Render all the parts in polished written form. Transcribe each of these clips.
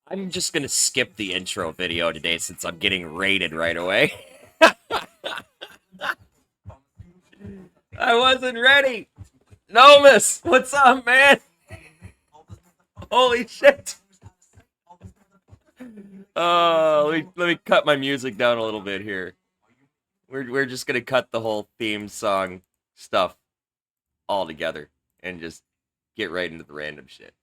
I'm just gonna skip the intro video today since I'm getting raided right away. I wasn't ready. Nomus, what's up, man? Holy shit. Let me cut my music down a little bit here. We're just gonna cut the whole theme song stuff all together and just get right into the random shit.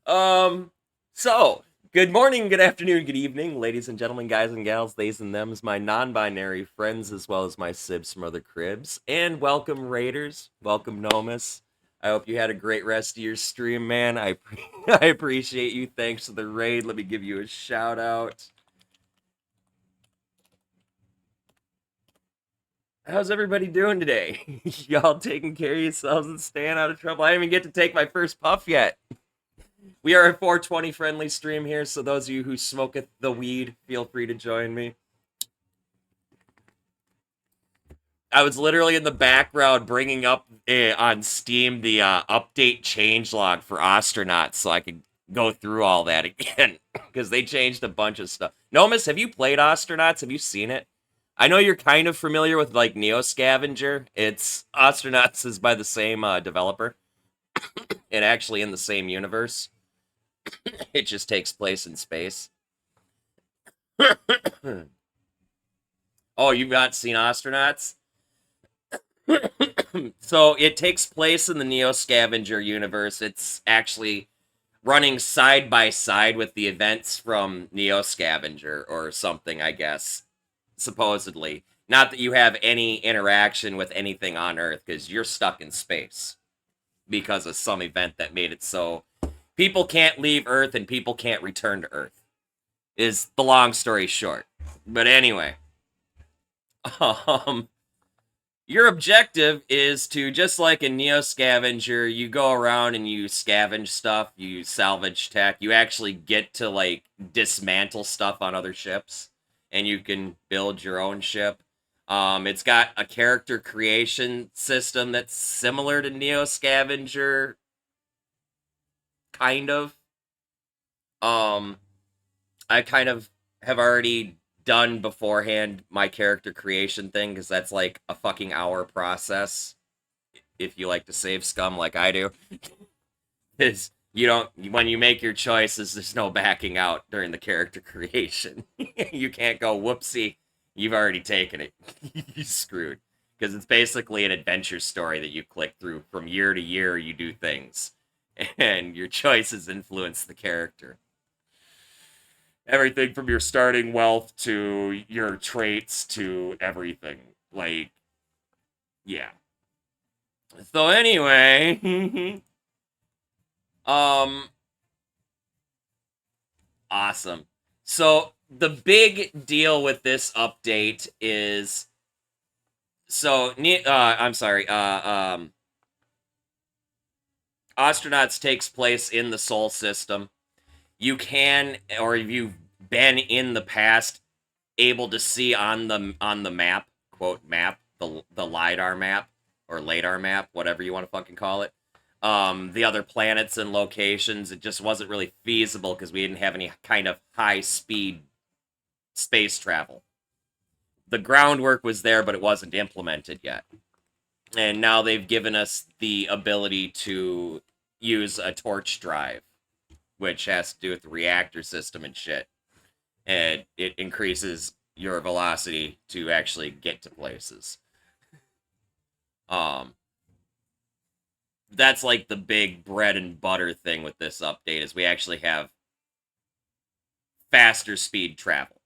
um, so good morning, good afternoon, good evening, ladies and gentlemen, guys and gals, theys and thems, my non-binary friends, as well as my sibs from other cribs, and welcome Raiders, welcome Nomus. I hope you had a great rest of your stream, man. I appreciate you. Thanks for the raid. Let me give you a shout out. How's everybody doing today? Y'all taking care of yourselves and staying out of trouble? I didn't even get to take my first puff yet. We are a 420 friendly stream here, so those of you who smoketh the weed, feel free to join me. I was literally in the background bringing up on Steam the update changelog for Ostranauts so I could go through all that again because they changed a bunch of stuff. Nomus, have you played Ostranauts? Have you seen it? I know you're kind of familiar with like Neo Scavenger. It's Ostranauts is by the same developer and actually in the same universe. It just takes place in space. Oh, you've not seen Ostranauts? So it takes place in the Neo Scavenger universe. It's actually running side by side with the events from Neo Scavenger or something, I guess, supposedly. Not that you have any interaction with anything on Earth, because you're stuck in space because of some event that made it so people can't leave Earth and people can't return to Earth, is the long story short. But anyway, um, your objective is to, just like in Neo Scavenger, you go around and you scavenge stuff, you salvage tech, you actually get to like dismantle stuff on other ships, and you can build your own ship. It's got a character creation system that's similar to Neo Scavenger, kind of. Um, I kind of have already done beforehand my character creation thing because that's like a fucking hour process if you like to save scum like I do. Is you don't when you make your choices, there's no backing out during the character creation. You can't go whoopsie, you've already taken it. You screwed. Because it's basically an adventure story that you click through from year to year, you do things. And your choices influence the character. Everything from your starting wealth to your traits to everything. Like, yeah. So anyway, um, awesome. So the big deal with this update is, I'm sorry, Ostranauts takes place in the Sol system. You can, or if you've been in the past, able to see on the map, quote map, the lidar map or radar map, whatever you want to fucking call it. The other planets and locations, it just wasn't really feasible because we didn't have any kind of high speed space travel. The groundwork was there, but it wasn't implemented yet. And now they've given us the ability to use a torch drive, which has to do with the reactor system and shit. And it increases your velocity to actually get to places. Um, that's like the big bread and butter thing with this update is we actually have faster speed travel.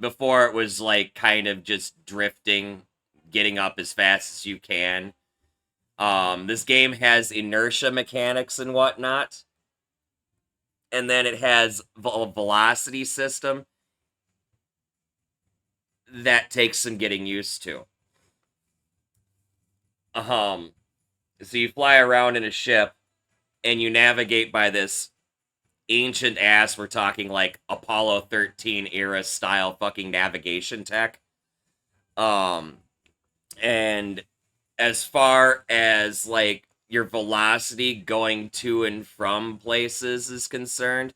Before it was like kind of just drifting, getting up as fast as you can. This game has inertia mechanics and whatnot. And then it has a velocity system that takes some getting used to. So you fly around in a ship and you navigate by this ancient ass, we're talking like Apollo 13 era style fucking navigation tech. And as far as like your velocity going to and from places is concerned,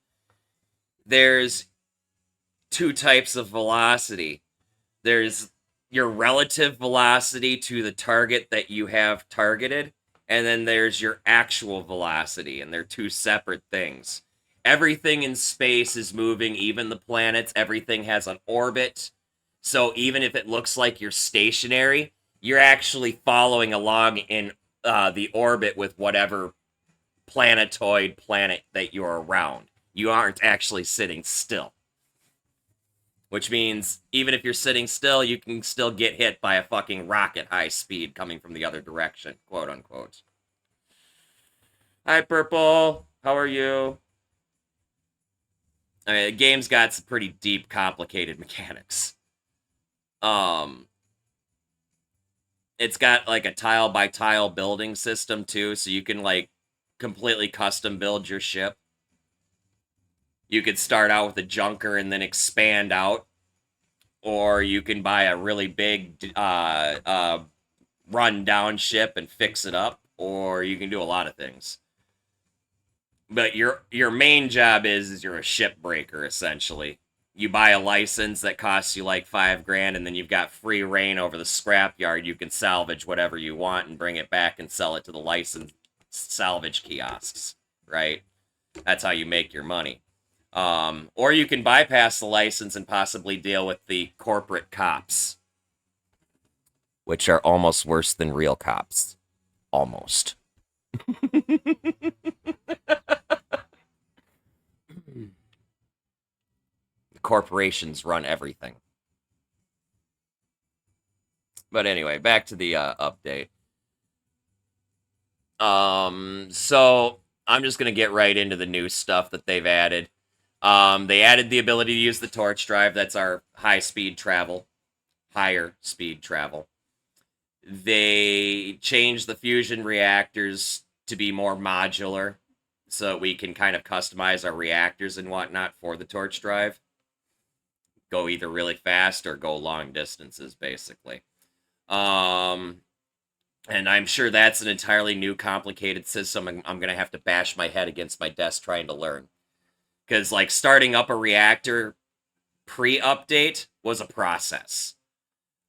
there's two types of velocity. There's your relative velocity to the target that you have targeted, and then there's your actual velocity, and they're two separate things. Everything in space is moving, even the planets. Everything has an orbit. So even if it looks like you're stationary, you're actually following along in the orbit with whatever planetoid planet that you're around. You aren't actually sitting still. Which means even if you're sitting still, you can still get hit by a fucking rocket high speed coming from the other direction, quote unquote. Hi, Purple. How are you? I mean, the game's got some pretty deep, complicated mechanics. It's got like a tile by tile building system too, so you can like completely custom build your ship. You could start out with a junker and then expand out, or you can buy a really big run down ship and fix it up, or you can do a lot of things. But your main job is you're a ship breaker essentially. You buy a license that costs you like $5,000, and then you've got free reign over the scrapyard. You can salvage whatever you want and bring it back and sell it to the licensed salvage kiosks, right? That's how you make your money. Or you can bypass the license and possibly deal with the corporate cops, which are almost worse than real cops. Almost. Corporations run everything. But anyway, back to the update. So I'm just gonna get right into the new stuff that they've added. They added the ability to use the torch drive. That's our higher speed travel. They changed the fusion reactors to be more modular, so that we can kind of customize our reactors and whatnot for the torch drive. Go either really fast or go long distances, basically. And I'm sure that's an entirely new, complicated system. I'm going to have to bash my head against my desk trying to learn. Because, like, starting up a reactor pre-update was a process.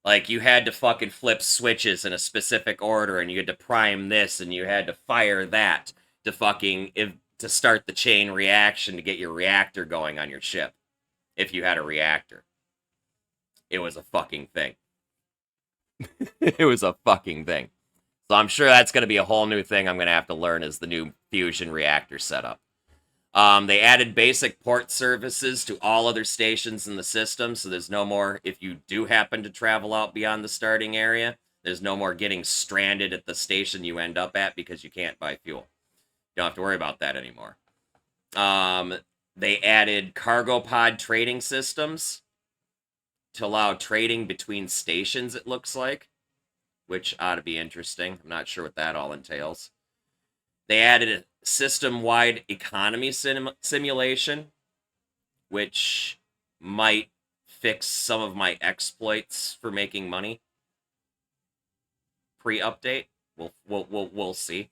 Like, you had to fucking flip switches in a specific order, and you had to prime this, and you had to fire that to fucking... to start the chain reaction to get your reactor going on your ship. If you had a reactor. It was a fucking thing. It was a fucking thing. So I'm sure that's going to be a whole new thing I'm going to have to learn as the new fusion reactor setup. They added basic port services to all other stations in the system, so there's no more, if you do happen to travel out beyond the starting area, there's no more getting stranded at the station you end up at because you can't buy fuel. You don't have to worry about that anymore. They added cargo pod trading systems to allow trading between stations, it looks like, which ought to be interesting. I'm not sure what that all entails. They added a system-wide economy simulation, which might fix some of my exploits for making money. Pre-update, we'll see.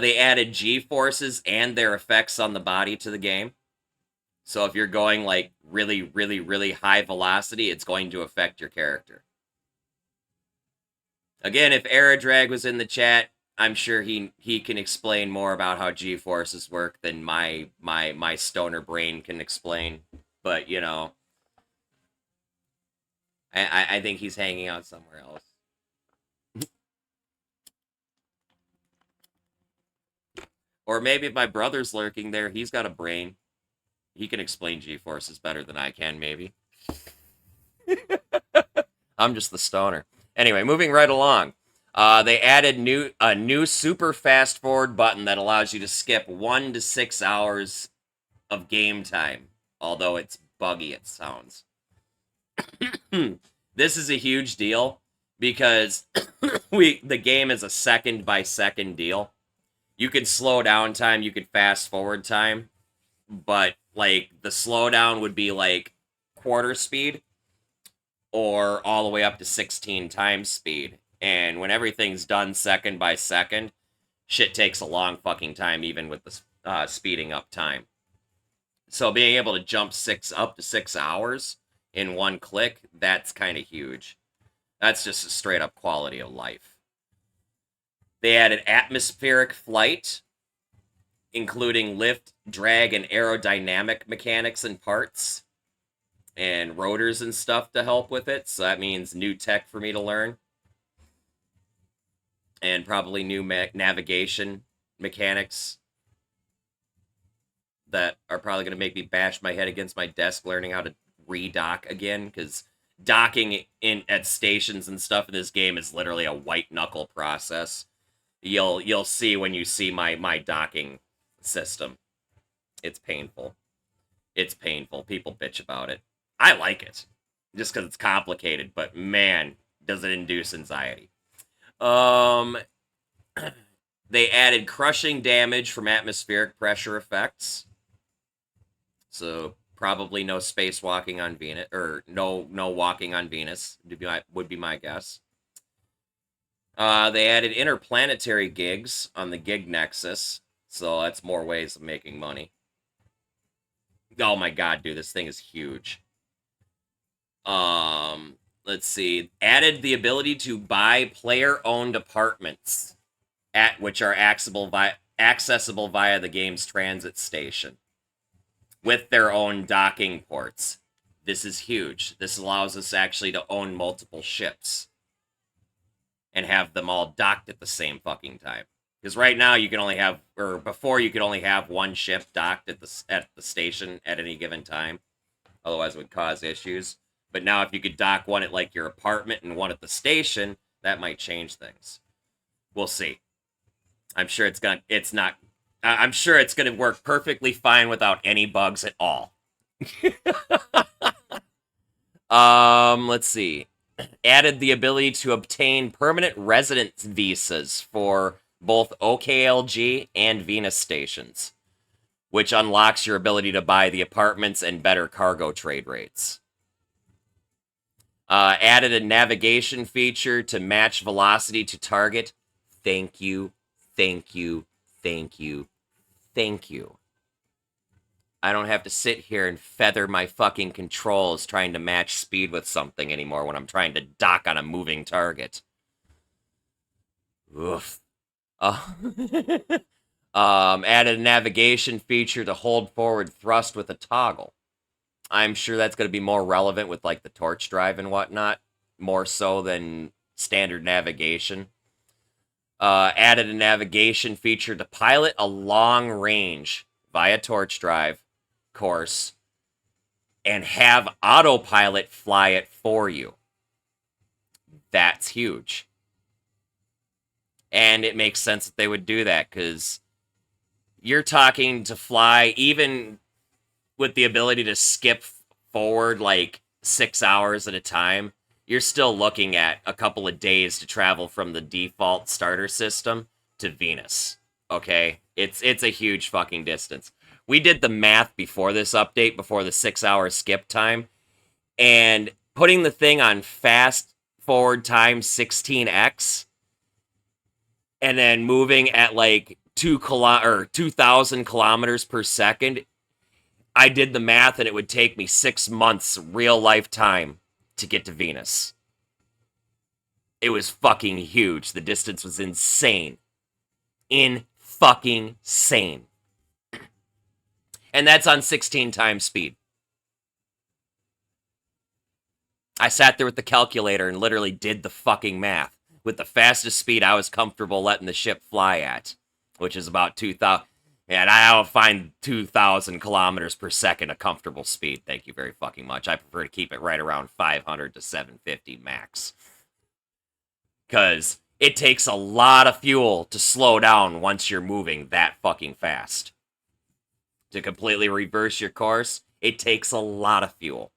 They added G-forces and their effects on the body to the game. So if you're going like really, really, really high velocity, it's going to affect your character. Again, if Aerodrag was in the chat, I'm sure he can explain more about how G-forces work than my stoner brain can explain. But, you know, I think he's hanging out somewhere else. Or maybe if my brother's lurking there, he's got a brain. He can explain G-forces better than I can, maybe. I'm just the stoner. Anyway, moving right along. They added a new super fast forward button that allows you to skip 1 to 6 hours of game time. Although it's buggy, it sounds. This is a huge deal because the game is a second by second deal. You could slow down time, you could fast forward time, but like the slowdown would be like quarter speed, or all the way up to 16 times speed. And when everything's done second by second, shit takes a long fucking time, even with the speeding up time. So being able to jump up to 6 hours in one click, that's kind of huge. That's just a straight up quality of life. They added atmospheric flight, including lift, drag, and aerodynamic mechanics and parts, and rotors and stuff to help with it. So that means new tech for me to learn. And probably new navigation mechanics that are probably going to make me bash my head against my desk learning how to re-dock again, because docking at stations and stuff in this game is literally a white knuckle process. You'll see when you see my docking system. It's painful. It's painful. People bitch about it. I like it just because it's complicated, but man, does it induce anxiety. They added crushing damage from atmospheric pressure effects. So probably no spacewalking on Venus, or no walking on Venus would be my guess. They added interplanetary gigs on the gig nexus, so that's more ways of making money. Oh my god, dude, this thing is huge. Let's see. Added the ability to buy player-owned apartments, which are accessible via the game's transit station, with their own docking ports. This is huge. This allows us actually to own multiple ships and have them all docked at the same fucking time. Because right now you can only have, or before you could only have one ship docked at the station at any given time. Otherwise it would cause issues. But now if you could dock one at like your apartment and one at the station, that might change things. We'll see. I'm sure it's gonna work perfectly fine without any bugs at all. Let's see. Added the ability to obtain permanent residence visas for both OKLG and Venus stations, which unlocks your ability to buy the apartments and better cargo trade rates. Added a navigation feature to match velocity to target. Thank you, thank you, thank you, thank you. I don't have to sit here and feather my fucking controls trying to match speed with something anymore when I'm trying to dock on a moving target. Oof. Added a navigation feature to hold forward thrust with a toggle. I'm sure that's going to be more relevant with like the torch drive and whatnot, more so than standard navigation. Added a navigation feature to pilot a long range via torch drive course and have autopilot fly it for you. That's huge. And it makes sense that they would do that, because you're talking to fly, even with the ability to skip forward like 6 hours at a time, you're still looking at a couple of days to travel from the default starter system to Venus. Okay? It's a huge fucking distance. We did the math before this update, before the 6-hour skip time, and putting the thing on fast forward time 16x, and then moving at like 2,000 kilometers per second, I did the math and it would take me 6 months real life time to get to Venus. It was fucking huge. The distance was insane. Fucking sane. And that's on 16 times speed. I sat there with the calculator and literally did the fucking math with the fastest speed I was comfortable letting the ship fly at, which is about 2,000. And I don't find 2,000 kilometers per second a comfortable speed. Thank you very fucking much. I prefer to keep it right around 500 to 750 max. Because it takes a lot of fuel to slow down once you're moving that fucking fast. To completely reverse your course, it takes a lot of fuel.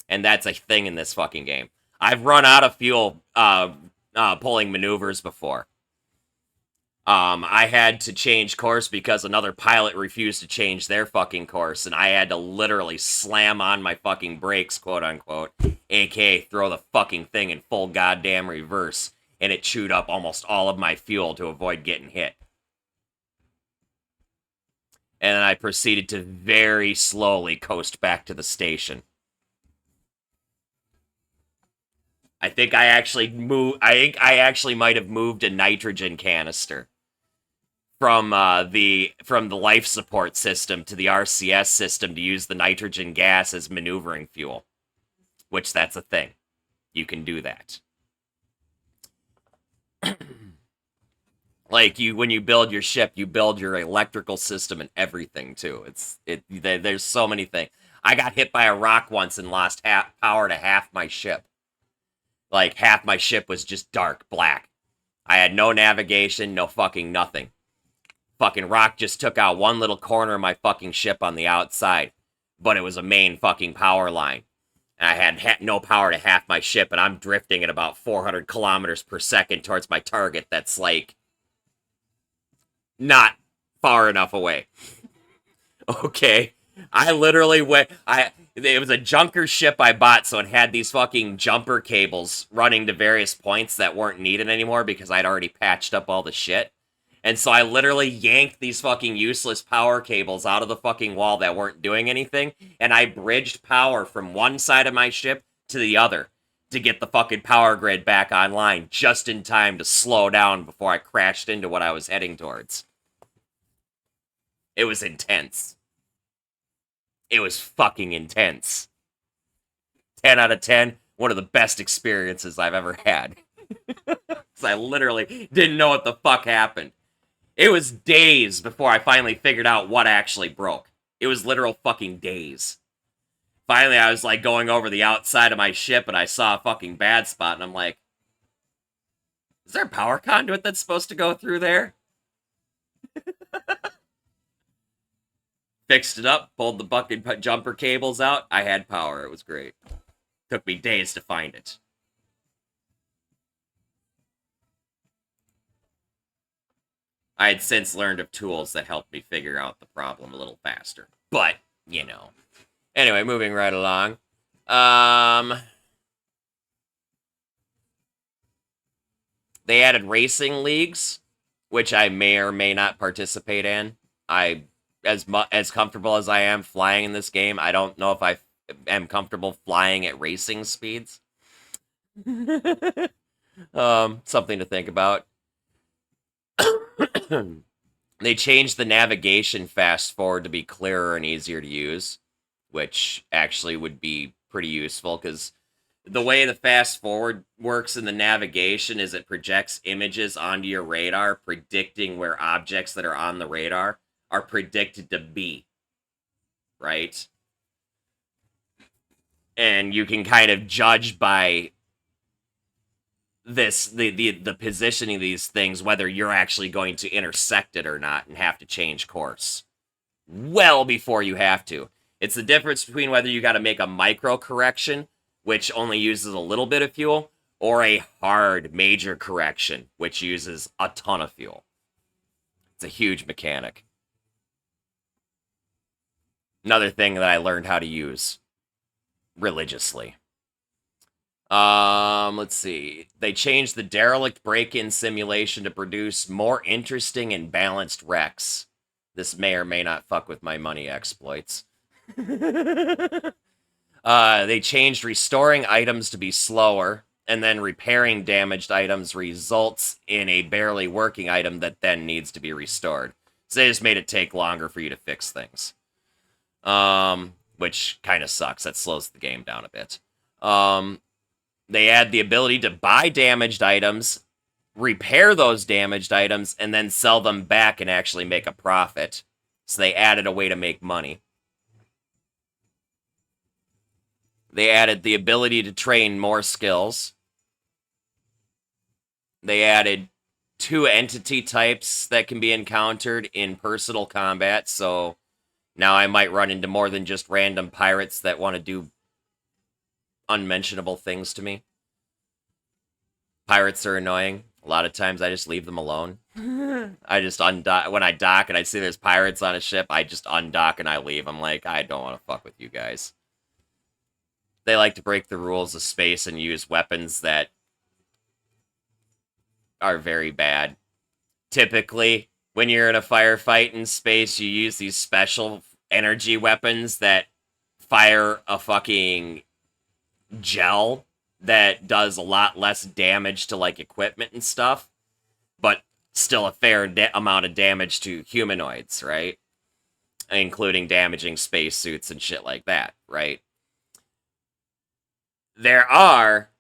And that's a thing in this fucking game. I've run out of fuel pulling maneuvers before. I had to change course because another pilot refused to change their fucking course, and I had to literally slam on my fucking brakes, quote unquote, aka throw the fucking thing in full goddamn reverse, and it chewed up almost all of my fuel to avoid getting hit. And then I proceeded to very slowly coast back to the station. I think I actually might have moved a nitrogen canister from the life support system to the RCS system to use the nitrogen gas as maneuvering fuel, which that's a thing. You can do that. Like when you build your ship, you build your electrical system and everything too. There's so many things. I got hit by a rock once and lost power to half my ship. Like half my ship was just dark black. I had no navigation, no fucking nothing. Fucking rock just took out one little corner of my fucking ship on the outside, but it was a main fucking power line. And I had no power to half my ship, and I'm drifting at about 400 kilometers per second towards my target that's like not far enough away. Okay. I literally went, it was a junker ship I bought, so it had these fucking jumper cables running to various points that weren't needed anymore because I'd already patched up all the shit. And so I literally yanked these fucking useless power cables out of the fucking wall that weren't doing anything, and I bridged power from one side of my ship to the other to get the fucking power grid back online just in time to slow down before I crashed into what I was heading towards. It was intense. It was fucking intense. 10 out of 10, one of the best experiences I've ever had. Because I literally didn't know what the fuck happened. It was days before I finally figured out what actually broke. It was literal fucking days. Finally, I was like going over the outside of my ship and I saw a fucking bad spot and I'm like, is there a power conduit that's supposed to go through there? Fixed it up, pulled the bucket jumper cables out. I had power. It was great. Took me days to find it. I had since learned of tools that helped me figure out the problem a little faster. But, you know. Anyway, moving right along. They added racing leagues, which I may or may not participate in. As comfortable as I am flying in this game, I don't know if I am comfortable flying at racing speeds. Something to think about. They changed the navigation fast forward to be clearer and easier to use, which actually would be pretty useful because the way the fast forward works in the navigation is it projects images onto your radar, predicting where objects that are on the radar are predicted to be, right? And you can kind of judge by the positioning of these things whether you're actually going to intersect it or not and have to change course well before you have to. It's the difference between whether you got to make a micro correction, which only uses a little bit of fuel, or a hard major correction, which uses a ton of fuel. It's a huge mechanic. Another thing that I learned how to use religiously. Let's see. They changed the derelict break-in simulation to produce more interesting and balanced wrecks. This may or may not fuck with my money exploits. They changed restoring items to be slower, and then repairing damaged items results in a barely working item that then needs to be restored. So they just made it take longer for you to fix things. Which kind of sucks. That slows the game down a bit. They add the ability to buy damaged items, repair those damaged items, and then sell them back and actually make a profit. So they added a way to make money. They added the ability to train more skills. They added 2 entity types that can be encountered in personal combat, so now I might run into more than just random pirates that want to do unmentionable things to me. Pirates are annoying. A lot of times I just leave them alone. I just undock when I dock and I see there's pirates on a ship. I just undock and I leave. I'm like, I don't want to fuck with you guys. They like to break the rules of space and use weapons that are very bad. Typically, when you're in a firefight in space, you use these special energy weapons that fire a fucking gel that does a lot less damage to like equipment and stuff, but still a fair amount of damage to humanoids, right? Including damaging spacesuits and shit like that, right? There are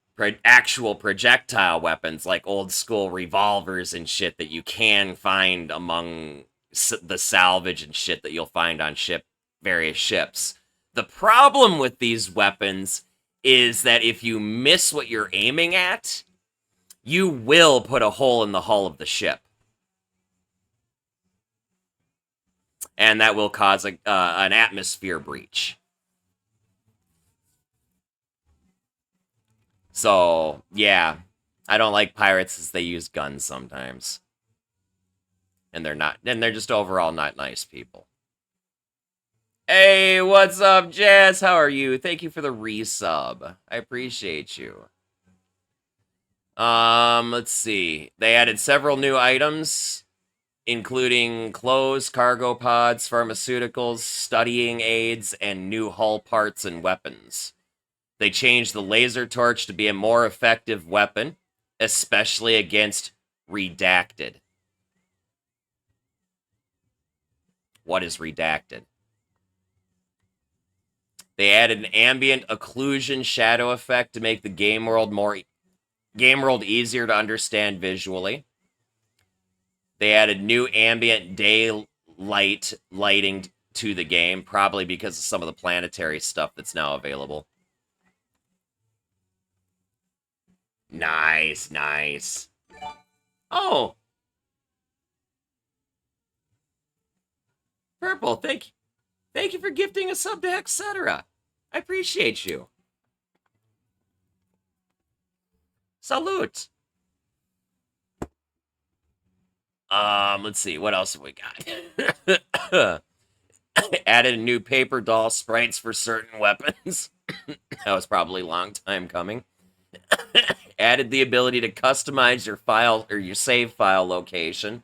actual projectile weapons like old school revolvers and shit that you can find among the salvage and shit that you'll find on various ships. The problem with these weapons is that if you miss what you're aiming at, you will put a hole in the hull of the ship. And that will cause an atmosphere breach. So, yeah. I don't like pirates as they use guns sometimes. And they're just overall not nice people. Hey, what's up, Jazz? How are you? Thank you for the resub. I appreciate you. Let's see. They added several new items, including clothes, cargo pods, pharmaceuticals, studying aids, and new hull parts and weapons. They changed the laser torch to be a more effective weapon, especially against redacted. What is redacted? They added an ambient occlusion shadow effect to make the game world easier to understand visually. They added new ambient lighting to the game, probably because of some of the planetary stuff that's now available. Nice, nice. Oh. Purple, thank you for gifting a sub to Etc. I appreciate you. Salute. Let's see, what else have we got? Added a new paper doll sprites for certain weapons. That was probably a long time coming. Added the ability to customize your file or your save file location.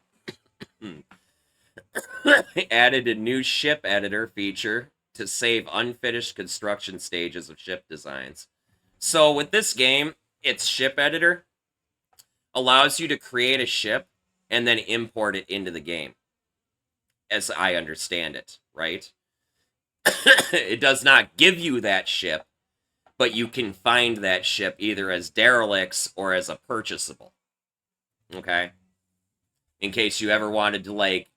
Added a new ship editor feature to save unfinished construction stages of ship designs. So with this game, its ship editor allows you to create a ship and then import it into the game, as I understand it, right? It does not give you that ship, but you can find that ship either as derelicts or as a purchasable. Okay? In case you ever wanted to, like,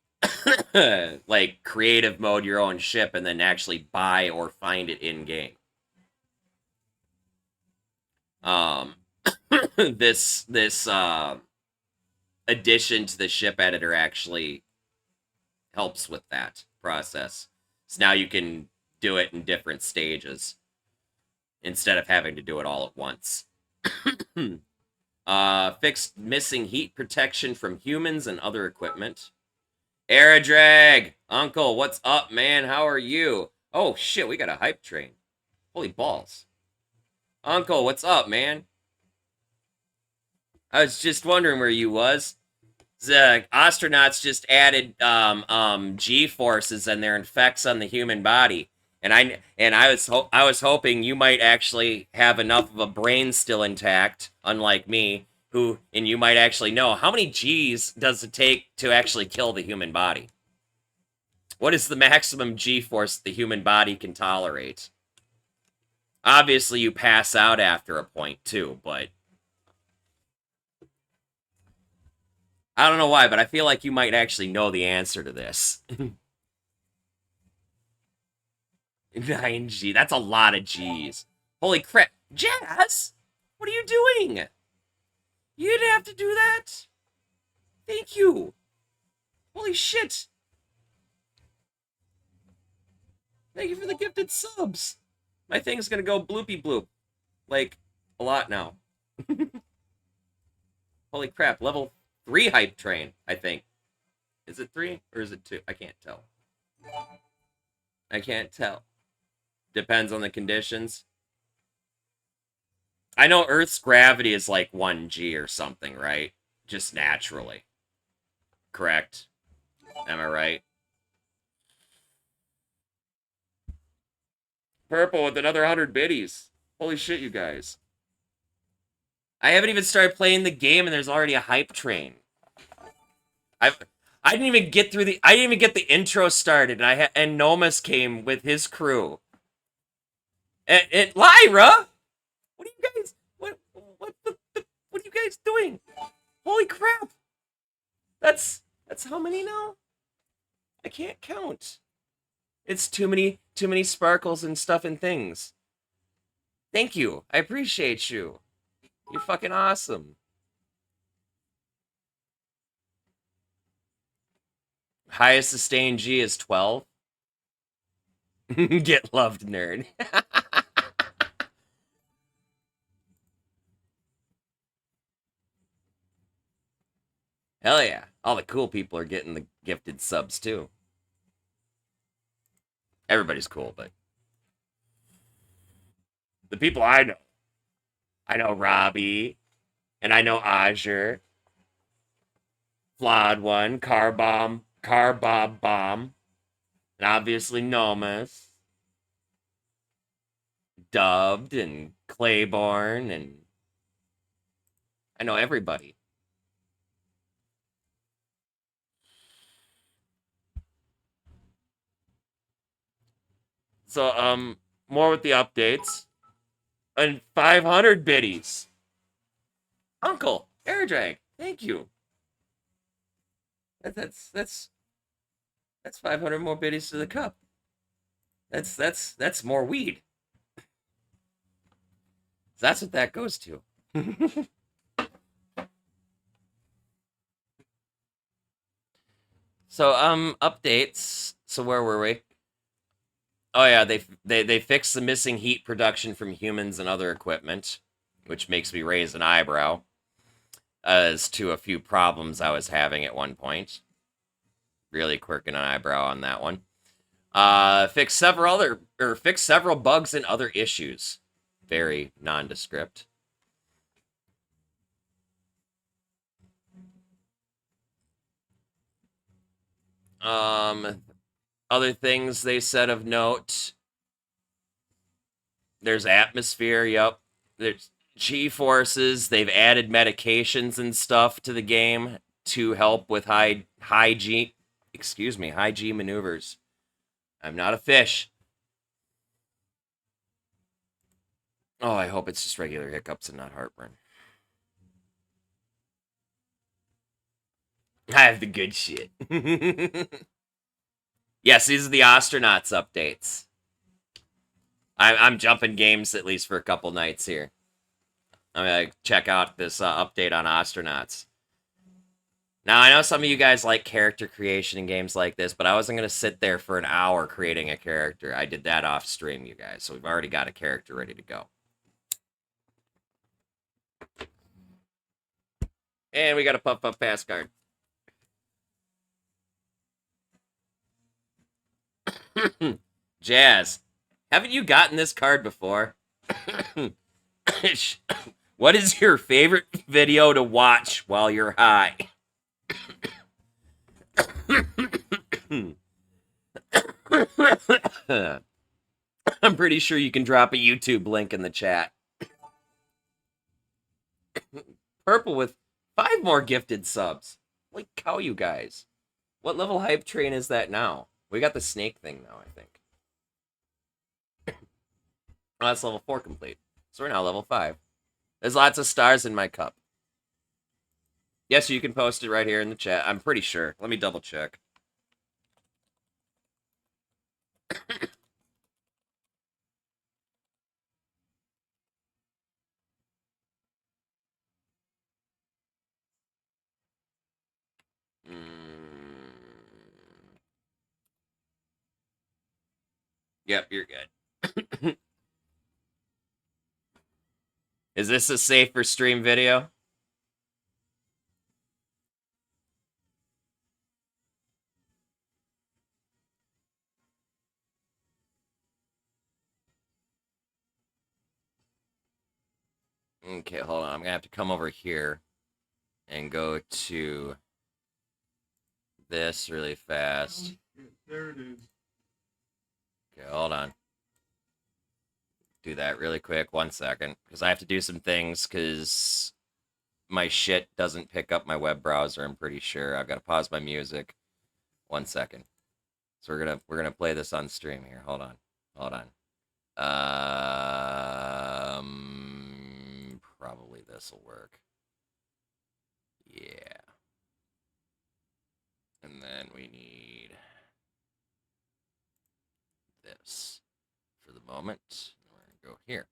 like, creative mode your own ship and then actually buy or find it in-game. This addition to the ship editor actually helps with that process. So now you can do it in different stages instead of having to do it all at once. Fixed missing heat protection from humans and other equipment. Aerodrag! Uncle, what's up, man? How are you? Oh, shit, we got a hype train. Holy balls. Uncle, what's up, man? I was just wondering where you was. The Ostranauts just added G-forces and their effects on the human body. And I was hoping you might actually have enough of a brain still intact, unlike me, and you might actually know how many G's does it take to actually kill the human body? What is the maximum G-force the human body can tolerate? Obviously, you pass out after a point too, but I don't know why, but I feel like you might actually know the answer to this. 9G. That's a lot of G's. Holy crap. Jazz! What are you doing? You didn't have to do that. Thank you. Holy shit. Thank you for the gifted subs. My thing's gonna go bloopy bloop. Like, a lot now. Holy crap, level 3 hype train, I think. Is it 3 or is it 2? I can't tell. I can't tell. Depends on the conditions. I know Earth's gravity is like 1G or something, right? Just naturally. Correct? Am I right? Purple with another 100 biddies. Holy shit, you guys. I haven't even started playing the game and there's already a hype train. I didn't even get through the I didn't even get the intro started and Nomus came with his crew. And Lyra, what are you guys what are you guys doing? Holy crap. That's how many now? I can't count. It's too many sparkles and stuff and things. Thank you. I appreciate you. You're fucking awesome. Highest sustained G is 12. Get loved, nerd. Hell yeah. All the cool people are getting the gifted subs too. Everybody's cool, but the people I know Robbie, and I know Azure, Flawed One, Carbob Bomb, and obviously Nomus, Dubbed, and Claiborne, and I know everybody. So, more with the updates. And 500 biddies. Uncle, Airdrag, thank you. That's 500 more biddies to the cup. That's more weed. That's what that goes to. So updates. So where were we? Oh yeah, they fixed the missing heat production from humans and other equipment, which makes me raise an eyebrow as to a few problems I was having at one point. Really quirking an eyebrow on that one. Fix several bugs and other issues. Very nondescript. Other things they said of note. There's atmosphere, yep. There's G-forces. They've added medications and stuff to the game to help with high G maneuvers. I'm not a fish. Oh, I hope it's just regular hiccups and not heartburn. I have the good shit. Yes, these are the Ostranauts updates. I'm jumping games at least for a couple nights here. I'm gonna check out this update on Ostranauts. Now, I know some of you guys like character creation in games like this, but I wasn't going to sit there for an hour creating a character. I did that off stream, you guys, so we've already got a character ready to go. And we got a Puff Puff Pass card. Jazz, haven't you gotten this card before? What is your favorite video to watch while you're high? I'm pretty sure you can drop a YouTube link in the chat. Purple with 5 more gifted subs. Holy cow, you guys. What level hype train is that now? We got the snake thing now, I think. Oh, that's level 4 complete. So we're now level 5. There's lots of stars in my cup. Yes, you can post it right here in the chat. I'm pretty sure. Let me double check. Yep, you're good. Is this a safe for stream video? Okay, hold on. I'm gonna have to come over here and go to this really fast. There it is. Okay, hold on. Do that really quick. 1 second. Because I have to do some things because my shit doesn't pick up my web browser, I'm pretty sure. I've got to pause my music. 1 second. So we're gonna play this on stream here. Hold on. Hold on. Probably this will work. Yeah. And then we need this for the moment. We're gonna go here.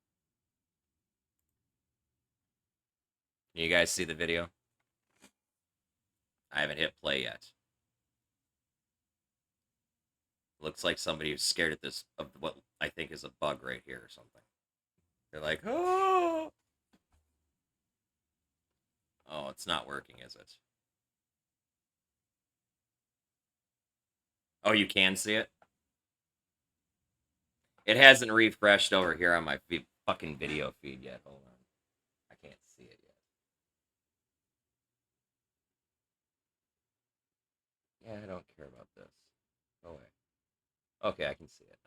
Can you guys see the video? I haven't hit play yet. Looks like somebody who's scared at this of what I think is a bug right here or something. They're like, oh, oh, it's not working, is it? Oh, you can see it? It hasn't refreshed over here on my fucking video feed yet. Hold on. I can't see it yet. Yeah, I don't care about this. Go away. Okay, I can see it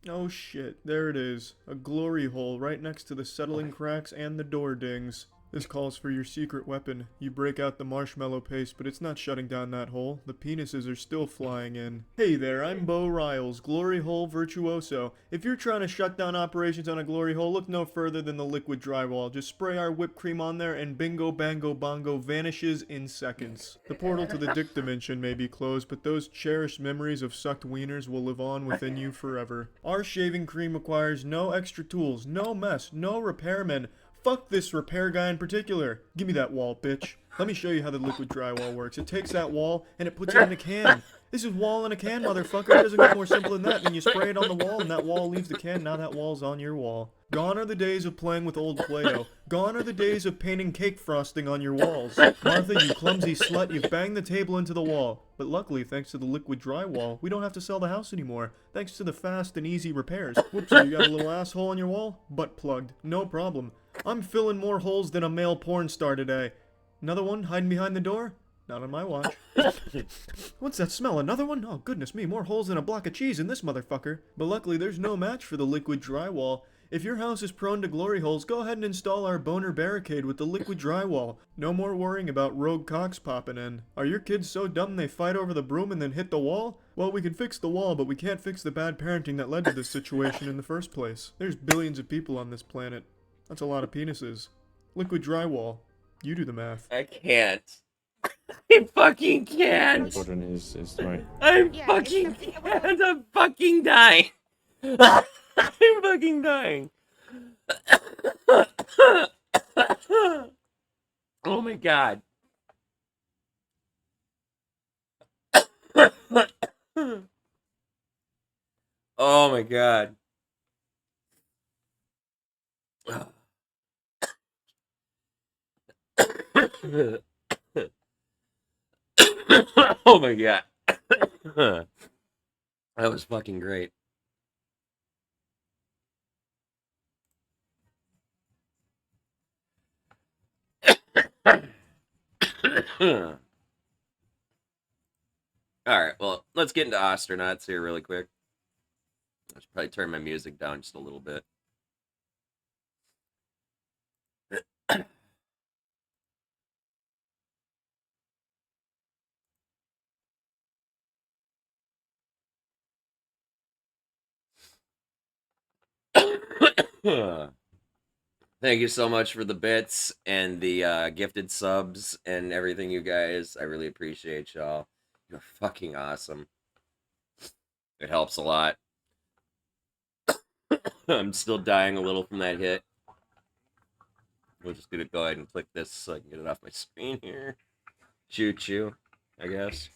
now. Oh shit, there it is. A glory hole right next to the settling cracks and the door dings. This calls for your secret weapon. You break out the marshmallow paste, but it's not shutting down that hole. The penises are still flying in. Hey there, I'm Bo Riles, Glory Hole Virtuoso. If you're trying to shut down operations on a glory hole, look no further than the liquid drywall. Just spray our whipped cream on there and bingo bango bongo vanishes in seconds. The portal to the dick dimension may be closed, but those cherished memories of sucked wieners will live on within you forever. Our shaving cream requires no extra tools, no mess, no repairmen. Fuck this repair guy in particular. Give me that wall, bitch. Let me show you how the liquid drywall works. It takes that wall and it puts it in a can. This is wall in a can, motherfucker. It doesn't get more simple than that. Then you spray it on the wall and that wall leaves the can. Now that wall's on your wall. Gone are the days of playing with old Play-Doh. Gone are the days of painting cake frosting on your walls. Martha, you clumsy slut, you've banged the table into the wall. But luckily, thanks to the liquid drywall, we don't have to sell the house anymore. Thanks to the fast and easy repairs. Whoopsie, you got a little asshole on your wall? Butt plugged. No problem. I'm filling more holes than a male porn star today. Another one hiding behind the door? Not on my watch. What's that smell? Another one? Oh, goodness me, more holes than a block of cheese in this motherfucker. But luckily, there's no match for the liquid drywall. If your house is prone to glory holes, go ahead and install our boner barricade with the liquid drywall. No more worrying about rogue cocks popping in. Are your kids so dumb they fight over the broom and then hit the wall? Well, we can fix the wall, but we can't fix the bad parenting that led to this situation in the first place. There's billions of people on this planet. That's a lot of penises. Liquid drywall. You do the math. I can't. I fucking can't. Gordon is right. I fucking can't. I'm fucking dying. I'm fucking dying. Oh my god. Oh my god. Oh my god. That was fucking great. Alright, well, let's get into Ostranauts here really quick. I should probably turn my music down just a little bit. Thank you so much for the bits and the gifted subs and everything, you guys. I really appreciate y'all. You're fucking awesome. It helps a lot. I'm still dying a little from that hit. We're just gonna go ahead and click this so I can get it off my screen here. Choo choo, I guess.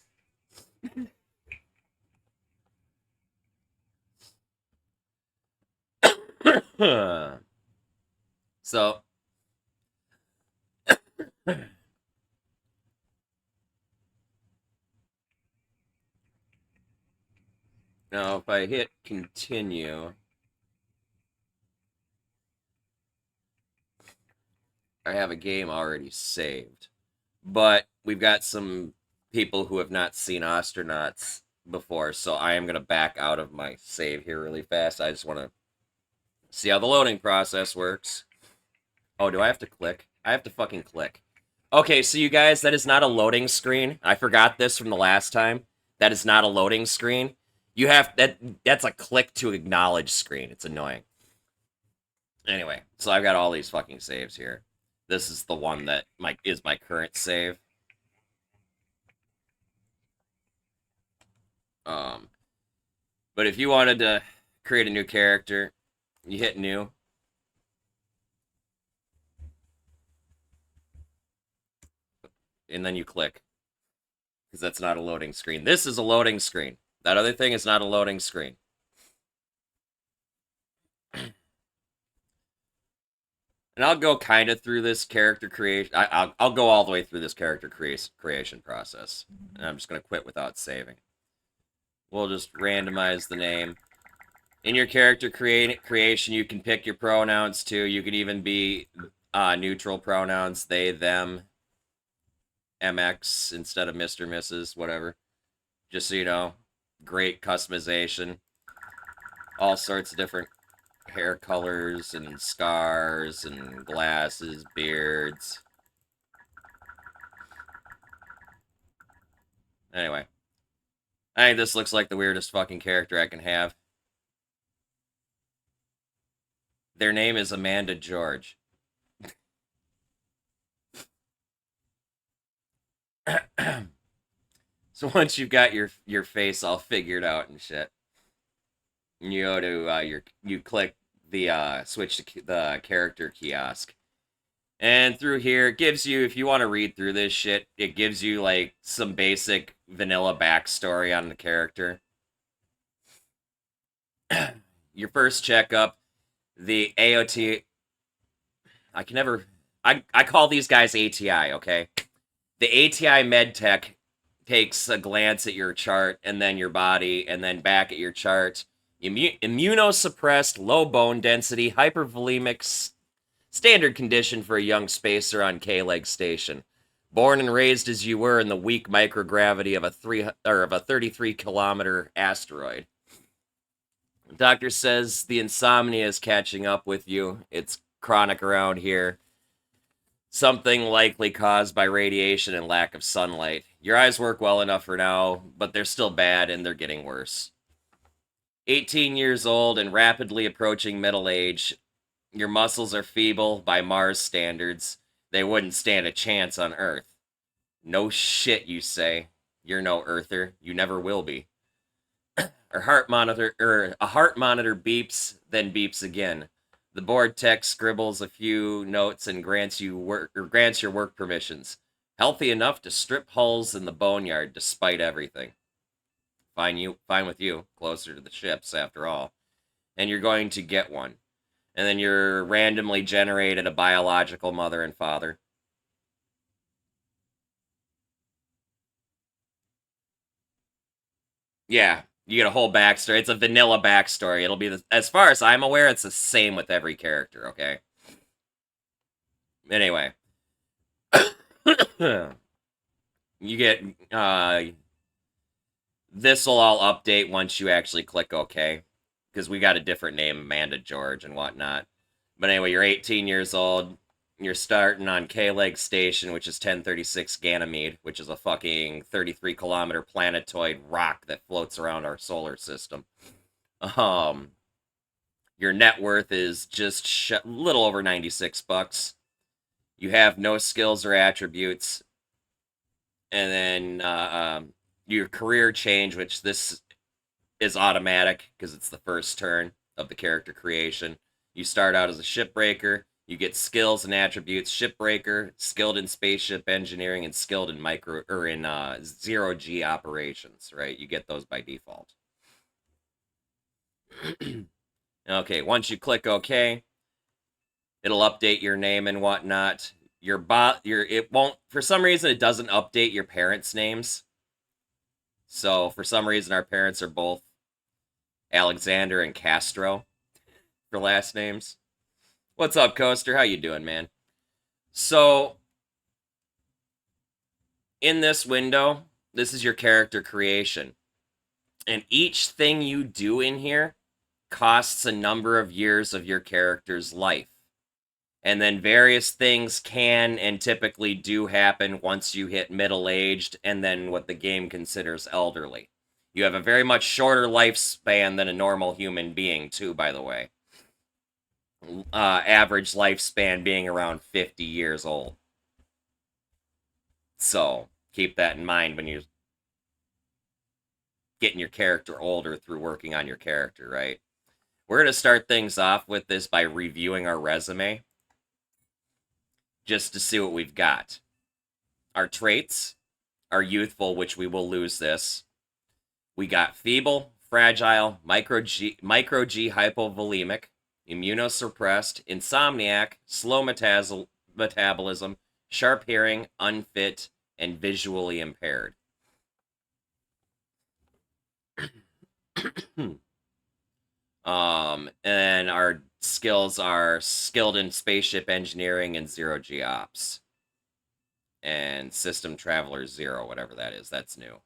So now if I hit continue, I have a game already saved. But we've got some people who have not seen Ostranauts before, so I am going to back out of my save here really fast. I just want to see how the loading process works. Oh, do I have to click? I have to fucking click. Okay, so you guys, that is not a loading screen. I forgot this from the last time. That is not a loading screen. You have that's a click to acknowledge screen. It's annoying. Anyway, so I've got all these fucking saves here. This is the one that is my current save. Um, but if you wanted to create a new character, you hit new. And then you click. Because that's not a loading screen. This is a loading screen. That other thing is not a loading screen. And I'll go kind of through this character creation. I'll go all the way through this character creation process. And I'm just going to quit without saving. We'll just randomize the name. In your character creation, you can pick your pronouns too. You can even be neutral pronouns, they, them, MX instead of Mr., Mrs., whatever. Just so you know, great customization. All sorts of different hair colors and scars and glasses, beards. Anyway, I think this looks like the weirdest fucking character I can have. Their name is Amanda George. So once you've got your face all figured out and shit, you go to you click the switch to the character kiosk, and through here it gives you, if you want to read through this shit, it gives you like some basic vanilla backstory on the character. Your first checkup, the AOT. I can never. I call these guys ATI. Okay, the ATI MedTech takes a glance at your chart and then your body and then back at your chart. Immunosuppressed, low bone density, hypervolemic, standard condition for a young spacer on K-Leg Station. Born and raised as you were in the weak microgravity of a 33-kilometer asteroid. The doctor says the insomnia is catching up with you. It's chronic around here. Something likely caused by radiation and lack of sunlight. Your eyes work well enough for now, but they're still bad and they're getting worse. 18 years old and rapidly approaching middle age. Your muscles are feeble by Mars standards. They wouldn't stand a chance on Earth. No shit, you say. You're no Earther. You never will be. A heart monitor beeps, then beeps again. The board tech scribbles a few notes and grants your work permissions. Healthy enough to strip hulls in the boneyard despite everything. Fine with you. Closer to the ships, after all. And you're going to get one. And then you're randomly generated a biological mother and father. Yeah, you get a whole backstory. It's a vanilla backstory. It'll be as far as I'm aware, it's the same with every character. Okay. Anyway, you get this will all update once you actually click OK, because we got a different name, Amanda George and whatnot. But anyway, you're 18 years old. You're starting on K-Leg Station, which is 1036 Ganymede, which is a fucking 33-kilometer planetoid rock that floats around our solar system. Your net worth is just a little over 96 bucks. You have no skills or attributes. And then your career change, which this is automatic because it's the first turn of the character creation. You start out as a shipbreaker. You get skills and attributes: shipbreaker, skilled in spaceship engineering, and skilled in zero-G operations. Right, you get those by default. Okay, once you click OK, it'll update your name and whatnot. It won't, for some reason, it doesn't update your parents' names. So for some reason, our parents are both Alexander and Castro for last names. What's up, Coaster? How you doing, man? So in this window, this is your character creation. And each thing you do in here costs a number of years of your character's life. And then various things can and typically do happen once you hit middle-aged and then what the game considers elderly. You have a very much shorter lifespan than a normal human being, too, by the way. Average lifespan being around 50 years old. So, keep that in mind when you're getting your character older through working on your character, right? We're going to start things off with this by reviewing our resume, just to see what we've got. Our traits are youthful, which we will lose this. We got feeble, fragile, micro G hypovolemic, immunosuppressed, insomniac, slow metabolism, sharp hearing, unfit, and visually impaired. And our skills are skilled in spaceship engineering and 0G ops. And system traveler 0, whatever that is. That's new.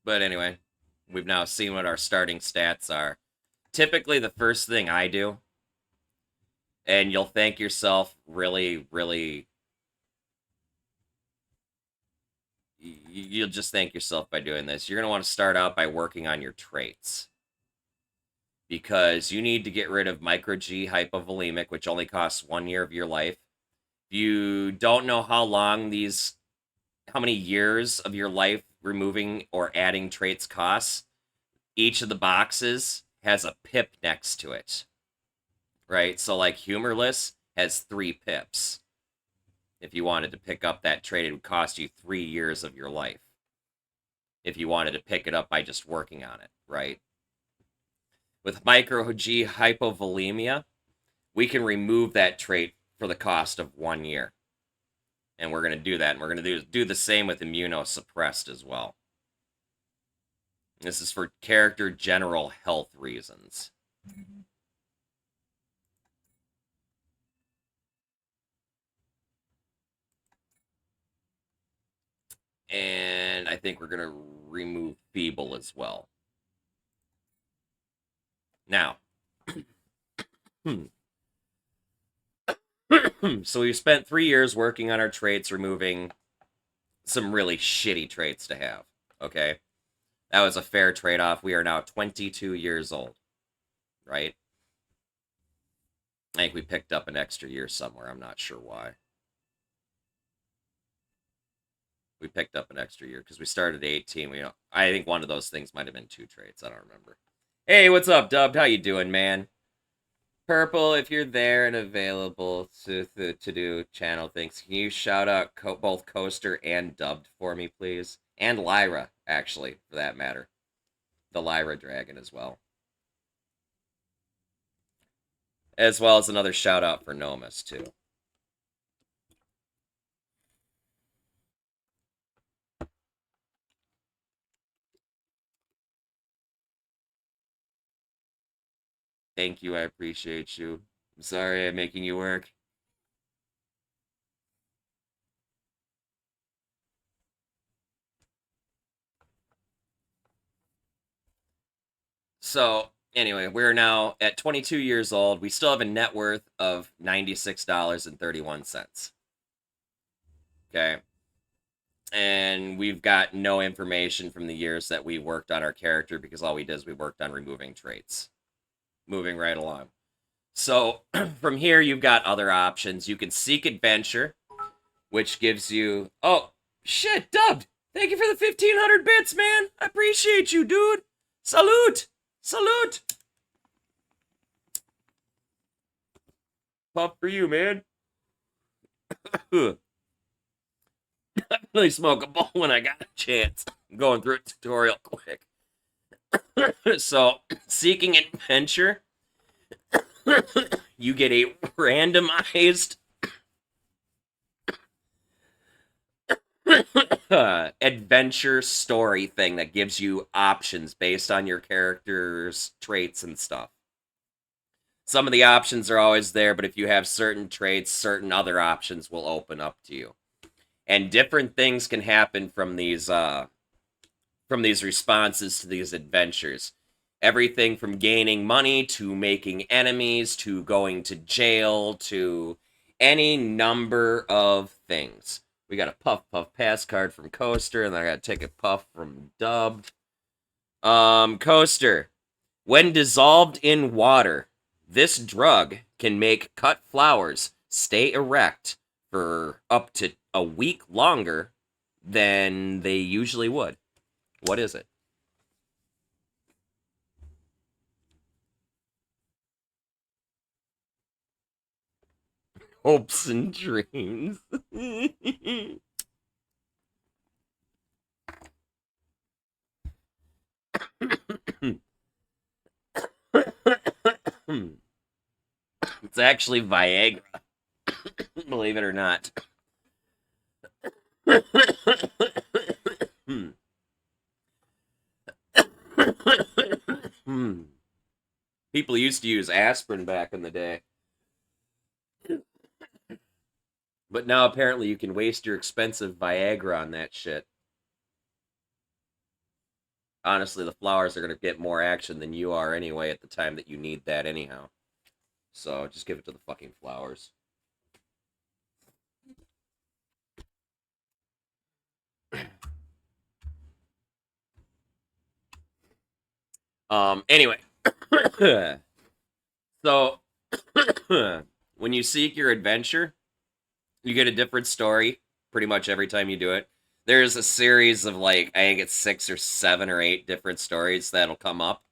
But anyway, we've now seen what our starting stats are. Typically, the first thing I do, and you'll thank yourself really, really... You'll just thank yourself by doing this. You're going to want to start out by working on your traits. Because you need to get rid of micro G hypovolemic, which only costs 1 year of your life. If you don't know how many years of your life removing or adding traits costs, each of the boxes has a pip next to it. Right? So like humorless has 3 pips. If you wanted to pick up that trait, it would cost you 3 years of your life. If you wanted to pick it up by just working on it, right? With micro G hypovolemia, we can remove that trait for the cost of 1 year. And we're going to do that. And we're going to do the same with immunosuppressed as well. This is for character general health reasons. And I think we're going to remove feeble as well. Now, so we've spent 3 years working on our traits, removing some really shitty traits to have, okay? That was a fair trade-off. We are now 22 years old, right? I think we picked up an extra year somewhere. I'm not sure why. We picked up an extra year because we started at 18. I think one of those things might have been 2 traits. I don't remember. Hey, what's up, Dubbed? How you doing, man? Purple, if you're there and available to do channel things, can you shout out both Coaster and Dubbed for me, please? And Lyra, actually, for that matter. The Lyra Dragon as well. As well as another shout out for Nomus, too. Thank you, I appreciate you. I'm sorry I'm making you work. So, anyway, we're now at 22 years old. We still have a net worth of $96.31. Okay. And we've got no information from the years that we worked on our character because all we did is we worked on removing traits. Moving right along. So, from here, you've got other options. You can seek adventure, which gives you... Oh, shit, Dubbed! Thank you for the 1,500 bits, man! I appreciate you, dude! Salute! Salute! Puff for you, man. I really smoke a bowl when I got a chance. I'm going through a tutorial quick. So, seeking adventure, you get a randomized adventure story thing that gives you options based on your character's traits and stuff. Some of the options are always there, but if you have certain traits, certain other options will open up to you. And different things can happen from these responses to these adventures. Everything from gaining money to making enemies to going to jail to any number of things. We got a Puff Puff pass card from Coaster, and then I got to take a puff from Dubbed. Coaster. When dissolved in water, this drug can make cut flowers stay erect for up to a week longer than they usually would. What is it? Hopes and dreams. It's actually Viagra, believe it or not. People used to use aspirin back in the day. But now apparently you can waste your expensive Viagra on that shit. Honestly, the flowers are going to get more action than you are anyway at the time that you need that anyhow. So just give it to the fucking flowers. Anyway. So when you seek your adventure, you get a different story pretty much every time you do it. There's a series of like, I think it's 6 or 7 or 8 different stories that'll come up.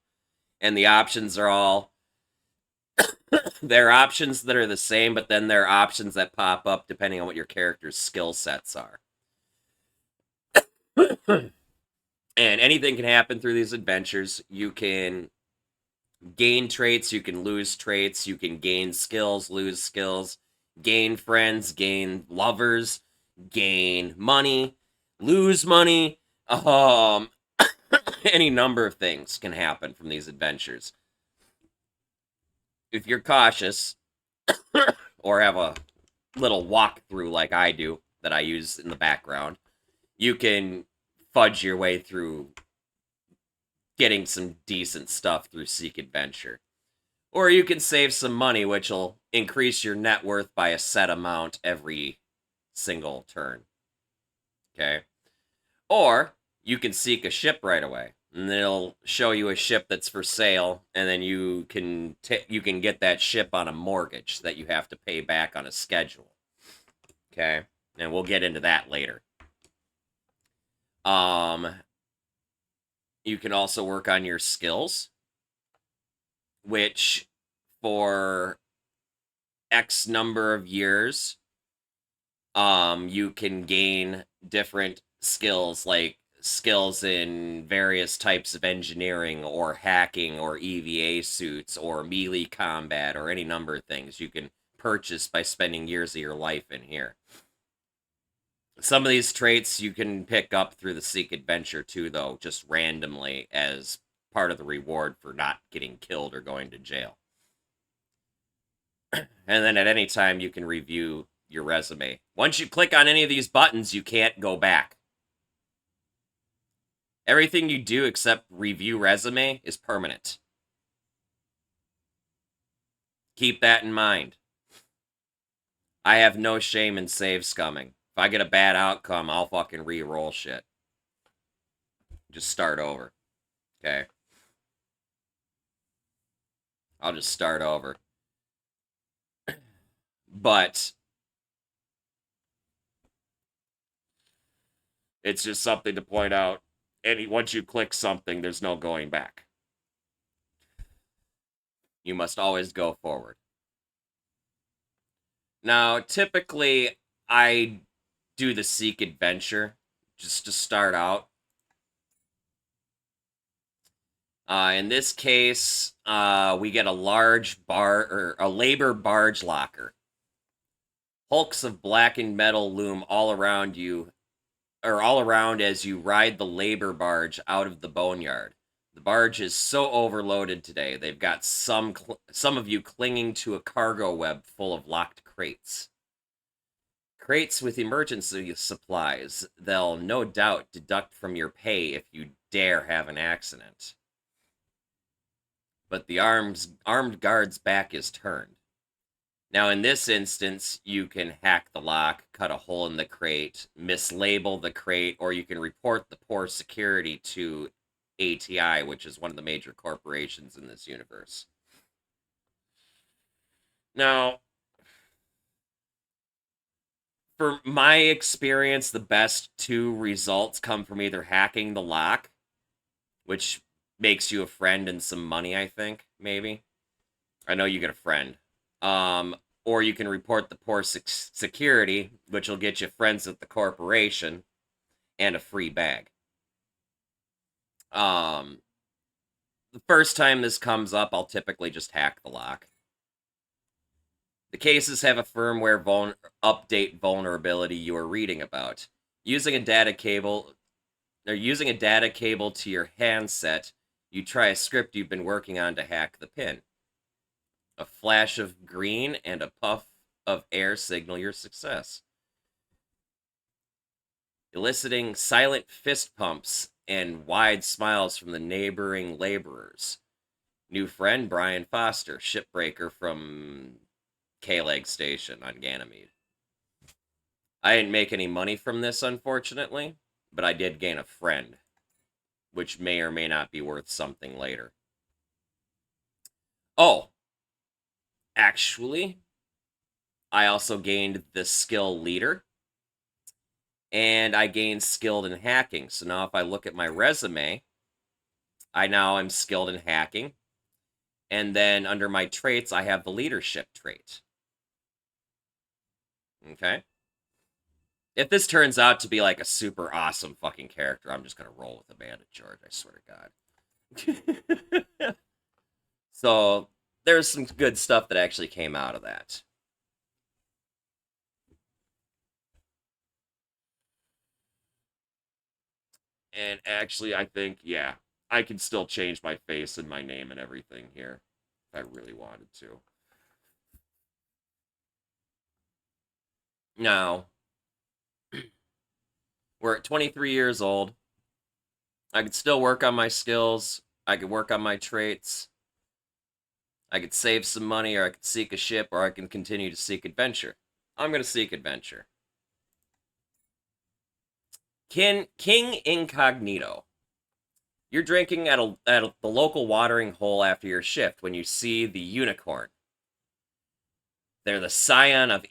And the options are all there are options that are the same, but then there are options that pop up depending on what your character's skill sets are. And anything can happen through these adventures. You can gain traits, you can lose traits, you can gain skills, lose skills, gain friends, gain lovers, gain money, lose money. Any number of things can happen from these adventures. If you're cautious or have a little walkthrough like I do that I use in the background, you can fudge your way through getting some decent stuff through Seek Adventure. Or you can save some money, which will increase your net worth by a set amount every single turn. Okay? Or you can seek a ship right away, and it'll show you a ship that's for sale, and then you can get that ship on a mortgage that you have to pay back on a schedule. Okay? And we'll get into that later. You can also work on your skills, which for X number of years, you can gain different skills, like skills in various types of engineering or hacking or EVA suits or melee combat or any number of things you can purchase by spending years of your life in here. Some of these traits you can pick up through the Seek Adventure too, though, just randomly as part of the reward for not getting killed or going to jail. And then at any time you can review your resume. Once you click on any of these buttons, you can't go back. Everything you do except review resume is permanent. Keep that in mind. I have no shame in save scumming. If I get a bad outcome, I'll fucking re-roll shit. Just start over. Okay? I'll just start over. But it's just something to point out. And once you click something, there's no going back. You must always go forward. Now, typically, I do the Seek Adventure just to start out. In this case, we get a large a labor barge locker. Hulks of blackened metal loom all around you, or all around as you ride the labor barge out of the boneyard. The barge is so overloaded today, they've got some of you clinging to a cargo web full of locked crates. Crates with emergency supplies. They'll no doubt deduct from your pay if you dare have an accident. But the armed guard's back is turned. Now, in this instance, you can hack the lock, cut a hole in the crate, mislabel the crate, or you can report the poor security to ATI, which is one of the major corporations in this universe. Now, for my experience, the best two results come from either hacking the lock, which makes you a friend and some money, I think, maybe. I know you get a friend. Or you can report the poor security, which will get you friends with the corporation and a free bag. The first time this comes up, I'll typically just hack the lock. The cases have a firmware update vulnerability you are reading about. Using a data cable to your handset, you try a script you've been working on to hack the pin. A flash of green and a puff of air signal your success, eliciting silent fist pumps and wide smiles from the neighboring laborers. New friend Brian Foster, shipbreaker from K-Leg Station on Ganymede. I didn't make any money from this, unfortunately, but I did gain a friend, which may or may not be worth something later. Oh, actually, I also gained the skill leader, and I gained skilled in hacking. So now if I look at my resume, I now am skilled in hacking, and then under my traits, I have the leadership trait. Okay? If this turns out to be like a super awesome fucking character, I'm just gonna roll with Amanda George, I swear to God. So, there's some good stuff that actually came out of that. And actually, I think, yeah, I can still change my face and my name and everything here if I really wanted to. Now, we're at 23 years old. I could still work on my skills. I could work on my traits. I could save some money, or I could seek a ship, or I can continue to seek adventure. I'm going to seek adventure. King Incognito. You're drinking at the local watering hole after your shift when you see the unicorn. They're the scion of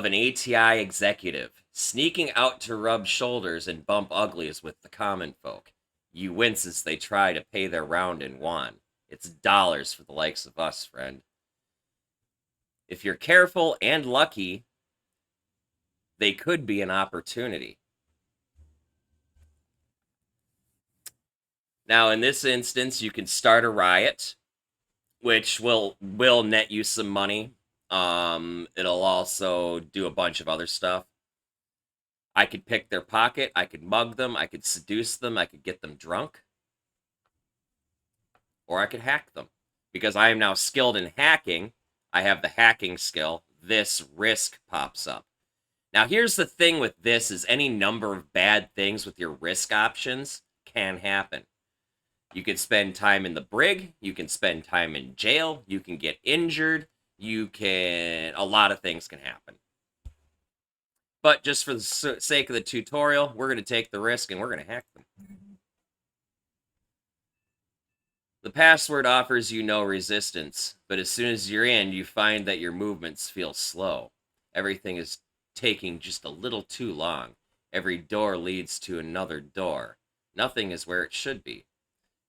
an ATI executive, sneaking out to rub shoulders and bump uglies with the common folk. You wince as they try to pay their round in won. It's dollars for the likes of us, friend. If you're careful and lucky, they could be an opportunity. Now, in this instance, you can start a riot, which will net you some money. It'll also do a bunch of other stuff. I could pick their pocket, I could mug them, I could seduce them, I could get them drunk. Or I could hack them. Because I am now skilled in hacking, I have the hacking skill, this risk pops up. Now here's the thing with this is any number of bad things with your risk options can happen. You can spend time in the brig, you can spend time in jail, you can get injured, a lot of things can happen. But just for the sake of the tutorial, we're going to take the risk and we're going to hack them. The password offers you no resistance, but as soon as you're in, you find that your movements feel slow. Everything is taking just a little too long. Every door leads to another door. Nothing is where it should be.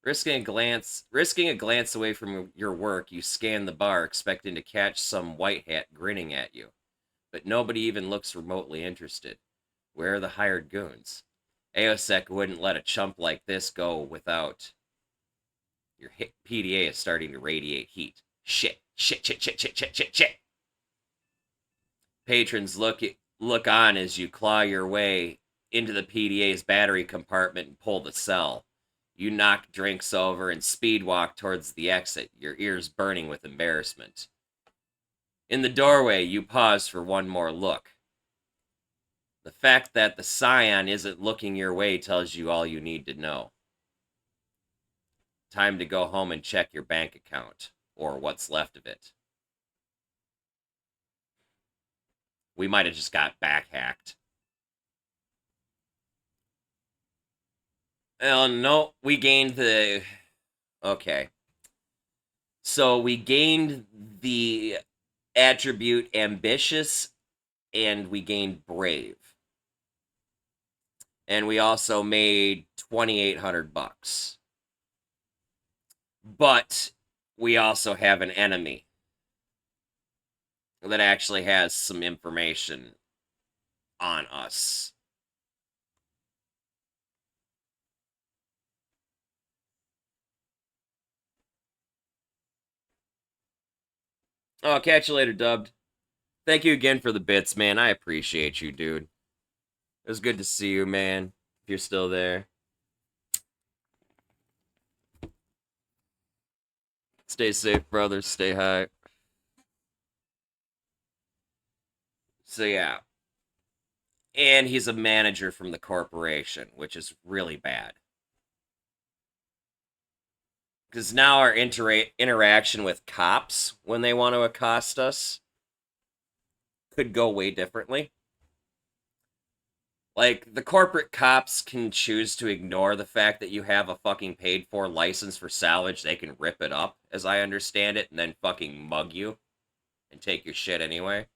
Risking a glance away from your work, you scan the bar, expecting to catch some white hat grinning at you. But nobody even looks remotely interested. Where are the hired goons? AOSEC wouldn't let a chump like this go without. Your PDA is starting to radiate heat. Shit. Patrons look on as you claw your way into the PDA's battery compartment and pull the cell. You knock drinks over and speed walk towards the exit, your ears burning with embarrassment. In the doorway, you pause for one more look. The fact that the scion isn't looking your way tells you all you need to know. Time to go home and check your bank account, or what's left of it. We might have just got back hacked. Oh, no, we gained the... Okay. So we gained the attribute ambitious, and we gained brave. And we also made 2,800 bucks. But we also have an enemy that actually has some information on us. Oh, catch you later, Dubbed. Thank you again for the bits, man. I appreciate you, dude. It was good to see you, man. If you're still there. Stay safe, brother. Stay high. So, yeah. And he's a manager from the corporation, which is really bad. Because now our interaction with cops when they want to accost us could go way differently. Like, the corporate cops can choose to ignore the fact that you have a fucking paid-for license for salvage. They can rip it up, as I understand it, and then fucking mug you and take your shit anyway.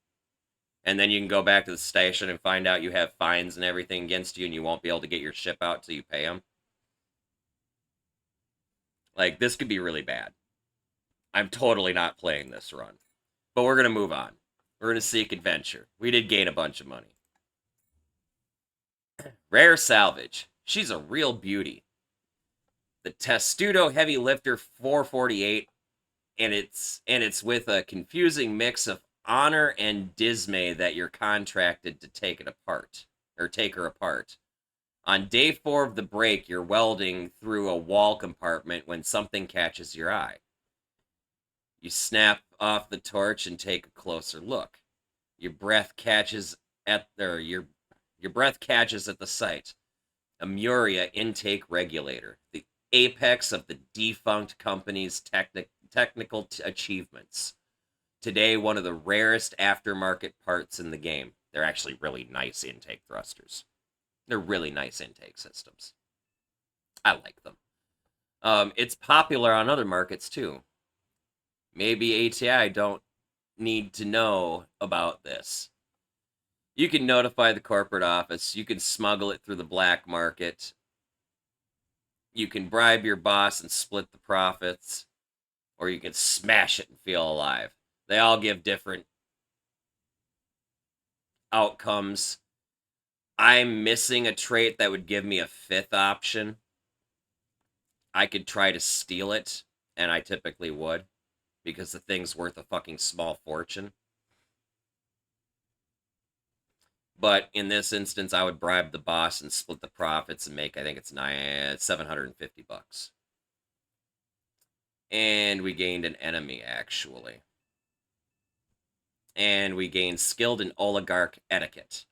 And then you can go back to the station and find out you have fines and everything against you, and you won't be able to get your ship out till you pay them. Like, this could be really bad. I'm totally not playing this run. But we're going to move on. We're going to seek adventure. We did gain a bunch of money. Rare salvage. She's a real beauty. The Testudo Heavy Lifter 448, and it's with a confusing mix of honor and dismay that you're contracted to take it apart, or take her apart. On day 4 of the break, you're welding through a wall compartment when something catches your eye. You snap off the torch and take a closer look. Your breath catches at your breath catches at the sight. A Muria intake regulator, the apex of the defunct company's technical achievements. Today, one of the rarest aftermarket parts in the game. They're actually really nice intake thrusters. They're really nice intake systems. I like them. It's popular on other markets too. Maybe ATI don't need to know about this. You can notify the corporate office. You can smuggle it through the black market. You can bribe your boss and split the profits. Or you can smash it and feel alive. They all give different outcomes. I'm missing a trait that would give me a 5th option. I could try to steal it, and I typically would, because the thing's worth a fucking small fortune. But in this instance, I would bribe the boss and split the profits and make, I think it's 750 bucks. And we gained an enemy, actually. And we gained skilled in oligarch etiquette.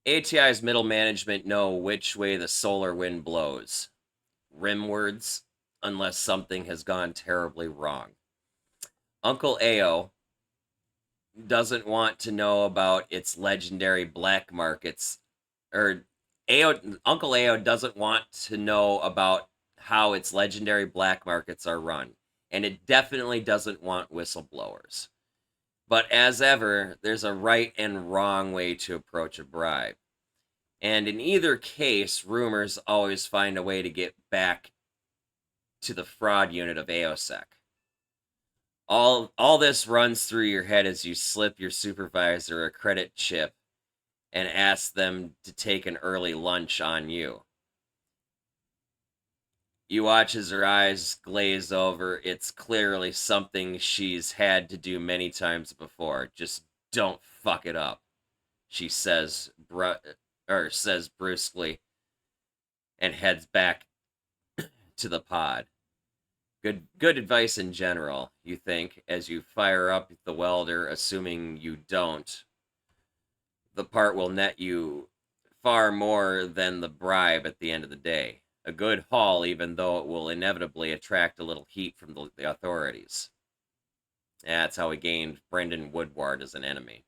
ATI's middle management know which way the solar wind blows. Rimwards, unless something has gone terribly wrong. Uncle Ao doesn't want to know about its legendary black markets, or Uncle Ao doesn't want to know about how its legendary black markets are run, and it definitely doesn't want whistleblowers. But as ever, there's a right and wrong way to approach a bribe. And in either case, rumors always find a way to get back to the fraud unit of AOSEC. All this runs through your head as you slip your supervisor a credit chip and ask them to take an early lunch on you. You watch as her eyes glaze over. It's clearly something she's had to do many times before. Just don't fuck it up, she says brusquely. and heads back to the pod. Good advice in general, you think, as you fire up the welder, assuming you don't. The part will net you far more than the bribe at the end of the day. A good haul, even though it will inevitably attract a little heat from the authorities. That's how we gained Brendan Woodward as an enemy.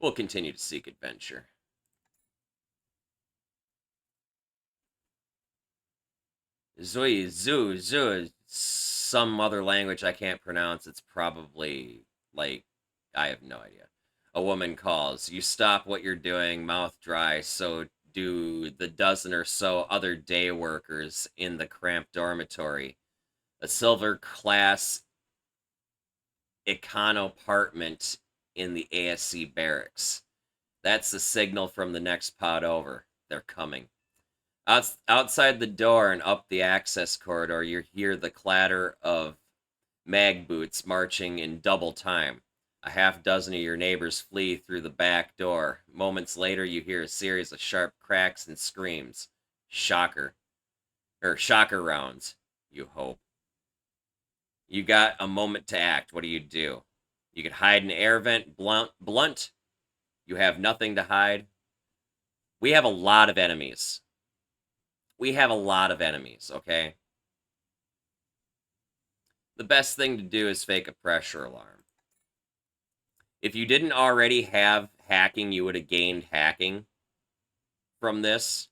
We'll continue to seek adventure. Zui, some other language I can't pronounce. It's probably, like, I have no idea. A woman calls. You stop what you're doing, mouth dry, so do the dozen or so other day workers in the cramped dormitory. A silver class econo apartment in the ASC barracks. That's the signal from the next pod over. They're coming. Outside the door and up the access corridor, you hear the clatter of mag boots marching in double time. A half dozen of your neighbors flee through the back door. Moments later, you hear a series of sharp cracks and screams. Shocker. Shocker rounds, you hope. You got a moment to act. What do? You could hide in an air vent, blunt. You have nothing to hide. We have a lot of enemies. Okay? The best thing to do is fake a pressure alarm. If you didn't already have hacking, you would have gained hacking from this.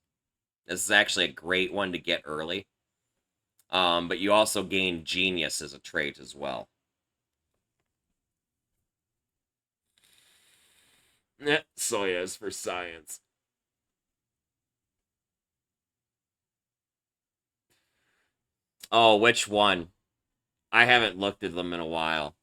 This is actually a great one to get early. But you also gain genius as a trait as well. Soya is for science. Oh, which one? I haven't looked at them in a while.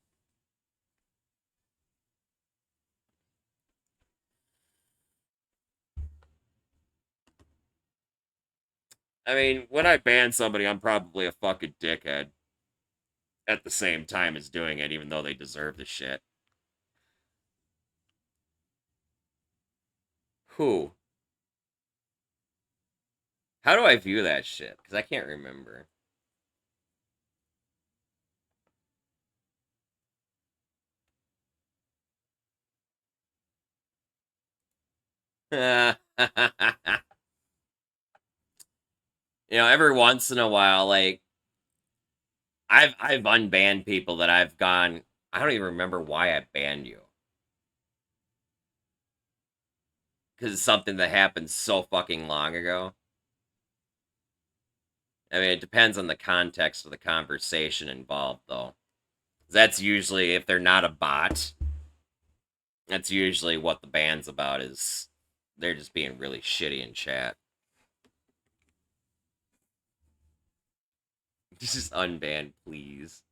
I mean, when I ban somebody, I'm probably a fucking dickhead. At the same time as doing it, even though they deserve the shit. Who? How do I view that shit? Because I can't remember. Every once in a while, like I've unbanned people that I've gone. I don't even remember why I banned you because it's something that happened so fucking long ago. I mean, it depends on the context of the conversation involved, though. That's usually if they're not a bot. That's usually what the ban's about. Is they're just being really shitty in chat. Just unban, please.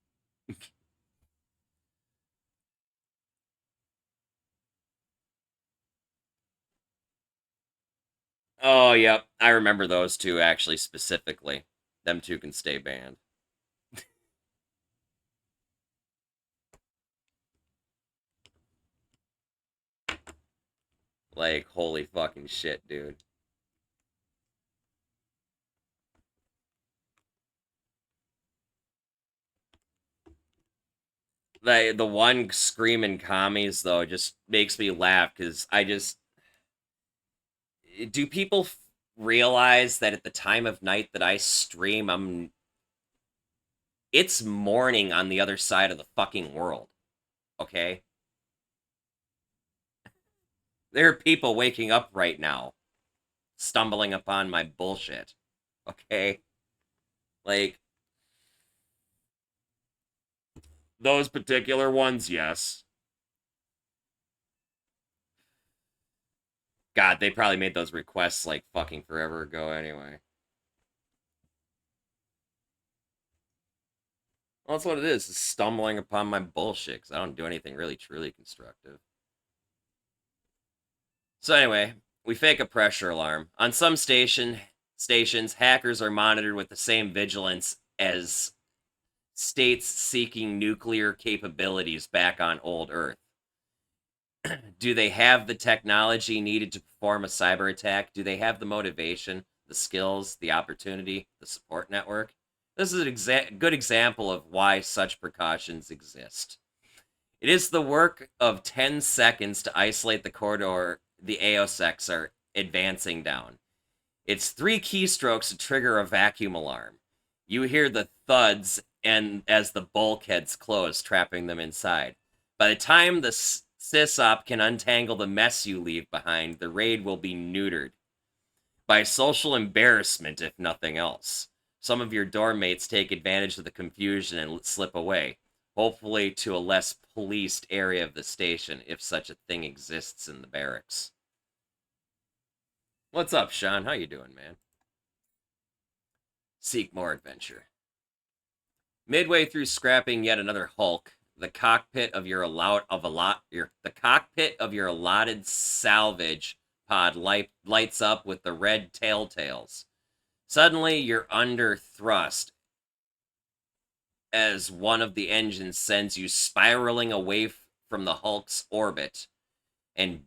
Oh, yep. I remember those two, actually, specifically. Them two can stay banned. Like, holy fucking shit, dude. The one screaming commies, though, just makes me laugh, because I just... Do people realize that at the time of night that I stream, it's morning on the other side of the fucking world, okay? There are people waking up right now, stumbling upon my bullshit, okay? Like, those particular ones, yes. God, they probably made those requests, like, fucking forever ago anyway. Well, that's what it is stumbling upon my bullshit, because I don't do anything really truly constructive. So anyway, we fake a pressure alarm. On some stations, hackers are monitored with the same vigilance as states seeking nuclear capabilities back on old Earth. Do they have the technology needed to perform a cyber attack? Do they have the motivation, the skills, the opportunity, the support network? This is a good example of why such precautions exist. It is the work of 10 seconds to isolate the corridor the AOSECs are advancing down. It's 3 keystrokes to trigger a vacuum alarm. You hear the thuds and as the bulkheads close, trapping them inside. By the time the sysop can untangle the mess you leave behind, the raid will be neutered. By social embarrassment, if nothing else. Some of your dorm mates take advantage of the confusion and slip away, hopefully to a less policed area of the station, if such a thing exists in the barracks. What's up, Sean? How you doing, man? Seek more adventure. Midway through scrapping yet another hulk, the cockpit of your allotted salvage pod lights up with the red telltales. Suddenly, you're under thrust as one of the engines sends you spiraling away from the Hulk's orbit and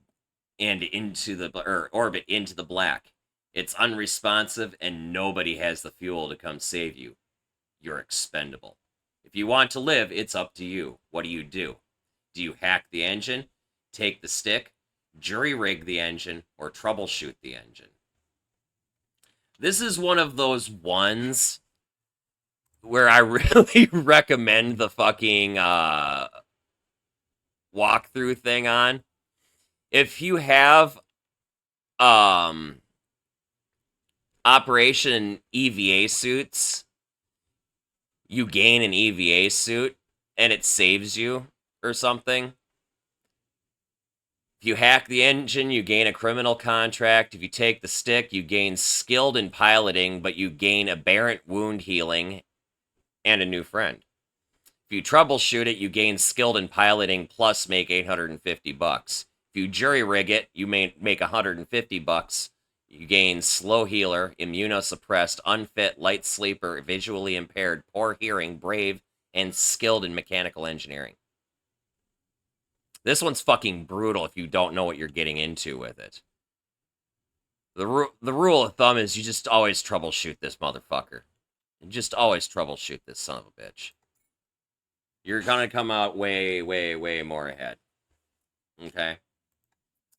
into the orbit into the black. It's unresponsive and nobody has the fuel to come save you. You're expendable. If you want to live, it's up to you. What do you do? Do you hack the engine, take the stick, jury rig the engine, or troubleshoot the engine? This is one of those ones where I really recommend the fucking walkthrough thing on. If you have Operation EVA suits, you gain an EVA suit and it saves you or something. If you hack the engine, you gain a criminal contract. If you take the stick, you gain skilled in piloting, but you gain aberrant wound healing and a new friend. If you troubleshoot it, you gain skilled in piloting plus make $850. If you jury rig it, you may make $150. You gain slow healer, immunosuppressed, unfit, light sleeper, visually impaired, poor hearing, brave, and skilled in mechanical engineering. This one's fucking brutal if you don't know what you're getting into with it. The rule of thumb is you just always troubleshoot this motherfucker. You just always troubleshoot this son of a bitch. You're gonna come out way, way, way more ahead. Okay?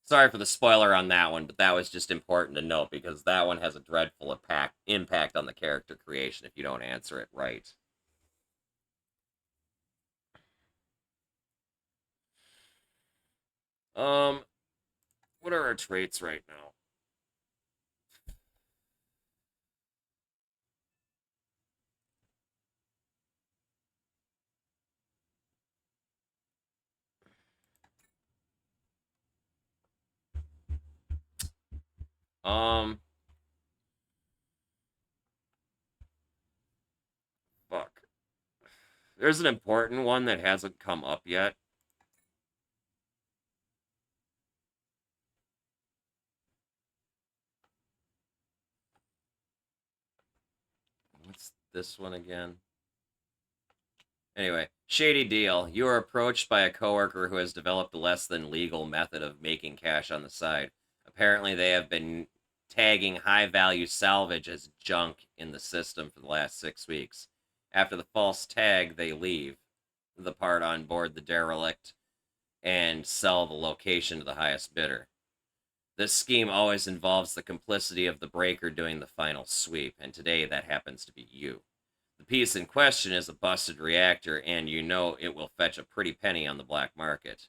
Sorry for the spoiler on that one, but that was just important to note because that one has a dreadful impact on the character creation if you don't answer it right. What are our traits right now? Fuck. There's an important one that hasn't come up yet. What's this one again? Anyway, shady deal. You are approached by a coworker who has developed a less than legal method of making cash on the side. Apparently, they have been tagging high value salvage as junk in the system for the last 6 weeks. After the false tag, they leave the part on board the derelict and sell the location to the highest bidder. This scheme always involves the complicity of the breaker doing the final sweep, and today that happens to be you. The piece in question is a busted reactor, and you know it will fetch a pretty penny on the black market.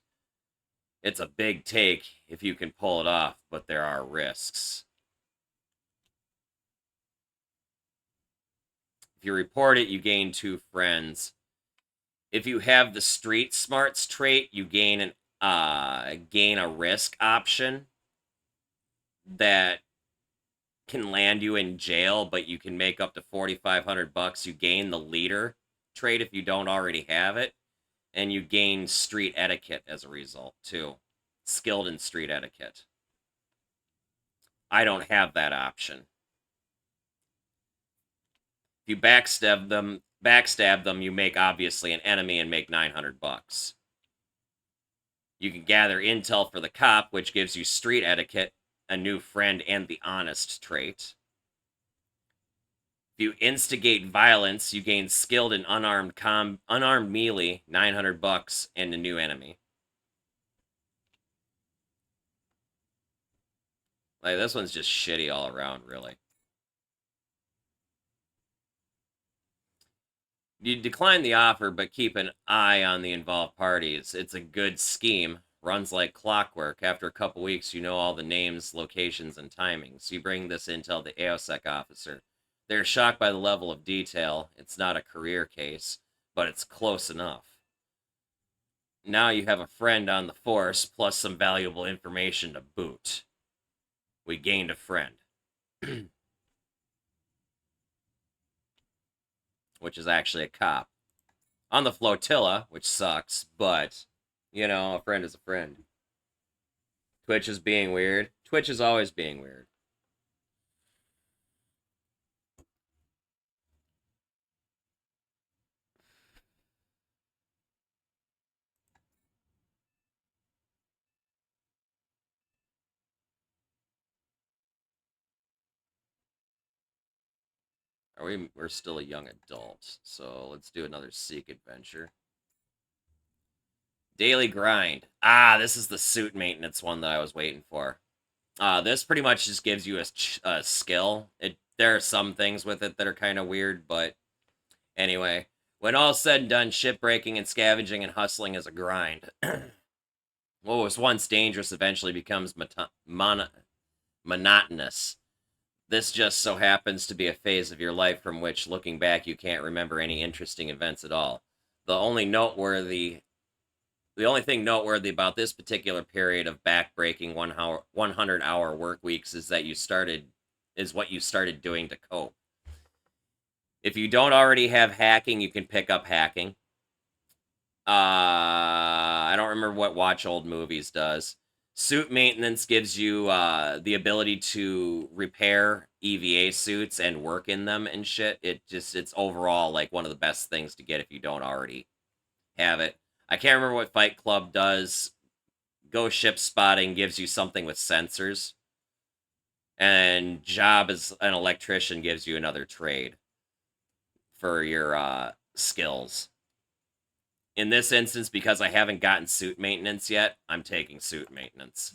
It's a big take if you can pull it off, but there are risks. If you report it, you gain 2 friends. If you have the street smarts trait, you gain a risk option that can land you in jail, but you can make up to $4,500. You gain the leader trait if you don't already have it, and you gain street etiquette as a result too. Skilled in street etiquette. I don't have that option. If you backstab them, you make obviously an enemy and make $900. You can gather intel for the cop, which gives you street etiquette, a new friend, and the honest trait. If you instigate violence, you gain skilled and unarmed melee, $900, and a new enemy. Like, this one's just shitty all around, really. You decline the offer, but keep an eye on the involved parties. It's a good scheme. Runs like clockwork. After a couple weeks, you know all the names, locations, and timings. You bring this intel to AOSEC officer. They're shocked by the level of detail. It's not a career case, but it's close enough. Now you have a friend on the force, plus some valuable information to boot. We gained a friend. Which is actually a cop. On the flotilla, which sucks, but, you know, a friend is a friend. Twitch is being weird. Twitch is always being weird. We're still a young adult, so let's do another Seek adventure. Daily grind. Ah, this is the suit maintenance one that I was waiting for. This pretty much just gives you a skill. There are some things with it that are kind of weird, but anyway. When all's said and done, shipbreaking and scavenging and hustling is a grind. What was once dangerous eventually becomes monotonous. This just so happens to be a phase of your life from which, looking back, you can't remember any interesting events at all. The only thing noteworthy about this particular period of backbreaking 100-hour work weeks is what you started doing to cope. If you don't already have hacking, you can pick up hacking. I don't remember what Watch Old Movies does. Suit maintenance gives you the ability to repair EVA suits and work in them and shit. It's overall like one of the best things to get if you don't already have it. I can't remember what Fight Club does. Go Ship Spotting gives you something with sensors. And Job as an electrician gives you another trade for your skills. In this instance, because I haven't gotten suit maintenance yet, I'm taking suit maintenance.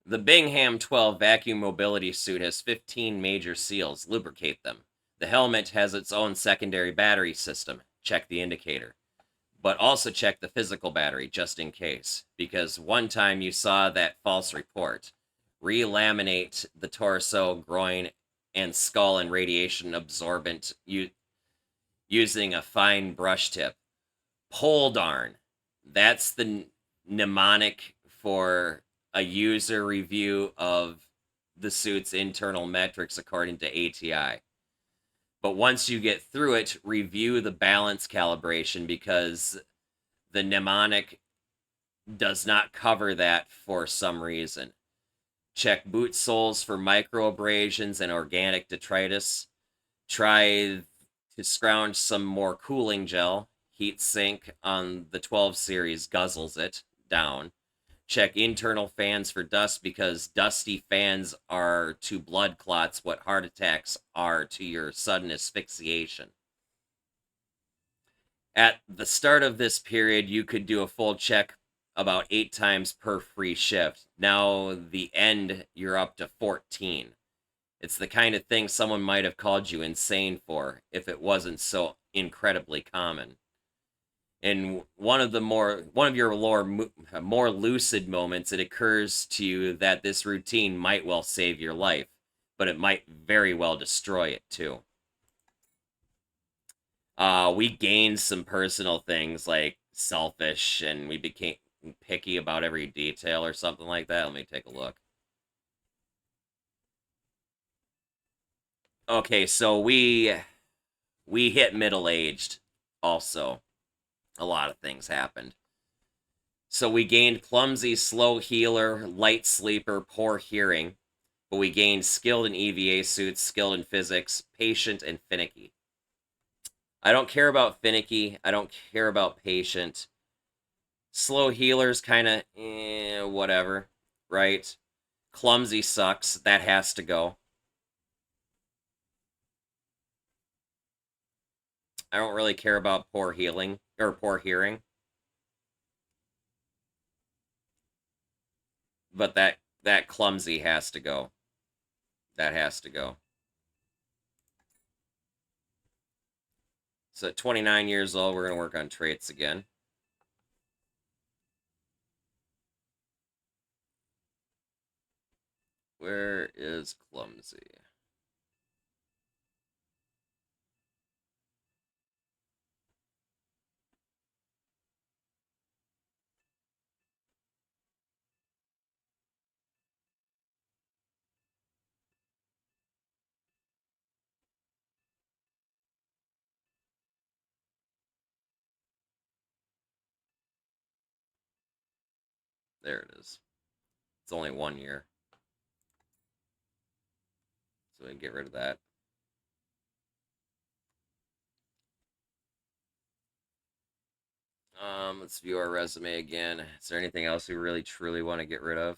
The Bingham 12 vacuum mobility suit has 15 major seals. Lubricate them. The helmet has its own secondary battery system. Check the indicator. But also check the physical battery, just in case. Because one time you saw that false report. Relaminate the torso, groin, and skull and radiation absorbent using a fine brush tip. Pole darn. That's the mnemonic for a user review of the suit's internal metrics according to ATI. But once you get through it, review the balance calibration because the mnemonic does not cover that for some reason. Check boot soles for microabrasions and organic detritus. Try to scrounge some more cooling gel. Heat sink on the 12 series guzzles it down. Check internal fans for dust because dusty fans are to blood clots what heart attacks are to your sudden asphyxiation. At the start of this period, you could do a full check about 8 times per free shift. Now, the end, you're up to 14. It's the kind of thing someone might have called you insane for if it wasn't so incredibly common. In one of your more lucid moments, it occurs to you that this routine might well save your life, but it might very well destroy it too. We gained some personal things like selfish, and we became picky about every detail or something like that. Let me take a look. Okay, so we hit middle-aged also. A lot of things happened. So we gained clumsy, slow healer, light sleeper, poor hearing, but we gained skilled in EVA suits, skilled in physics, patient, and finicky. I don't care about finicky. I don't care about patient. Slow healer's kind of whatever, right? Clumsy sucks. That has to go. I don't really care about poor healing or poor hearing. But that clumsy has to go. That has to go. So at 29 years old, we're going to work on traits again. Where is clumsy? There it is. It's only 1 year. So we can get rid of that. Let's view our resume again. Is there anything else we really truly want to get rid of?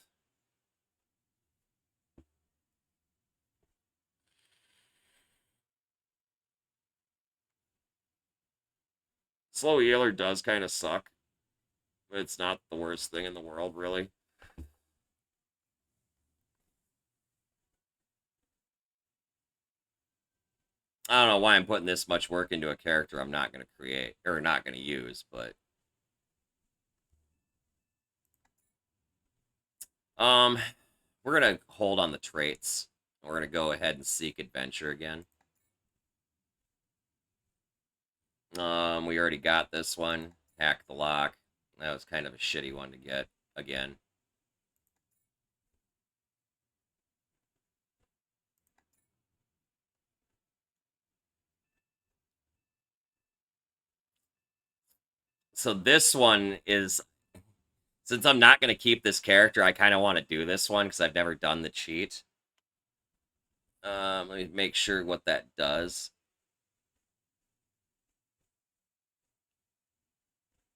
Slow healer does kind of suck, but it's not the worst thing in the world, really. I don't know why I'm putting this much work into a character I'm not going to create, or not going to use, but... We're going to hold on the traits. We're going to go ahead and seek adventure again. We already got this one. Hack the lock. That was kind of a shitty one to get again. So this one is, since I'm not going to keep this character, I kind of want to do this one because I've never done the cheat. Let me make sure what that does.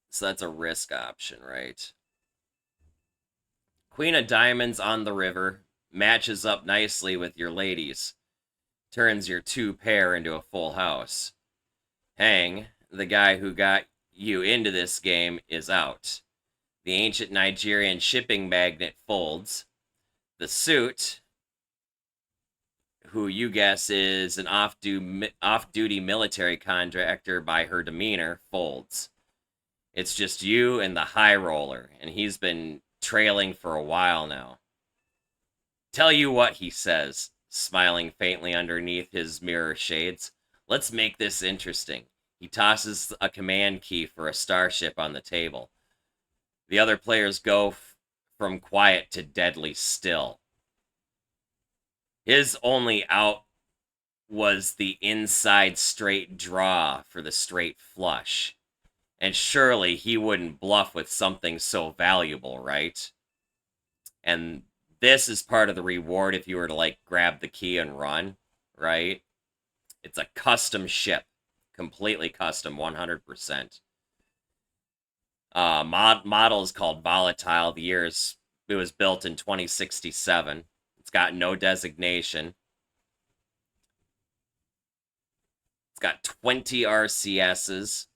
So that's a risk option, right? Queen of Diamonds on the river matches up nicely with your ladies. Turns your 2 pair into a full house. Hang, the guy who got you into this game, is out. The ancient Nigerian shipping magnate folds. The suit, who you guess is an off-duty military contractor by her demeanor, folds. It's just you and the high roller, and he's been trailing for a while now. Tell you what, he says, smiling faintly underneath his mirror shades. Let's make this interesting. He tosses a command key for a starship on the table. The other players go from quiet to deadly still. His only out was the inside straight draw for the straight flush. And surely he wouldn't bluff with something so valuable, right? And this is part of the reward if you were to, like, grab the key and run, right? It's a custom ship. Completely custom, 100%. Model is called Volatile. It was built in 2067. It's got no designation. It's got 20 RCSs,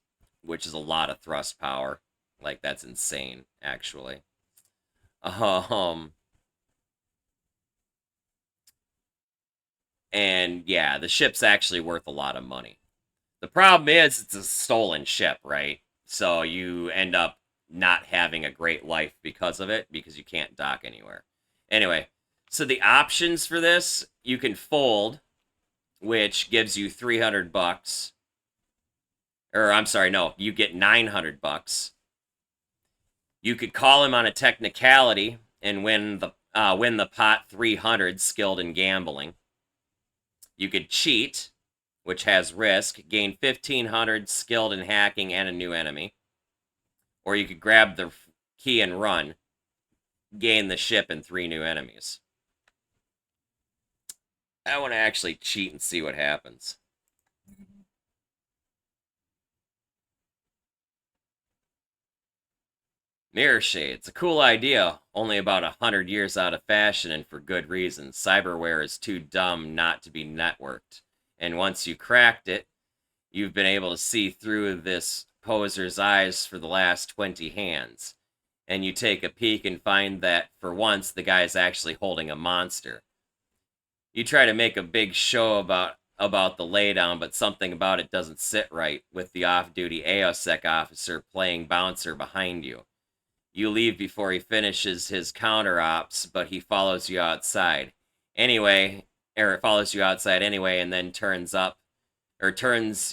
which is a lot of thrust power. Like, that's insane, actually. And yeah, the ship's actually worth a lot of money. The problem is it's a stolen ship, right? So you end up not having a great life because of it, because you can't dock anywhere. Anyway, so the options for this, you can fold, which gives you 300 bucks. Or I'm sorry, no, you get 900 bucks. You could call him on a technicality and win the pot 300 skilled in gambling. You could cheat, which has risk, gain 1,500 skilled in hacking and a new enemy. Or you could grab the key and run, gain the ship and 3 new enemies. I want to actually cheat and see what happens. Mirror shades, a cool idea, only about 100 years out of fashion and for good reason. Cyberware is too dumb not to be networked. And once you cracked it, you've been able to see through this poser's eyes for the last 20 hands. And you take a peek and find that, for once, the guy's actually holding a monster. You try to make a big show about the laydown, but something about it doesn't sit right, with the off-duty AOSEC officer playing bouncer behind you. You leave before he finishes his counter ops, but he follows you outside. Anyway, or follows you outside anyway, and then turns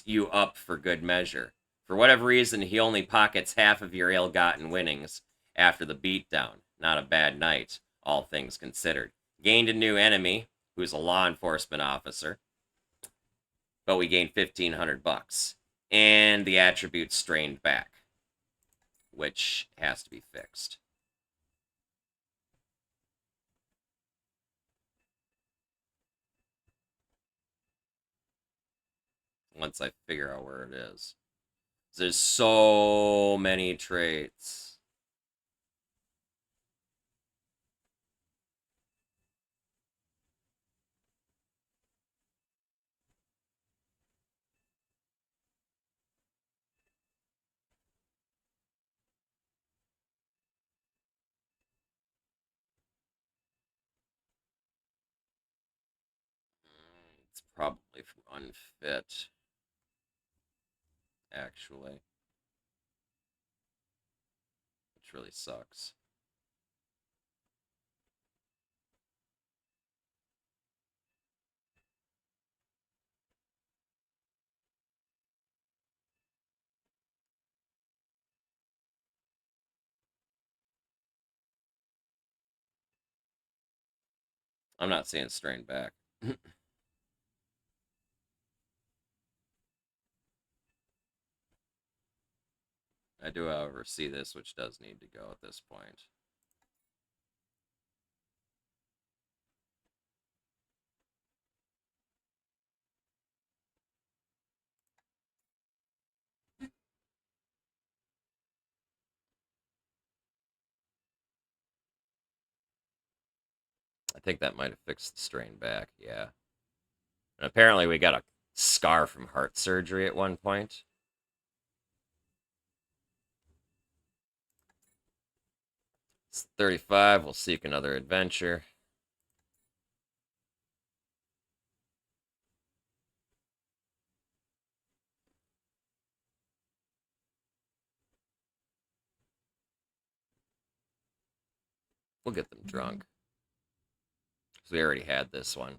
you up for good measure. For whatever reason, he only pockets half of your ill-gotten winnings after the beatdown. Not a bad night, all things considered. Gained a new enemy, who's a law enforcement officer, but we gained $1,500, and the attribute strained back, which has to be fixed. Once I figure out where it is. There's so many traits. It's probably from unfit, actually, which really sucks. I'm not seeing strain back. I do, however, see this, which does need to go at this point. I think that might have fixed the strain back, yeah. And apparently we got a scar from heart surgery at one point. It's 35, we'll seek another adventure. We'll get them drunk. Because we already had this one.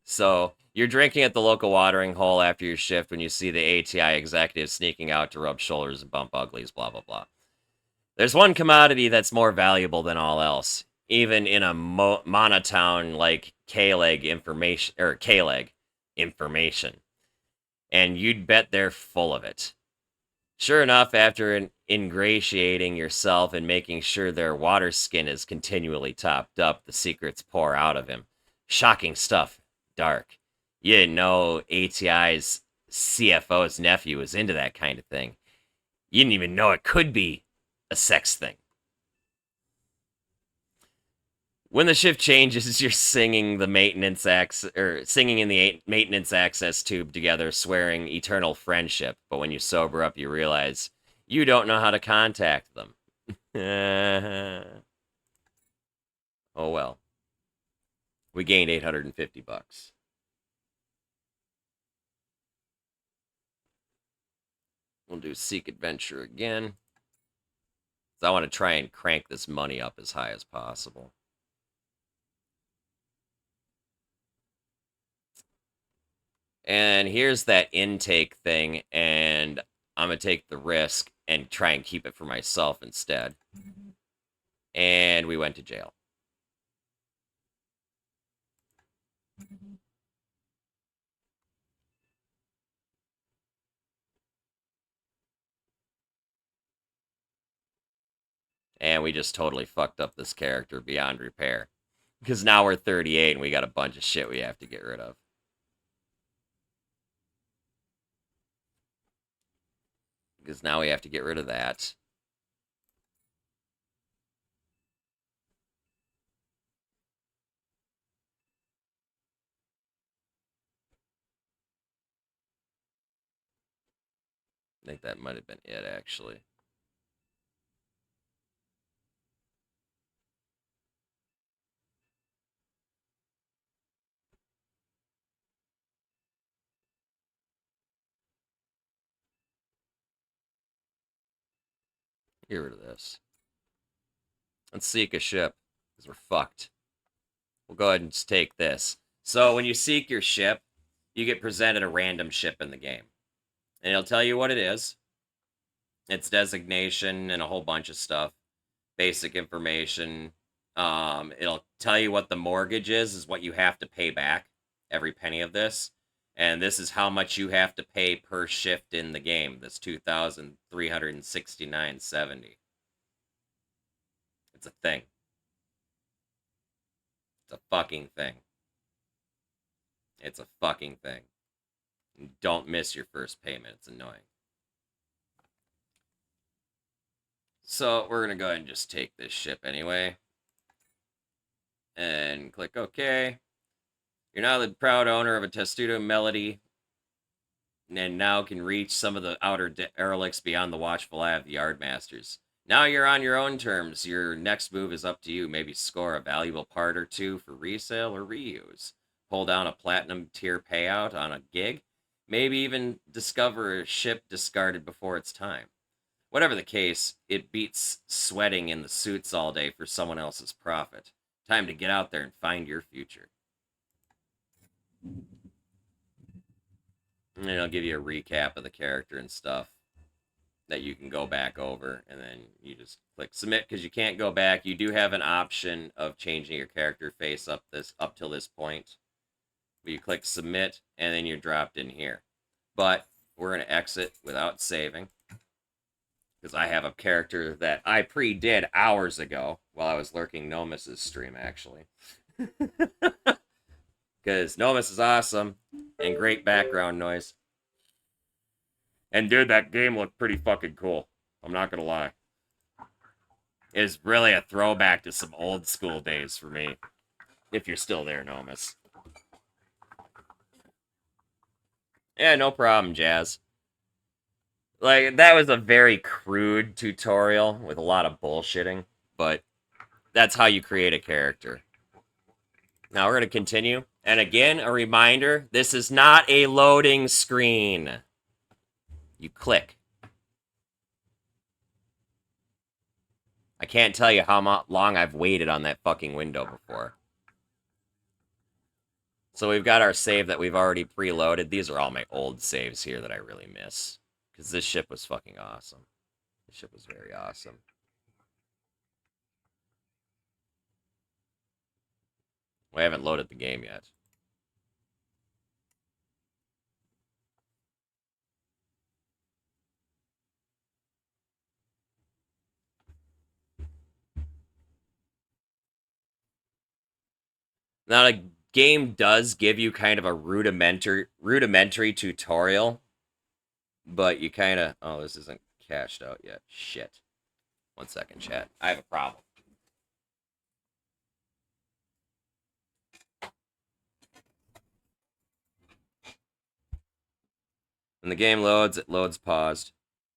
So, you're drinking at the local watering hole after your shift when you see the ATI executive sneaking out to rub shoulders and bump uglies, blah, blah, blah. There's one commodity that's more valuable than all else, even in a monotone like K-leg information. And you'd bet they're full of it. Sure enough, after ingratiating yourself and making sure their water skin is continually topped up, the secrets pour out of him. Shocking stuff. Dark. You didn't know ATI's CFO's nephew was into that kind of thing. You didn't even know it could be a sex thing. When the shift changes, you're singing the singing in the maintenance access tube together, swearing eternal friendship. But when you sober up, you realize you don't know how to contact them. Oh well. We gained $850. We'll do Seek Adventure again. So I want to try and crank this money up as high as possible. And here's that intake thing, and I'm going to take the risk and try and keep it for myself instead. And we went to jail. And we just totally fucked up this character beyond repair. Because now we're 38 and we got a bunch of shit we have to get rid of. Because now we have to get rid of that. I think that might have been it, actually. Get rid of this. Let's seek a ship, because we're fucked. We'll go ahead and just take this. So when you seek your ship, you get presented a random ship in the game. And it'll tell you what it is, its designation, and a whole bunch of stuff. Basic information. It'll tell you what the mortgage is what you have to pay back, every penny of this. And this is how much you have to pay per shift in the game. This 2,369.70. It's a thing. It's a fucking thing. It's a fucking thing. Don't miss your first payment. It's annoying. So we're going to go ahead and just take this ship anyway. And click OK. You're now the proud owner of a Testudo Melody, and now can reach some of the outer derelicts beyond the watchful eye of the Yardmasters. Now you're on your own terms. Your next move is up to you. Maybe score a valuable part or two for resale or reuse. Pull down a platinum tier payout on a gig. Maybe even discover a ship discarded before its time. Whatever the case, it beats sweating in the suits all day for someone else's profit. Time to get out there and find your future. And it'll give you a recap of the character and stuff that you can go back over, and then you just click submit because you can't go back. You do have an option of changing your character face up till this point. But you click submit, and then you're dropped in here. But we're going to exit without saving because I have a character that I pre-did hours ago while I was lurking Nomus's stream, actually. Because Nomus is awesome and great background noise. And dude, that game looked pretty fucking cool. I'm not gonna lie. It's really a throwback to some old school days for me. If you're still there, Nomus. Yeah, no problem, Jazz. Like, that was a very crude tutorial with a lot of bullshitting, but that's how you create a character. Now we're going to continue. And again, a reminder, this is not a loading screen. You click. I can't tell you how long I've waited on that fucking window before. So we've got our save that we've already preloaded. These are all my old saves here that I really miss. Because this ship was fucking awesome. This ship was very awesome. We haven't loaded the game yet. Now, the game does give you kind of a rudimentary tutorial, but you kind of... Oh, this isn't cached out yet. Shit. 1 second, chat. I have a problem. When the game loads, it loads paused.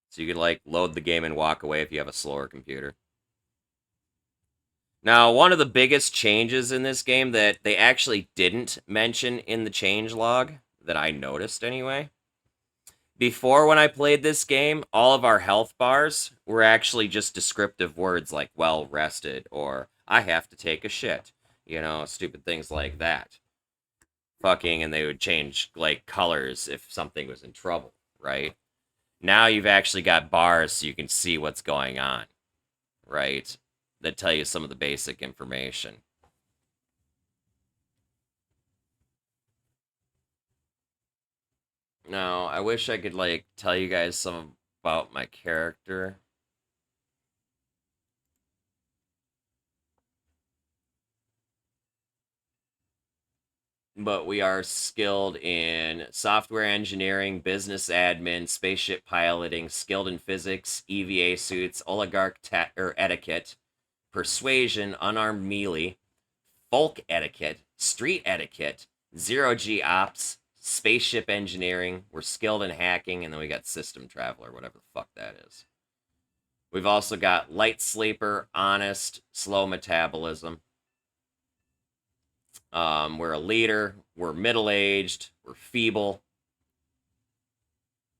So you can, like, load the game and walk away if you have a slower computer. Now, one of the biggest changes in this game that they actually didn't mention in the changelog, that I noticed anyway. Before, when I played this game, all of our health bars were actually just descriptive words like well rested or I have to take a shit. You know, stupid things like that. Fucking, and they would change, like, colors if something was in trouble, right? Now you've actually got bars so you can see what's going on, right? That tell you some of the basic information. Now, I wish I could, like, tell you guys some about my character. but we are skilled in software engineering, business admin, spaceship piloting, skilled in physics, EVA suits, oligarch or etiquette, persuasion, unarmed melee, folk etiquette, street etiquette, zero G ops, spaceship engineering. We're skilled in hacking, and then we got system traveler, whatever the fuck that is. We've also got light sleeper, honest, slow metabolism. We're a leader. We're middle aged. We're feeble,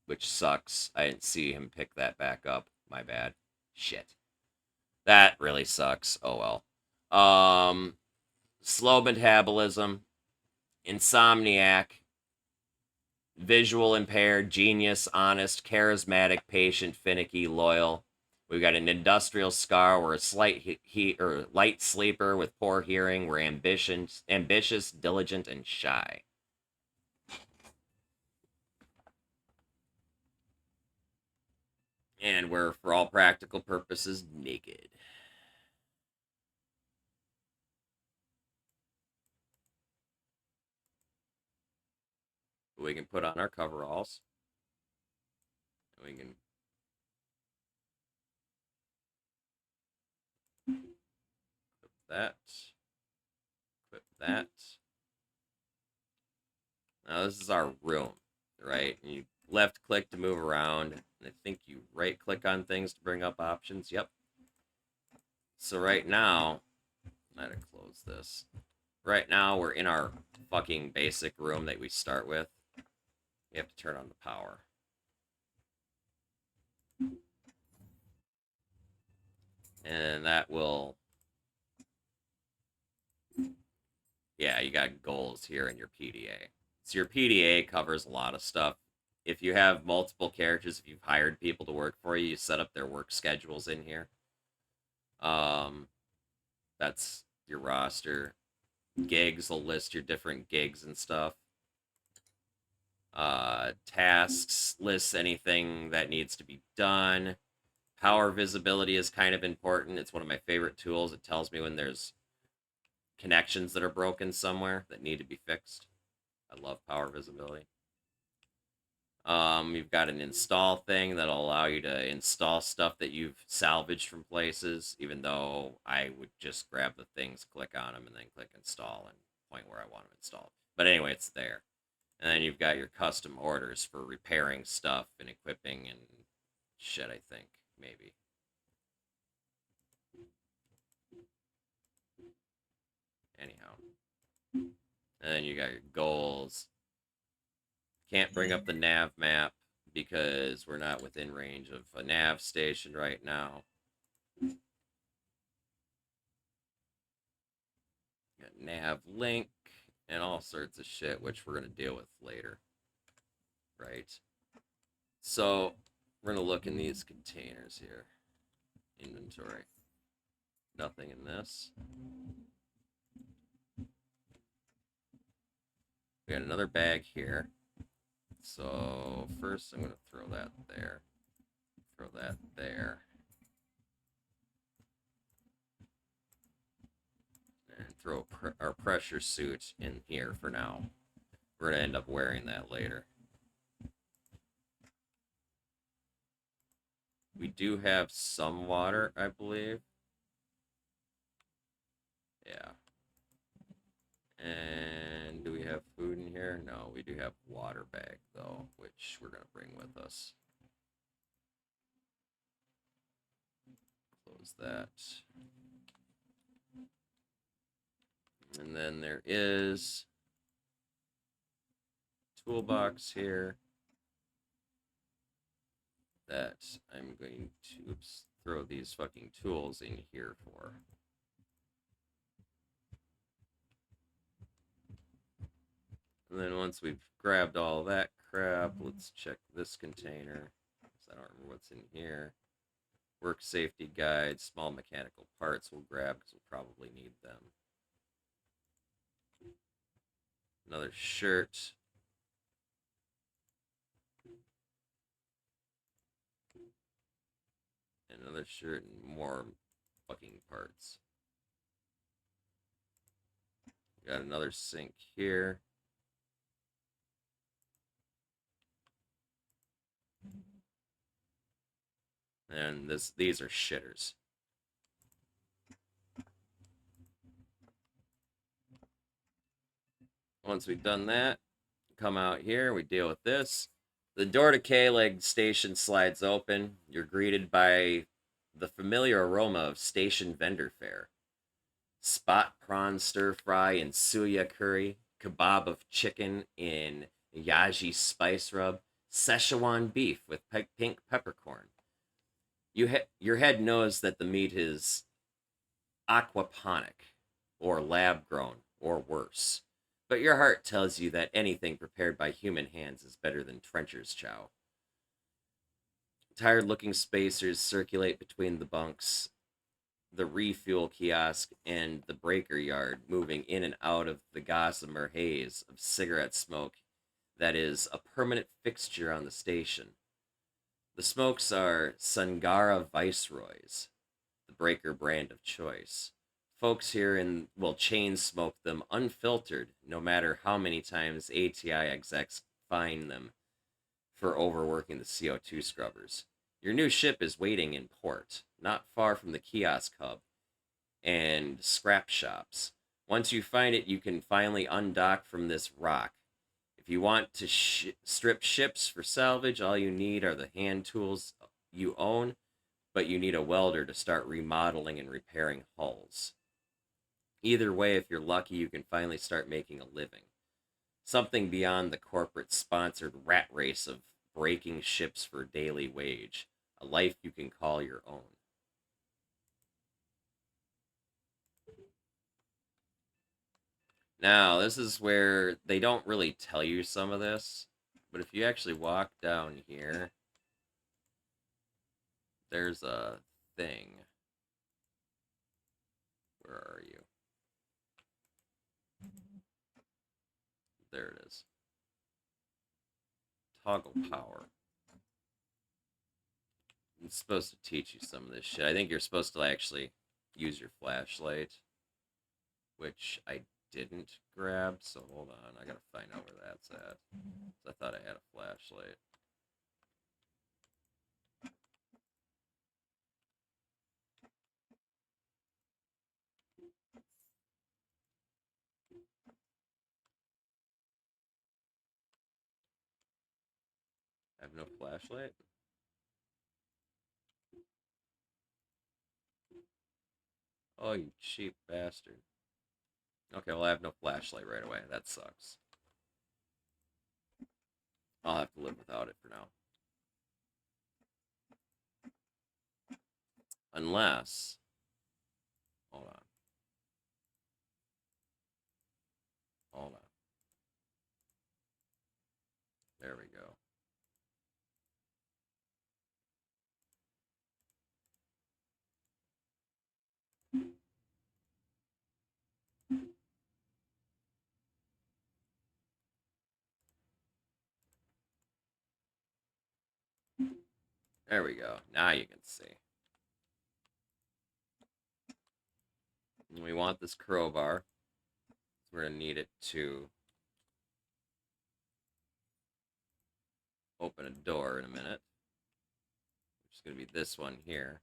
which sucks. I didn't see him pick that back up. My bad. Shit. That really sucks. Oh well. Slow metabolism, insomniac, visual impaired, genius, honest, charismatic, patient, finicky, loyal. We've got an industrial scar. We're a slight or light sleeper with poor hearing. We're ambitious, diligent, and shy. And we're, for all practical purposes, naked. We can put on our coveralls. We can put that. Put that. Now this is our room, right? And you left click to move around. And I think you right click on things to bring up options. Yep. So right now, I gotta close this. Right now we're in our fucking basic room that we start with. You have to turn on the power. And that will... Yeah, you got goals here in your PDA. So your PDA covers a lot of stuff. If you have multiple characters, if you've hired people to work for you, you set up their work schedules in here. That's your roster. Gigs will list your different gigs and stuff. Tasks lists anything that needs to be done. Power visibility is kind of important. It's one of my favorite tools. It tells me when there's connections that are broken somewhere that need to be fixed. I love power visibility. You've got an install thing that'll allow you to install stuff that you've salvaged from places, even though I would just grab the things, click on them, and then click install and point where I want them installed. But anyway, it's there. And then you've got your custom orders for repairing stuff and equipping and shit, I think, maybe. Anyhow. And then you got your goals. Can't bring up the nav map because we're not within range of a nav station right now. Got nav link and all sorts of shit, which we're going to deal with later. Right? So we're going to look in these containers here. Inventory. Nothing in this. We got another bag here. So first I'm going to throw that there. Throw that there. And throw our pressure suit in here for now. We're going to end up wearing that later. We do have some water, I believe. Yeah. And do we have food in here? No, we do have water bag, though, which we're going to bring with us. Close that. And then there is a toolbox here that I'm going to throw these fucking tools in here for. And then once we've grabbed all that crap, let's check this container. I don't remember what's in here. Work safety guide, small mechanical parts we'll grab because we'll probably need them. Another shirt. Another shirt and more fucking parts. Got another sink here. And these are shitters. Once we've done that, come out here, we deal with this. The door to K-Leg station slides open. You're greeted by the familiar aroma of station vendor fare. Spot prawn stir fry in suya curry, kebab of chicken in yaji spice rub, Szechuan beef with pink peppercorn. Your head knows that the meat is aquaponic, or lab grown, or worse. But your heart tells you that anything prepared by human hands is better than trencher's chow. Tired looking spacers circulate between the bunks, the refuel kiosk, and the breaker yard, moving in and out of the gossamer haze of cigarette smoke that is a permanent fixture on the station. The smokes are Sangara Viceroys, the breaker brand of choice. Folks here will chain smoke them unfiltered, no matter how many times ATI execs fine them for overworking the CO2 scrubbers. Your new ship is waiting in port, not far from the kiosk hub and scrap shops. Once you find it, you can finally undock from this rock. If you want to strip ships for salvage, all you need are the hand tools you own, but you need a welder to start remodeling and repairing hulls. Either way, if you're lucky, you can finally start making a living. Something beyond the corporate sponsored rat race of breaking ships for daily wage. A life you can call your own. Now, this is where they don't really tell you some of this, but if you actually walk down here, there's a thing. Where are you? There it is. Toggle power. It's supposed to teach you some of this shit. I think you're supposed to actually use your flashlight, which I didn't grab, so hold on. I gotta find out where that's at. I thought I had a flashlight. I have no flashlight? Oh, you cheap bastard. Okay, well, I have no flashlight right away. That sucks. I'll have to live without it for now. Unless... Hold on. Hold on. There we go. There we go. Now you can see. And we want this crowbar. We're going to need it to open a door in a minute. Which is going to be this one here.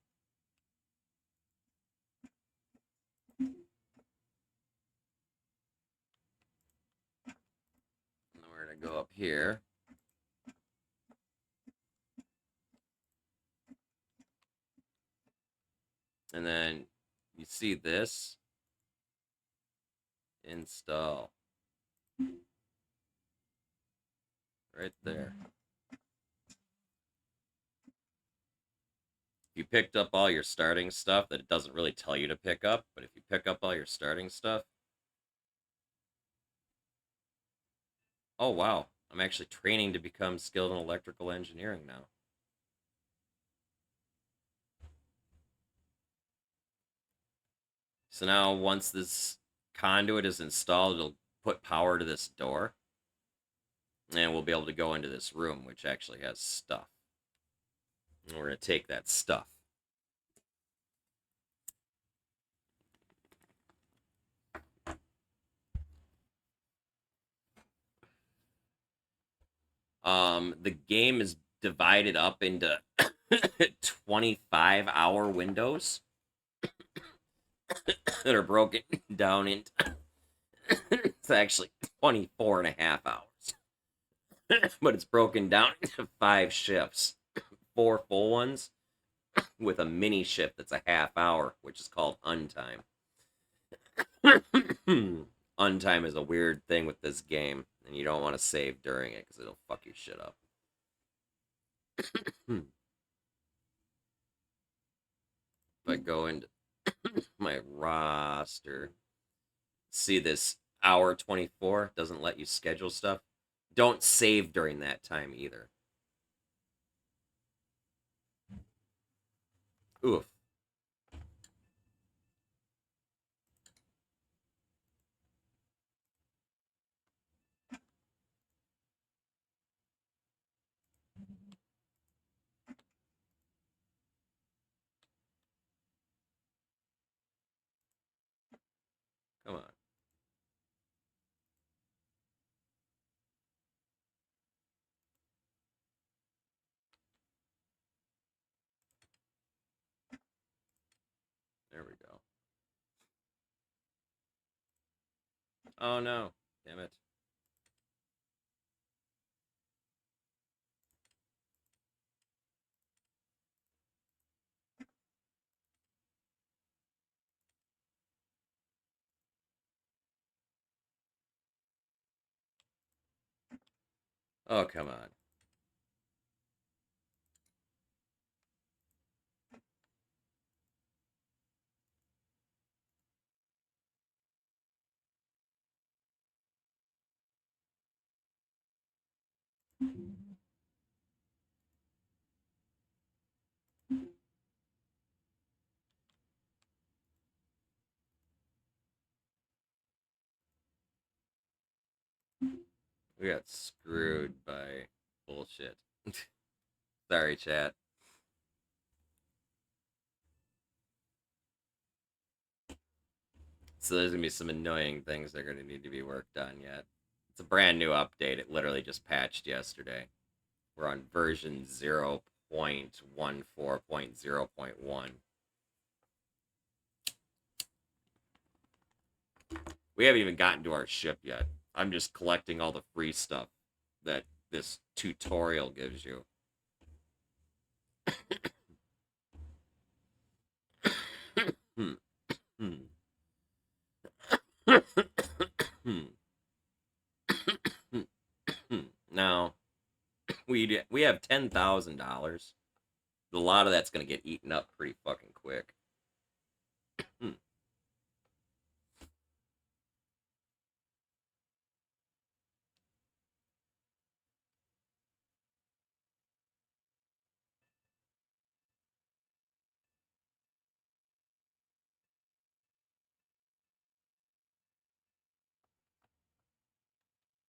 And then we're going to go up here. And then you see this. Install. Right there. If you picked up all your starting stuff that it doesn't really tell you to pick up, but if you pick up all your starting stuff... Oh, wow. I'm actually training to become skilled in electrical engineering now. So now once this conduit is installed, it'll put power to this door. And we'll be able to go into this room, which actually has stuff. And we're going to take that stuff. The game is divided up into 25-hour windows that are broken down into it's actually 24 and a half hours. But it's broken down into 5 shifts. 4 full ones with a mini shift that's a half hour, which is called untime. Untime is a weird thing with this game, and you don't want to save during it because it'll fuck your shit up. If I go into my roster, see this hour 24 doesn't let you schedule stuff. Don't save during that time either. Oof. Come on. There we go. Oh no. Damn it. Oh, come on. We got screwed by bullshit. Sorry, chat. So there's gonna be some annoying things that are gonna need to be worked on yet. It's a brand new update. It literally just patched yesterday. We're on version 0.14.0.1. We haven't even gotten to our ship yet. I'm just collecting all the free stuff that this tutorial gives you. Now, we have $10,000. A lot of that's gonna get eaten up pretty fucking quick.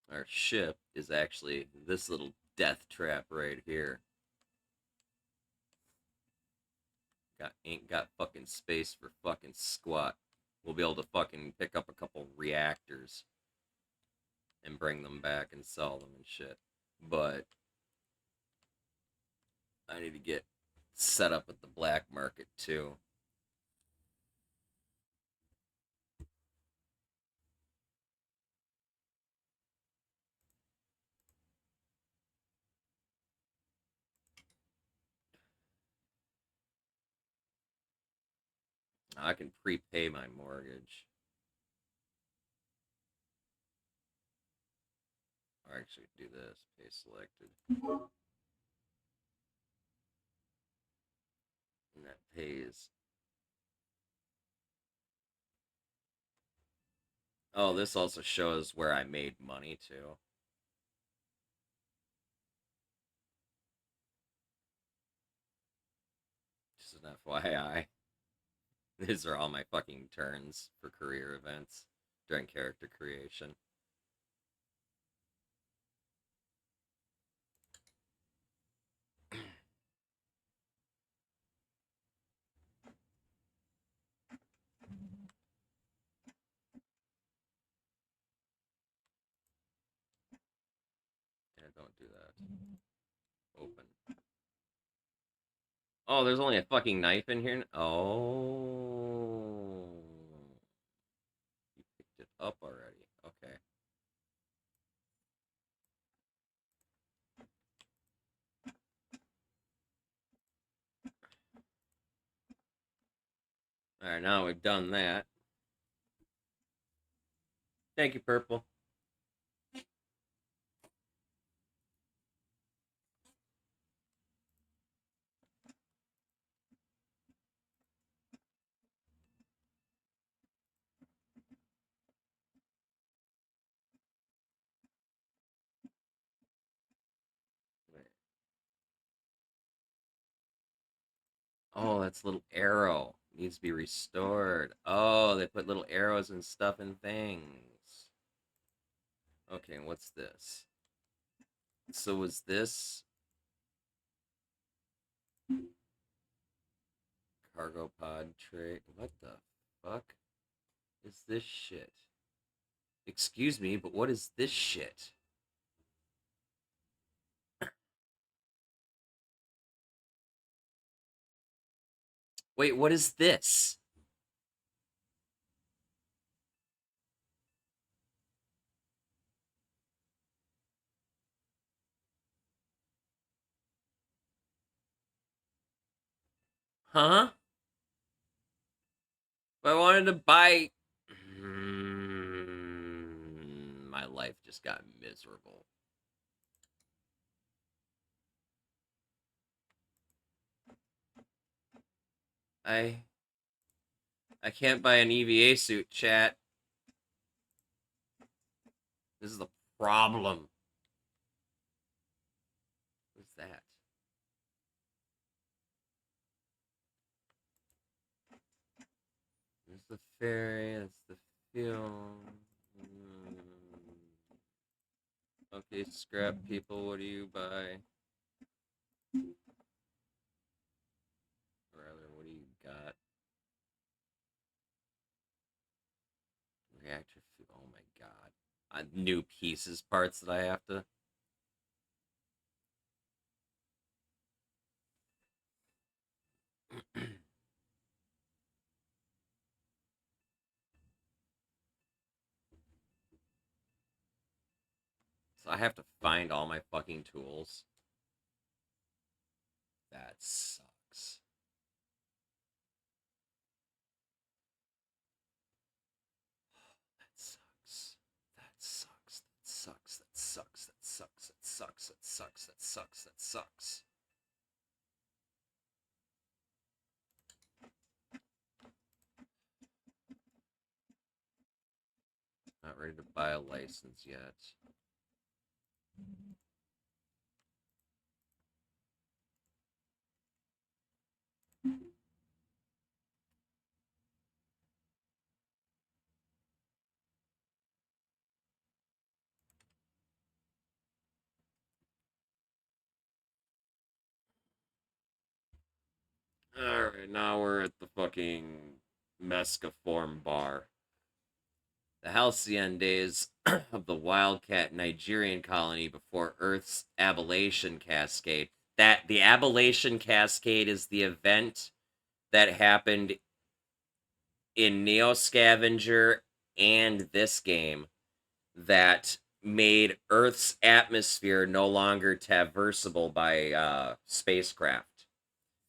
Our ship is actually this little death trap right here. Ain't got fucking space for fucking squat. We'll be able to fucking pick up a couple reactors and bring them back and sell them and shit. But I need to get set up at the black market too. I can prepay my mortgage. Or actually do this. Pay selected. And that pays. Oh, this also shows where I made money too. Just an FYI. These are all my fucking turns for career events during character creation. Yeah, don't do that. Open. Oh, there's only a fucking knife in here. Oh. You picked it up already. Okay. Alright, now we've done that. Thank you, Purple. Oh, that's a little arrow. Needs to be restored. Oh, they put little arrows and stuff and things. Okay, what's this? So was this cargo pod tray? What the fuck is this shit? Excuse me, but what is this shit? Wait, what is this? Huh? If I wanted to buy. My life just got miserable. I I can't buy an EVA suit, chat. This is the problem. What's that? There's the ferry. That's the fuel. Okay, scrap people. What do you buy? Or rather, what do you got? Reactor fuel. Oh my god. New pieces, parts that I have to. So I have to find all my fucking tools. That sucks. That sucks. That sucks. That sucks. That sucks. That sucks. That sucks. That sucks. That sucks. That sucks. Not ready to buy a license yet. Alright, now we're at the fucking Mescaform bar. The halcyon days of the wildcat Nigerian colony before Earth's ablation cascade. That the ablation cascade is the event that happened in Neo Scavenger and this game that made Earth's atmosphere no longer traversable by spacecraft.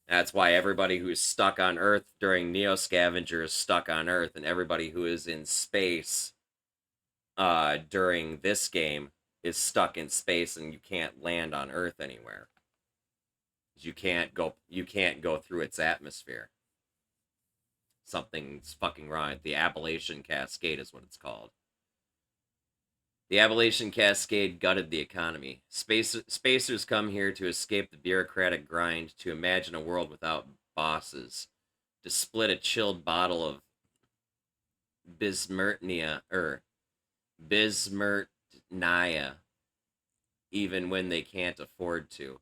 That's why everybody who's stuck on Earth during Neo Scavenger is stuck on Earth, and everybody who is in space during this game is stuck in space, and you can't land on Earth anywhere. You can't go through its atmosphere. Something's fucking wrong. The ablation cascade is what it's called. The ablation cascade gutted the economy. Spacers come here to escape the bureaucratic grind, to imagine a world without bosses, to split a chilled bottle of Bismertnia, even when they can't afford to.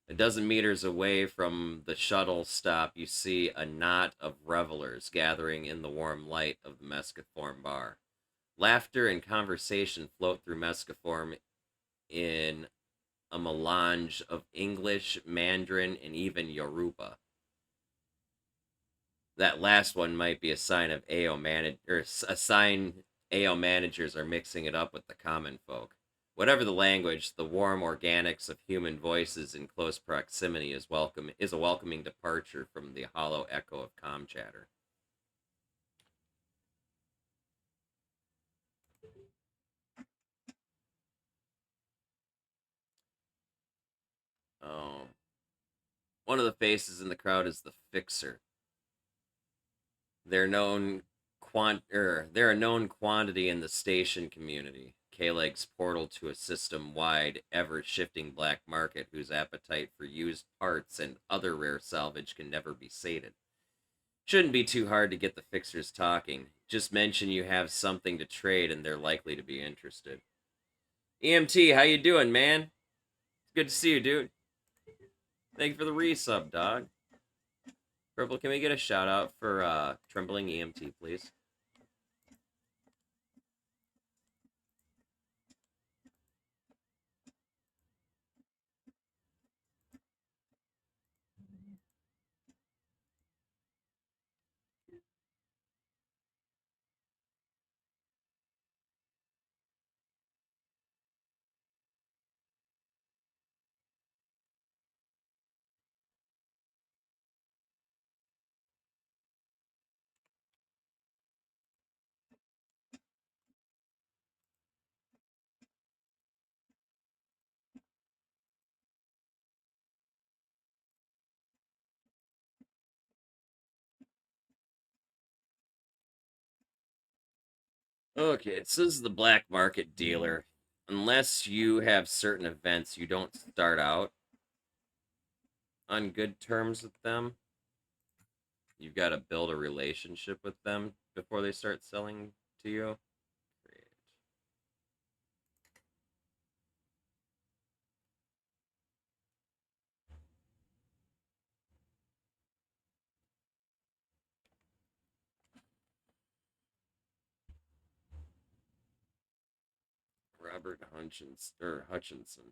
A dozen meters away from the shuttle stop, you see a knot of revelers gathering in the warm light of the Mescaform bar. Laughter and conversation float through Mescaform in a melange of English, Mandarin, and even Yoruba. That last one might be a sign of AO a sign AO managers are mixing it up with the common folk. Whatever the language, the warm organics of human voices in close proximity is a welcoming departure from the hollow echo of com chatter. Oh, one of the faces in the crowd is the Fixer. They're known they're a known quantity in the station community. K-Leg's portal to a system-wide, ever-shifting black market whose appetite for used parts and other rare salvage can never be sated. Shouldn't be too hard to get the fixers talking. Just mention you have something to trade and they're likely to be interested. EMT, how you doing, man? It's good to see you, dude. Thank you for the resub, dog. Purple, can we get a shout out for Trembling EMT, please? Okay, it says the black market dealer. Unless you have certain events, you don't start out on good terms with them. You've got to build a relationship with them before they start selling to you. Great. Robert Hutchinson.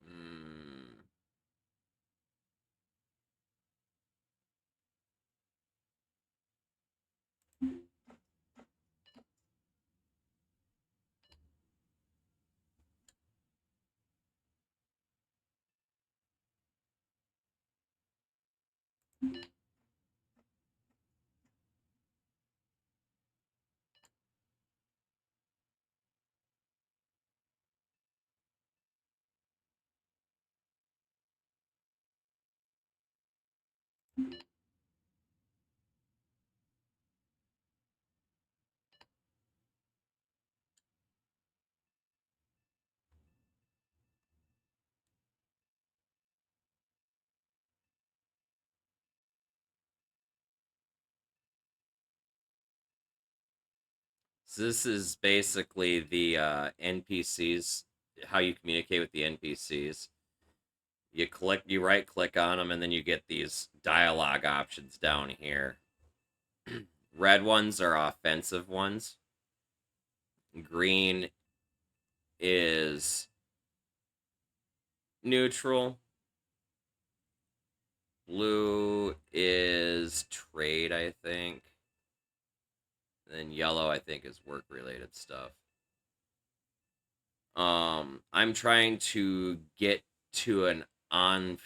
Hmm. So this is basically the NPCs, how you communicate with the NPCs. You right click on them, and then you get these dialogue options down here. Red ones are offensive ones. Green is neutral. Blue is trade, I think. And then yellow, I think, is work related stuff. I'm trying to get to an on.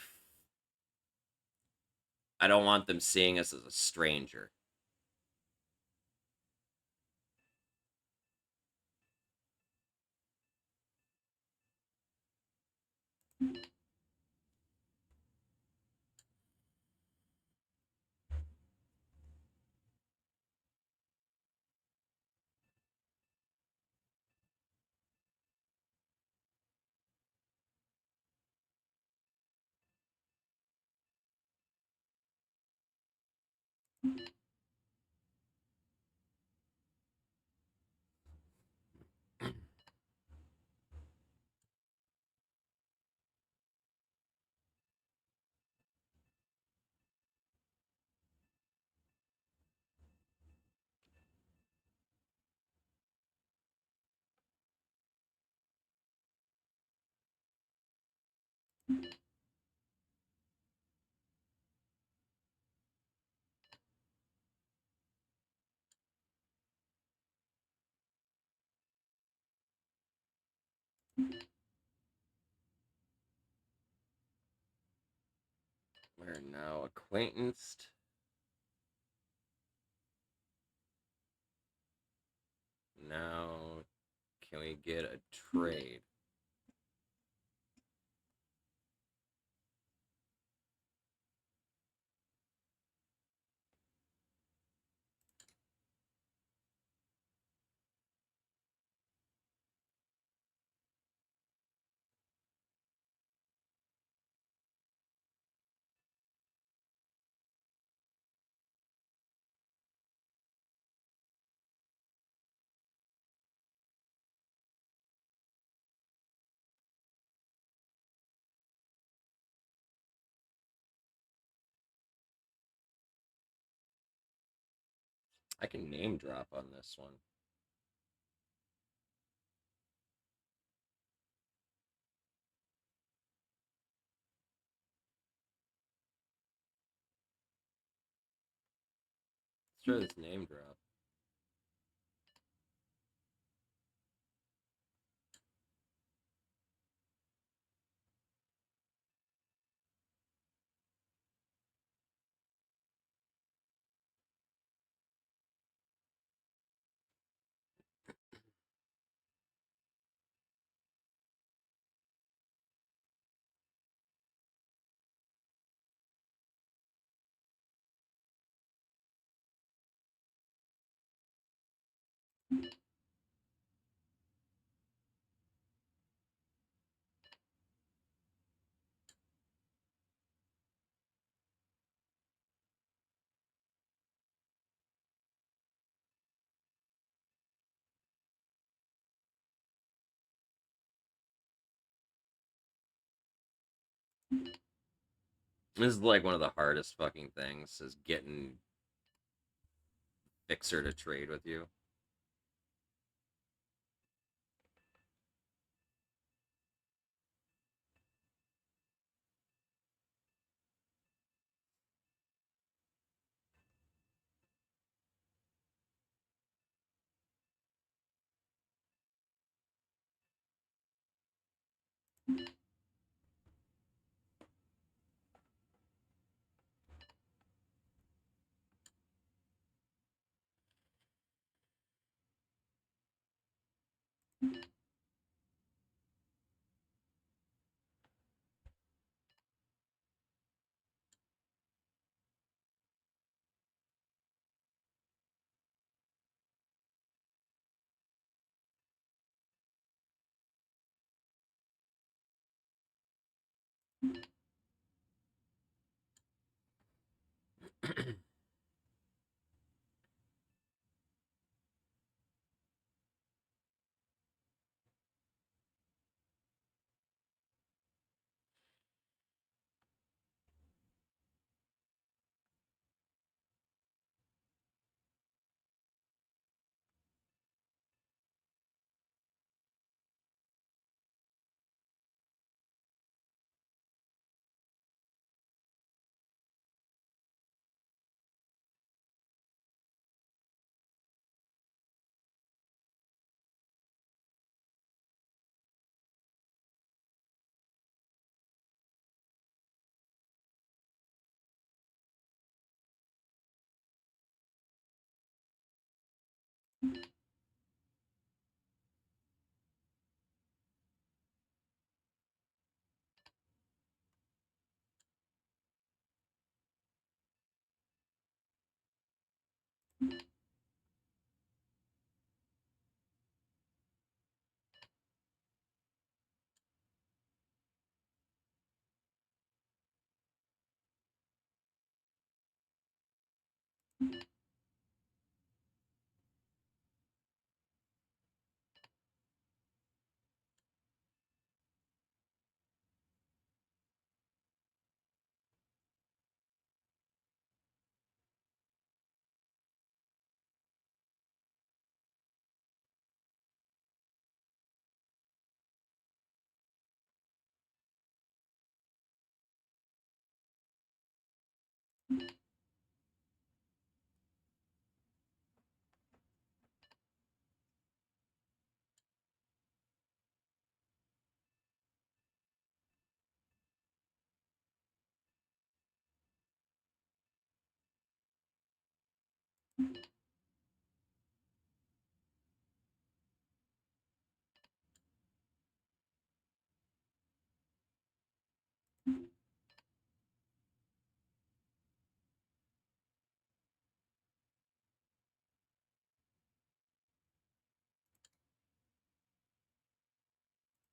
I don't want them seeing us as a stranger. We're now acquaintanced. Now, can we get a trade? I can name drop on this one. Let's try this name drop. This is like one of the hardest fucking things is getting Fixer to trade with you.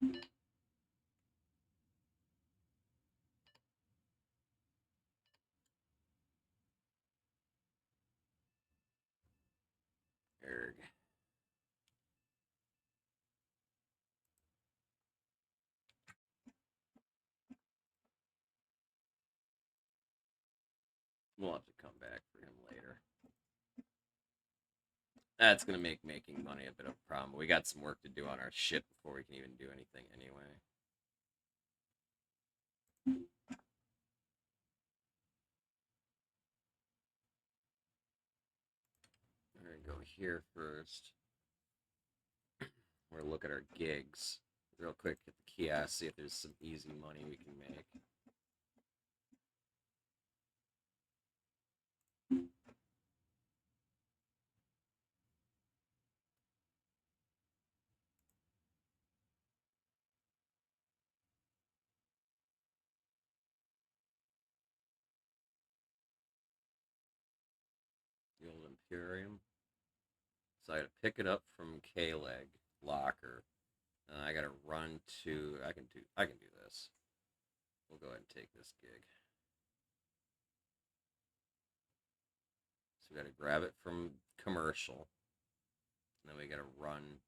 Erg. We'll have to come back for him later. That's gonna make making money a bit of a problem. We got some work to do on our ship before we can even do anything anyway. We're gonna go here first. We're gonna look at our gigs real quick at the kiosk, see if there's some easy money we can make. The old Imperium. So I gotta pick it up from K-Leg locker. I gotta run to. I can do this. We'll go ahead and take this gig. So we gotta grab it from commercial. And then we gotta run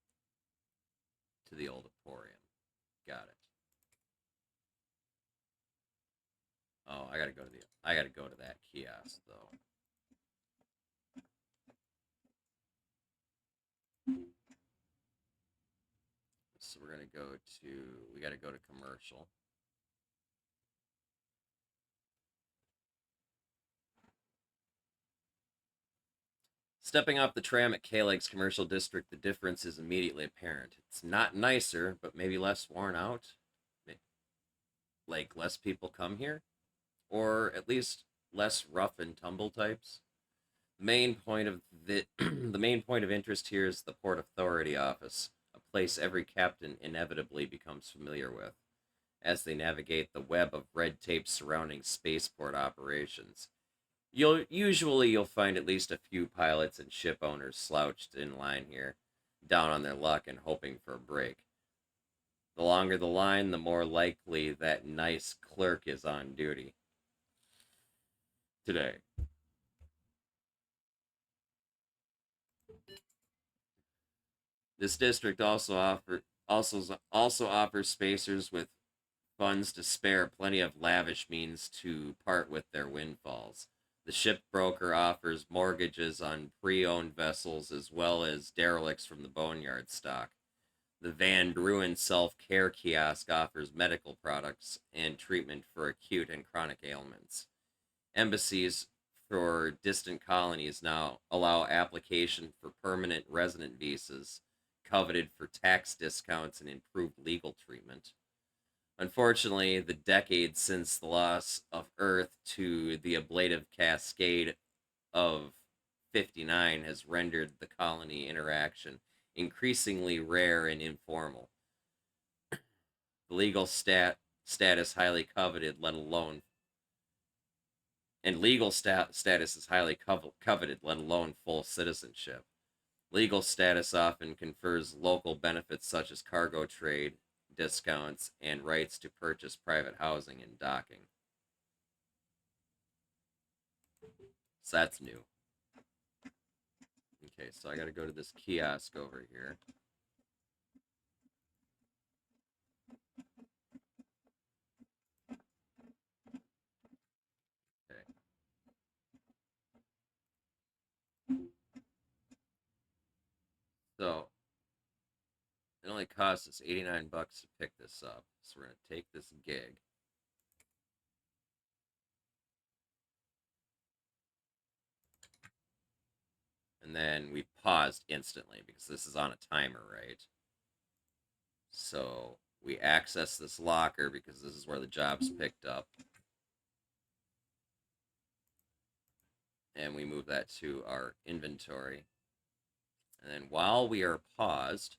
to the old Emporium. Got it. Oh, I gotta go to that kiosk though. So we're gonna go to. We gotta go to commercial. Stepping off the tram at K-Leg's commercial district, the difference is immediately apparent. It's not nicer, but maybe less worn out. Like less people come here, or at least less rough and tumble types. The main point of the main point of interest here is the Port Authority office, a place every captain inevitably becomes familiar with as they navigate the web of red tape surrounding spaceport operations. You'll find at least a few pilots and ship owners slouched in line here, down on their luck and hoping for a break. The longer the line, the more likely that nice clerk is on duty today. This district also offers spacers with funds to spare plenty of lavish means to part with their windfalls. The ship broker offers mortgages on pre-owned vessels as well as derelicts from the boneyard stock. The Van Druin self-care kiosk offers medical products and treatment for acute and chronic ailments. Embassies for distant colonies now allow application for permanent resident visas, coveted for tax discounts and improved legal treatment. Unfortunately, the decades since the loss of Earth to the ablative cascade of 59 has rendered the colony interaction increasingly rare and informal. The legal status highly coveted, let alone and legal status is highly coveted, let alone full citizenship. Legal status often confers local benefits such as cargo trade, discounts, and rights to purchase private housing and docking. So that's new. Okay, so I gotta go to this kiosk over here. Okay. So it only costs us 89 bucks to pick this up. So we're gonna take this gig. And then we paused instantly because this is on a timer, right? So we access this locker because this is where the job's picked up. And we move that to our inventory. And then while we are paused,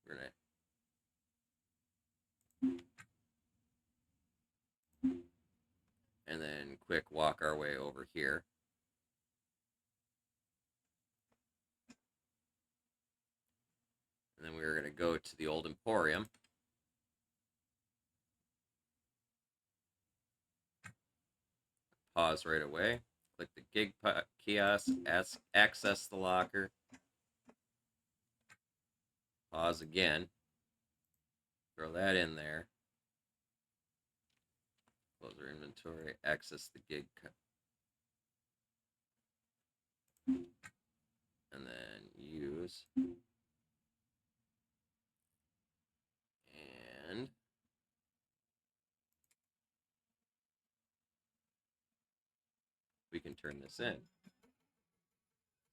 we're going to and then quick walk our way over here. And then we're going to go to the old Emporium. pause right away. Click the gig kiosk, access the locker, pause again, throw that in there, close our inventory, access the gig, and then use, and we can turn this in.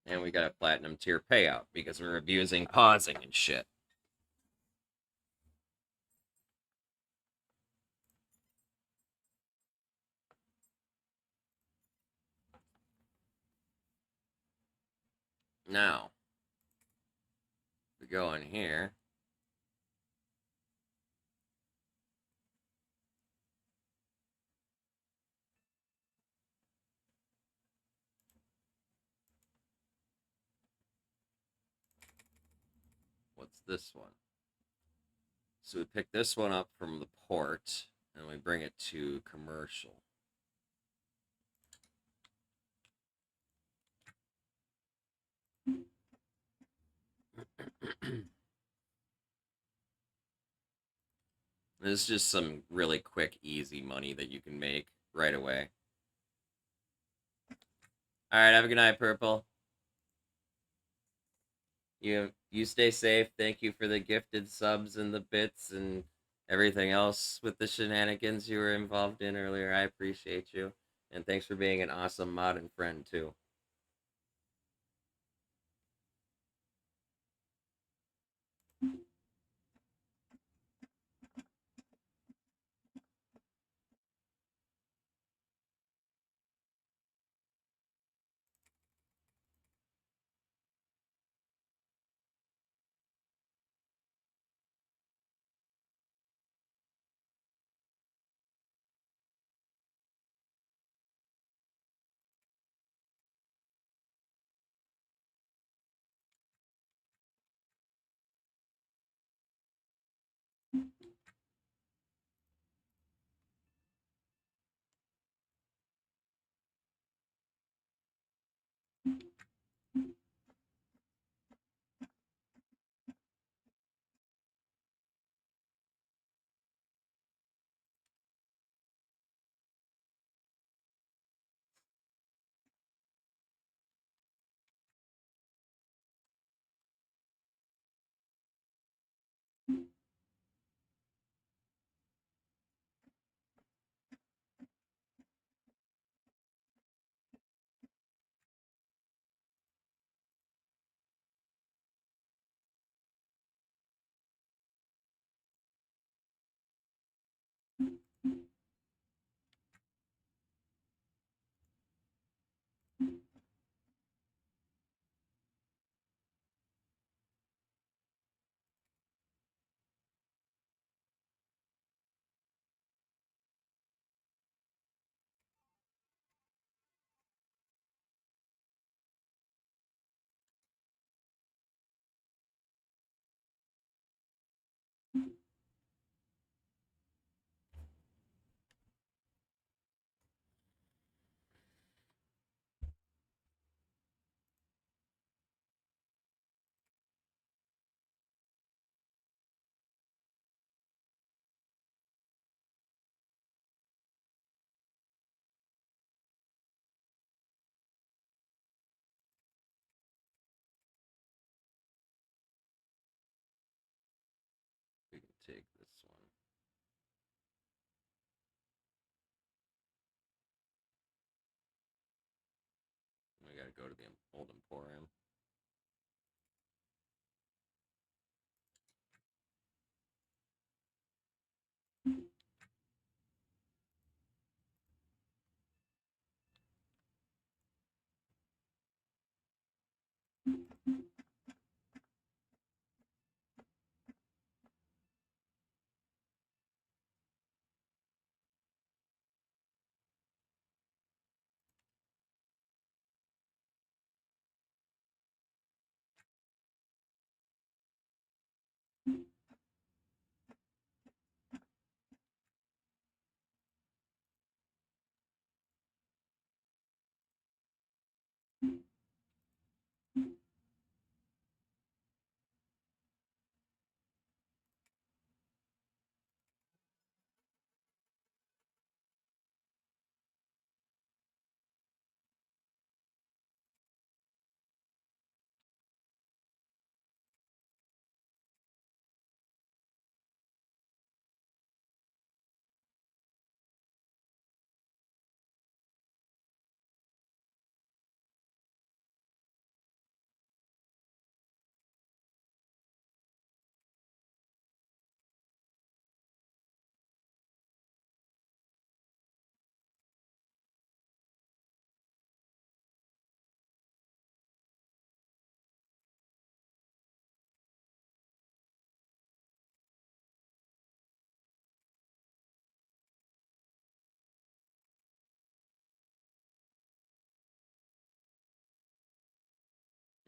And we got a platinum tier payout because we're abusing pausing and shit. Now, we go in here. What's this one? So we pick this one up from the port and we bring it to commercial. This is just some really quick, easy money that you can make right away. All right, have a good night, Purple. You stay safe. Thank you for the gifted subs and the bits and everything else with the shenanigans you were involved in earlier. I appreciate you. And thanks for being an awesome mod and friend, too. We can take this one. We gotta go to the old Emporium.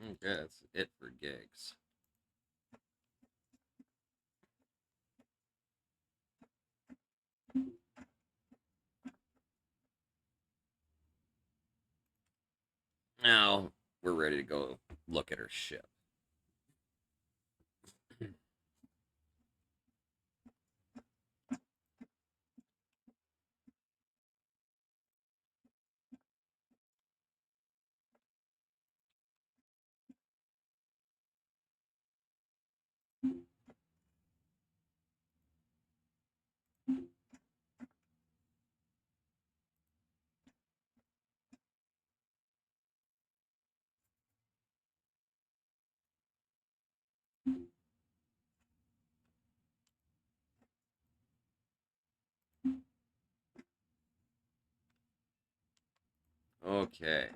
Okay, that's it for gigs. Now we're ready to go look at her ship. Okay,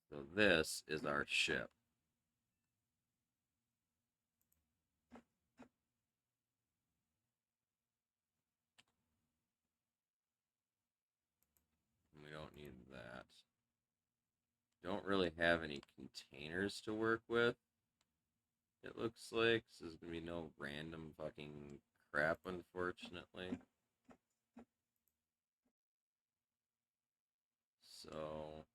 so this is our ship. We don't need that. Don't really have any containers to work with. It looks like so there's gonna be no random fucking crap, unfortunately. So,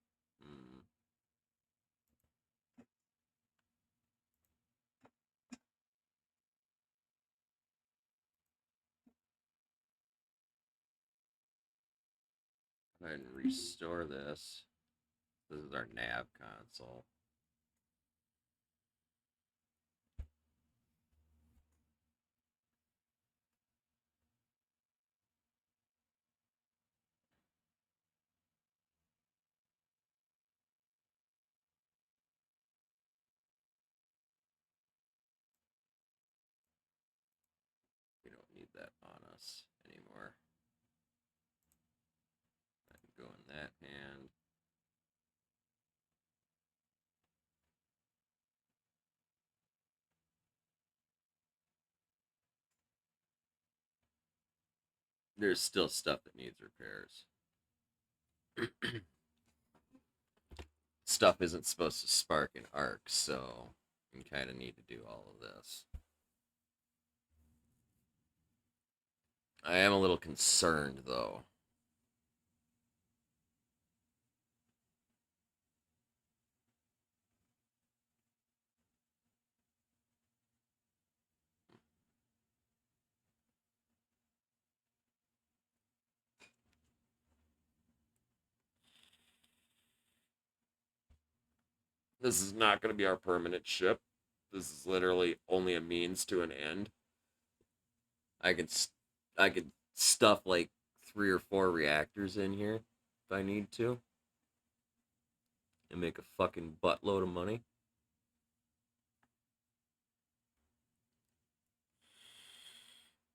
go ahead and restore this. This is our nav console. We don't need that on us anymore. Go in that hand. There's still stuff that needs repairs. Stuff isn't supposed to spark in arc, so you kind of need to do all of this. I am a little concerned, though. This is not going to be our permanent ship. This is literally only a means to an end. I could, I could stuff like 3 or 4 reactors in here if I need to, and make a fucking buttload of money.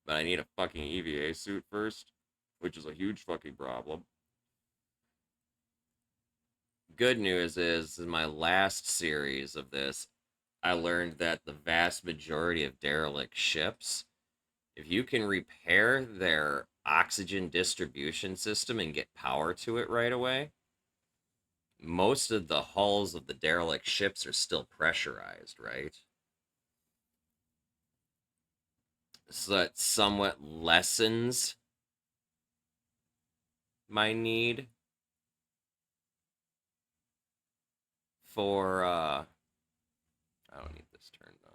But I need a fucking EVA suit first, which is a huge fucking problem. Good news is, in my last series of this, I learned that the vast majority of derelict ships, if you can repair their oxygen distribution system and get power to it right away, most of the hulls of the derelict ships are still pressurized, right? So that somewhat lessens my need for I don't need this turned on.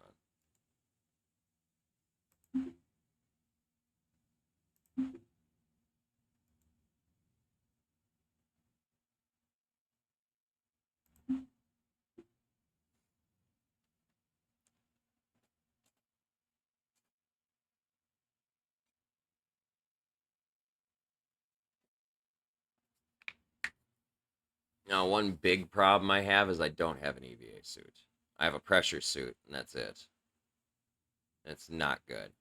Now, one big problem I have is I don't have an EVA suit. I have a pressure suit, and that's it. It's not good.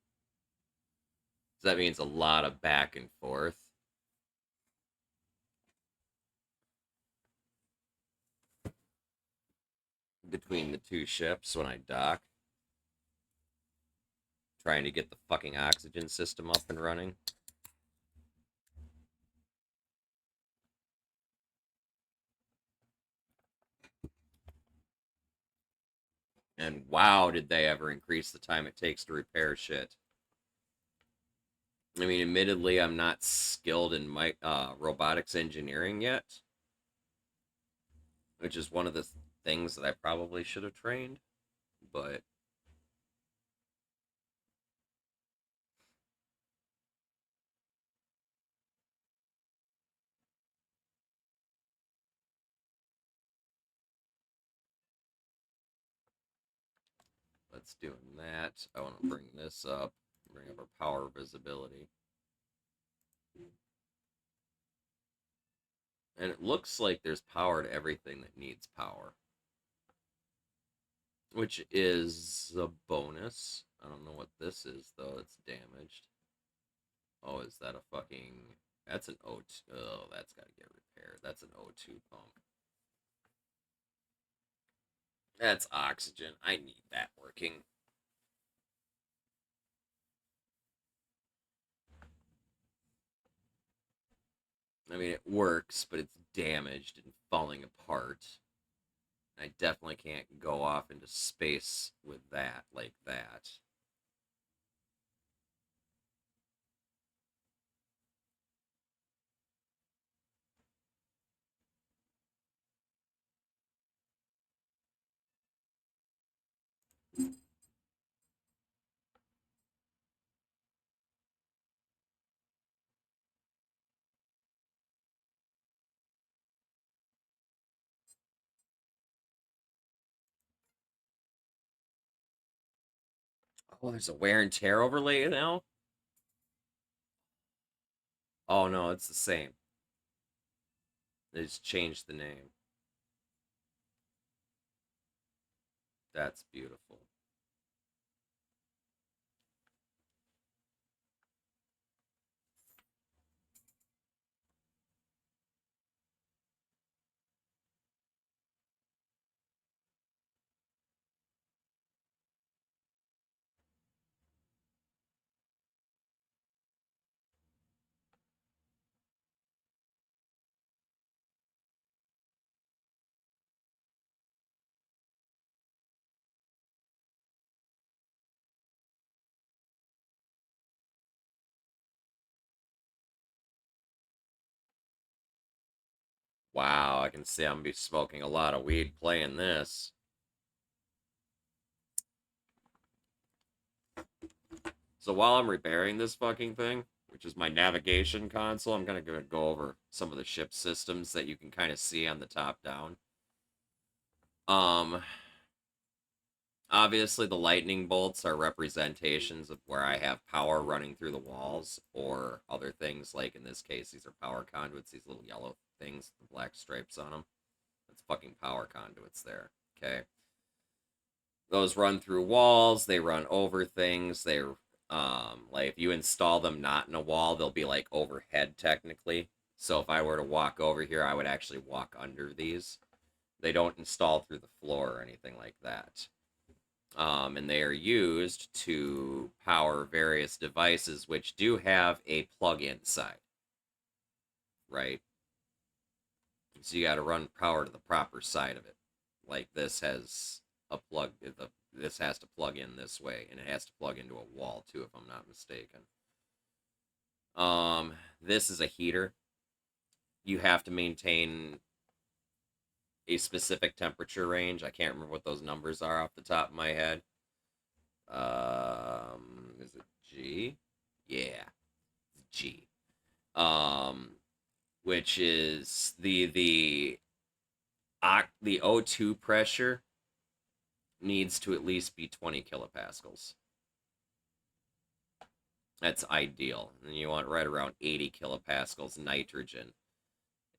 So that means a lot of back and forth between the two ships when I dock, trying to get the fucking oxygen system up and running. And wow, did they ever increase the time it takes to repair shit. I mean, admittedly, I'm not skilled in my robotics engineering yet, which is one of the things that I probably should have trained. But let's do that. I want to bring this up, bring up our power visibility. And it looks like there's power to everything that needs power, which is a bonus. I don't know what this is, though. It's damaged. Oh, is that a fucking... That's an O2. Oh, that's got to get repaired. That's an O2 pump. That's oxygen. I need that working. I mean, it works, but it's damaged and falling apart. I definitely can't go off into space with that like that. Oh, there's a wear and tear overlay now? Oh, no, it's the same. They just changed the name. That's beautiful. Wow, I can see I'm gonna be smoking a lot of weed playing this. So while I'm repairing this fucking thing, which is my navigation console, I'm gonna go over some of the ship systems that you can kind of see on the top down. Um, Obviously the lightning bolts are representations of where I have power running through the walls, or other things like in this case these are power conduits. These little yellow things, the black stripes on them. That's fucking power conduits there. Okay. Those run through walls, they run over things, they're like if you install them not in a wall, they'll be like overhead technically. So if I were to walk over here, I would actually walk under these. They don't install through the floor or anything like that. And they are used to power various devices which do have a plug-in side, right? So you got to run power to the proper side of it. Like this has a plug. This has to plug in this way, and it has to plug into a wall too, if I'm not mistaken. This is a heater. You have to maintain a specific temperature range. I can't remember what those numbers are off the top of my head. Is it G? Yeah, G. Um, which is the O2 pressure needs to at least be 20 kilopascals. That's ideal. And you want right around 80 kilopascals nitrogen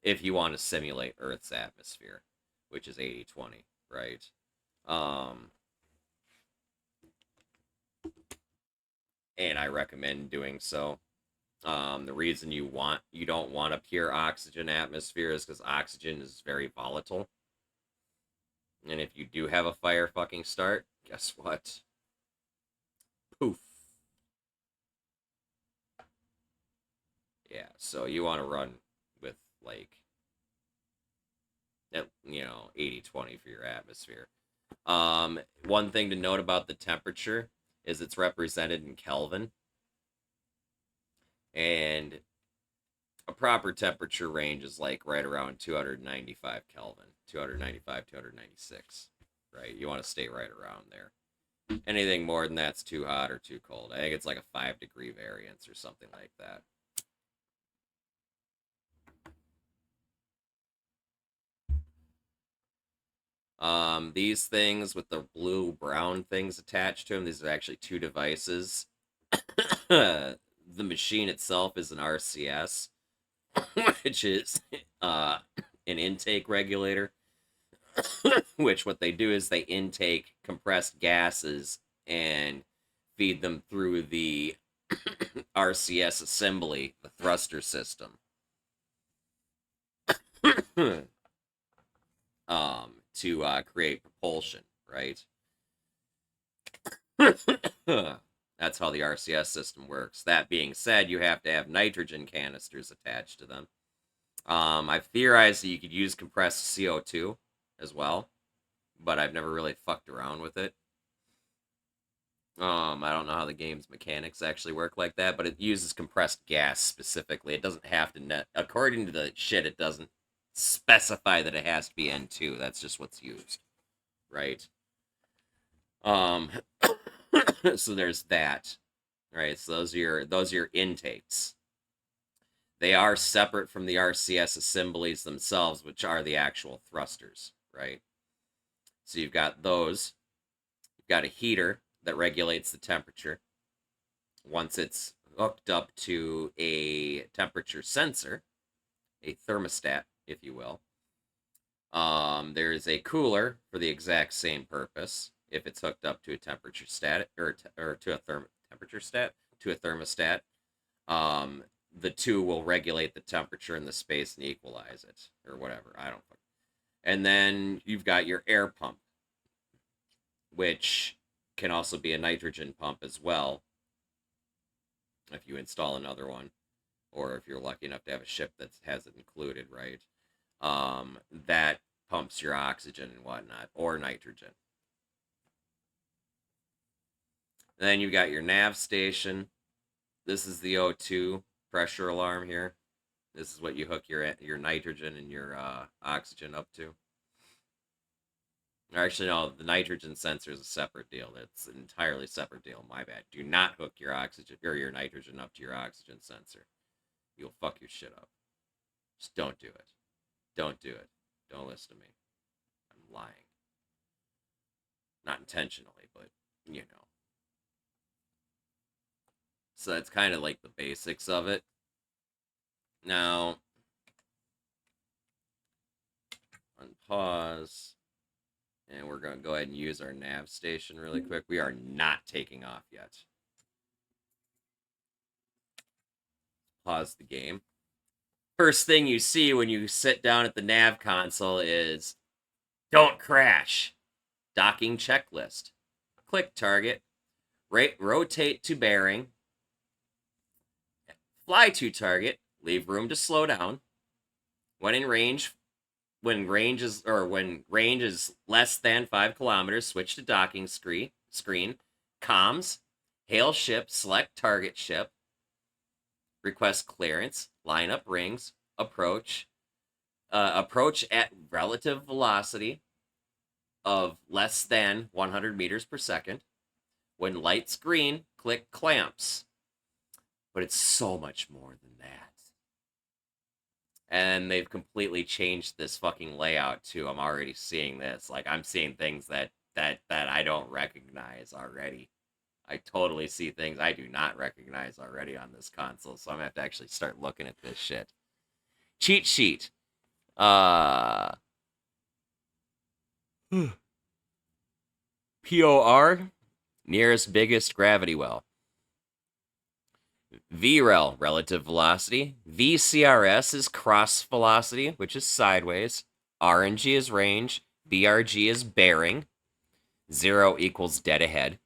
if you want to simulate Earth's atmosphere, which is 80-20, right? Um, and I recommend doing so. The reason you don't want a pure oxygen atmosphere is because oxygen is very volatile. And if you do have a fire fucking start, guess what? Poof. Yeah, so you want to run with like 80-20 for your atmosphere. One thing to note about the temperature is it's represented in Kelvin, and a proper temperature range is like right around 295 Kelvin, 295, 296, right? You want to stay right around there. Anything more than that's too hot or too cold. I think it's like a 5-degree variance or something like that. These things with the blue-brown things attached to them, these are actually two devices. The machine itself is an RCS, which is an intake regulator, which what they do is they intake compressed gases and feed them through the RCS assembly, the thruster system. To create propulsion, right? That's how the RCS system works. That being said, you have to have nitrogen canisters attached to them. I've theorized that you could use compressed CO2 as well, but I've never really fucked around with it. I don't know how the game's mechanics actually work like that, but it uses compressed gas specifically. It doesn't have to according to the shit, it doesn't specify that it has to be N2. That's just what's used, right? So there's that, right? So those are your intakes. They are separate from the RCS assemblies themselves, which are the actual thrusters, right? So you've got those. You've got a heater that regulates the temperature. Once it's hooked up to a temperature sensor, a thermostat, if you will. There's a cooler for the exact same purpose if it's hooked up to a temperature stat or to a thermostat. The two will regulate the temperature in the space and equalize it or whatever. I don't know. And then you've got your air pump, which can also be a nitrogen pump as well if you install another one, or if you're lucky enough to have a ship that has it included, right? That pumps your oxygen and whatnot, or nitrogen. And then you've got your nav station. This is the O2 pressure alarm here. This is what you hook your nitrogen and your oxygen up to. Or actually, no, the nitrogen sensor is a separate deal. It's an entirely separate deal. My bad. Do not hook your oxygen or your nitrogen up to your oxygen sensor. You'll fuck your shit up. Just don't do it. Don't do it. Don't listen to me. I'm lying. Not intentionally, but you know. So that's kind of like the basics of it. Now, unpause. And we're going to go ahead and use our nav station really quick. We are not taking off yet. Pause the game. First thing you see when you sit down at the nav console is don't crash. Docking checklist. Click target. Rotate to bearing. Fly to target. Leave room to slow down. When in range, when range is less than 5 kilometers, switch to docking screen. Comms. Hail ship. Select target ship. Request clearance. Line up rings. Approach. Approach at relative velocity of less than 100 meters per second. When lights green, click clamps. But it's so much more than that. And they've completely changed this fucking layout too. I'm already seeing this. Like, I'm seeing things that I don't recognize already. I totally see things I do not recognize already on this console, so I'm gonna have to actually start looking at this shit. Cheat sheet. POR, nearest biggest gravity well. VREL, relative velocity. VCRS is cross velocity, which is sideways. RNG is range. BRG is bearing. 0 equals dead ahead.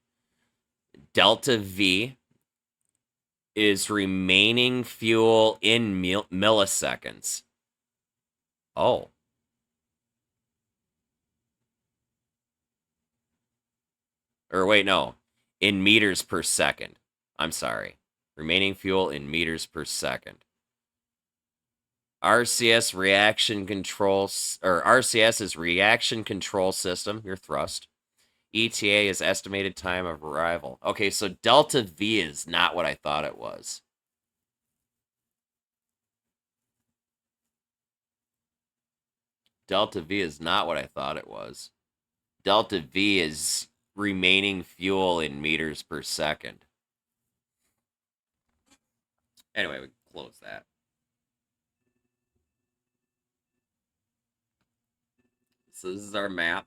Delta V is remaining fuel in milliseconds. Oh. Or wait, no. In meters per second. I'm sorry. Remaining fuel in meters per second. RCS reaction control, or RCS is reaction control system, your thrust. ETA is estimated time of arrival. Okay, so delta V is not what I thought it was. Delta V is not what I thought it was. Delta V is remaining fuel in meters per second. Anyway, we close that. So this is our map.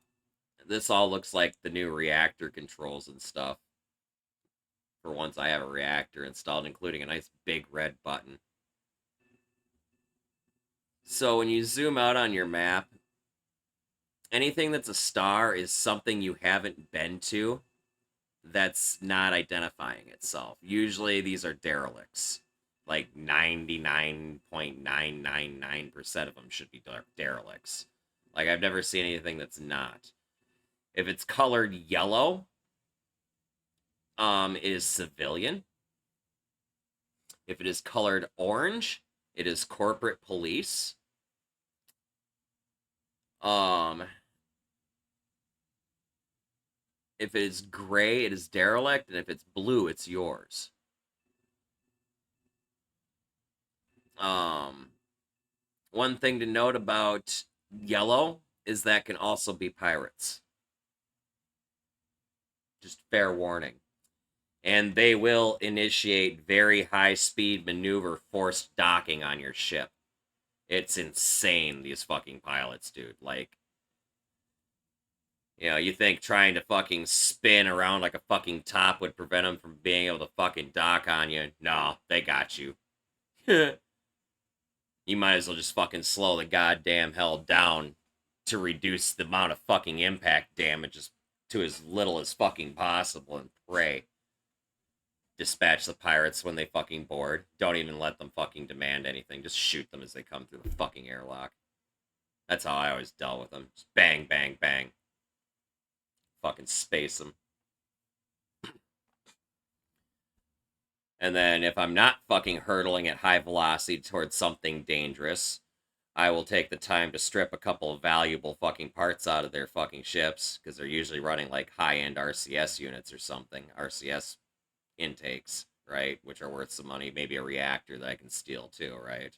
This all looks like the new reactor controls and stuff. For once I have a reactor installed, including a nice big red button. So when you zoom out on your map, anything that's a star is something you haven't been to that's not identifying itself. Usually these are derelicts. Like 99.999% of them should be derelicts. Like I've never seen anything that's not. If it's colored yellow, it is civilian. If it is colored orange, it is corporate police. If it is gray, it is derelict, and if it's blue, it's yours. One thing to note about yellow is that can also be pirates. Just fair warning. And they will initiate very high-speed maneuver forced docking on your ship. It's insane, these fucking pilots, dude. Like, you know, you think trying to fucking spin around like a fucking top would prevent them from being able to fucking dock on you. No, they got you. You might as well just fucking slow the goddamn hell down to reduce the amount of fucking impact damage to as little as fucking possible and pray. Dispatch the pirates when they fucking board. Don't even let them fucking demand anything. Just shoot them as they come through the fucking airlock. That's how I always dealt with them. Just bang, bang, bang. Fucking space them. And then if I'm not fucking hurtling at high velocity towards something dangerous, I will take the time to strip a couple of valuable fucking parts out of their fucking ships, because they're usually running like high-end RCS units or something. RCS intakes, right? Which are worth some money. Maybe a reactor that I can steal too, right?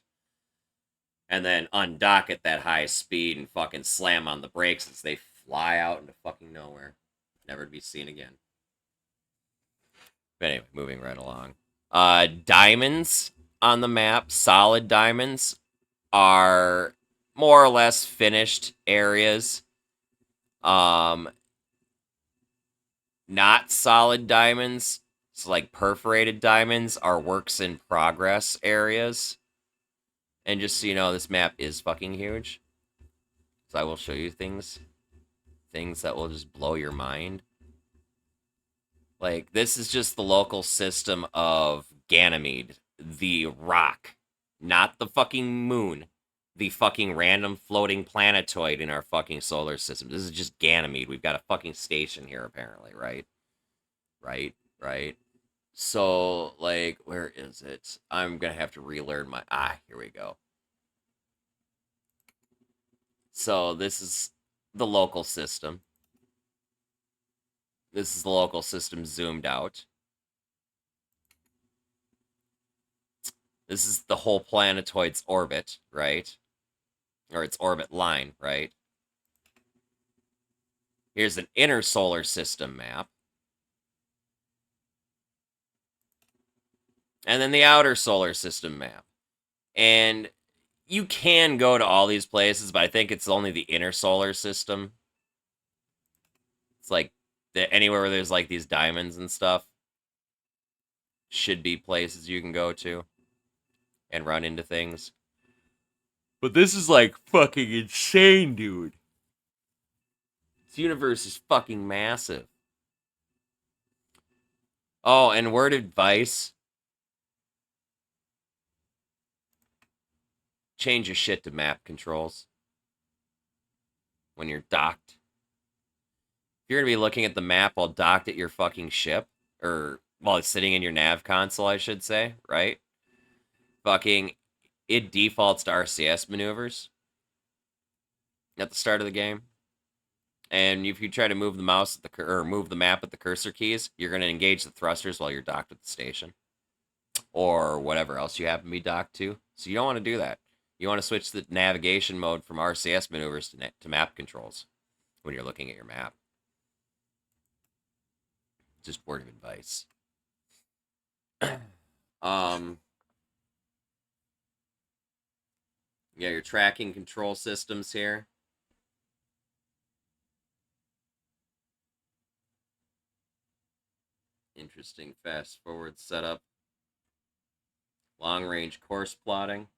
And then undock at that high speed and fucking slam on the brakes as they fly out into fucking nowhere. Never to be seen again. But anyway, moving right along. Diamonds on the map, solid diamonds, are more or less finished areas. Not solid diamonds, so like perforated diamonds, are works in progress areas. And just so you know, this map is fucking huge. So I will show you things that will just blow your mind. Like, this is just the local system of Ganymede, the rock, not the fucking moon, the fucking random floating planetoid in our fucking solar system. This is just Ganymede. We've got a fucking station here, apparently, right? Right. So, like, where is it? I'm gonna have to relearn my... here we go. So, this is the local system. This is the local system zoomed out. This is the whole planetoid's orbit, right? Or its orbit line, right? Here's an inner solar system map. And then the outer solar system map. And you can go to all these places, but I think it's only the inner solar system. It's like anywhere where there's like these diamonds and stuff should be places you can go to and run into things. But this is like fucking insane, dude. This universe is fucking massive. Oh, and word of advice. Change your shit to map controls when you're docked. If you're gonna be looking at the map while docked at your fucking ship, or while it's sitting in your nav console, I should say, right? Fucking, it defaults to RCS maneuvers at the start of the game. And if you try to move the mouse at or move the map with the cursor keys, you're going to engage the thrusters while you're docked at the station, or whatever else you happen to be docked to. So you don't want to do that. You want to switch the navigation mode from RCS maneuvers to map controls when you're looking at your map. Just word of advice. Yeah, your tracking control systems here. Interesting fast forward setup. Long range course plotting.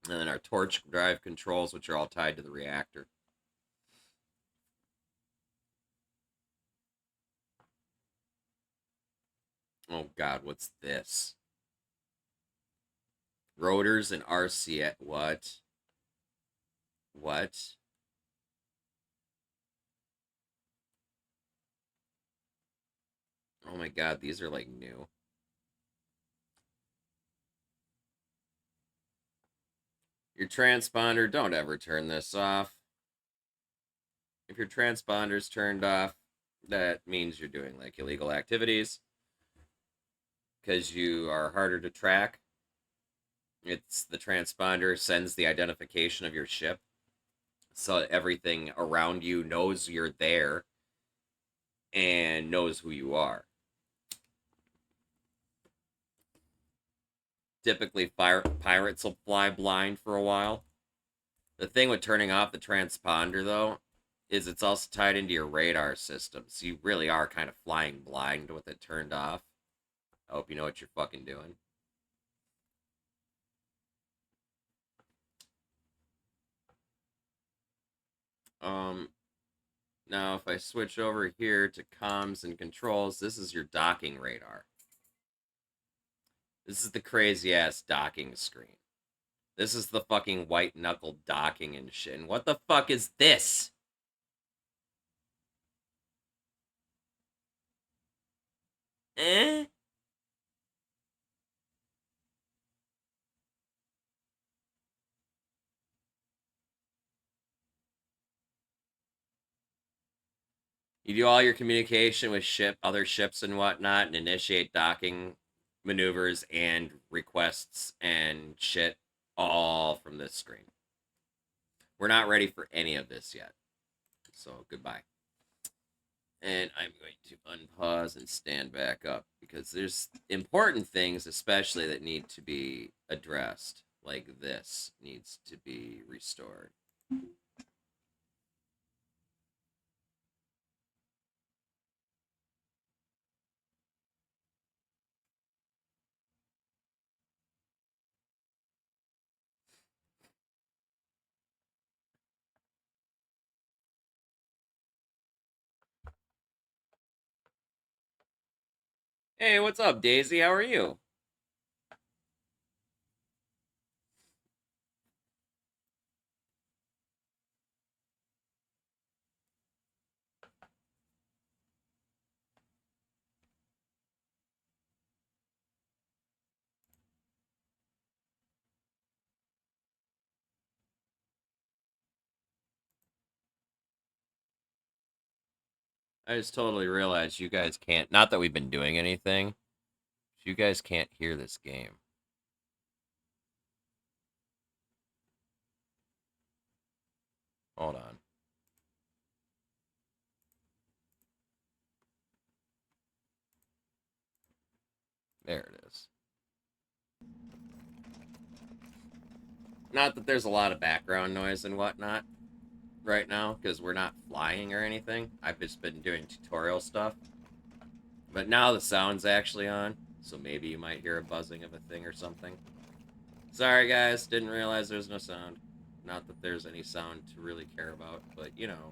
And then our torch drive controls, which are all tied to the reactor. Oh god, what's this? Rotors and RCS. What? What? Oh my god, these are like new. Your transponder, don't ever turn this off. If your transponder's turned off, that means you're doing like illegal activities, because you are harder to track. It's the transponder sends the identification of your ship, so everything around you knows you're there and knows who you are. Typically, pirates will fly blind for a while. The thing with turning off the transponder, though, is it's also tied into your radar system, so you really are kind of flying blind with it turned off. I hope you know what you're fucking doing. Now if I switch over here to comms and controls, this is your docking radar. This is the crazy ass docking screen. This is the fucking white knuckle docking and shit. And what the fuck is this? Eh? You do all your communication with other ships and whatnot, and initiate docking maneuvers and requests and shit all from this screen. We're not ready for any of this yet. So goodbye. And I'm going to unpause and stand back up because there's important things, especially that need to be addressed. Like this needs to be restored. Hey, what's up, Daisy? How are you? I just totally realized you guys can't, not that we've been doing anything, you guys can't hear this game. Hold on. There it is. Not that there's a lot of background noise and whatnot right now, because we're not flying or anything. I've just been doing tutorial stuff. But now the sound's actually on, so maybe you might hear a buzzing of a thing or something. Sorry, guys. Didn't realize there's no sound. Not that there's any sound to really care about, but, you know.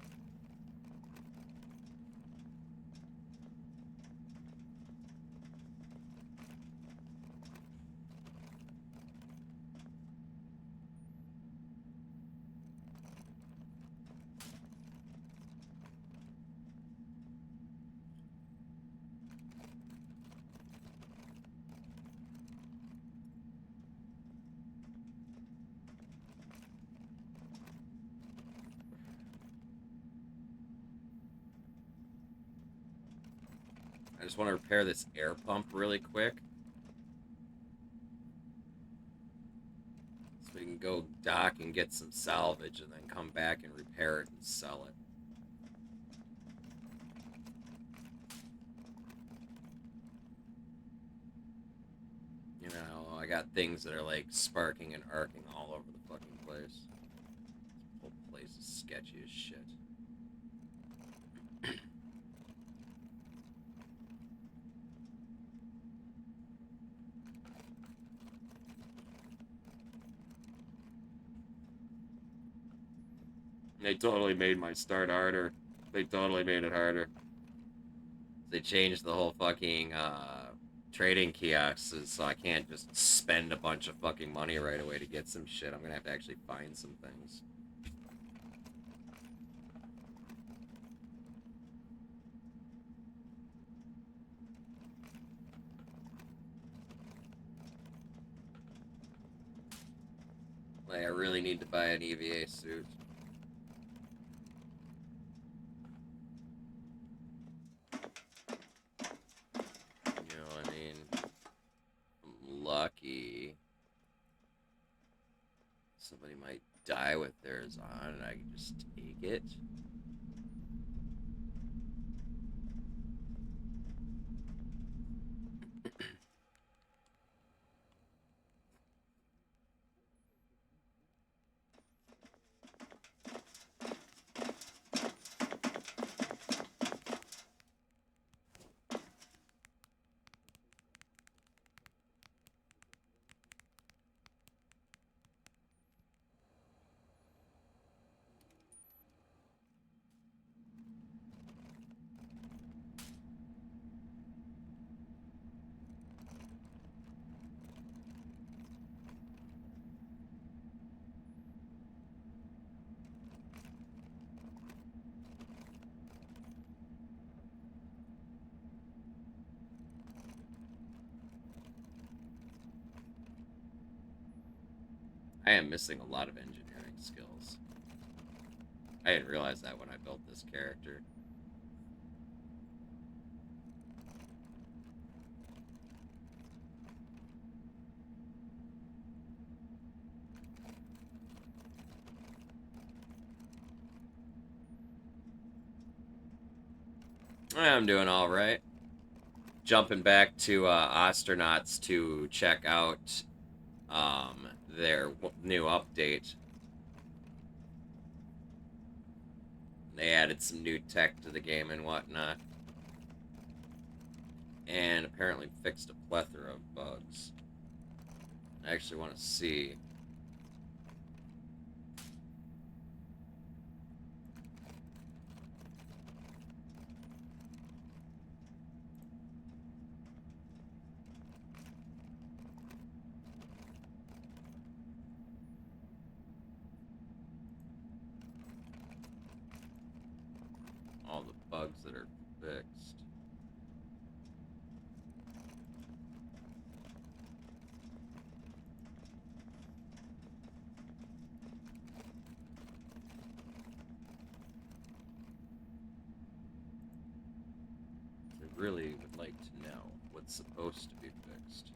just want to repair this air pump really quick. So we can go dock and get some salvage and then come back and repair it and sell it. You know, I got things that are like sparking and arcing all over the fucking place. This whole place is sketchy as shit. They totally made my start harder. They totally made it harder. They changed the whole fucking trading kiosks, so I can't just spend a bunch of fucking money right away to get some shit. I'm gonna have to actually find some things. Like, I really need to buy an EVA suit. You know what I mean? I'm lucky. Somebody might die with theirs on, and I can just take it. I am missing a lot of engineering skills. I didn't realize that when I built this character. I'm doing all right. Jumping back to Ostranauts to check out their new update. They added some new tech to the game and whatnot. And apparently fixed a plethora of bugs. I actually want to see. All the bugs that are fixed. I really would like to know what's supposed to be fixed.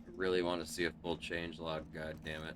I really want to see a full change log, god damn it.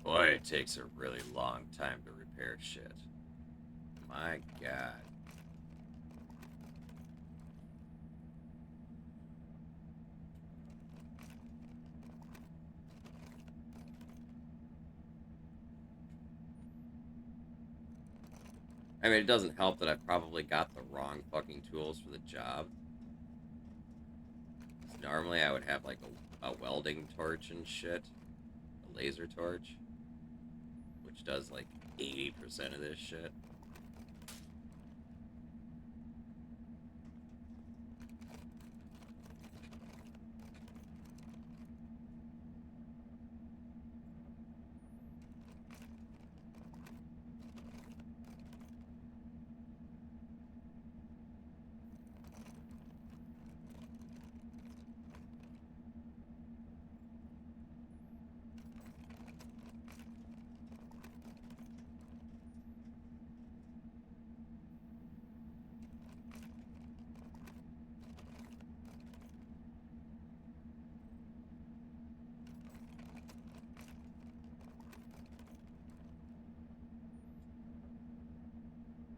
Boy, it takes a really long time to repair shit. My god. I mean, it doesn't help that I've probably got the wrong fucking tools for the job. Normally I would have like a welding torch and shit. A laser torch. Which does like 80% of this shit.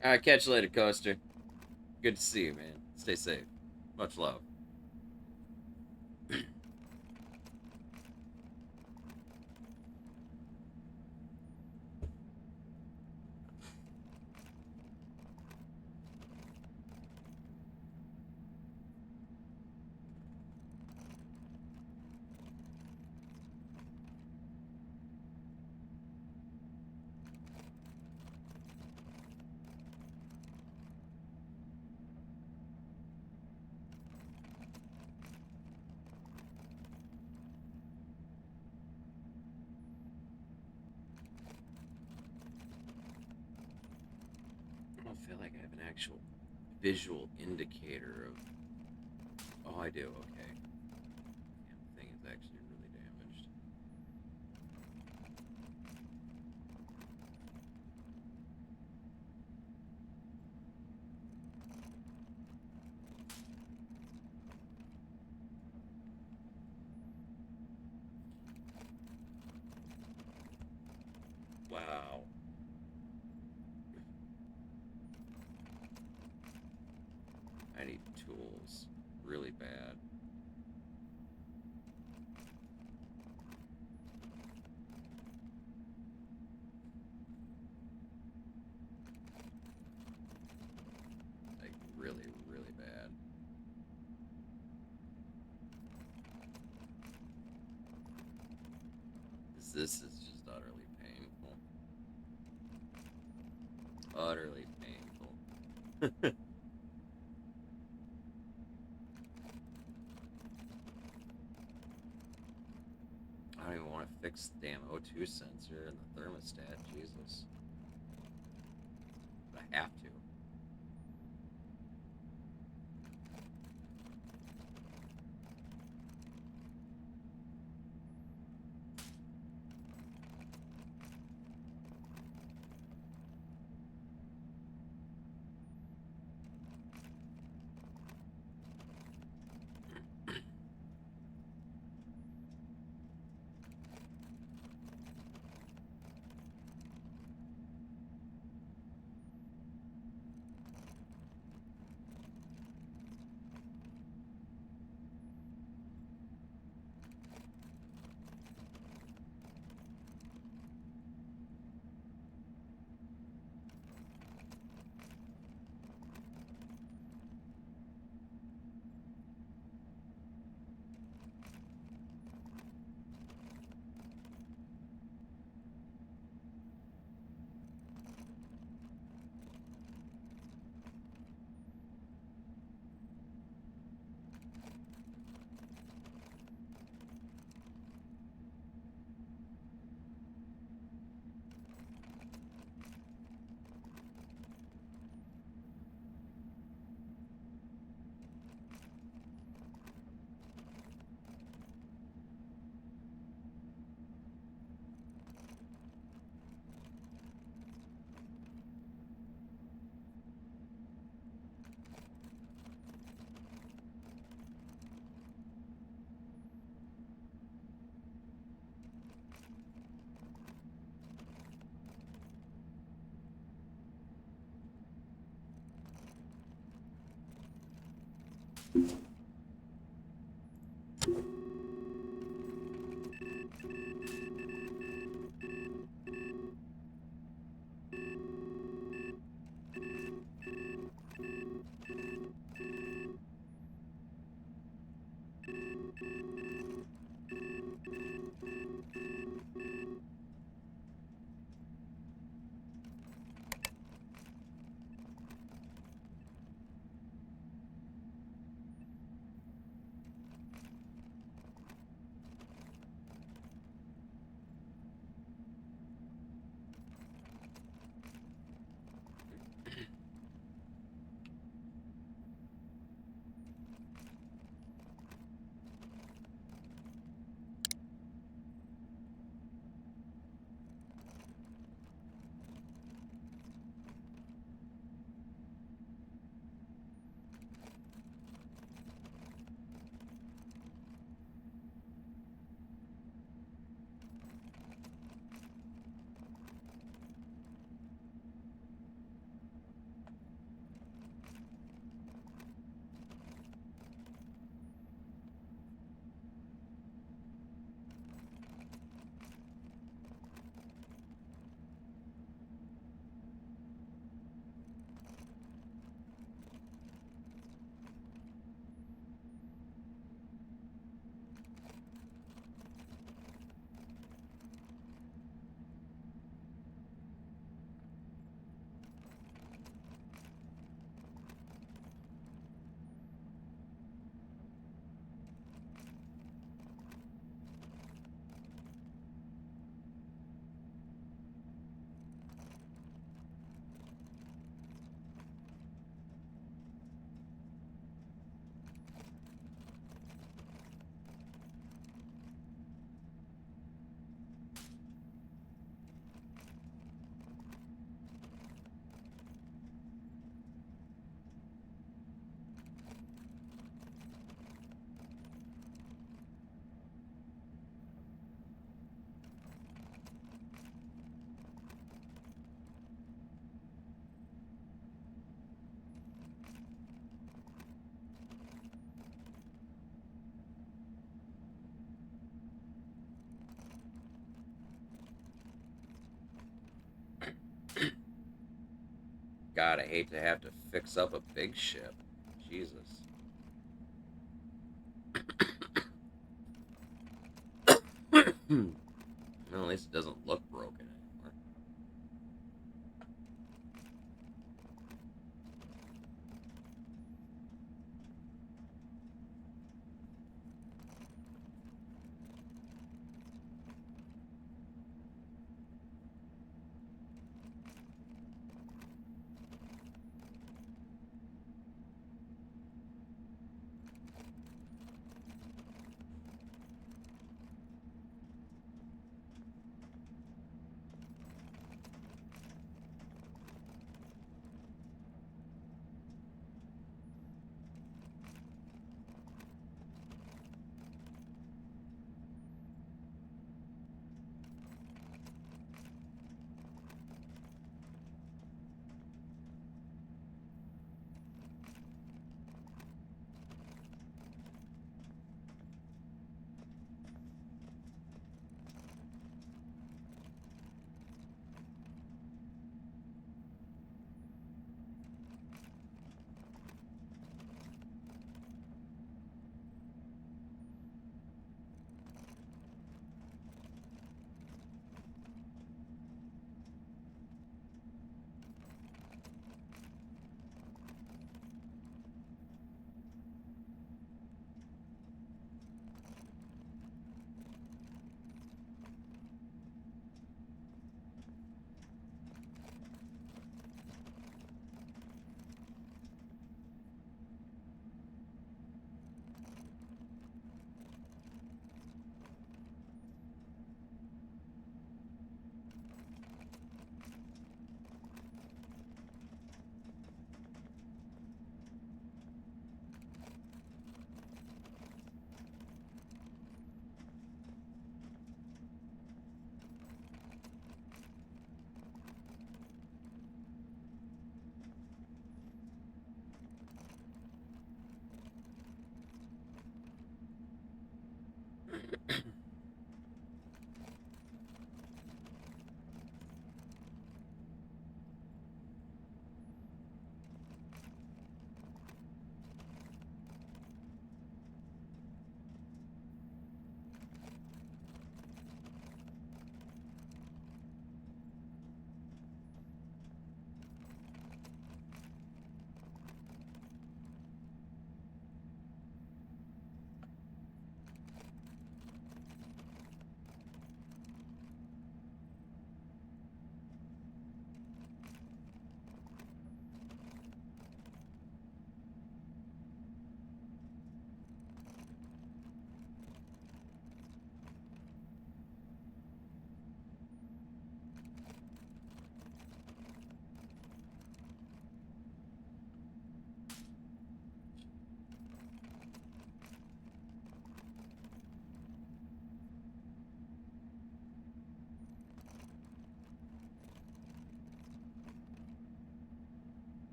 Alright, catch you later, Coaster. Good to see you, man. Stay safe. Much love. I don't feel like I have an actual visual indicator of... Oh, I do, okay. Damn thing is actually really damaged. Wow. I need tools. Really bad. Like, really, really bad. This is just utterly painful. Utterly painful. I don't even want to fix the damn O2 sensor and the thermostat. Jesus. But I have to. God, I hate to have to fix up a big ship. Jesus. Well, at least it doesn't look broken anymore.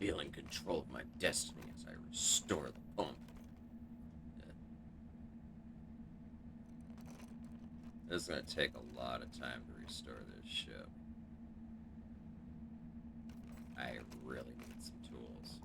feel in control of my destiny as I restore the pump. This is going to take a lot of time to restore this ship. I really need some tools.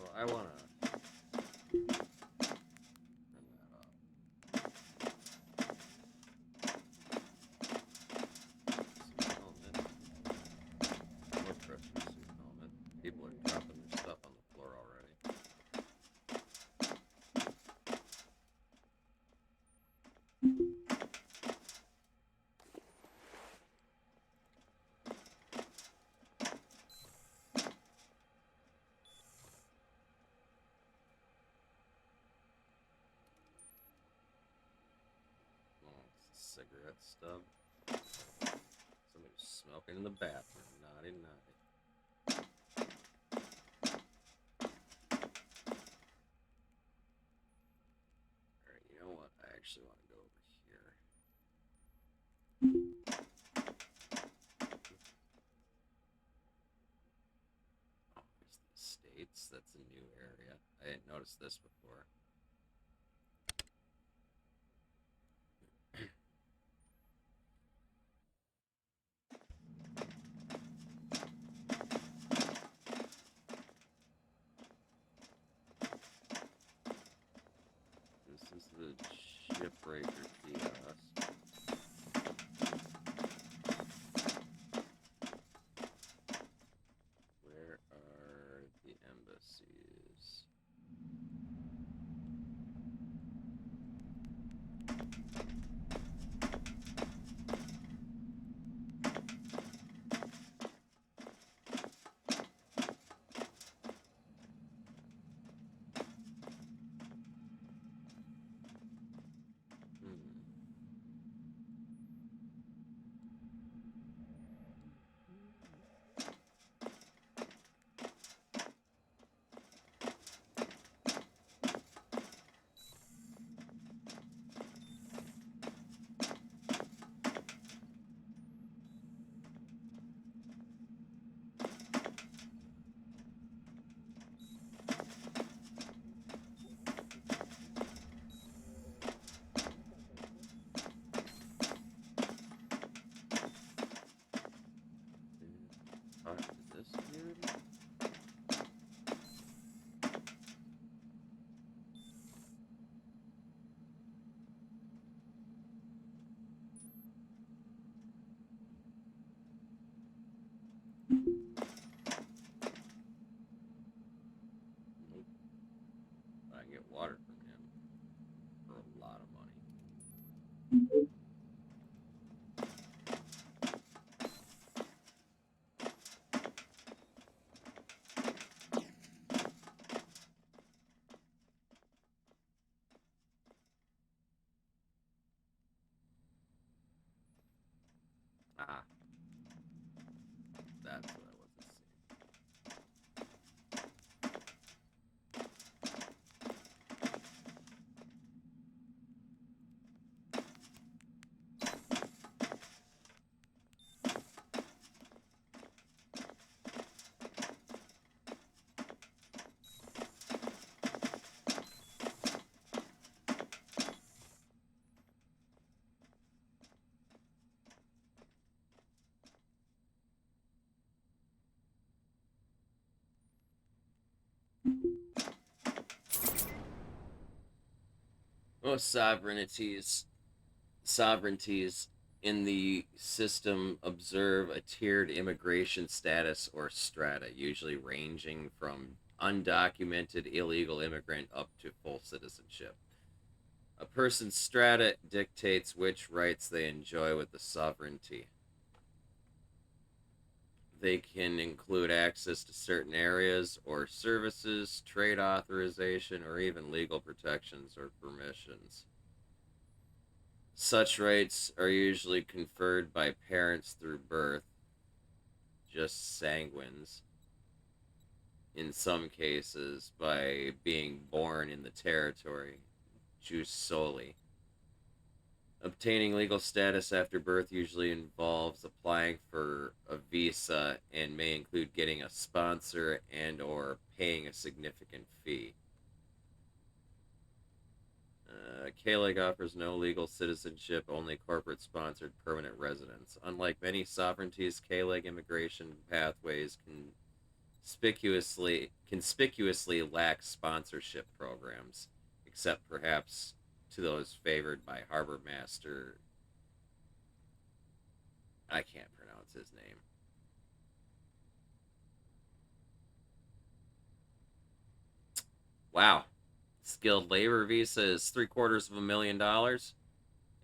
Well, I want to turn that off. Suit helmet. More pressure suit helmet. People are dropping their stuff on the floor already. Oh, it's a cigarette stub. Somebody's smoking in the bathroom. Naughty, naughty. Alright, you know what? I actually want to go over here. Oh, there's the estates. That's a new area. I didn't notice this before. This is the shipbreaker kiosk. Where are the embassies? Talk to this dude. Nope. I can get water from him for a lot of money. Ah, that's what I wasn't seeing. Most sovereignties in the system observe a tiered immigration status or strata, usually ranging from undocumented illegal immigrant up to full citizenship. A person's strata dictates which rights they enjoy with the sovereignty. They can include access to certain areas or services, trade authorization, or even legal protections or permissions. Such rights are usually conferred by parents through birth, just sanguines, in some cases by being born in the territory, jus soli. Obtaining legal status after birth usually involves applying for a visa and may include getting a sponsor and or paying a significant fee. K-Leg offers no legal citizenship, only corporate-sponsored permanent residence. Unlike many sovereignties, K-Leg immigration pathways conspicuously lack sponsorship programs, except perhaps to those favored by Harbor Master. I can't pronounce his name. Wow. Skilled labor visa is $750,000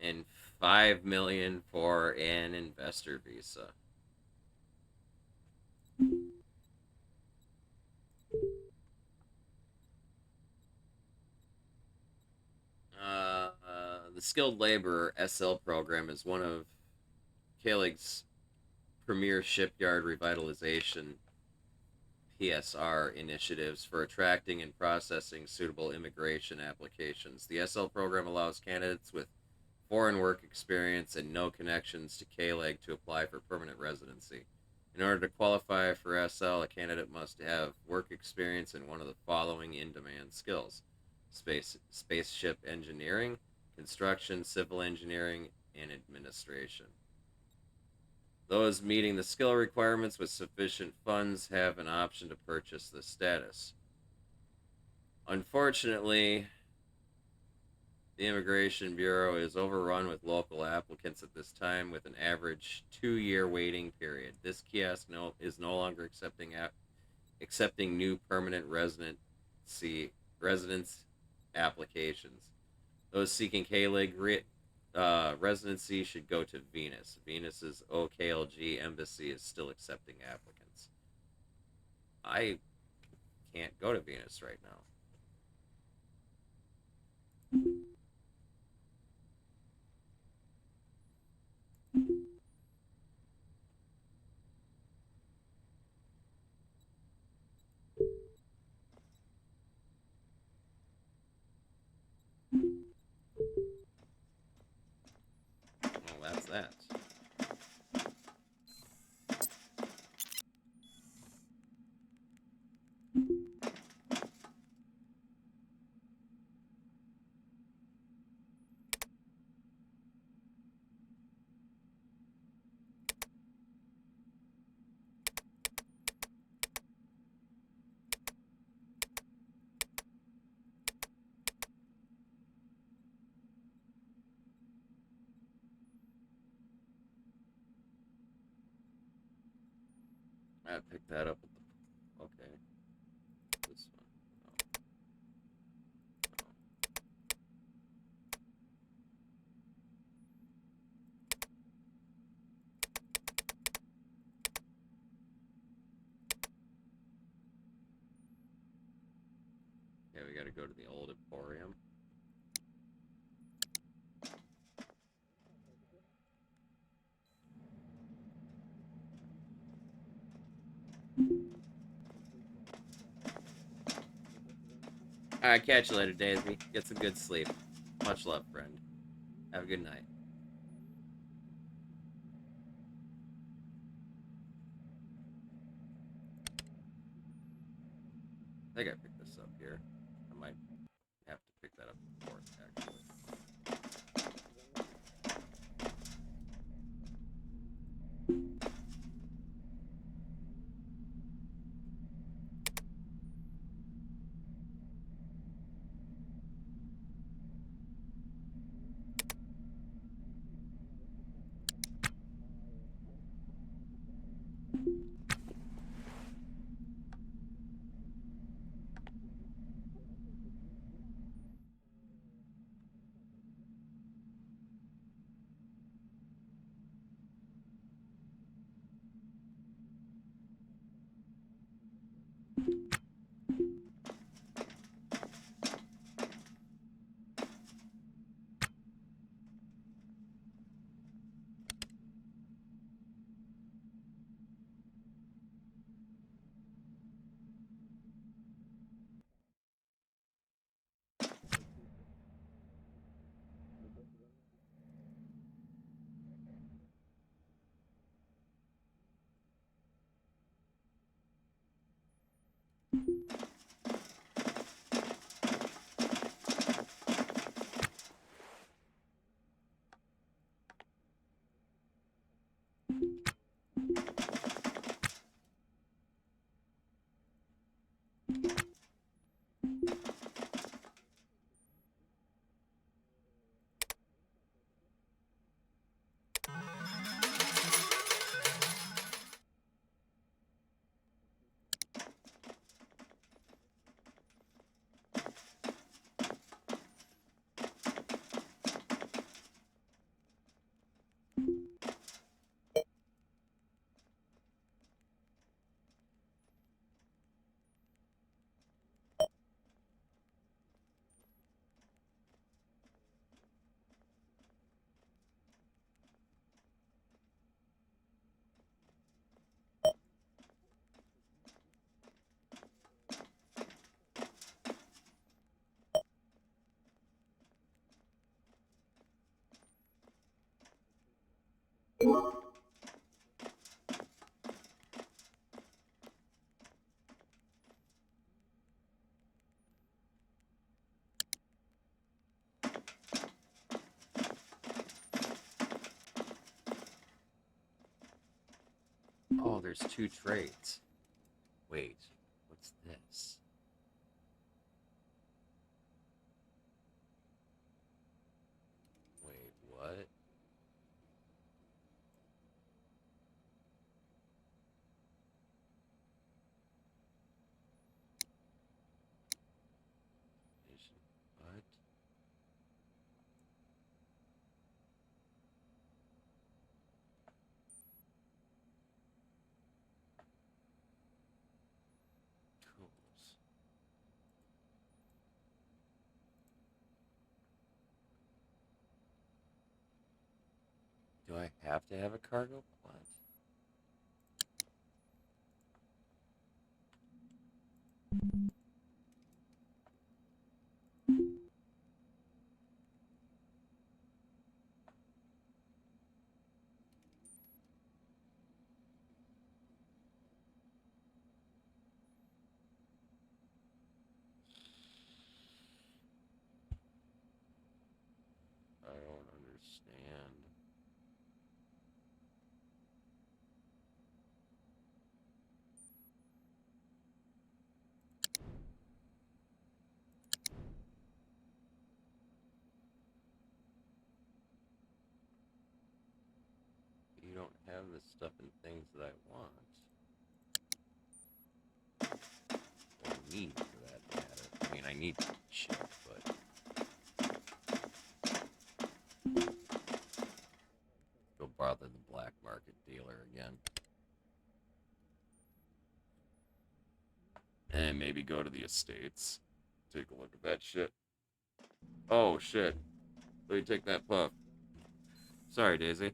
and $5 million for an investor visa. The skilled labor SL program is one of Kalig's premier shipyard revitalization PSR initiatives for attracting and processing suitable immigration applications. The SL program allows candidates with foreign work experience and no connections to KLEG to apply for permanent residency. In order to qualify for SL, a candidate must have work experience in one of the following in-demand skills: spaceship engineering, construction, civil engineering, and administration. Those meeting the skill requirements with sufficient funds have an option to purchase this status. Unfortunately, the Immigration Bureau is overrun with local applicants at this time, with an average 2-year waiting period. This kiosk is no longer accepting new permanent residence applications. Those seeking K-Leg residency should go to Venus. Venus's OKLG embassy is still accepting applicants. I can't go to Venus right now. Well, that's that. I picked that up. Okay. This one. Oh. Okay, we gotta go to the old Emporium. Alright, catch you later, Daisy. Get some good sleep. Much love, friend. Have a good night. I think I picked this up here. I might have to pick that up before, actually. Oh, there's 2 trades. Wait, what's this? Wait, what? What? Tools. Do I have to have a cargo plot? I don't understand. You don't have the stuff and things that I want. Or need, for that matter. I mean, I need shit, but... Go bother the black market dealer again. And maybe go to the estates. Take a look at that shit. Oh, shit. Let me take that puff. Sorry, Daisy.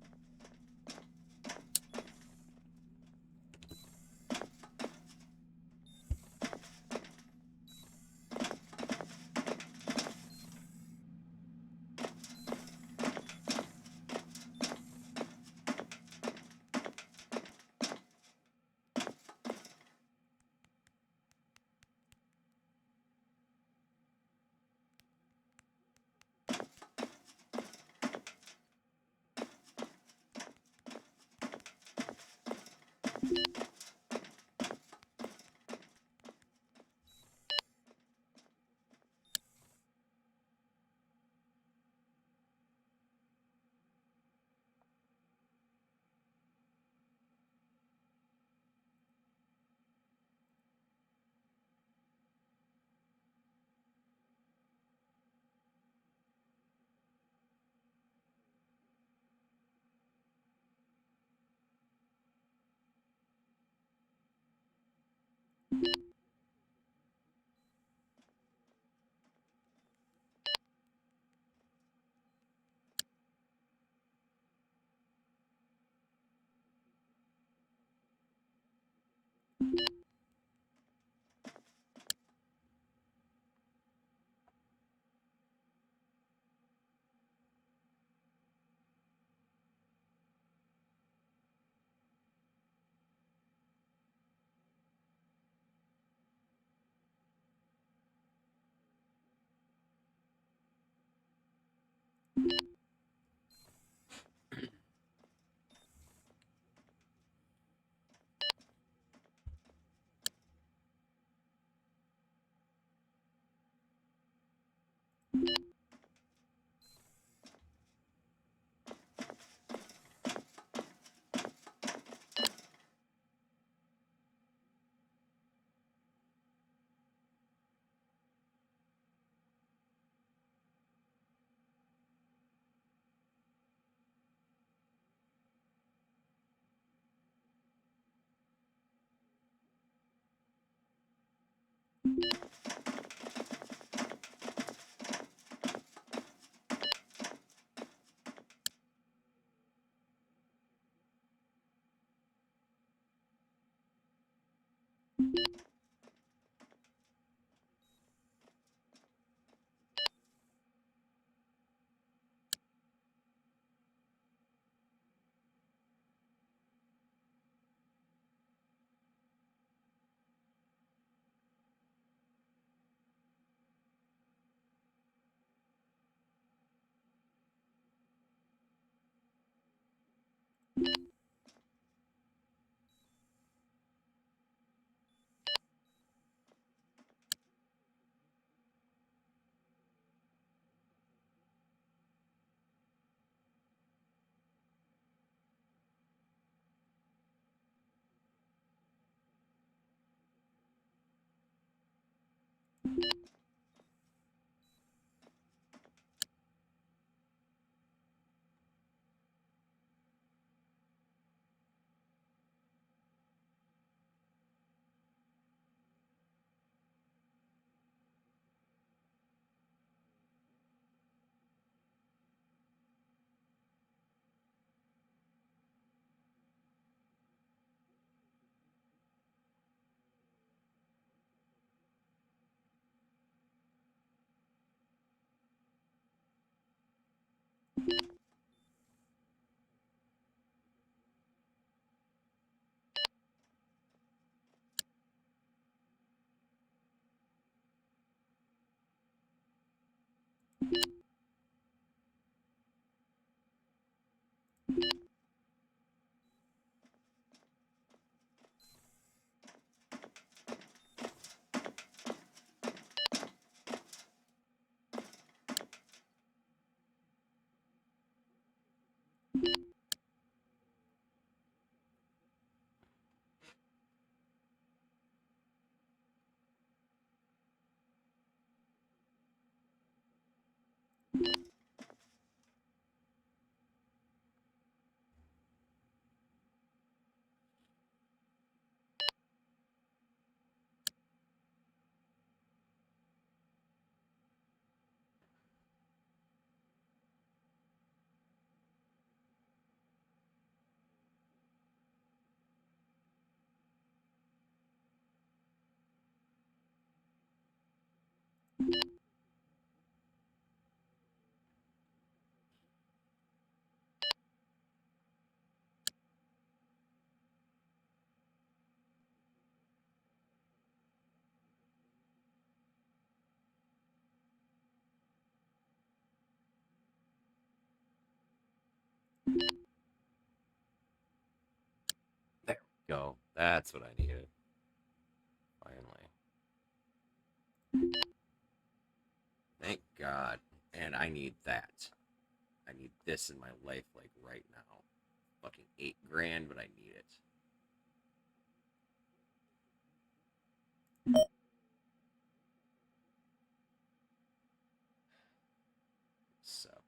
There we go. That's what I needed. Finally. Thank God. And I need that. I need this in my life, like, right now. Fucking 8 grand, but I need it. Accept.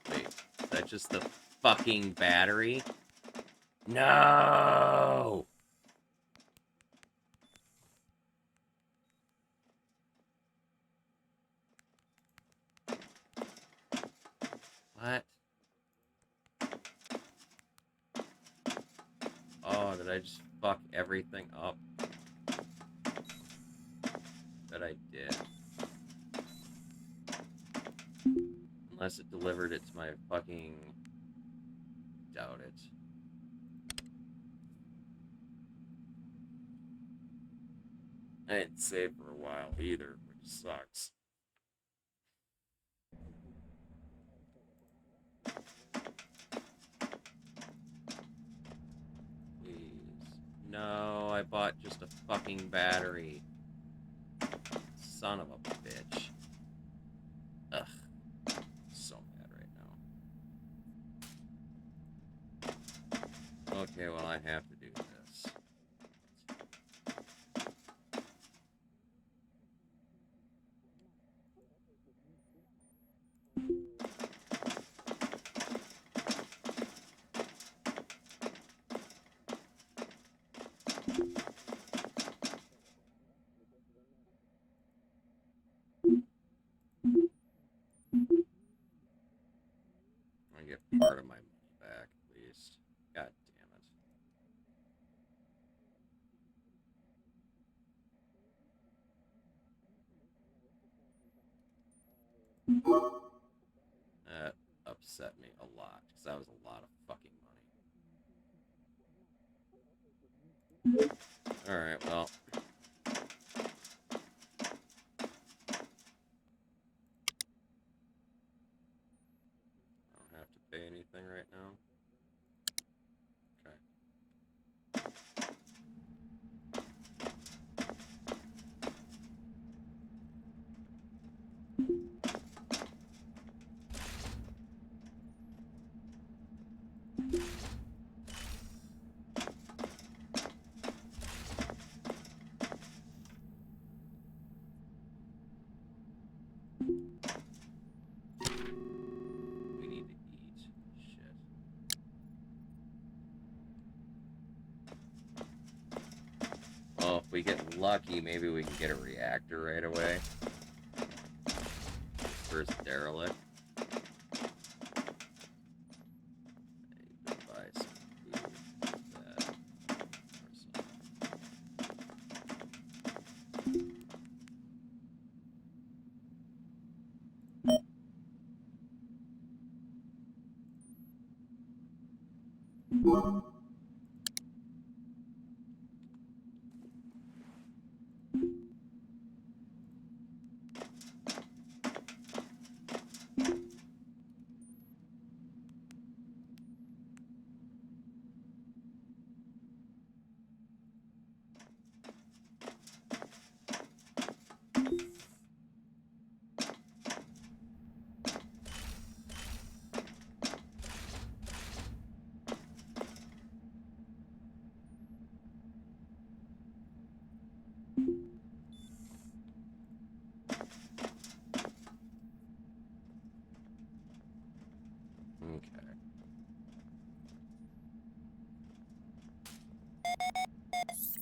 Wait, is that just the fucking battery? No! What? Oh, did I just fuck everything up? That I did. Unless it delivered it to my fucking... Doubt it. I didn't save for a while either, which sucks. Please. No, I bought just a fucking battery. Son of a bitch. Ugh. So mad right now. Okay, well, I have to do this. I get part of my money back, at least. God damn it. That upset me a lot, because that was a lot of fucking money. Alright, well. I don't have to pay anything right now. Okay. We need to eat. Shit. Well, if we get lucky, maybe we can get a reactor right away. First derelict. Buy some food. Okay. Let's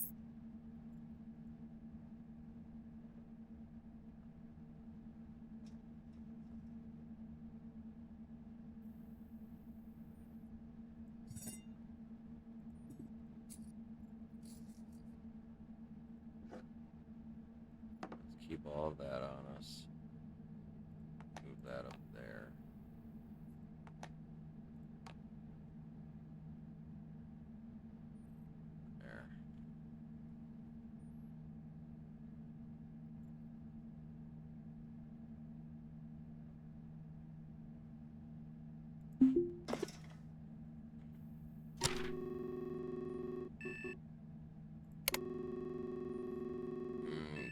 keep all of that on us. Move that up there. There.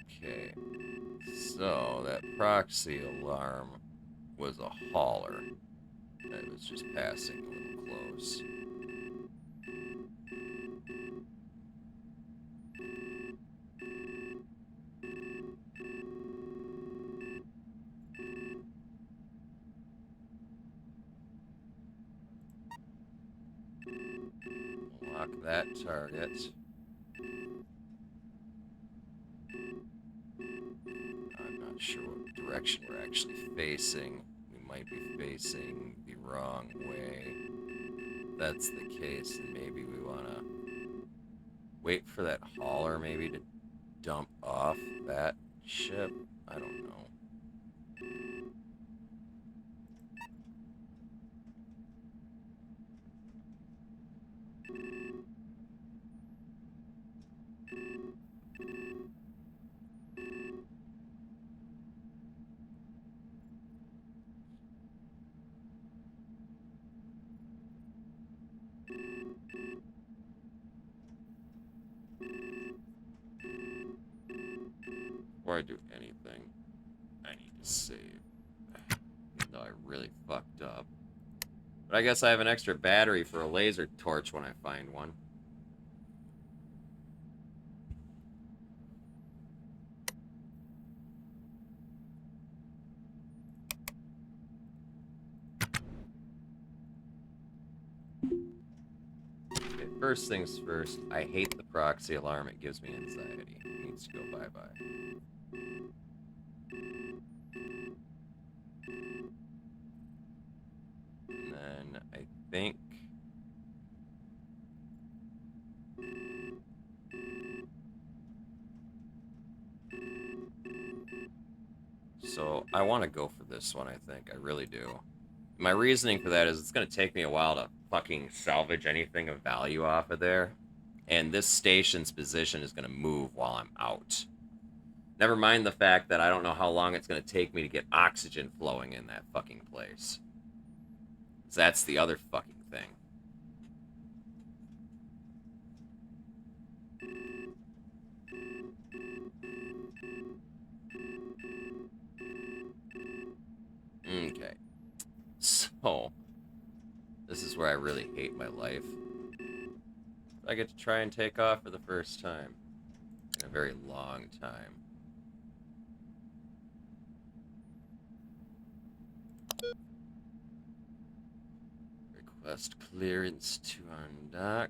Okay. So, that proxy alarm was a hauler. It was just passing a little close. Lock that target. I'm not sure what direction we're actually facing. We might be facing the wrong way. If that's the case, then maybe we want to wait for that hauler maybe to dump off that ship. I don't know. Before I do anything, save. Even though I really fucked up. But I guess I have an extra battery for a laser torch when I find one. Okay, first things first, I hate the proxy alarm. It gives me anxiety. It needs to go bye-bye. And then I think... So, I want to go for this one, I think. I really do. My reasoning for that is it's going to take me a while to fucking salvage anything of value off of there. And this station's position is going to move while I'm out. Never mind the fact that I don't know how long it's going to take me to get oxygen flowing in that fucking place. That's the other fucking thing. Okay. So, this is where I really hate my life. I get to try and take off for the first time in a very long time. Request clearance to undock.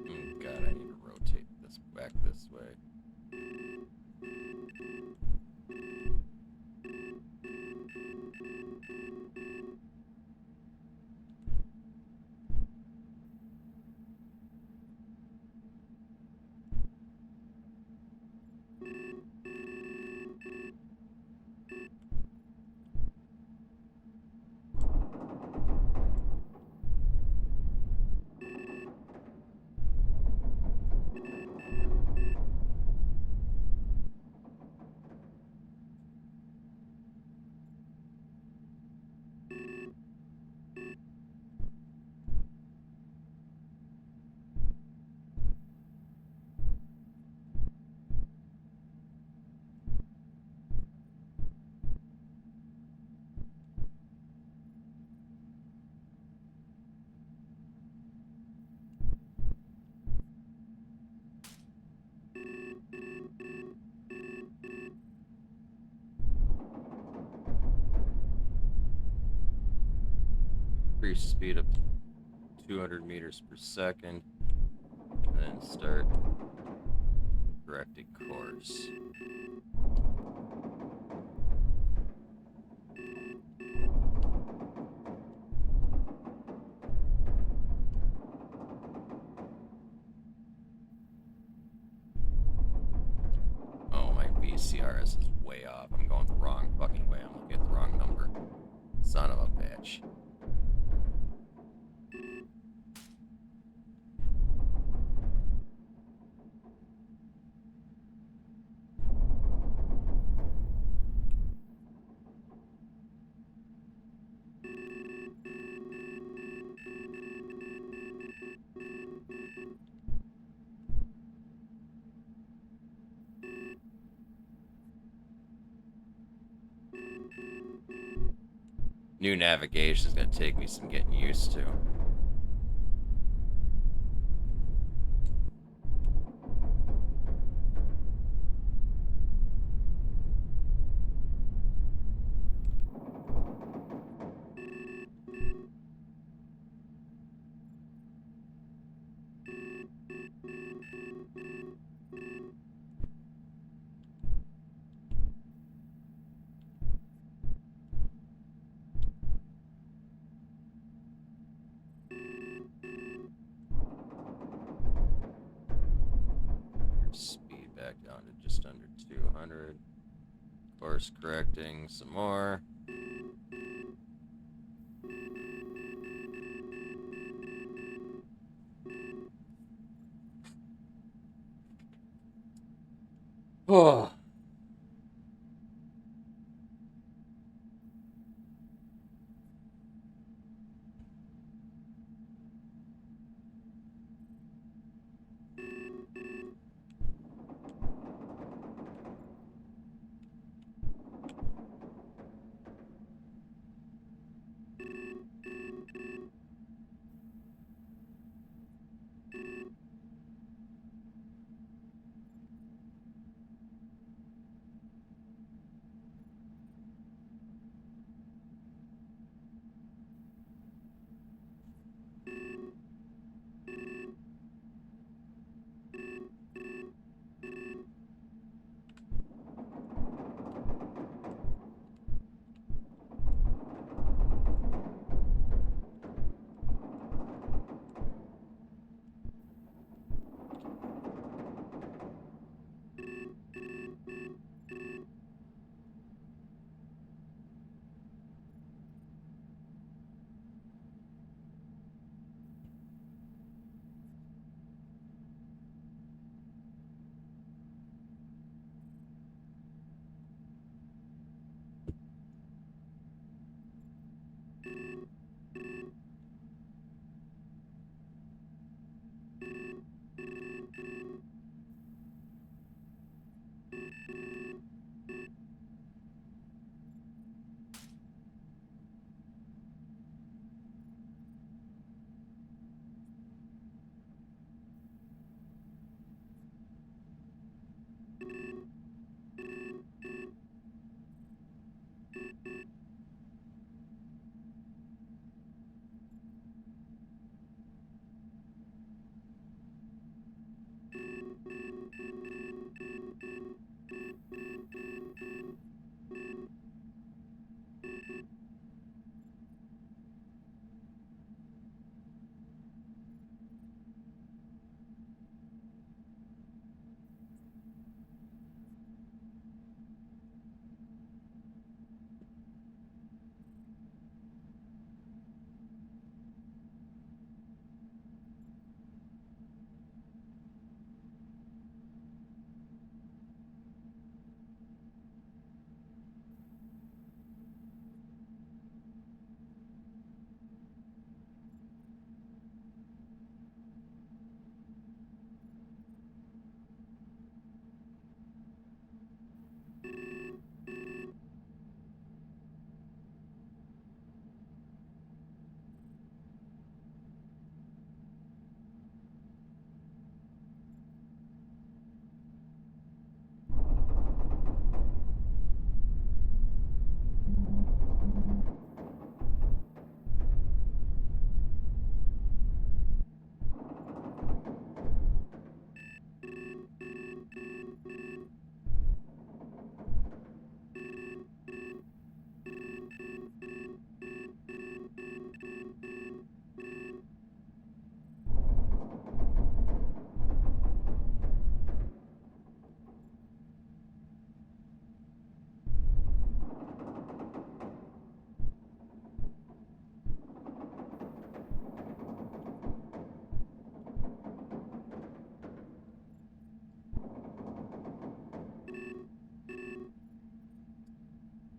Oh god, I need to rotate this back this way. Increase speed up to 200 meters per second, and then start correcting course. Oh, my VCRS is way off. I'm going the wrong fucking way. I'm looking at the wrong number. Son of a bitch. New navigation is going to take me some getting used to. Speed back down to just under 200. Course correcting some more. Oh.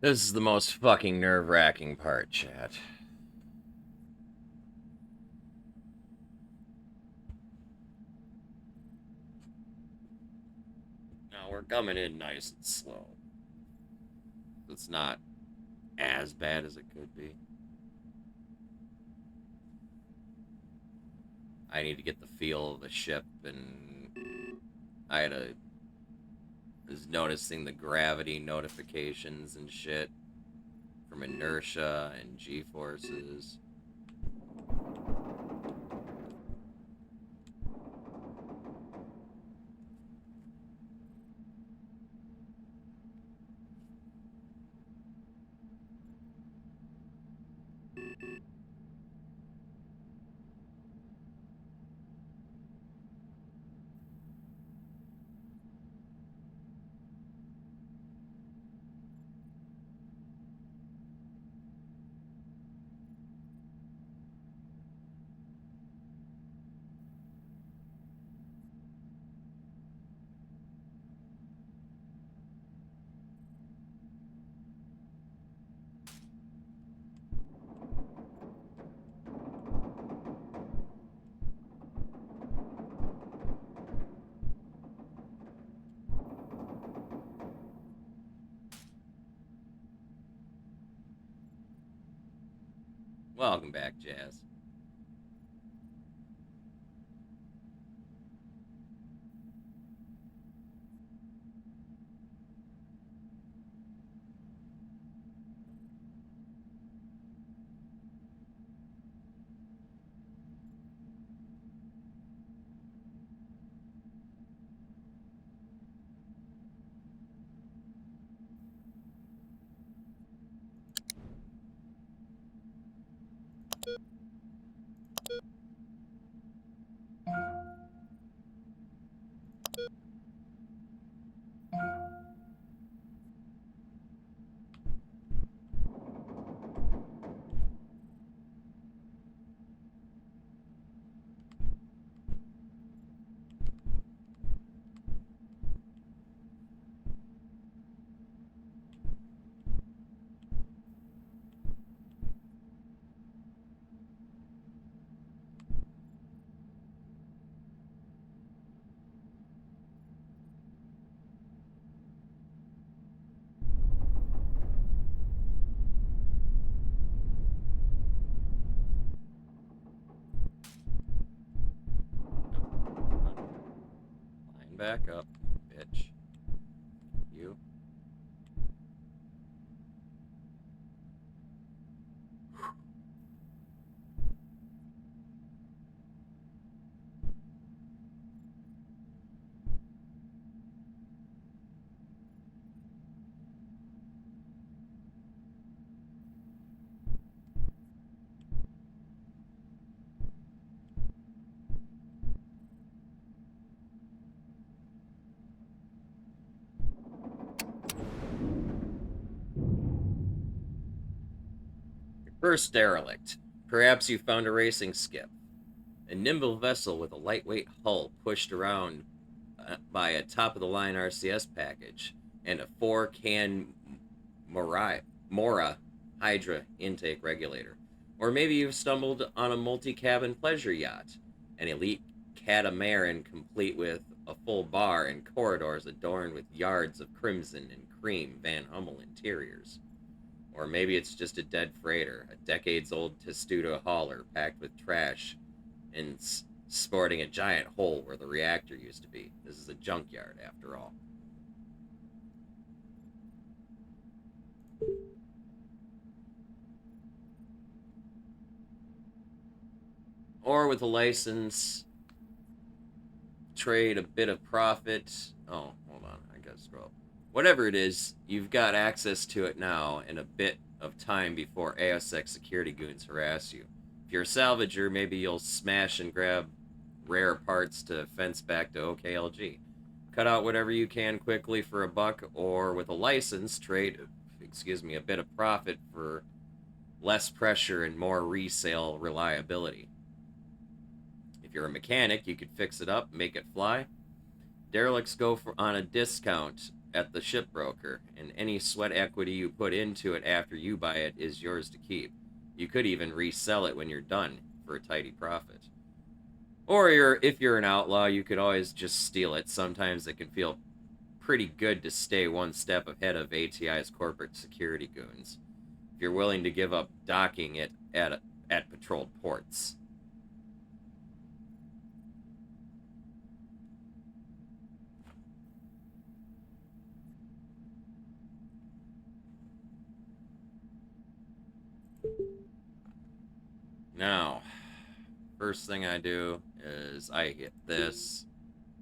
This is the most fucking nerve-wracking part, chat. Now we're coming in nice and slow. It's not as bad as it could be. I need to get the feel of the ship, and was noticing the gravity notifications and shit from inertia and G-forces. Welcome back, Jazz. Line back up, bitch. You. First derelict. Perhaps you found a racing skiff. A nimble vessel with a lightweight hull pushed around by a top-of-the-line RCS package and a 4-can Mora Hydra intake regulator. Or maybe you've stumbled on a multi-cabin pleasure yacht, an elite catamaran complete with a full bar and corridors adorned with yards of crimson and cream Van Hummel interiors. Or maybe it's just a dead freighter, a decades-old Testudo hauler packed with trash and sporting a giant hole where the reactor used to be. This is a junkyard, after all. Or with a license, trade a bit of profit. Oh, hold on, I gotta scroll. Whatever it is, you've got access to it now and a bit of time before AOSEC security goons harass you. If you're a salvager, maybe you'll smash and grab rare parts to fence back to OKLG. Cut out whatever you can quickly for a buck, or with a license, trade, a bit of profit for less pressure and more resale reliability. If you're a mechanic, you could fix it up, make it fly. Derelicts go on a discount at the shipbroker, and any sweat equity you put into it after you buy it is yours to keep. You could even resell it when you're done for a tidy profit. Or if you're an outlaw, you could always just steal it. Sometimes it can feel pretty good to stay one step ahead of ATI's corporate security goons. If you're willing to give up docking it at patrolled ports. Now, first thing I do is I hit this,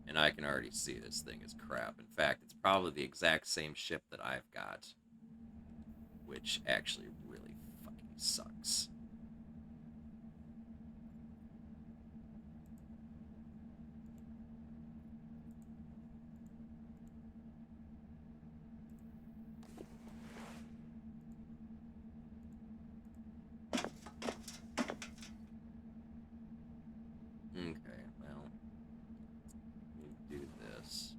and I can already see this thing is crap. In fact, it's probably the exact same ship that I've got, which actually really fucking sucks. Okay, well, we do this.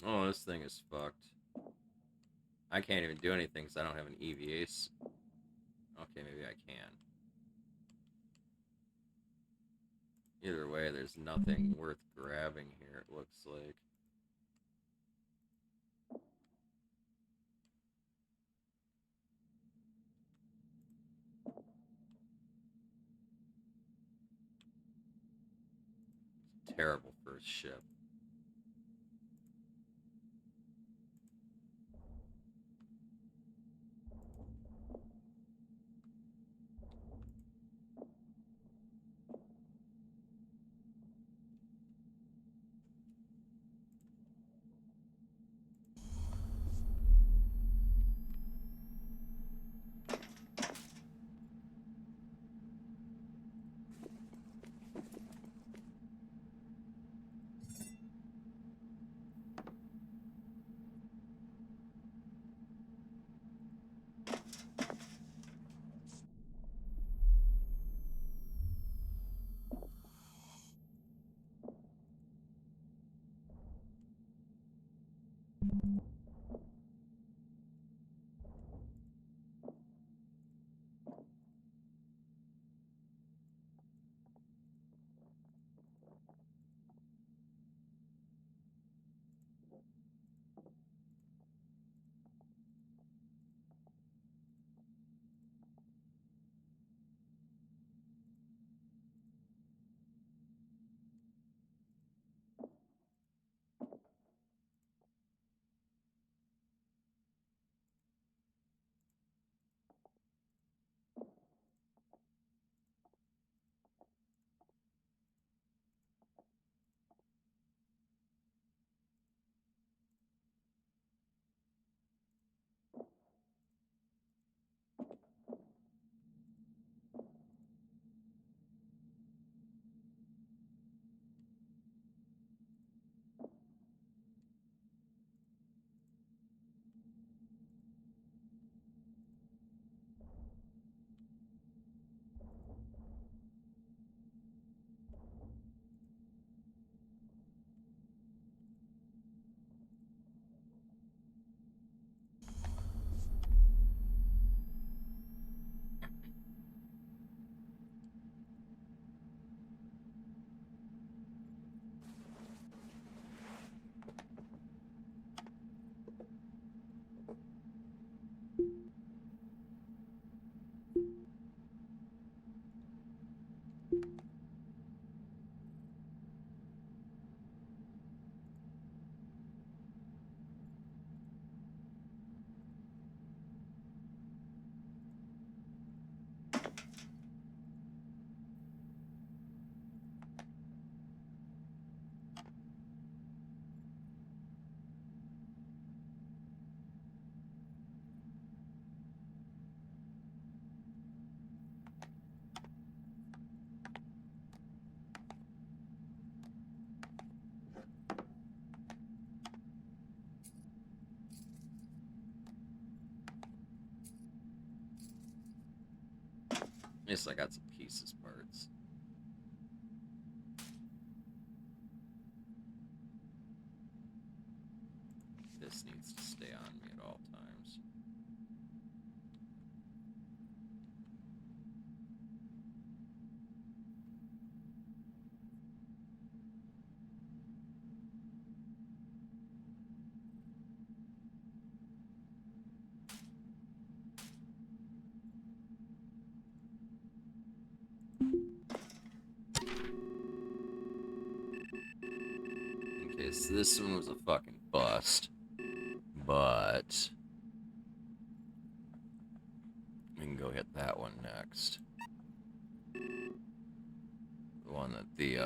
Oh, this thing is fucked. I can't even do anything because I don't have an EVA. Okay, maybe I can. Either way, there's nothing worth grabbing here, it looks like. Terrible first ship. Yes, I got some pieces parts. This needs to stay on me at all times. Okay, so this one was a fucking bust. But we can go hit that one next. The one that the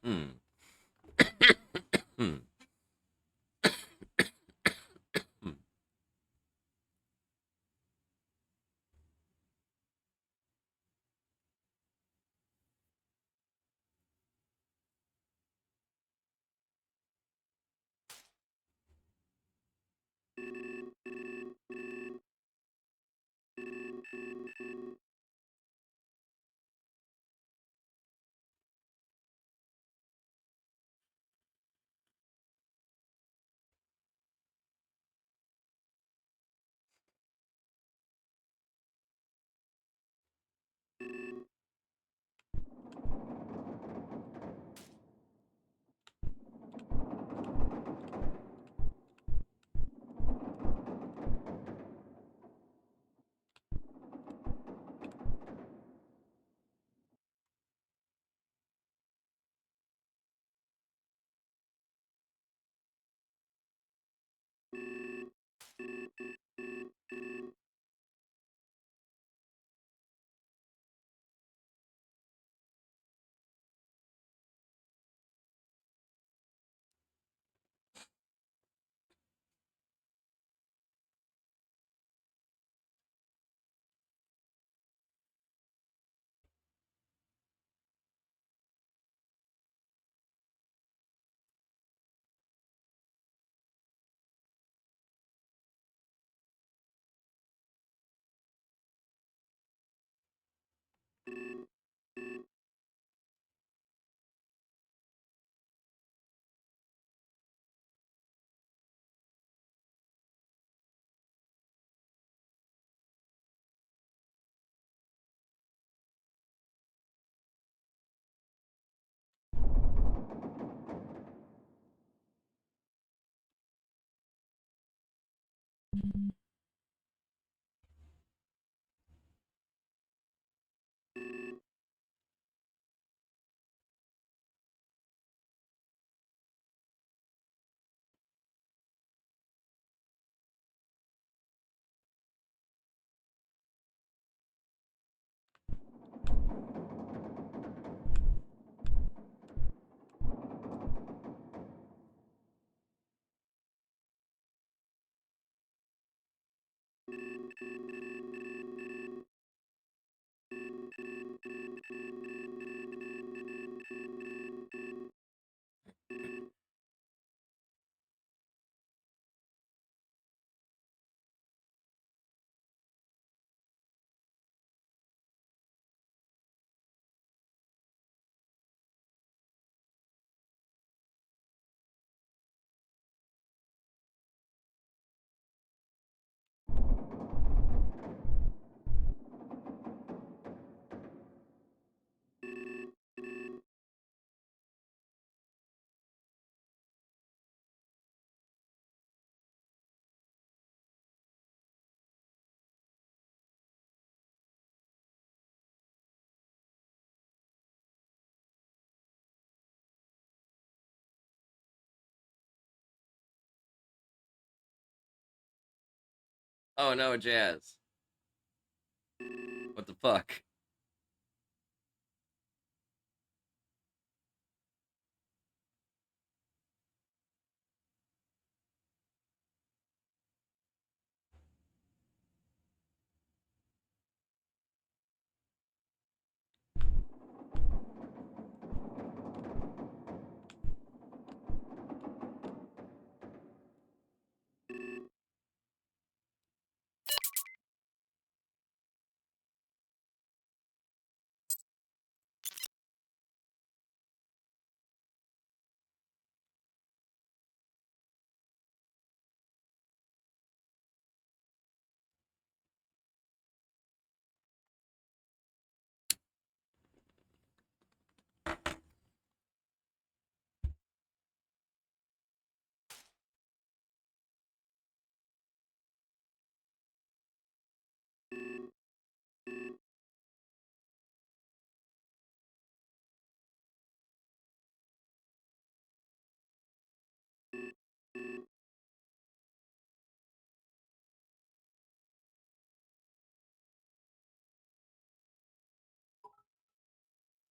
hmm. Hmm. Hmm. Oh no, Jazz. What the fuck?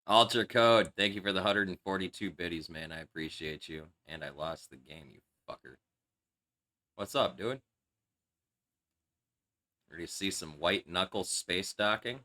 Alter code. Thank you for the 142 biddies, man. I appreciate you. And I lost the game, you fucker. What's up, dude? Ready to see some white knuckle space docking?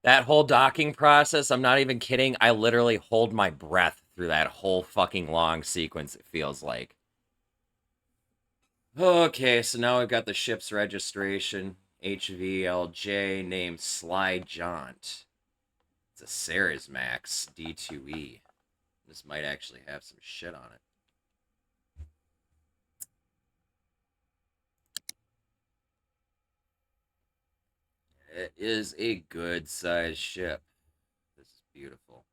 That whole docking process, I'm not even kidding. I literally hold my breath through that whole fucking long sequence, it feels like. Okay, so now we've got the ship's registration. HVLJ, name Sly Jaunt. It's a Ceres Max D2E. This might actually have some shit on it. It is a good sized ship. This is beautiful.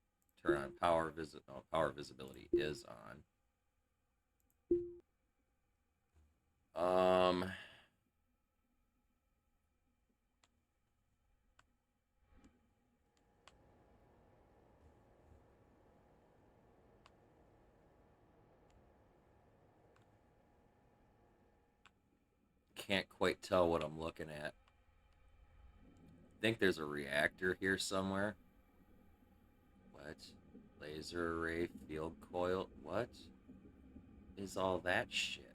Turn on power power visibility is on. Can't quite tell what I'm looking at. I think there's a reactor here somewhere. What? Laser array field coil. What is all that shit?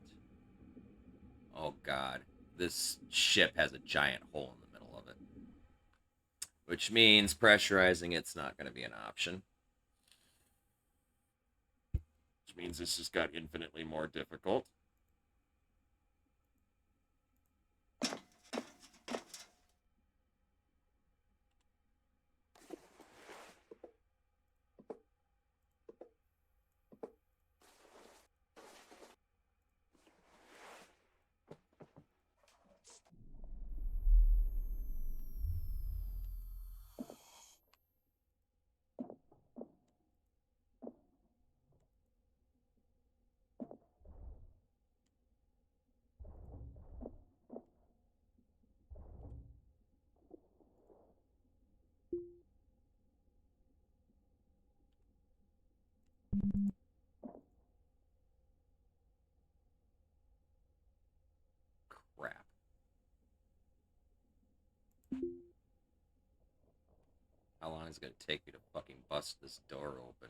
Oh god. This ship has a giant hole in the middle of it. Which means pressurizing it's not going to be an option. Which means this just got infinitely more difficult. Crap. How long is it going to take me to fucking bust this door open?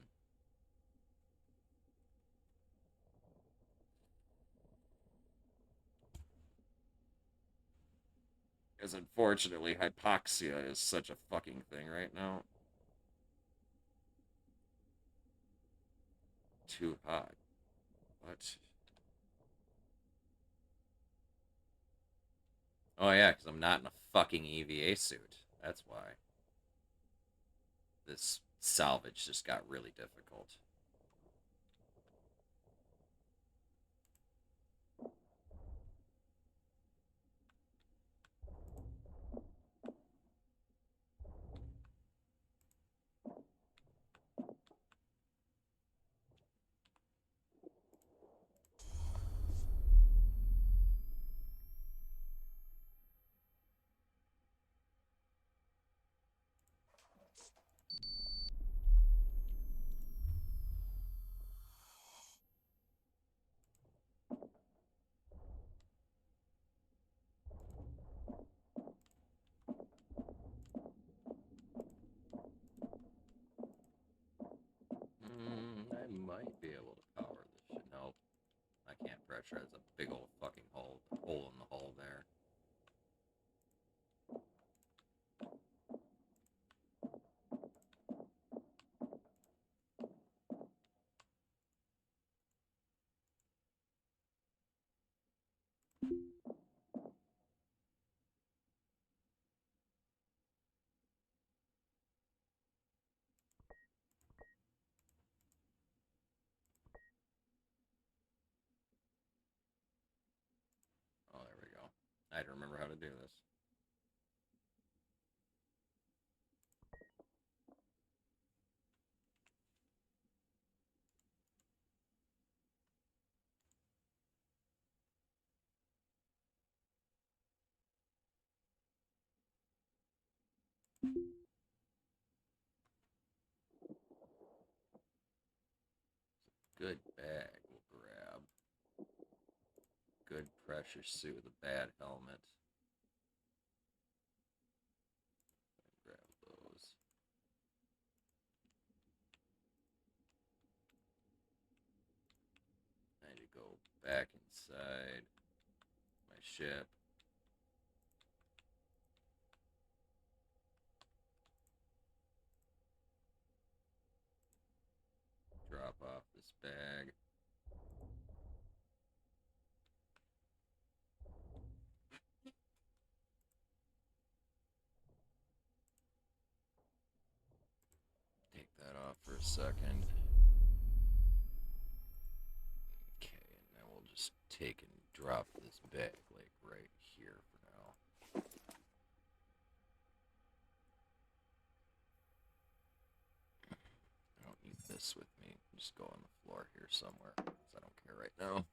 Because unfortunately, hypoxia is such a fucking thing right now. Too hot. What? Oh yeah, because I'm not in a fucking EVA suit. That's why. This salvage just got really difficult. I might be able to power this shit. Nope, I can't pressurize a big old fucking hole in the hull there. Oh, there we go. I had to remember how to do this. Good bag we'll grab. Good pressure suit with a bad helmet. Grab those. actually go back inside my ship. Drop off this bag. Take that off for a second. Okay, and then we'll just take and drop this bag like right here for now. I don't need this with me. Just go on the floor here somewhere, because I don't care right now.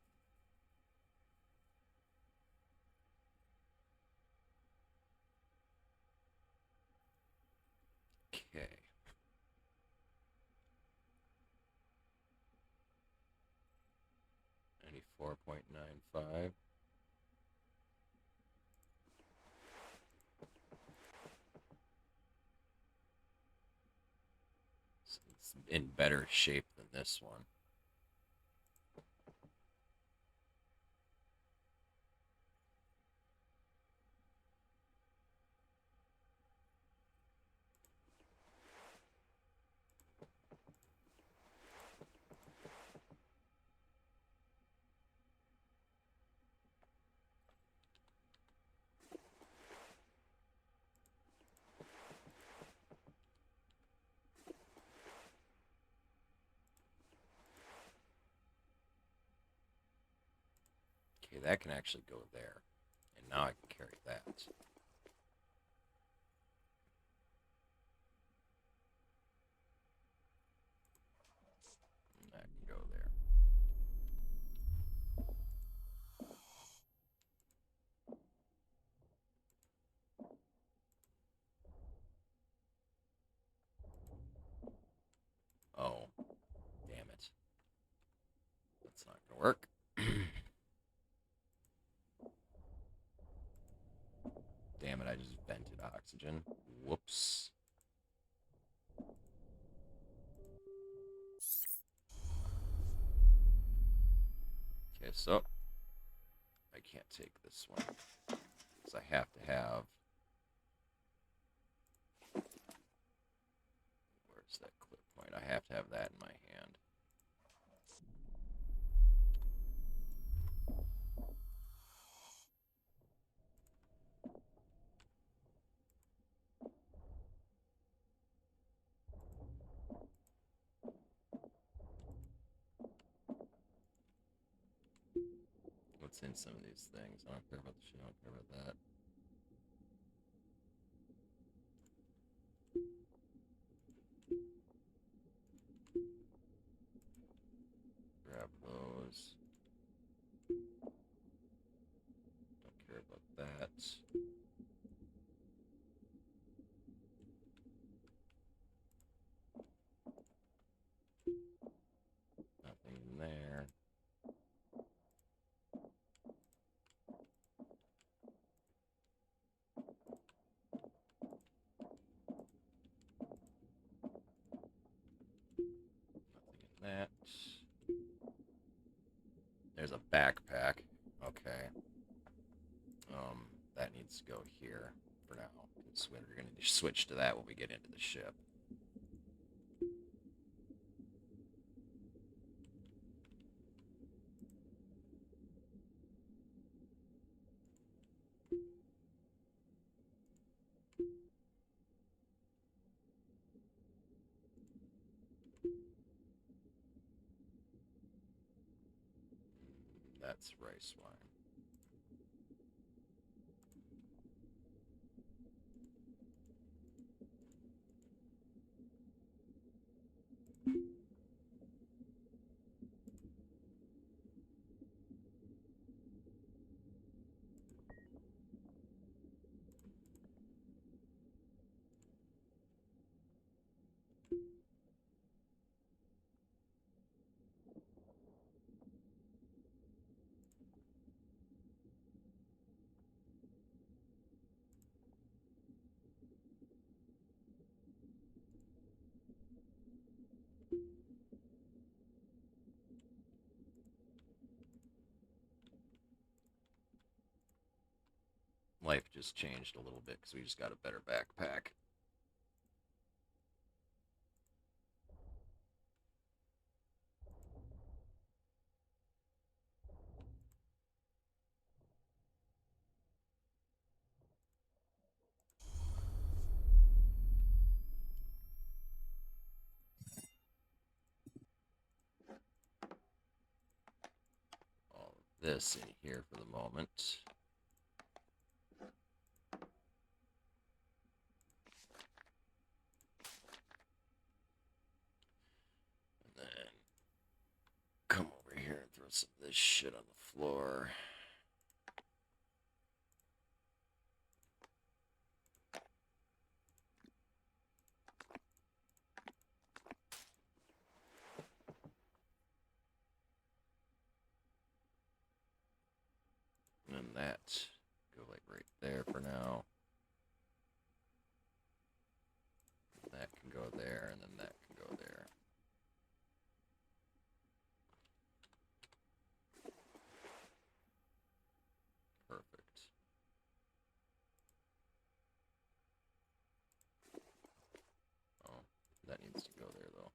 Okay. Any 4.95. It's in better shape than this one. Okay, that can actually go there. And now I can carry that. And that can go there. Oh, damn it. That's not gonna work. Damn it, I just vented oxygen. Whoops. Okay, so I can't take this one because I have to have. Where's that clip point? I have to have that in my hand. What's in some of these things? I don't care about the shit. I don't care about that. Grab those. Don't care about that. Nothing in there. Nothing in that. There's a backpack. Okay. That needs to go here for now. Because we're going to switch to that when we get into the ship. That's rice wine. life just changed a little bit because we just got a better backpack. All of this in here for the moment. And then come over here and throw some of this shit on the floor. And that go like right there for now. That can go there, and then that can go there. Perfect. Oh, that needs to go there, though.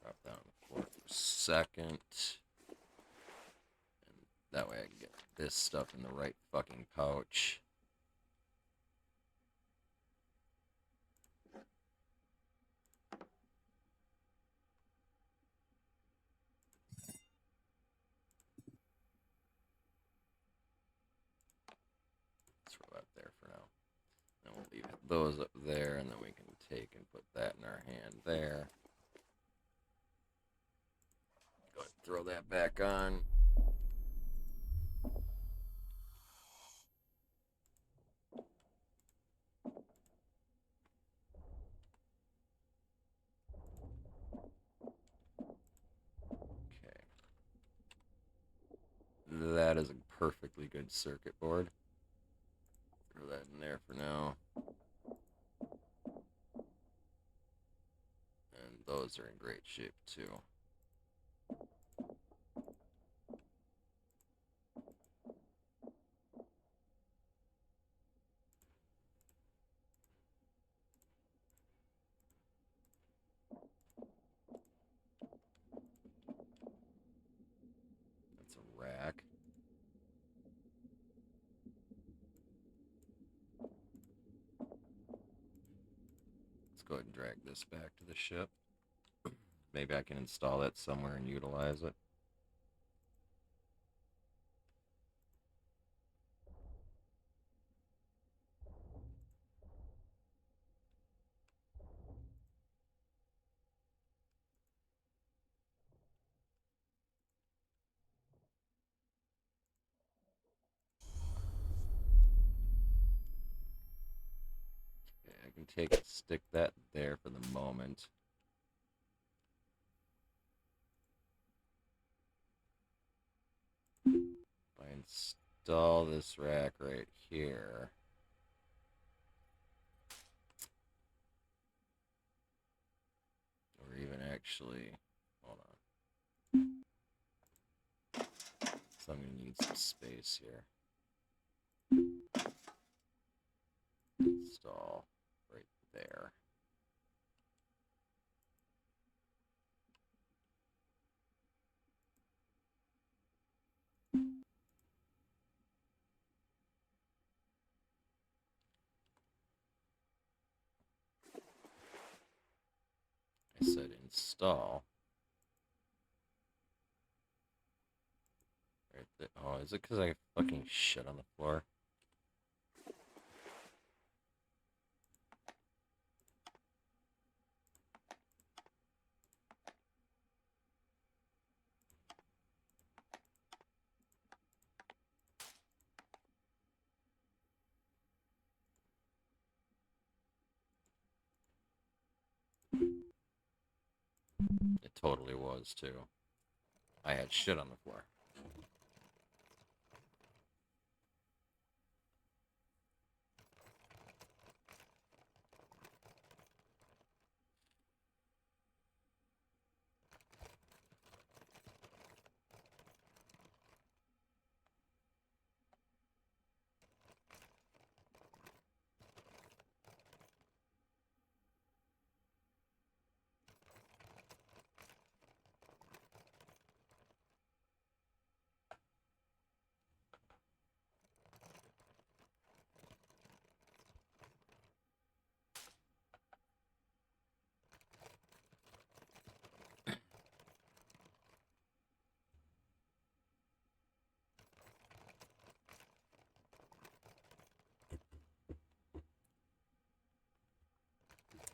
Drop that on the floor for a second. And that way I can get this stuff in the right fucking pouch. Throw that there for now. And we'll leave those up there, and then we can take and put that in our hand there. Go ahead and throw that back on. Okay. That is a perfectly good circuit board. Throw that in there for now. And those are in great shape too. That's a rack. Let's go ahead and drag this back to the ship. Maybe I can install it somewhere and utilize it. Okay, I can take and stick that there for the moment. If I install this rack right here, or even actually, hold on. So I'm going to need some space here. Install right there. I said install. Right there. Oh, is it because I fucking shit on the floor? It totally was, too. I had shit on the floor.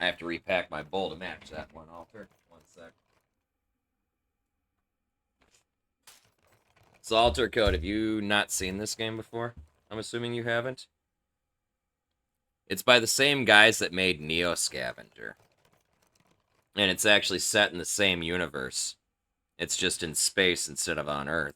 I have to repack my bowl to match that one, Alter. One sec. So, Alter Code, have you not seen this game before? I'm assuming you haven't. It's by the same guys that made Neo Scavenger. And it's actually set in the same universe. It's just in space instead of on Earth.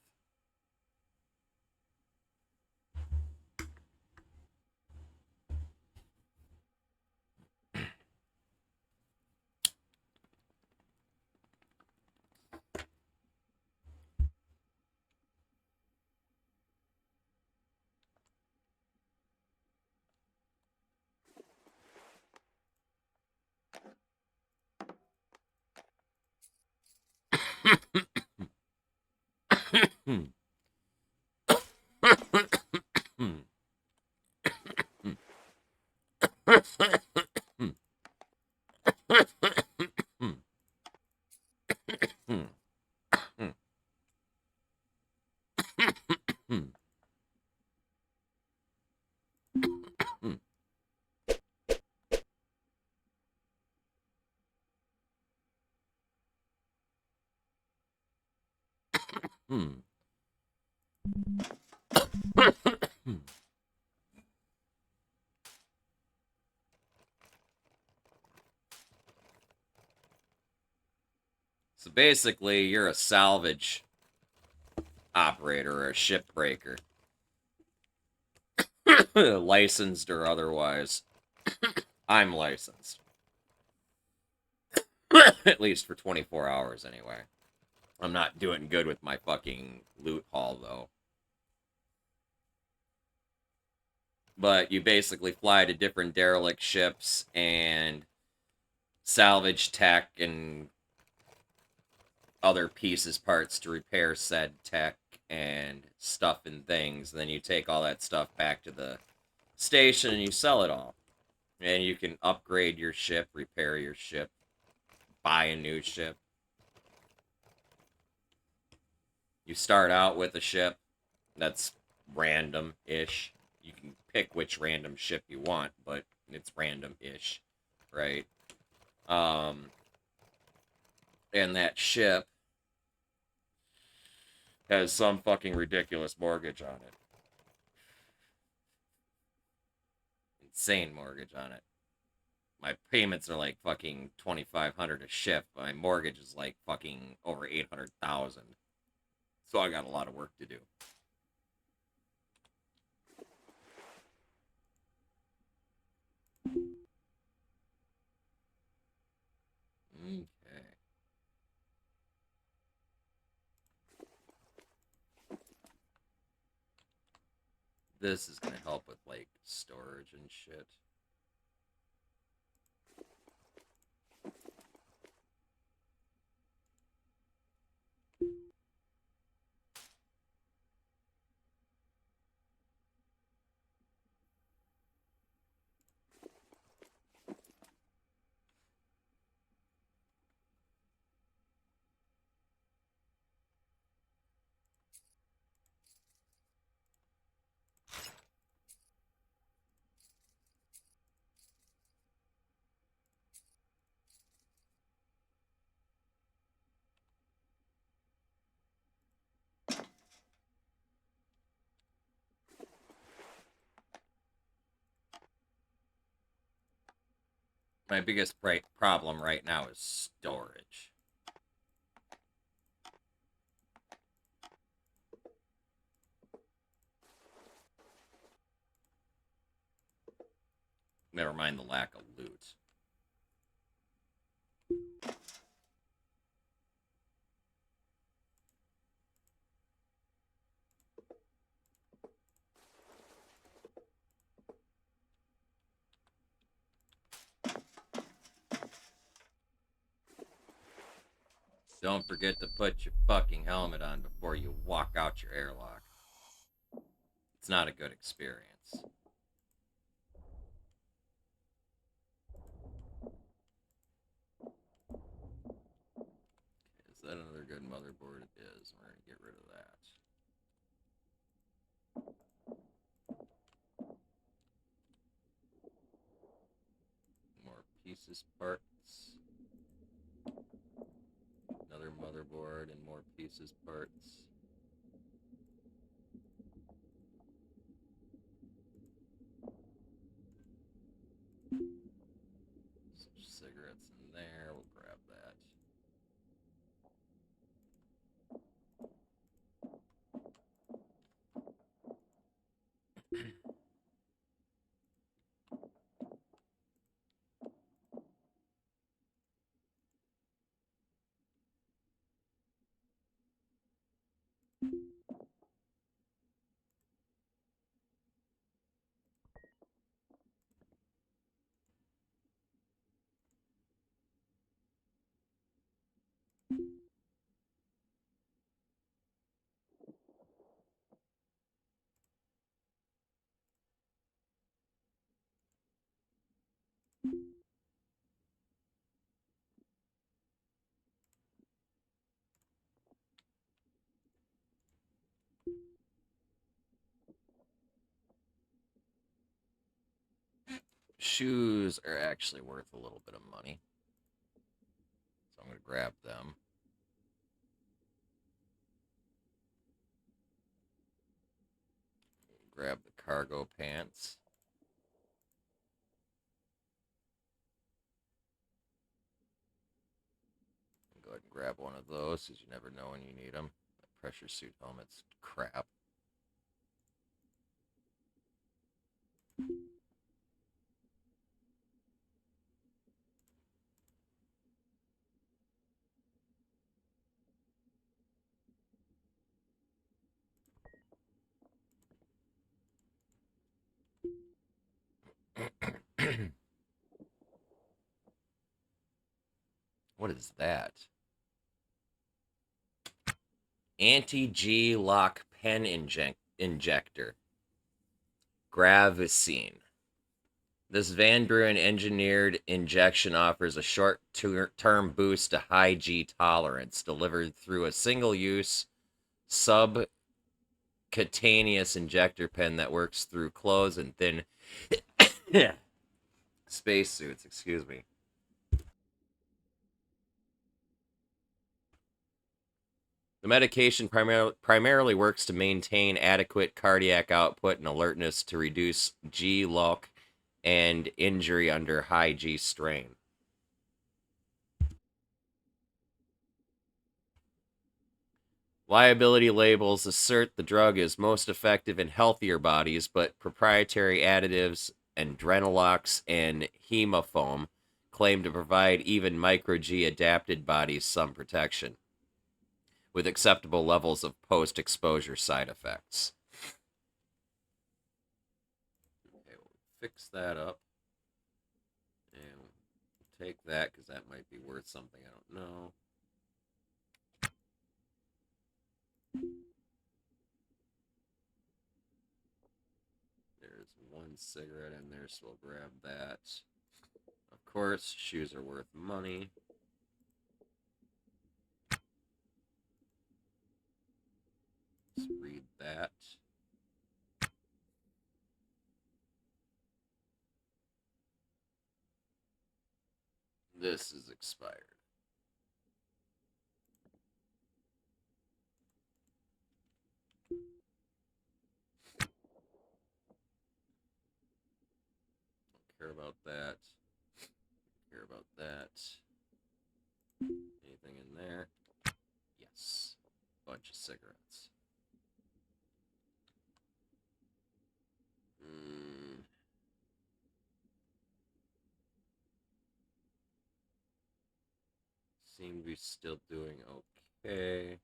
So basically, you're a salvage operator or a shipbreaker. Licensed or otherwise. I'm licensed. At least for 24 hours, anyway. I'm not doing good with my fucking loot haul, though. But you basically fly to different derelict ships and salvage tech and other pieces, parts to repair said tech and stuff and things. And then you take all that stuff back to the station and you sell it all. And you can upgrade your ship, repair your ship, buy a new ship. You start out with a ship that's random-ish. You can pick which random ship you want, but it's random-ish, right? And that ship has some fucking ridiculous mortgage on it. Insane mortgage on it. My payments are like fucking $2,500 a ship. My mortgage is like fucking over $800,000. So I got a lot of work to do. Okay. This is gonna help with like storage and shit. My biggest problem right now is storage. Never mind the lack of loot. Don't forget to put your fucking helmet on before you walk out your airlock. It's not a good experience. Is that another good motherboard? It is. We're going to get rid of that. More PCBs. pieces, parts. Another motherboard and more pieces, parts. Some cigarettes in there. We'll grab that. Shoes are actually worth a little bit of money, so I'm going to grab them. Grab the cargo pants. Go ahead and grab one of those, because you never know when you need them. That pressure suit helmet's crap. What is that? Anti-G lock pen injector. Gravicine. This Van Bruin engineered injection offers a short-term boost to high G tolerance delivered through a single-use subcutaneous injector pen that works through clothes and thin spacesuits. Excuse me. The medication primarily works to maintain adequate cardiac output and alertness to reduce G lock and injury under high G strain. Liability labels assert the drug is most effective in healthier bodies, but proprietary additives, adrenalox and hemofoam, claim to provide even micro-G adapted bodies some protection, with acceptable levels of post-exposure side effects. Okay, we'll fix that up. And we'll take that, because that might be worth something, I don't know. There's one cigarette in there, so we'll grab that. Of course, shoes are worth money. Let's read that. This is expired. Don't care about that. Don't care about that. Anything in there? Yes. Bunch of cigarettes. Seem to be still doing okay.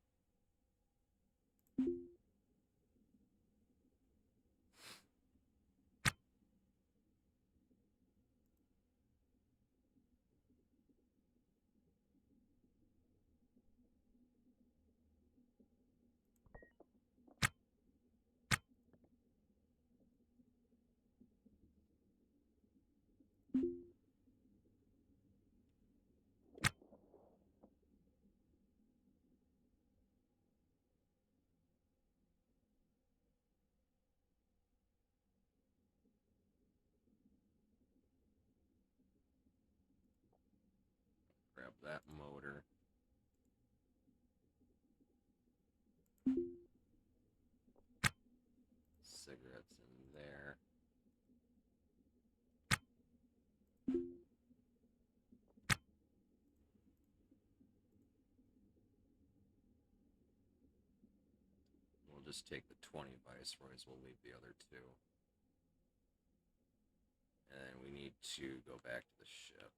up that motor. Cigarettes in there. We'll just take the 20 Viceroys. We'll leave the other 2. And then we need to go back to the ship.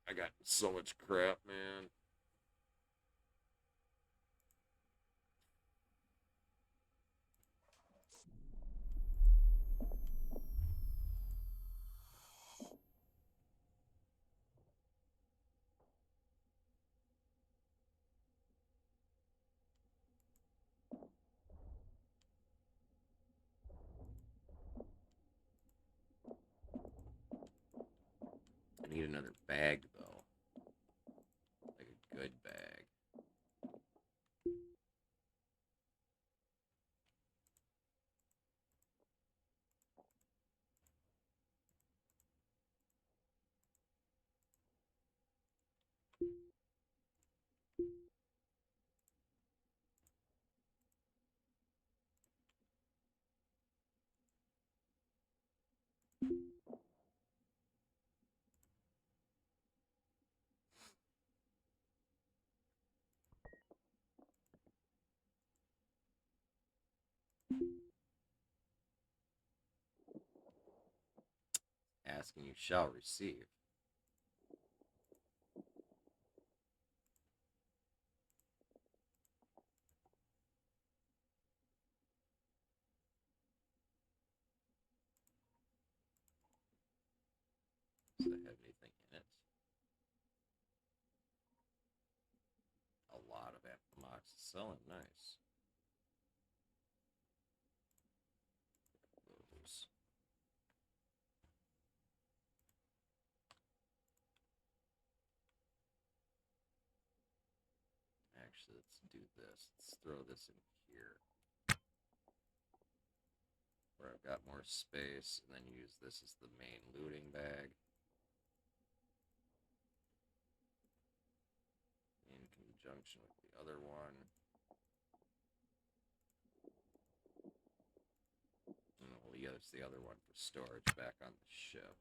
I got so much crap, man. I need another bag, though. Like a good bag. Ask and you shall receive. Does that have anything in it? A lot of amoxicillin. Nice. Those. Actually, let's do this. Let's throw this in here where I've got more space, and then use this as the main looting bag. In conjunction with the other one. And we'll use the other one for storage back on the ship.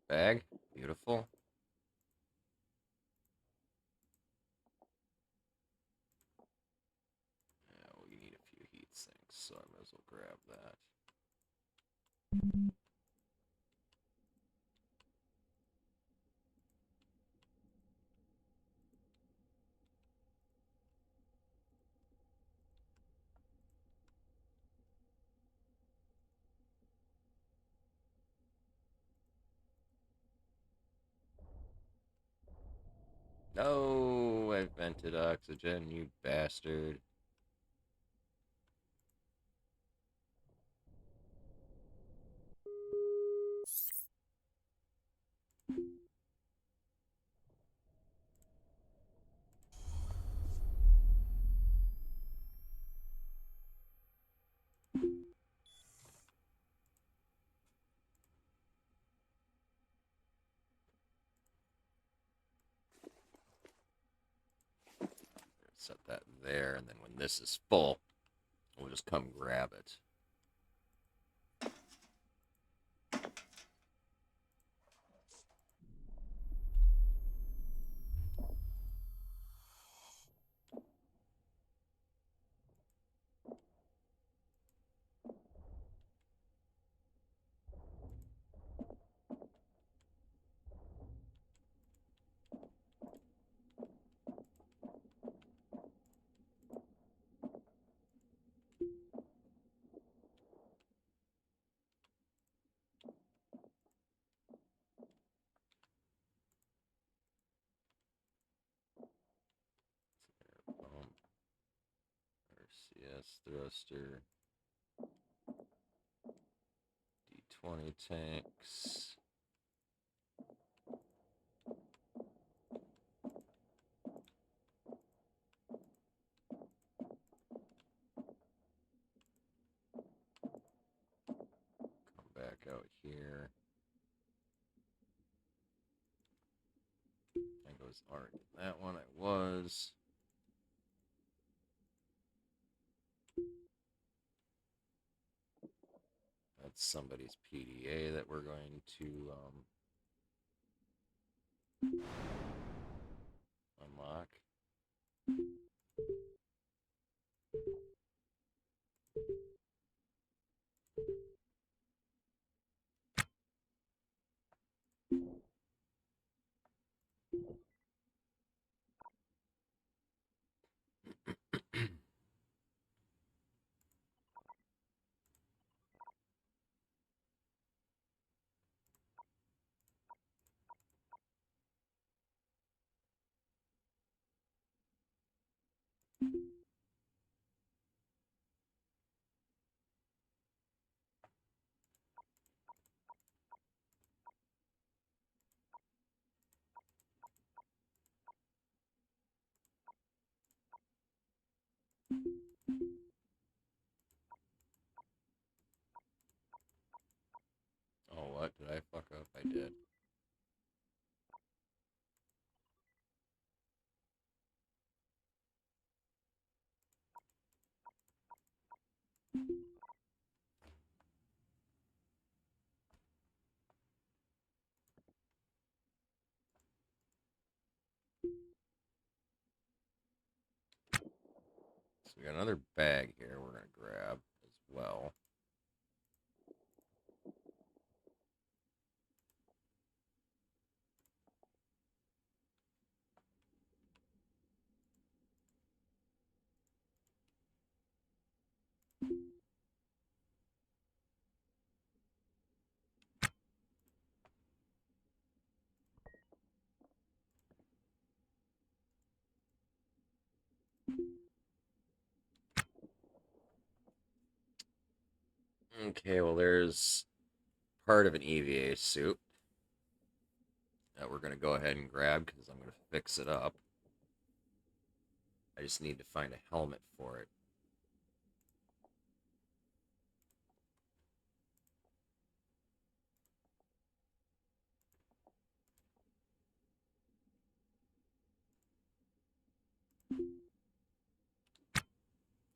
Bag. Beautiful. Yeah, we need a few heat sinks, so I might as well grab that. No, I vented oxygen, you bastard. Set that there, and then when this is full, we'll just come grab it. Yes, thruster. D20 tanks. Come back out here. I was already that one. I was. That's somebody's PDA that we're going to unlock. Oh, what? Did I fuck up? I did. So we got another bag here we're going to grab as well. Okay, well, there's part of an EVA suit that we're going to go ahead and grab because I'm going to fix it up. I just need to find a helmet for it.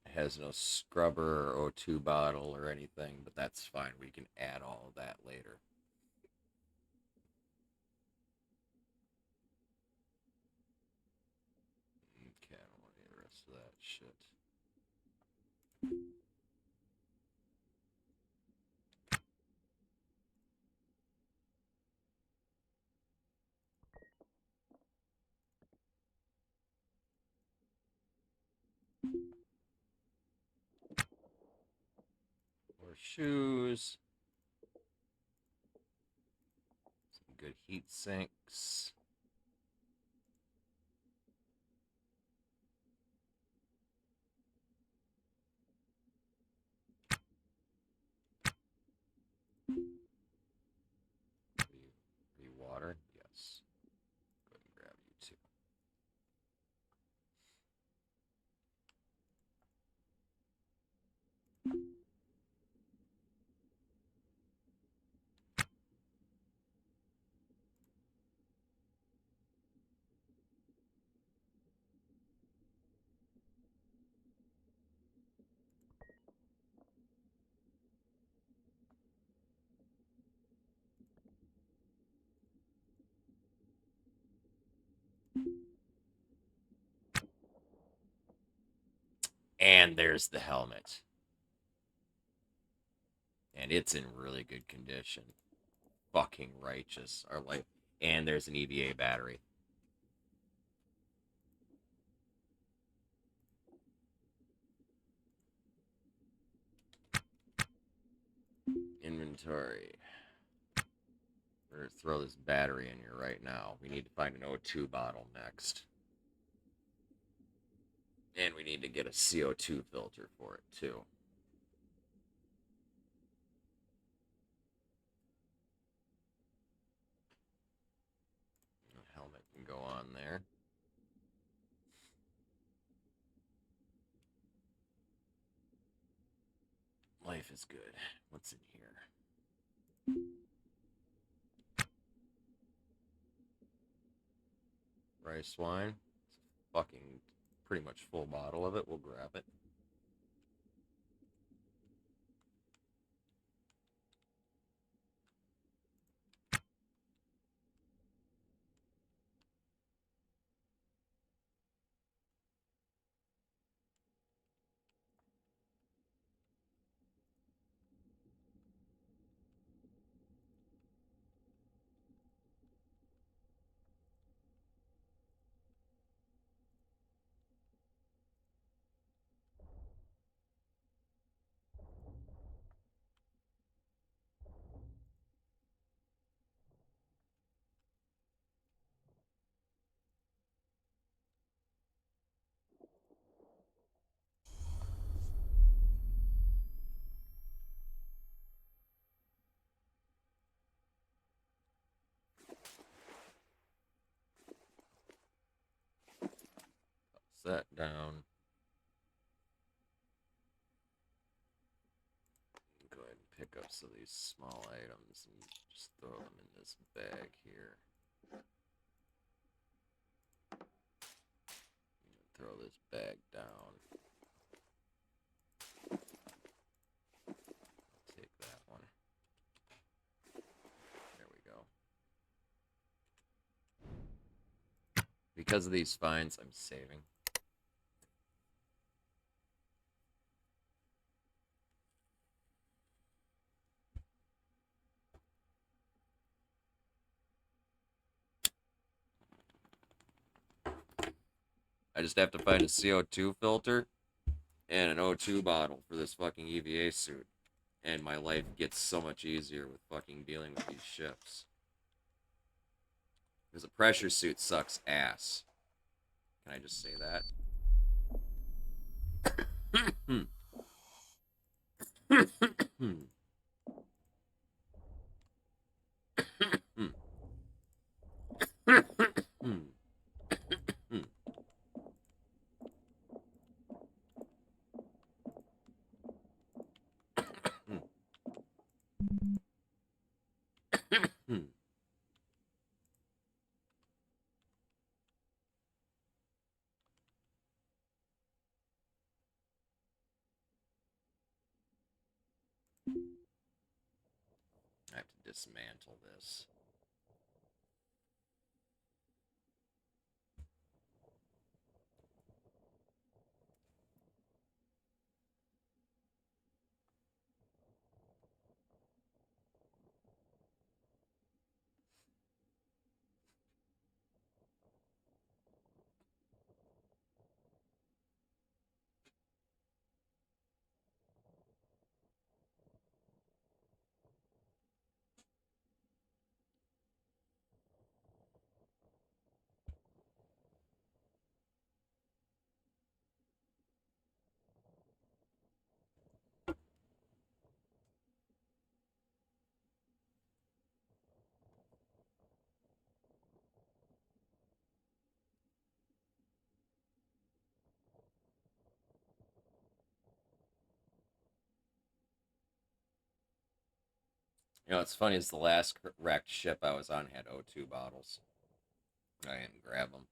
It has no scrubber or O2 bottle or anything, but that's fine. We can add all of that later. Okay, I don't want any of the rest of that shit. More shoes. Some good heat sinks. Are you water? Yes. Go ahead and grab you too. And there's the helmet. And it's in really good condition. Fucking righteous. Or like, and there's an EVA battery. Inventory. We're gonna throw this battery in here right now. We need to find an O2 bottle next. And we need to get a CO2 filter for it, too. The helmet can go on there. Life is good. What's in here? Rice wine. It's a fucking pretty much full bottle of it. We'll grab it. Set down. Go ahead and pick up some of these small items and just throw them in this bag here. Throw this bag down. Take that one. There we go. Because of these fines, I'm saving. I just have to find a CO2 filter and an O2 bottle for this fucking EVA suit. And my life gets so much easier with fucking dealing with these ships. Because a pressure suit sucks ass. Can I just say that? I have to dismantle this. You know, what's funny is the last wrecked ship I was on had O2 bottles. I didn't grab them.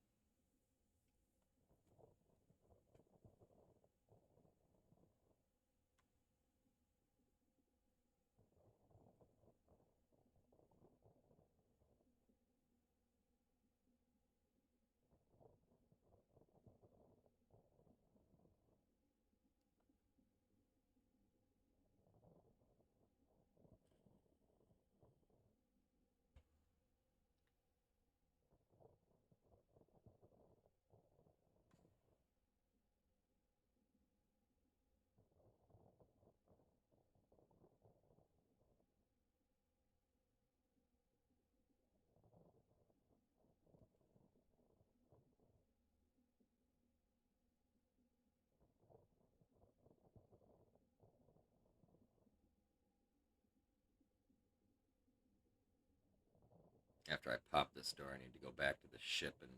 After I pop this door, I need to go back to the ship and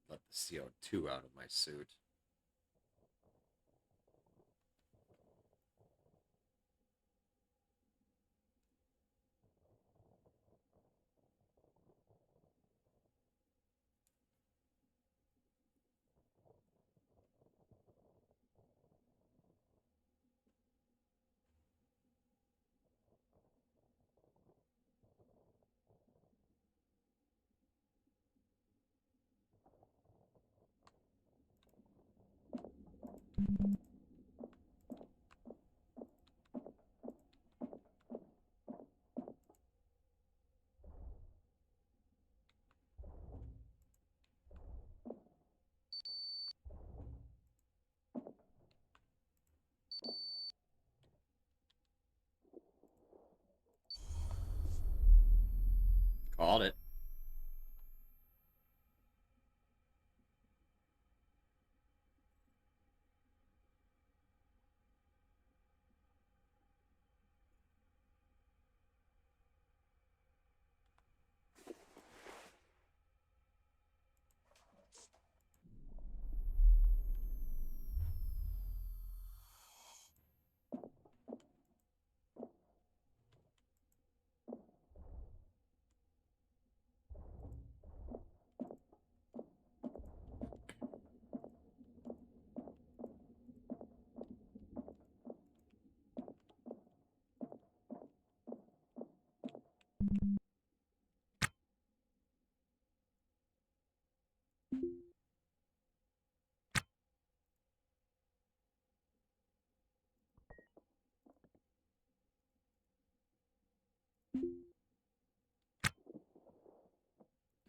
let the CO2 out of my suit. Called it.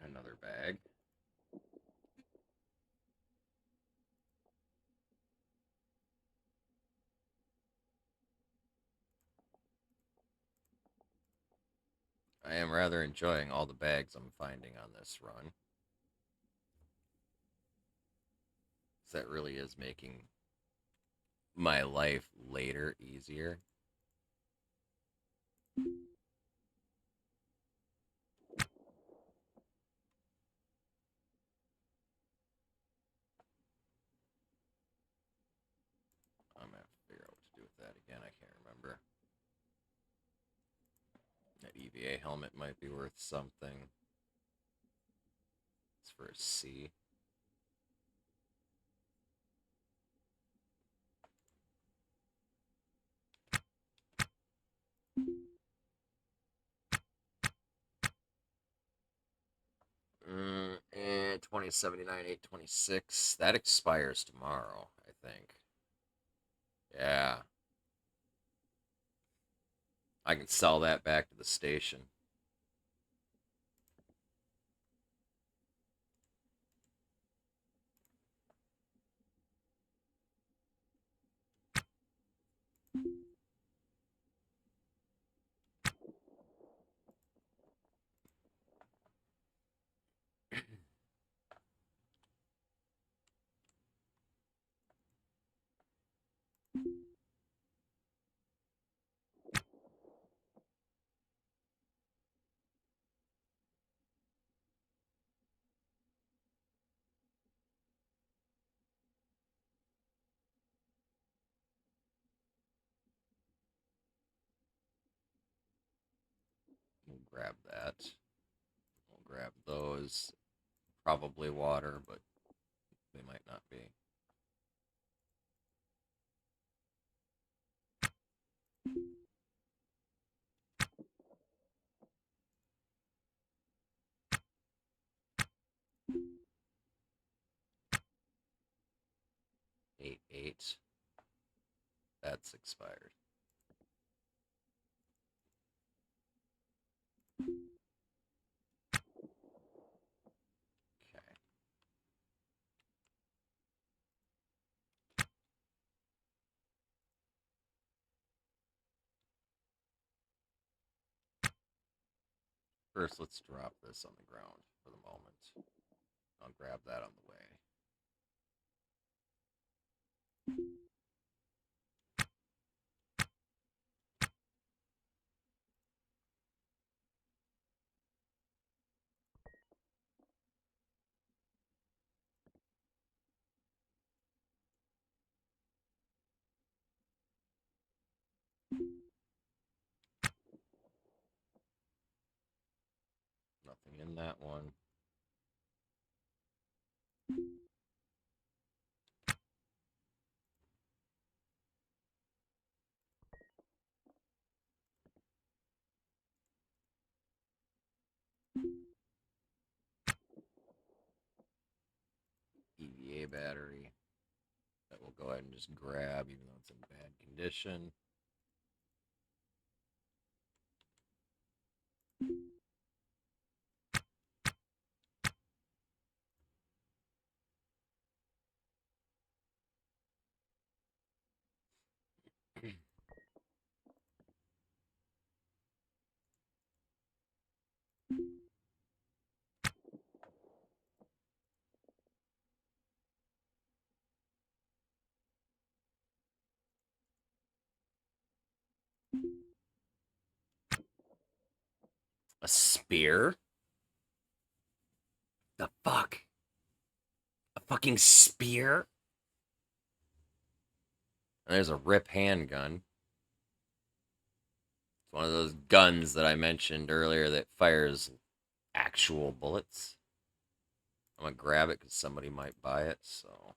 Another bag. I am rather enjoying all the bags I'm finding on this run. That really is making my life later easier. I'm gonna have to figure out what to do with that again. I can't remember. That EVA helmet might be worth something. It's for a C. And 2079, 826. That expires tomorrow, I think. Yeah. I can sell that back to the station. We'll grab that. We'll grab those. Probably water, but they might not be. Eight. That's expired. Okay. First, let's drop this on the ground for the moment. I'll grab that on the way. nothing in that one. EVA battery that we'll go ahead and just grab, even though it's in bad condition. A spear? The fuck? A fucking spear? And there's a rip handgun. It's one of those guns that I mentioned earlier that fires actual bullets. I'm gonna grab it because somebody might buy it, so.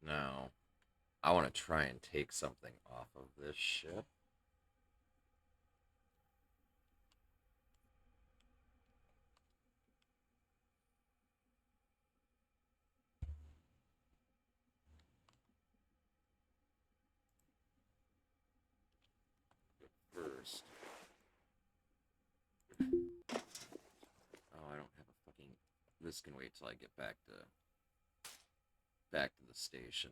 Now, I want to try and take something off of this ship. First. Oh, I don't have a fucking. This can wait till I get back to the station.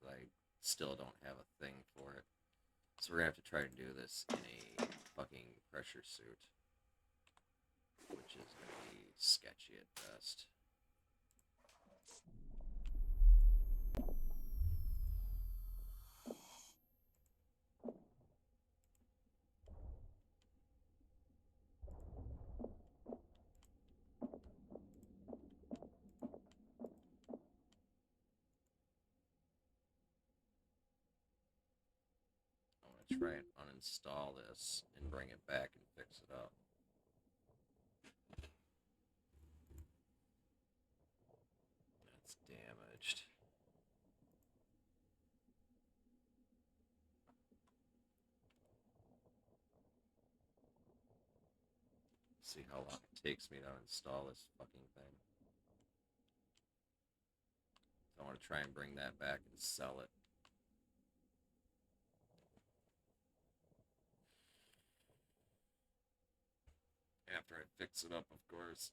I still don't have a thing for it. So we're gonna have to try to do this in a fucking pressure suit, which is gonna be sketchy at best. I want to try and uninstall this and bring it back and fix it up. That's damaged. See how long it takes me to uninstall this fucking thing. So I want to try and bring that back and sell it. After I fix it up, of course.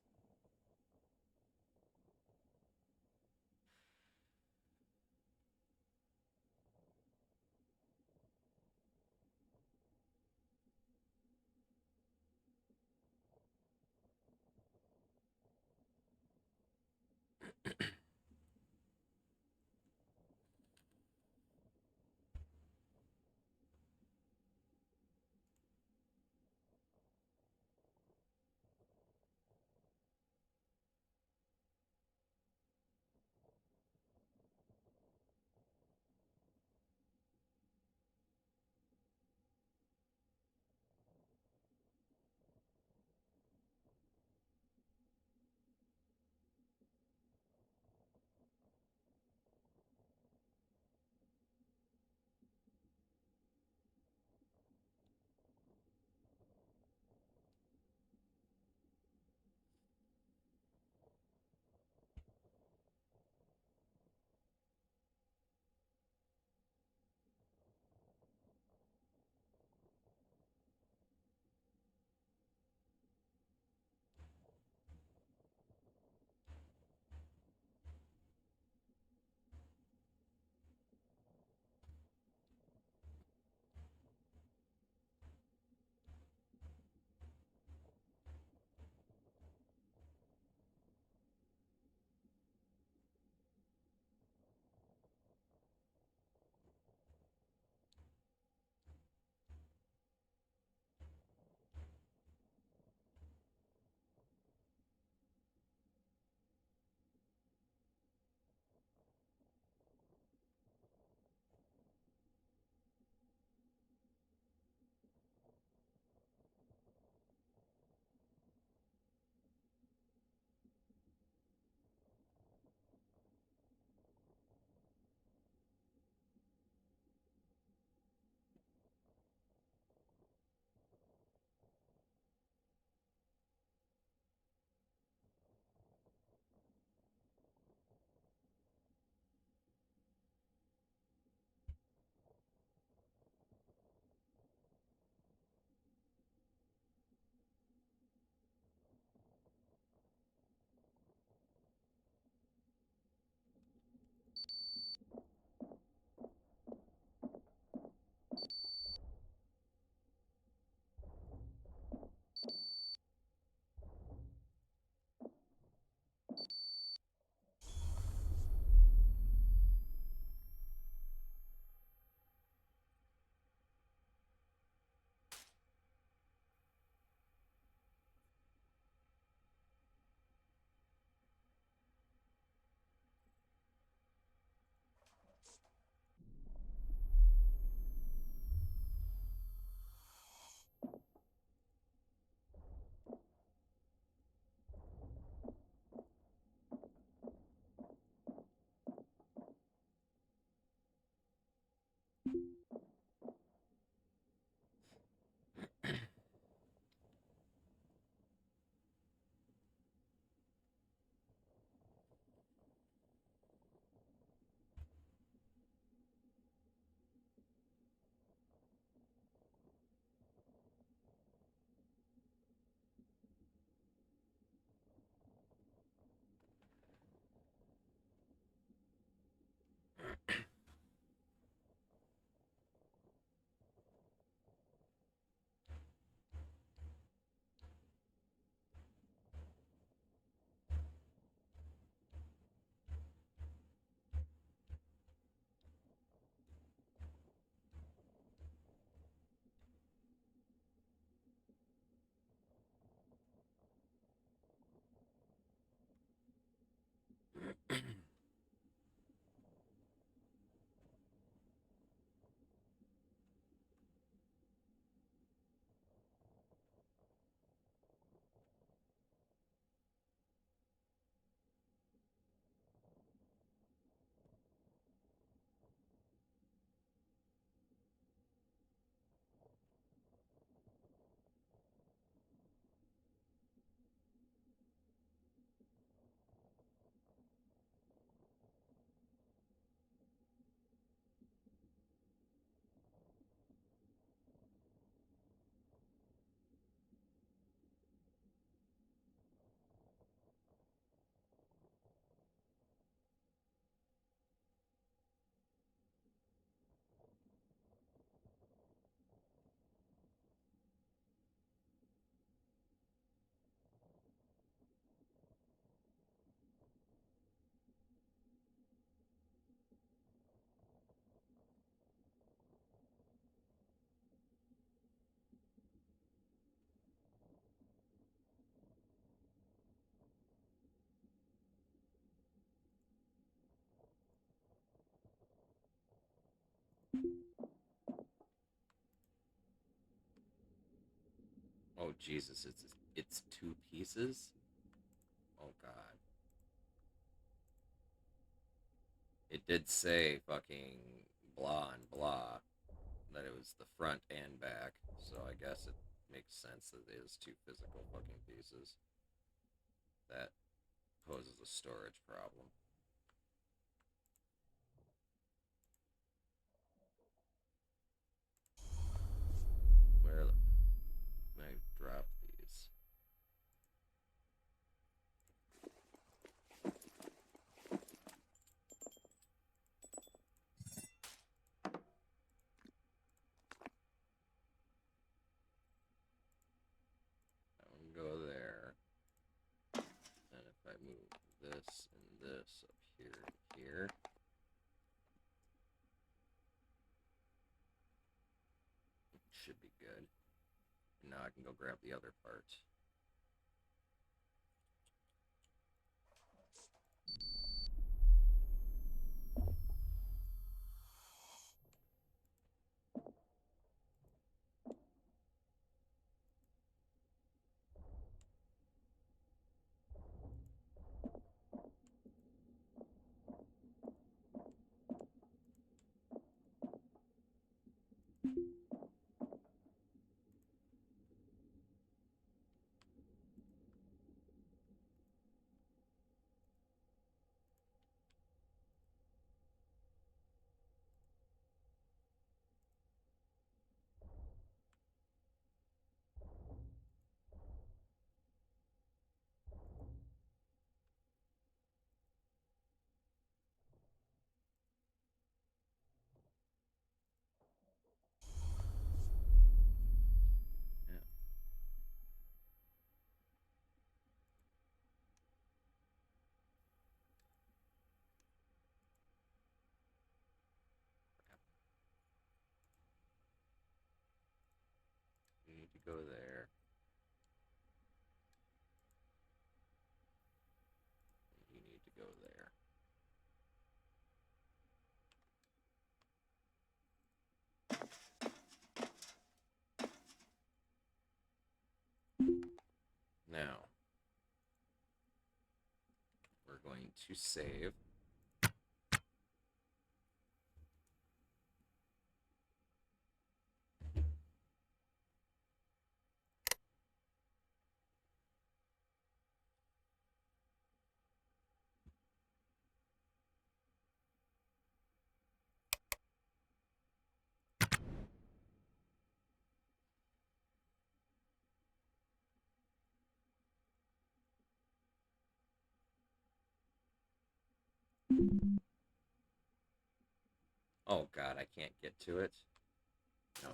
Jesus, it's 2 pieces? Oh god. It did say fucking blah and blah, that it was the front and back, so I guess it makes sense that it is 2 physical fucking pieces. That poses a storage problem. Where can I drop these? That one go there. And if I move this and this up here and here, it should be good. And now I can go grab the other part. Yeah. You need to go there. You need to go there. Now, we're going to save. Oh god, I can't get to it. No.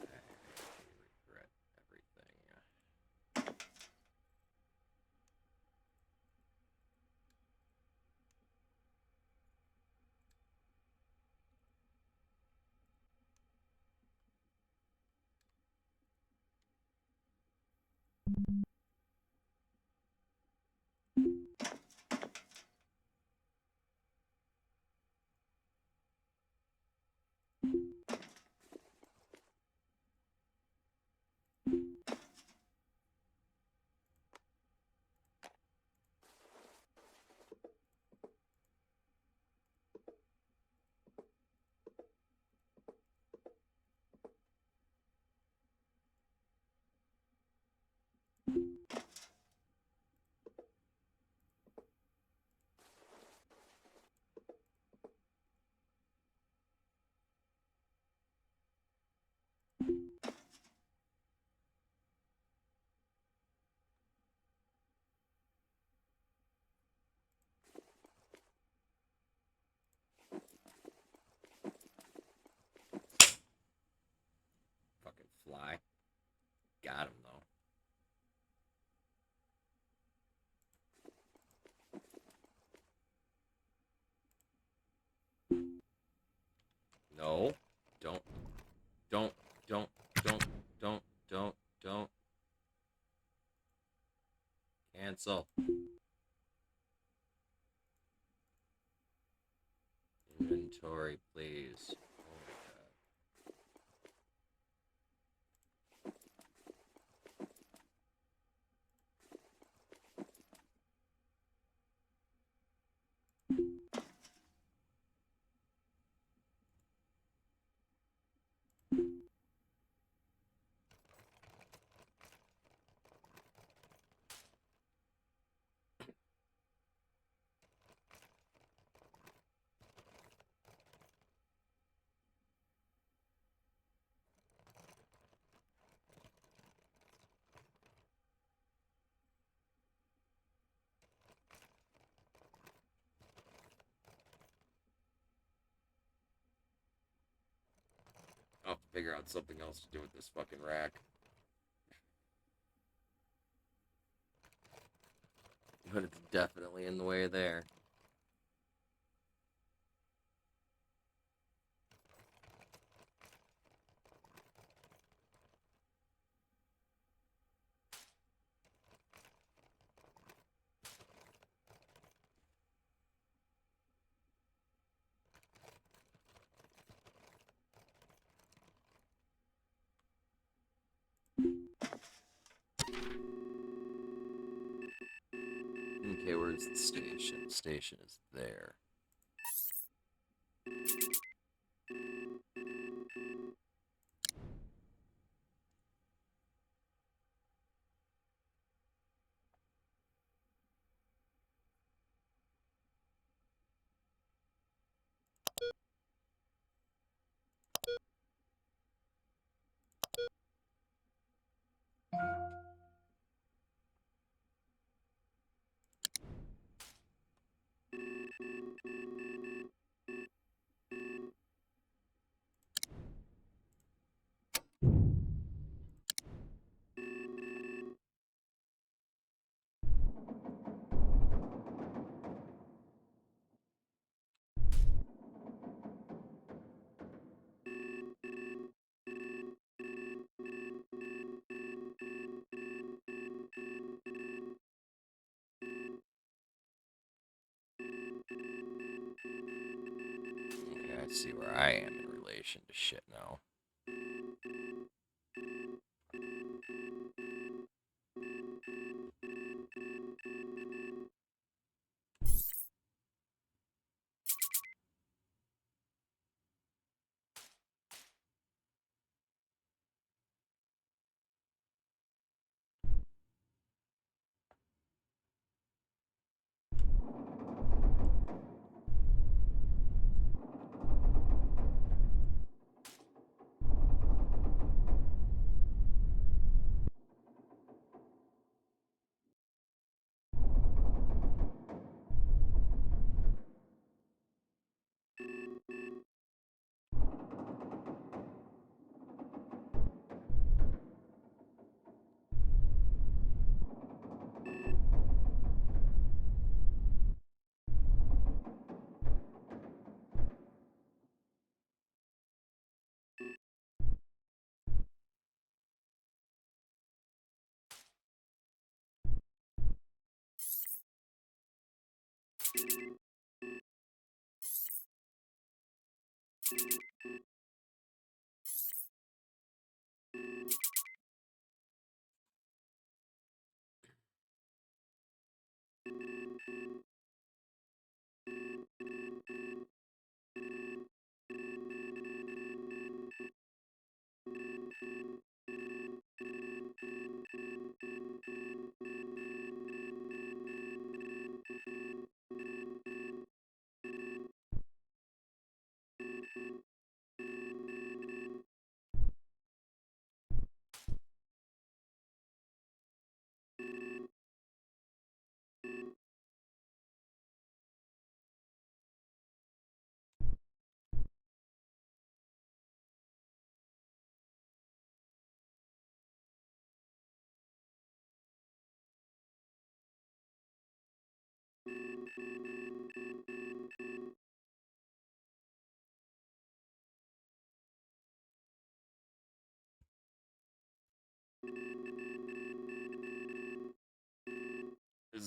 I regret everything. Fucking fly. Got him, though. No. Don't. Don't. Don't. Don't. Don't. Don't. Don't. Cancel. Inventory, please. Oh my god. I'll have to figure out something else to do with this fucking rack. But it's definitely in the way there. Okay, where's the station? The station is there. Okay, I see where I am in relation to shit now.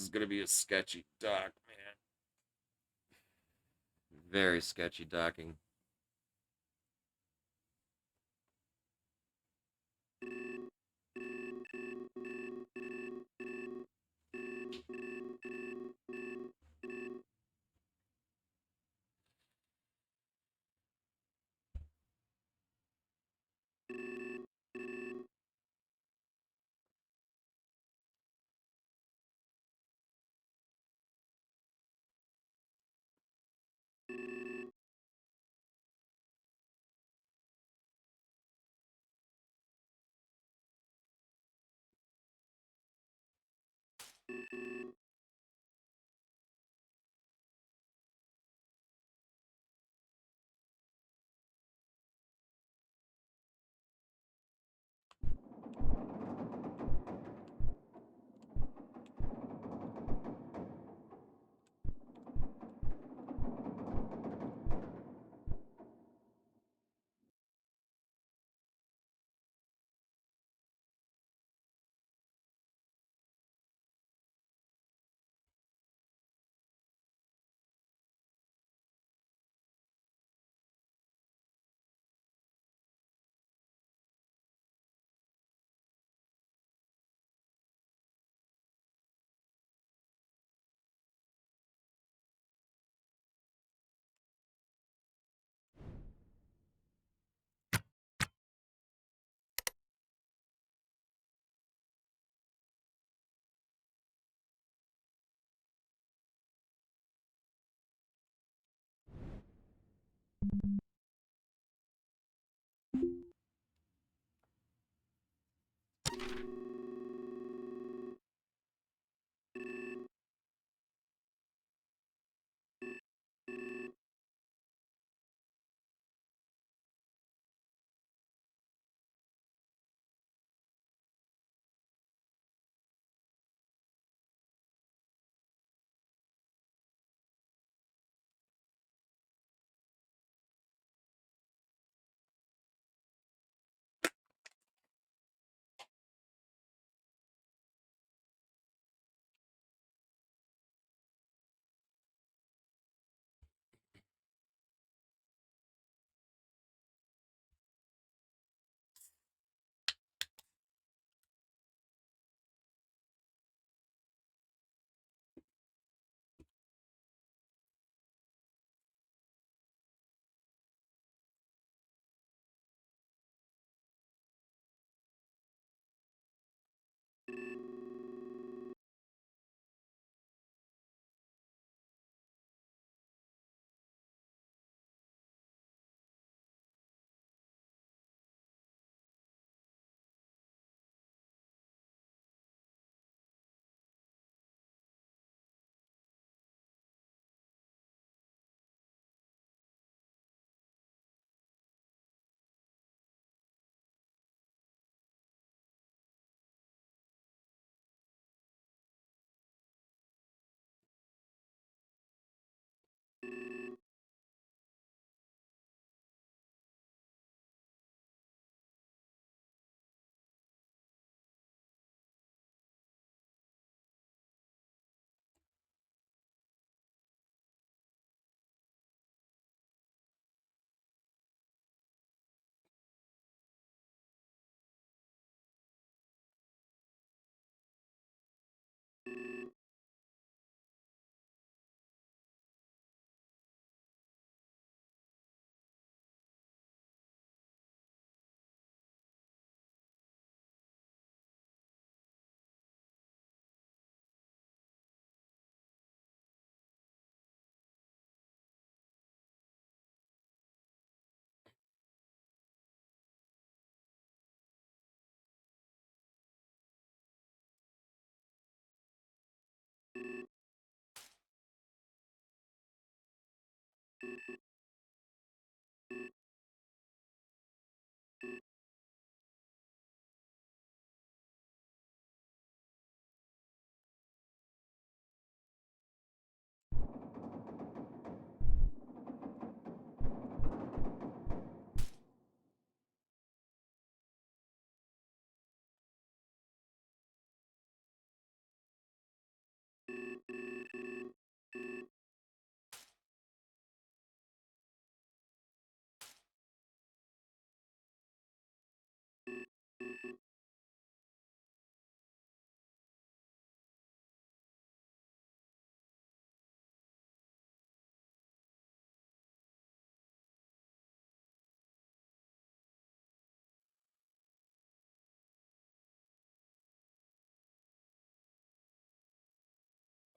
is gonna be a sketchy dock, man. Very sketchy docking.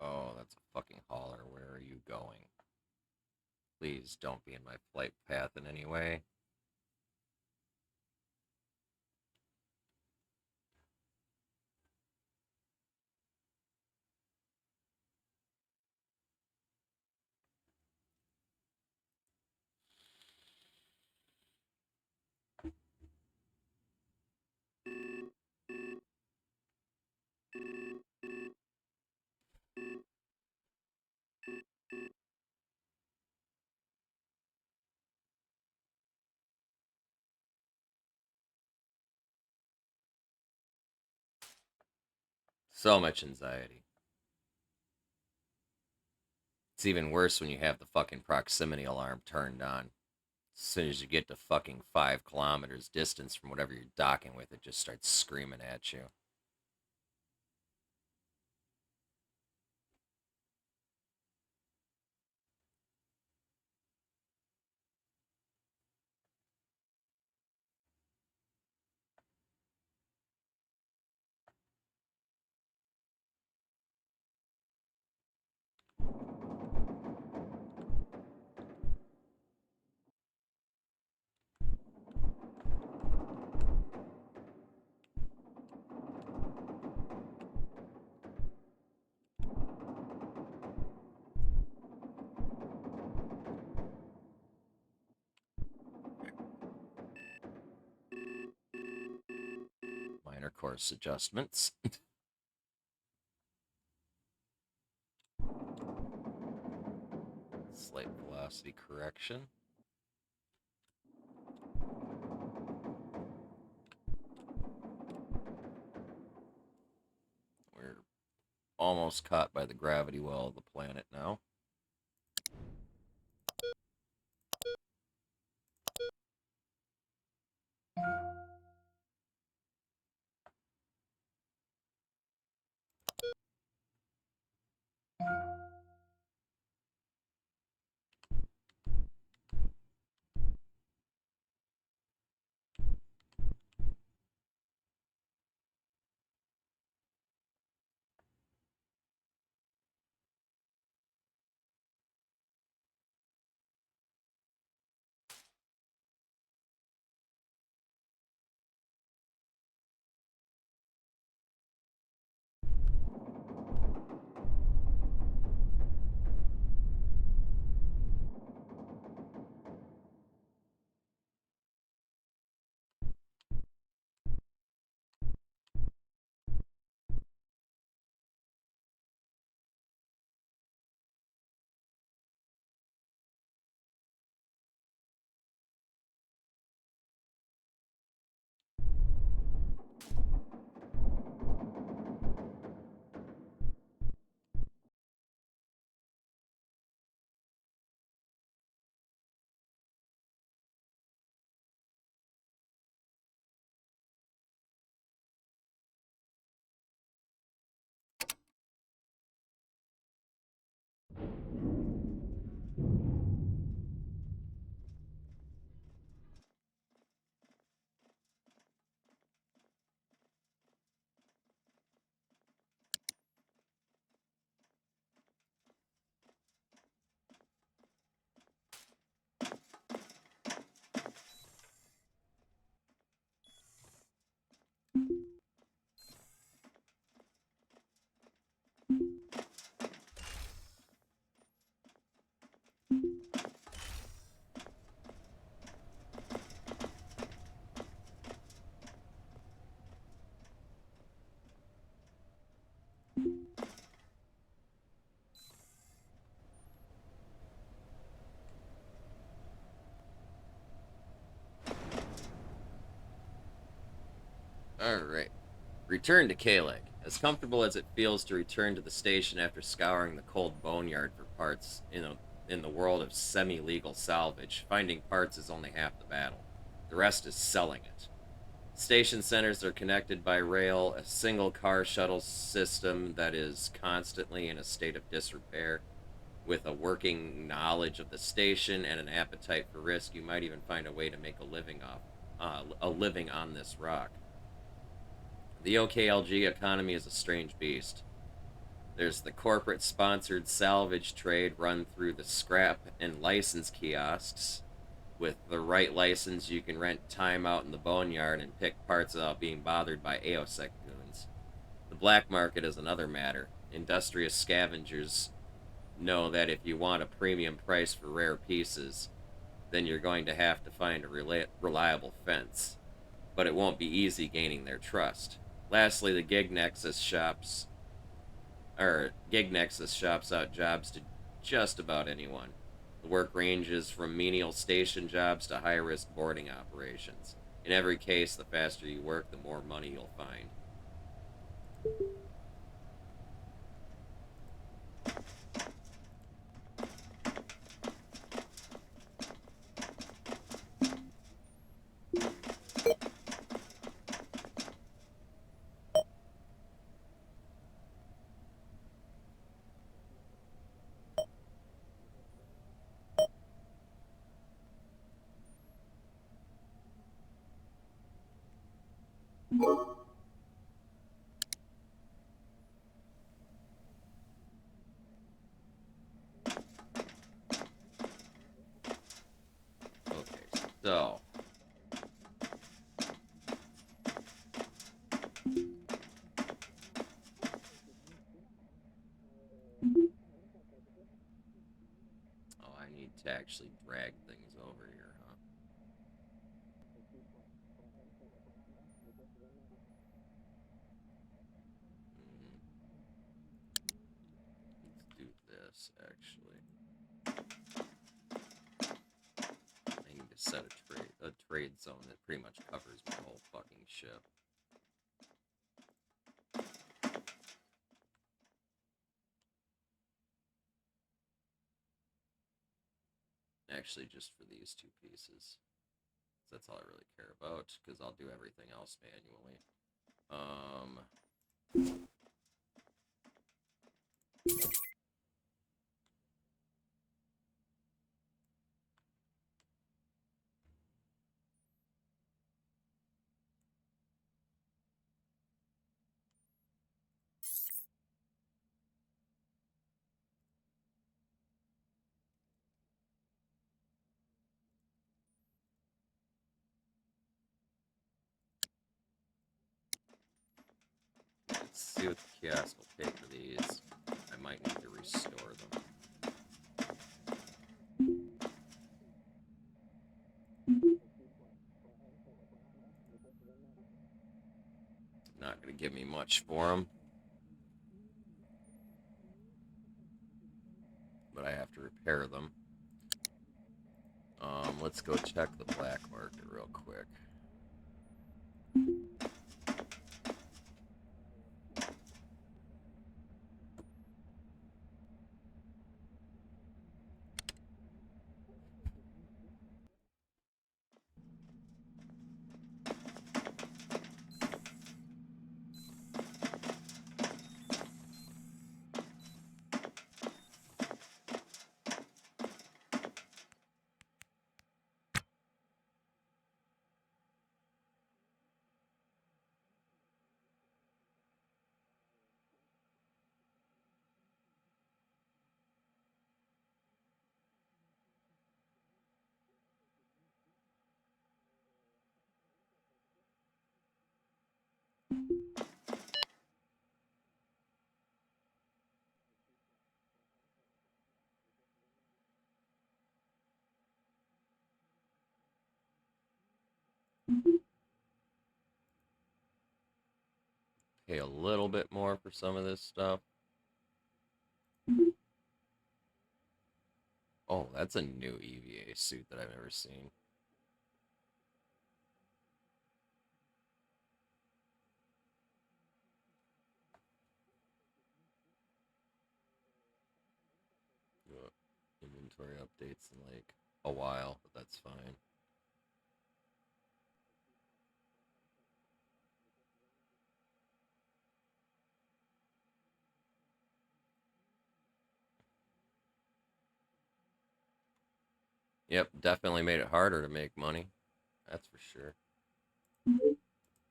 Oh, that's a fucking hauler. Where are you going? Please don't be in my flight path in any way. So much anxiety. It's even worse when you have the fucking proximity alarm turned on. As soon as you get to fucking 5 kilometers distance from whatever you're docking with, it just starts screaming at you. Minor course adjustments. Slight velocity correction. We're almost caught by the gravity well of the planet now. Alright. Return to Kalec. As comfortable as it feels to return to the station after scouring the cold boneyard for parts in the world of semi-legal salvage, finding parts is only half the battle. The rest is selling it. Station centers are connected by rail, a single car shuttle system that is constantly in a state of disrepair. With a working knowledge of the station and an appetite for risk, you might even find a way to make a living on this rock. The OKLG economy is a strange beast. There's the corporate sponsored salvage trade run through the scrap and license kiosks. With the right license, you can rent time out in the boneyard and pick parts without being bothered by AOSEC goons. The black market is another matter. Industrious scavengers know that if you want a premium price for rare pieces, then you're going to have to find a reliable fence. But it won't be easy gaining their trust. Lastly, the Gig Nexus shops out jobs to just about anyone. The work ranges from menial station jobs to high-risk boarding operations. In every case, the faster you work, the more money you'll find. Okay, so I need to actually drag things over here, huh? Let's do this, actually. I need to set a trade zone that pretty much covers my whole fucking ship. Actually, just for these two pieces. That's all I really care about, because I'll do everything else manually. Let's see what the kiosk will pay for these. I might need to restore them. Not going to give me much for them. But I have to repair them. Let's go check the black market real quick. Pay a little bit more for some of this stuff. Oh, that's a new EVA suit that I've never seen. inventory updates in like a while, but that's fine. Yep, definitely made it harder to make money. That's for sure.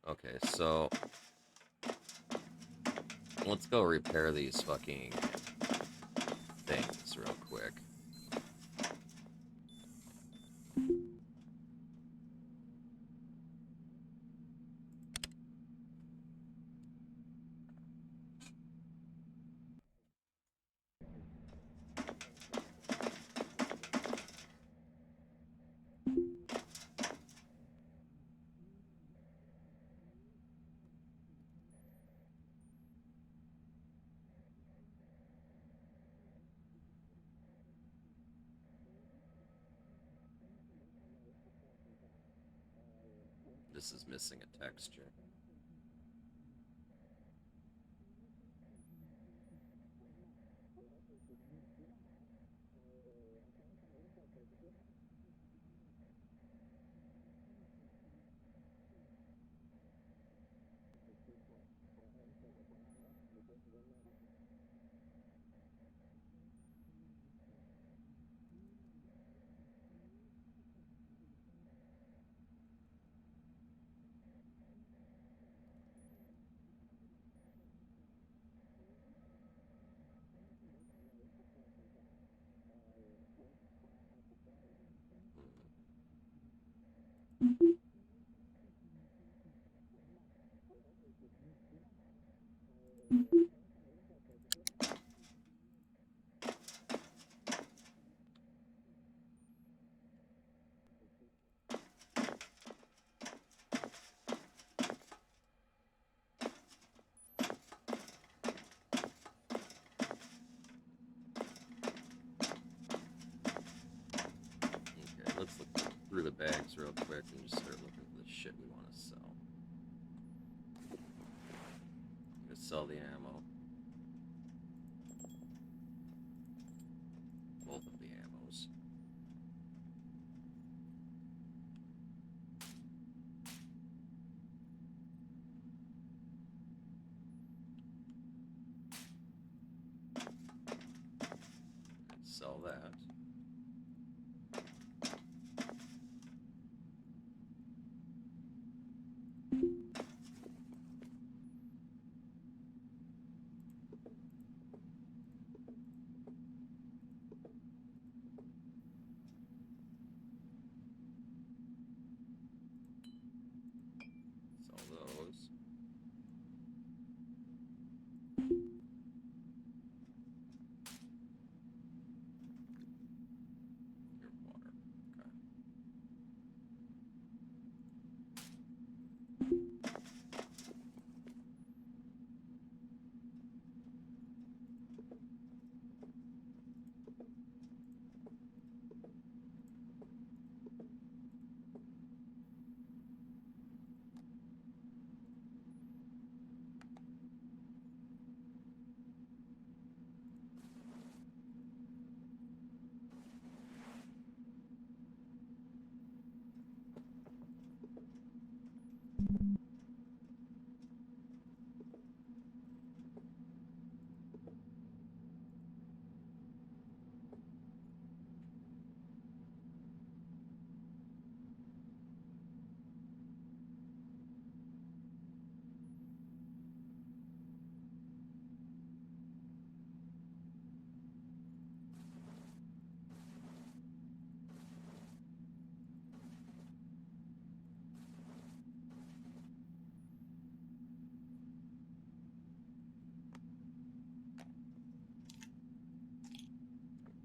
Okay, so let's go repair these fucking things real quick. This is missing a texture. Let's look through the bags real quick and just start looking for the shit we want to sell. I'm gonna sell the ammo. Both of the ammos. Sell that. Sell those. Your water. Okay.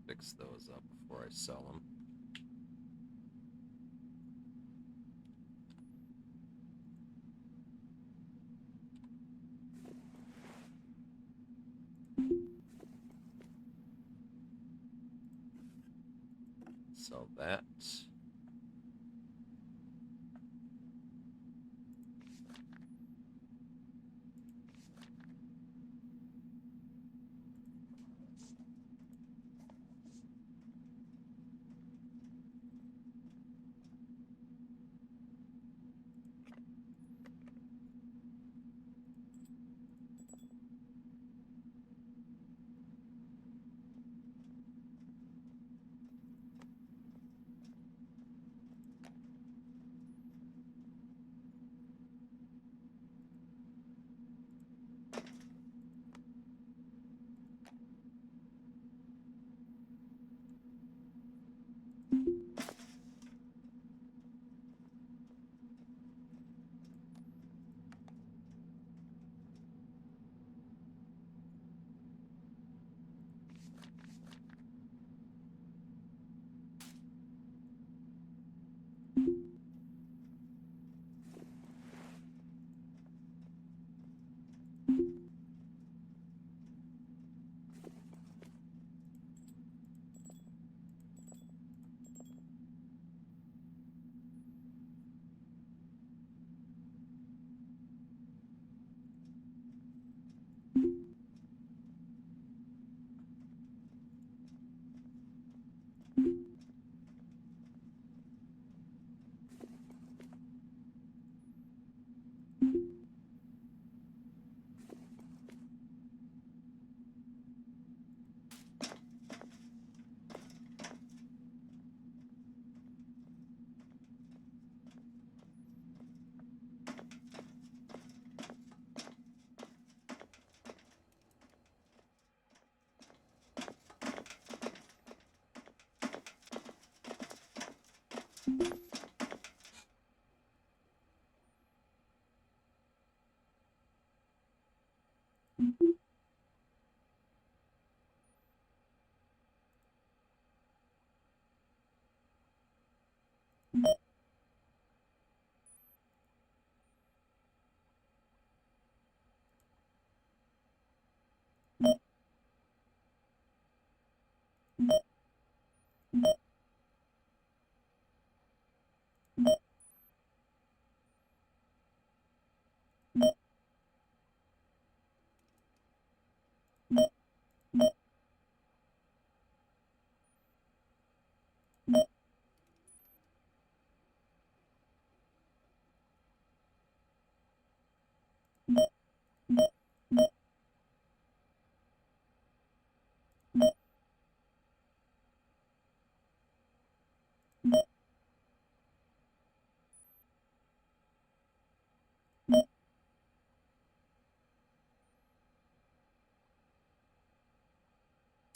Fix those up before I sell them. Sell that.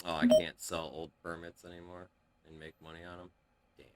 Oh, I can't sell old permits anymore and make money on them. Damn.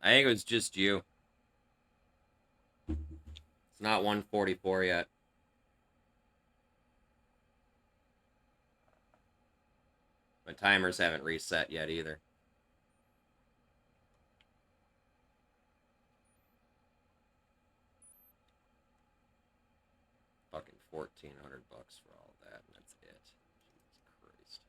I think it was just you. It's not 144 yet. My timers haven't reset yet either. Fucking $1,400 for all that, and that's it. Jesus Christ.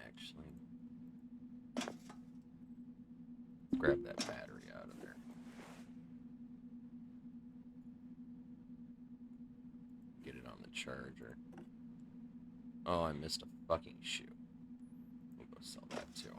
Actually, let's grab that battery out. on the charger. Oh, I missed a fucking shoe. We'll go sell that too.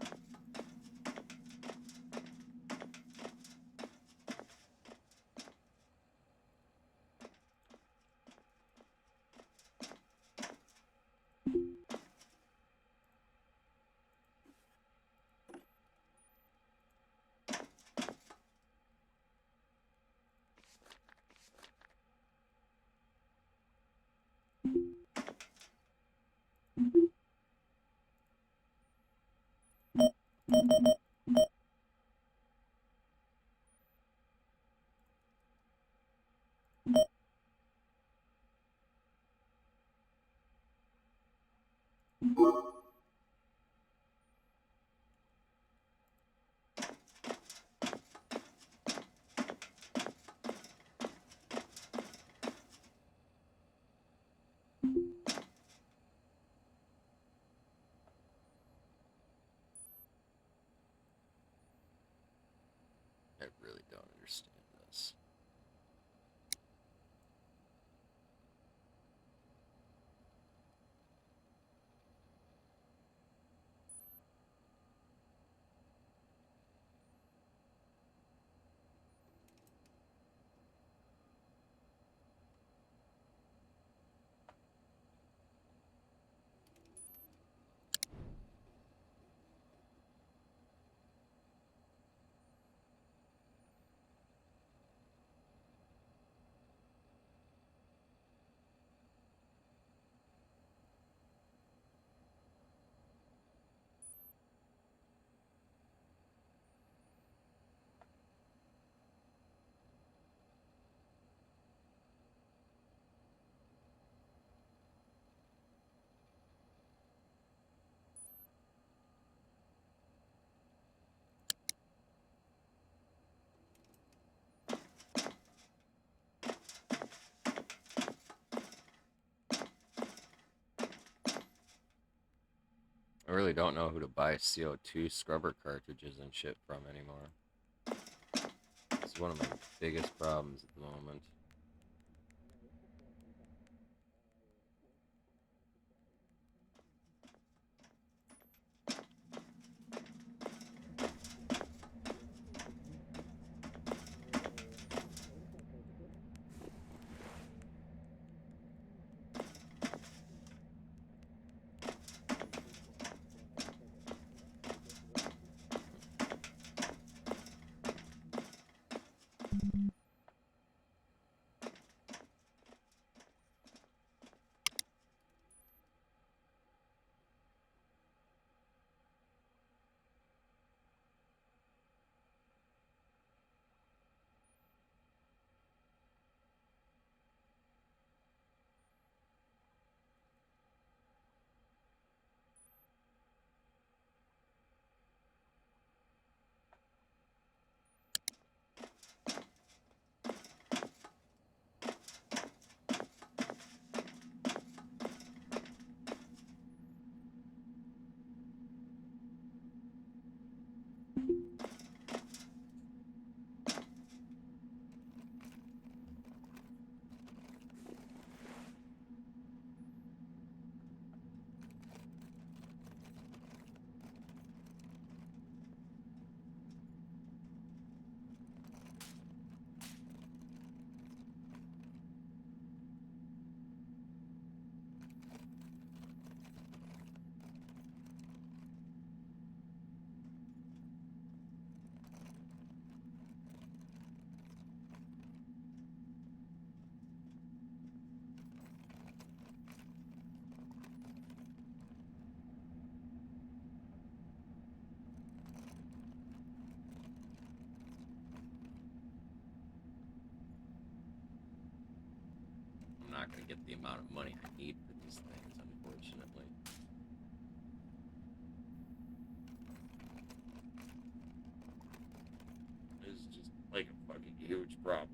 I really don't understand this. I really don't know who to buy CO2 scrubber cartridges and shit from anymore. It's one of my biggest problems at the moment. I'm not going to get the amount of money I need for these things, unfortunately. This is just like a fucking huge problem.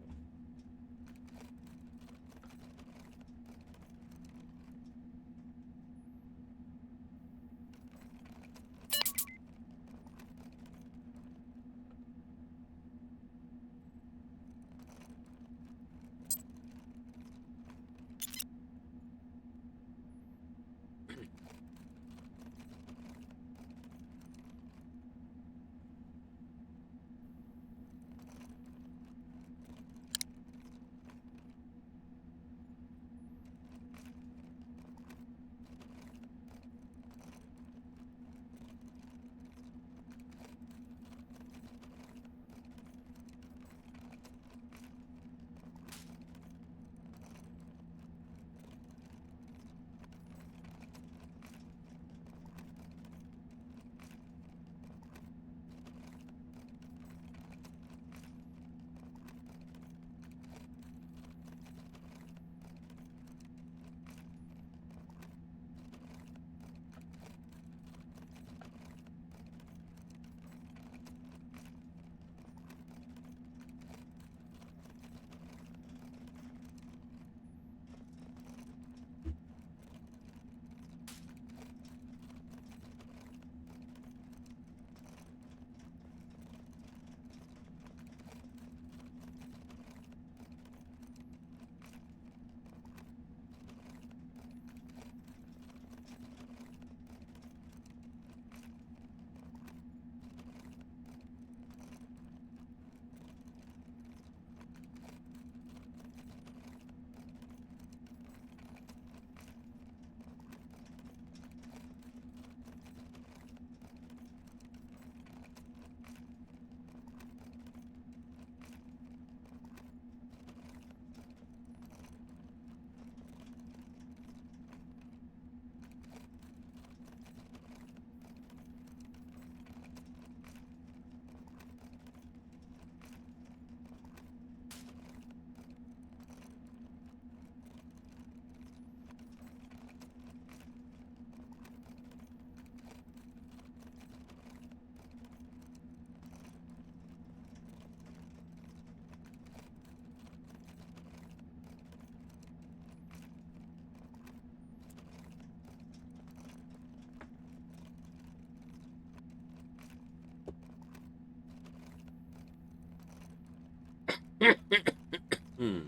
Hmm.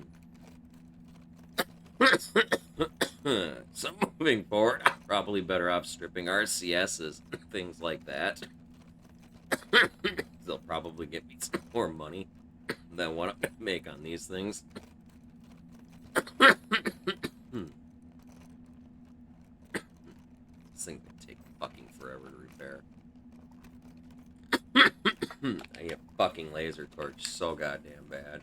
So moving forward, I'm probably better off stripping RCSs, things like that. They'll probably get me some more money than what I'm gonna make on these things. This thing can take fucking forever to repair. I need a fucking laser torch so goddamn bad.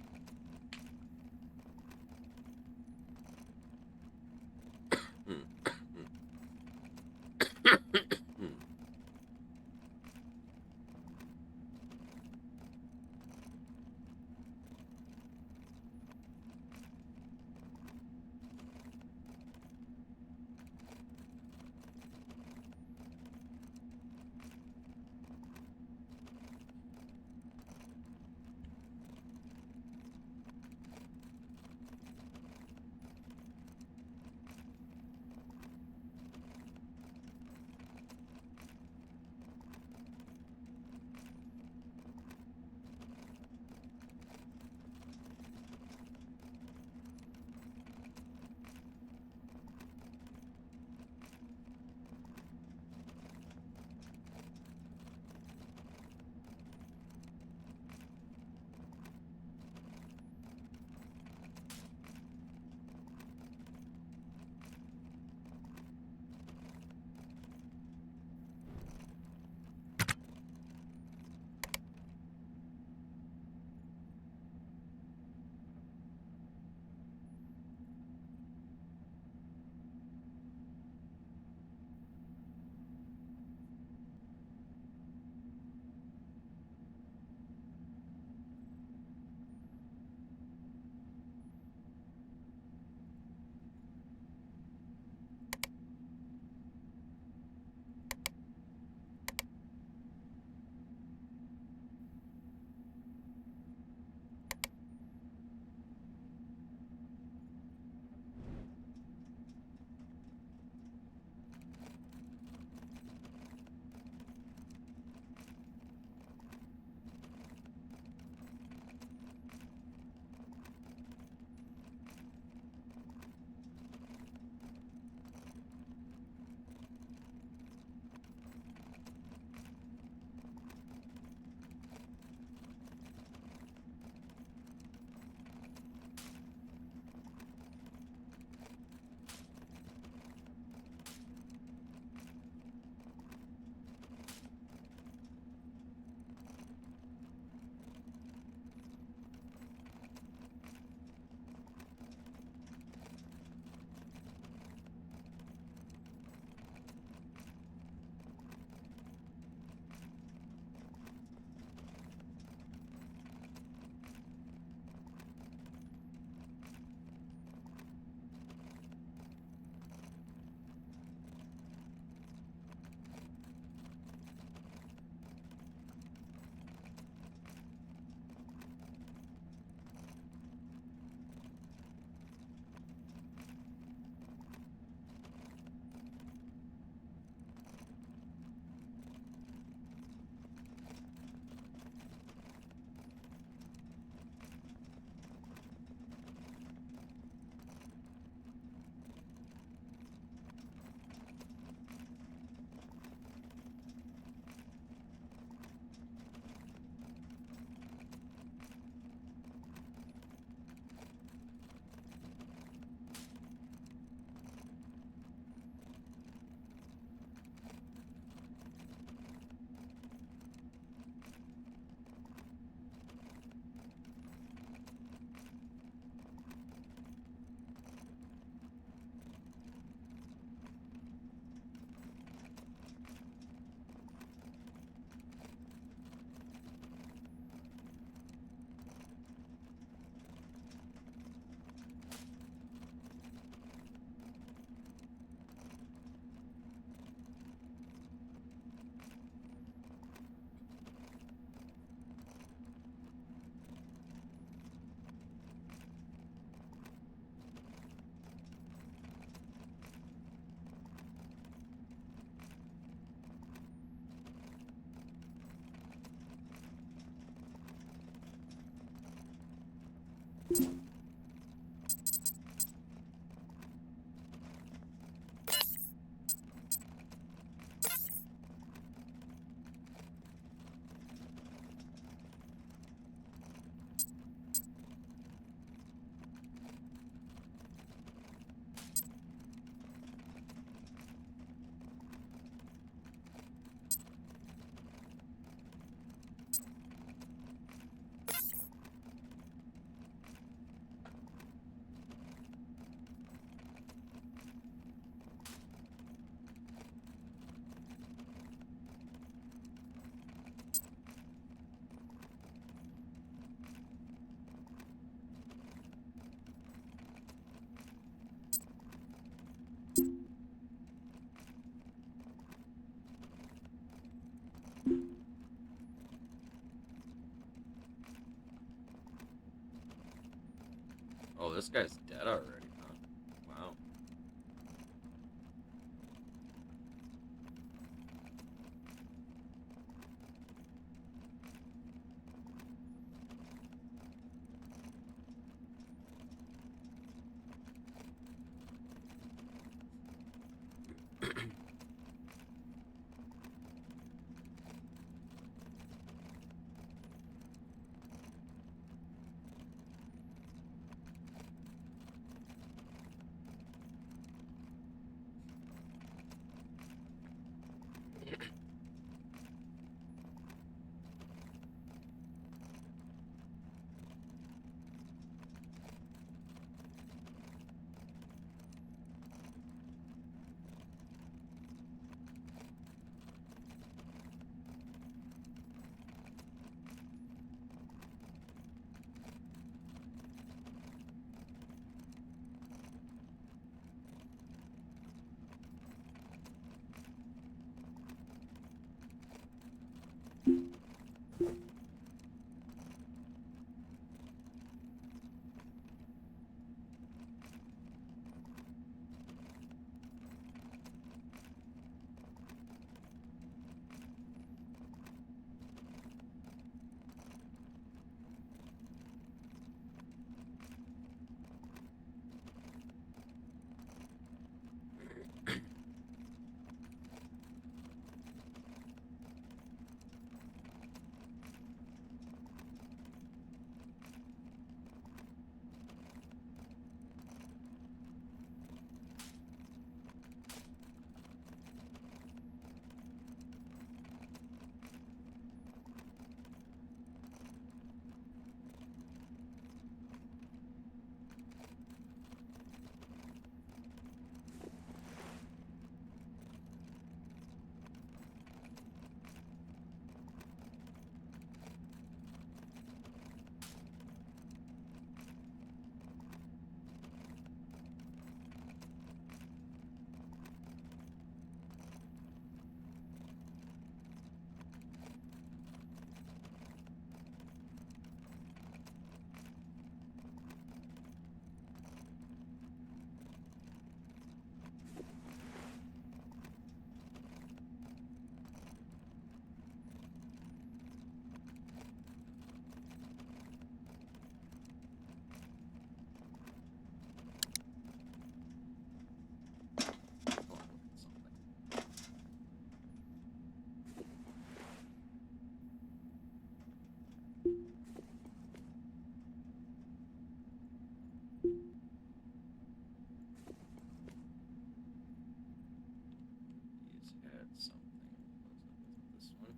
Oh, this guy's dead already, huh? Wow. He's had something. This one.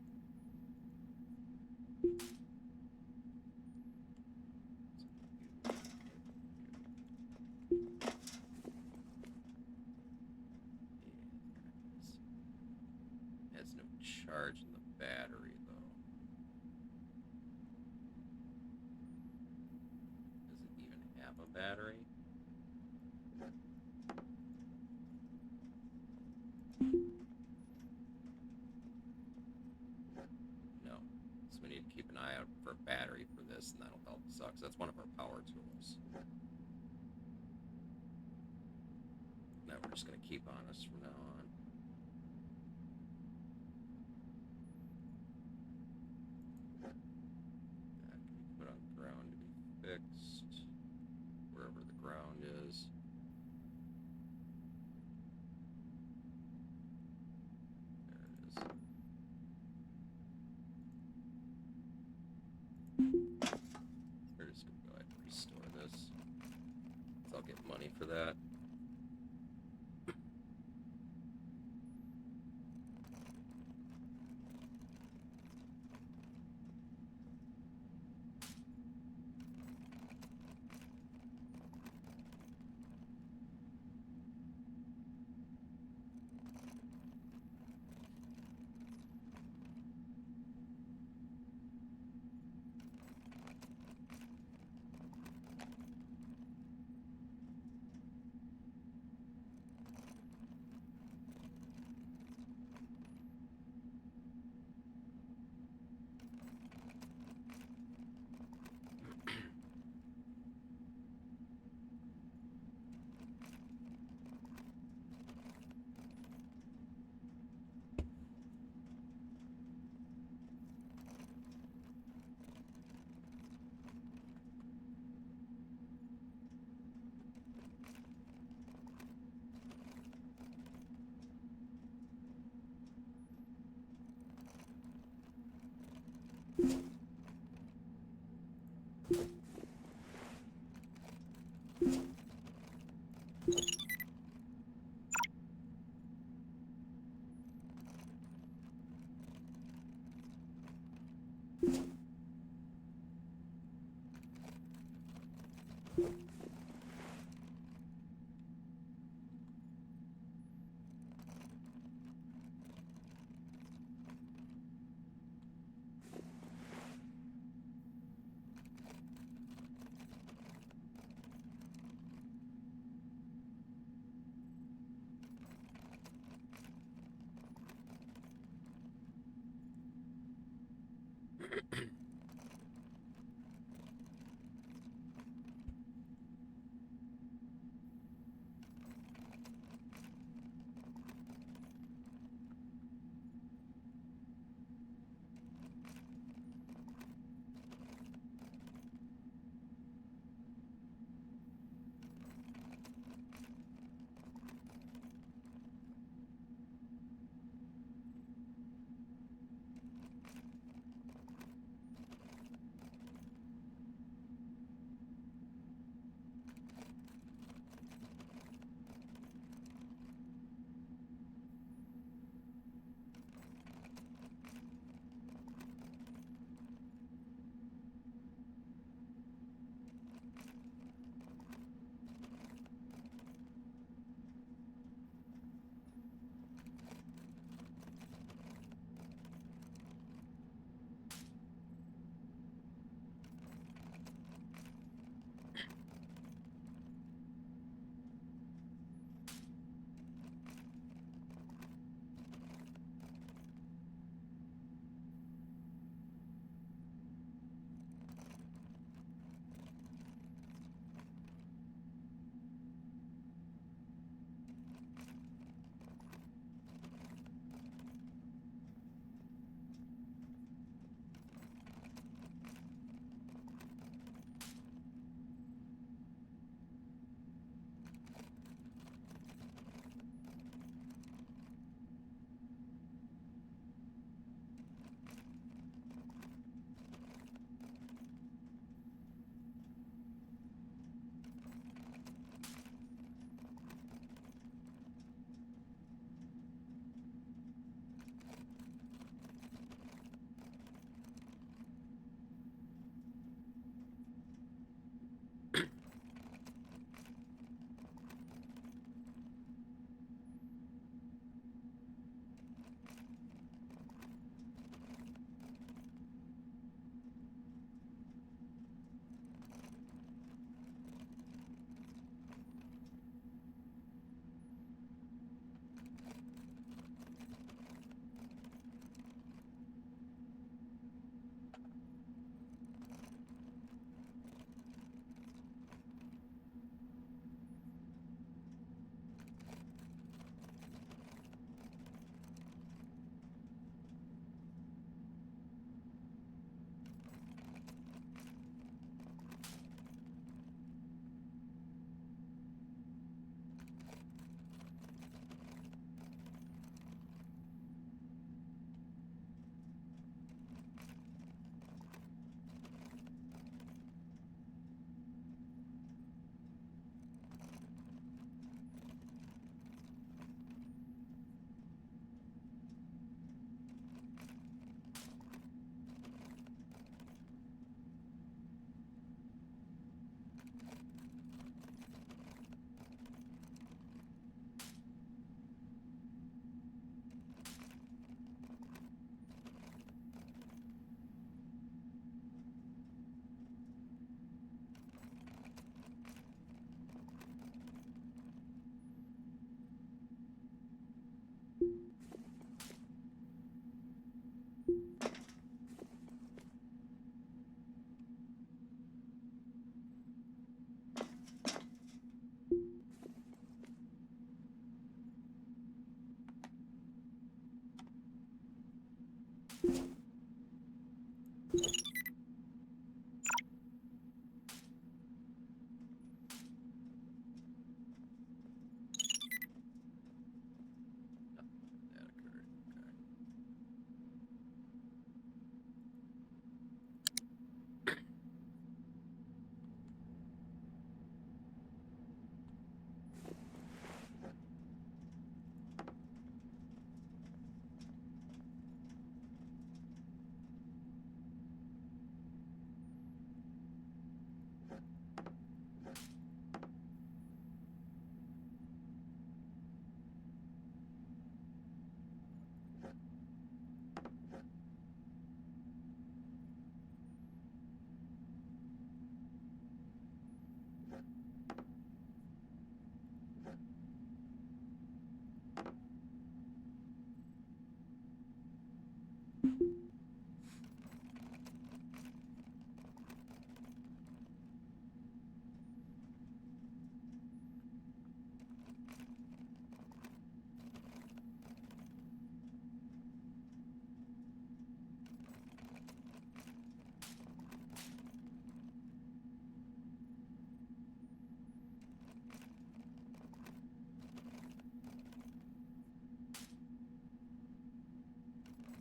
Has no charge in the battery, though. Does it even have a battery? No. So we need to keep an eye out for a battery for this, and that'll help us out, 'cause that's one of our power tools. Now we're just going to keep on us from now on. That can be put on the ground to be fixed, wherever the ground is. There it is. We're just going to go ahead and restore this. So I'll get money for that.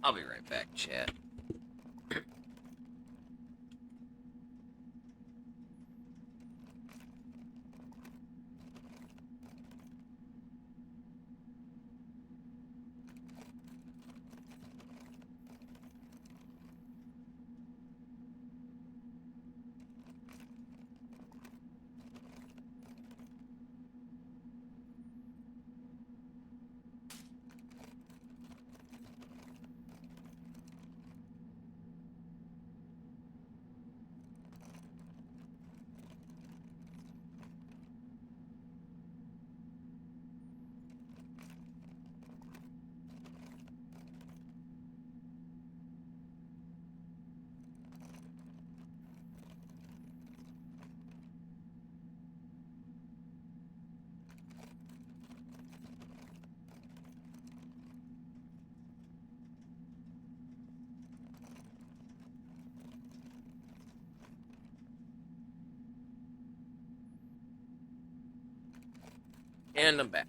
I'll be right back, chat. And I'm back.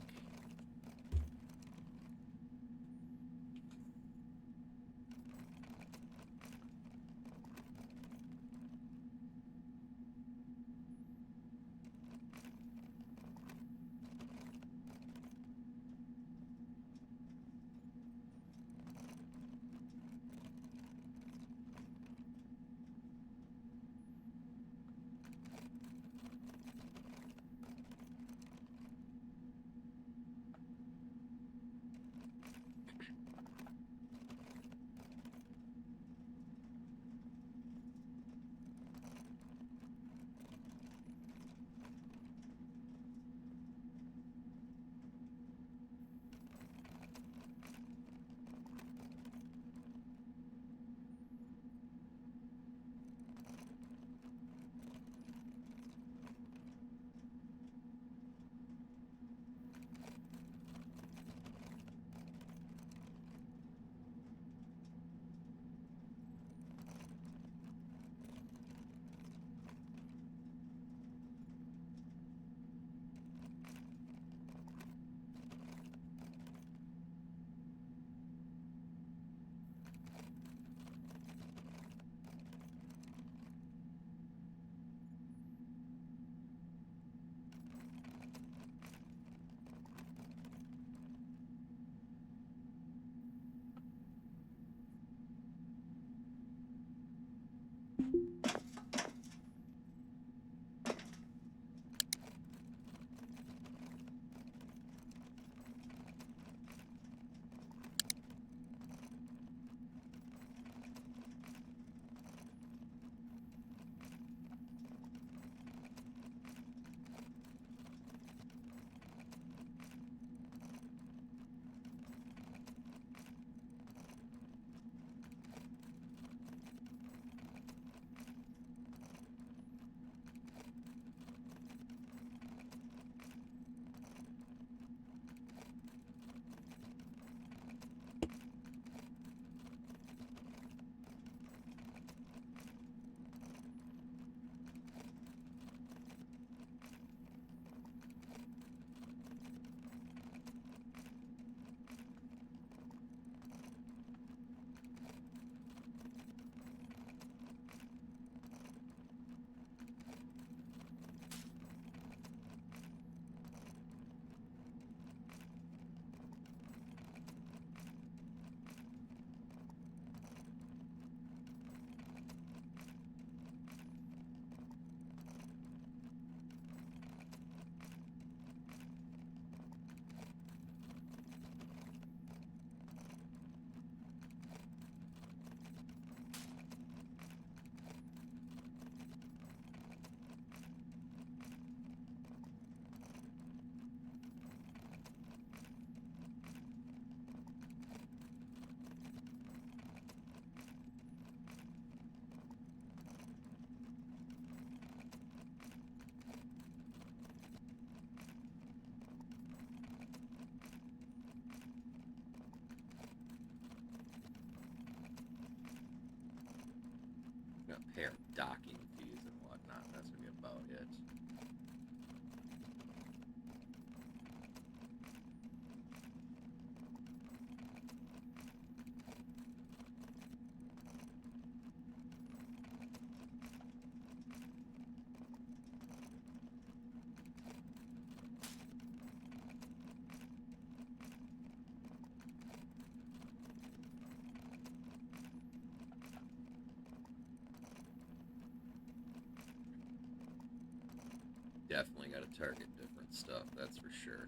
definitely got to target different stuff, that's for sure.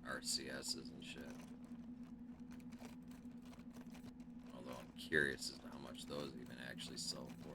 RCSs and shit. Although I'm curious as to how much those even actually sell for.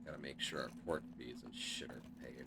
Gotta make sure our port fees and shit are paid.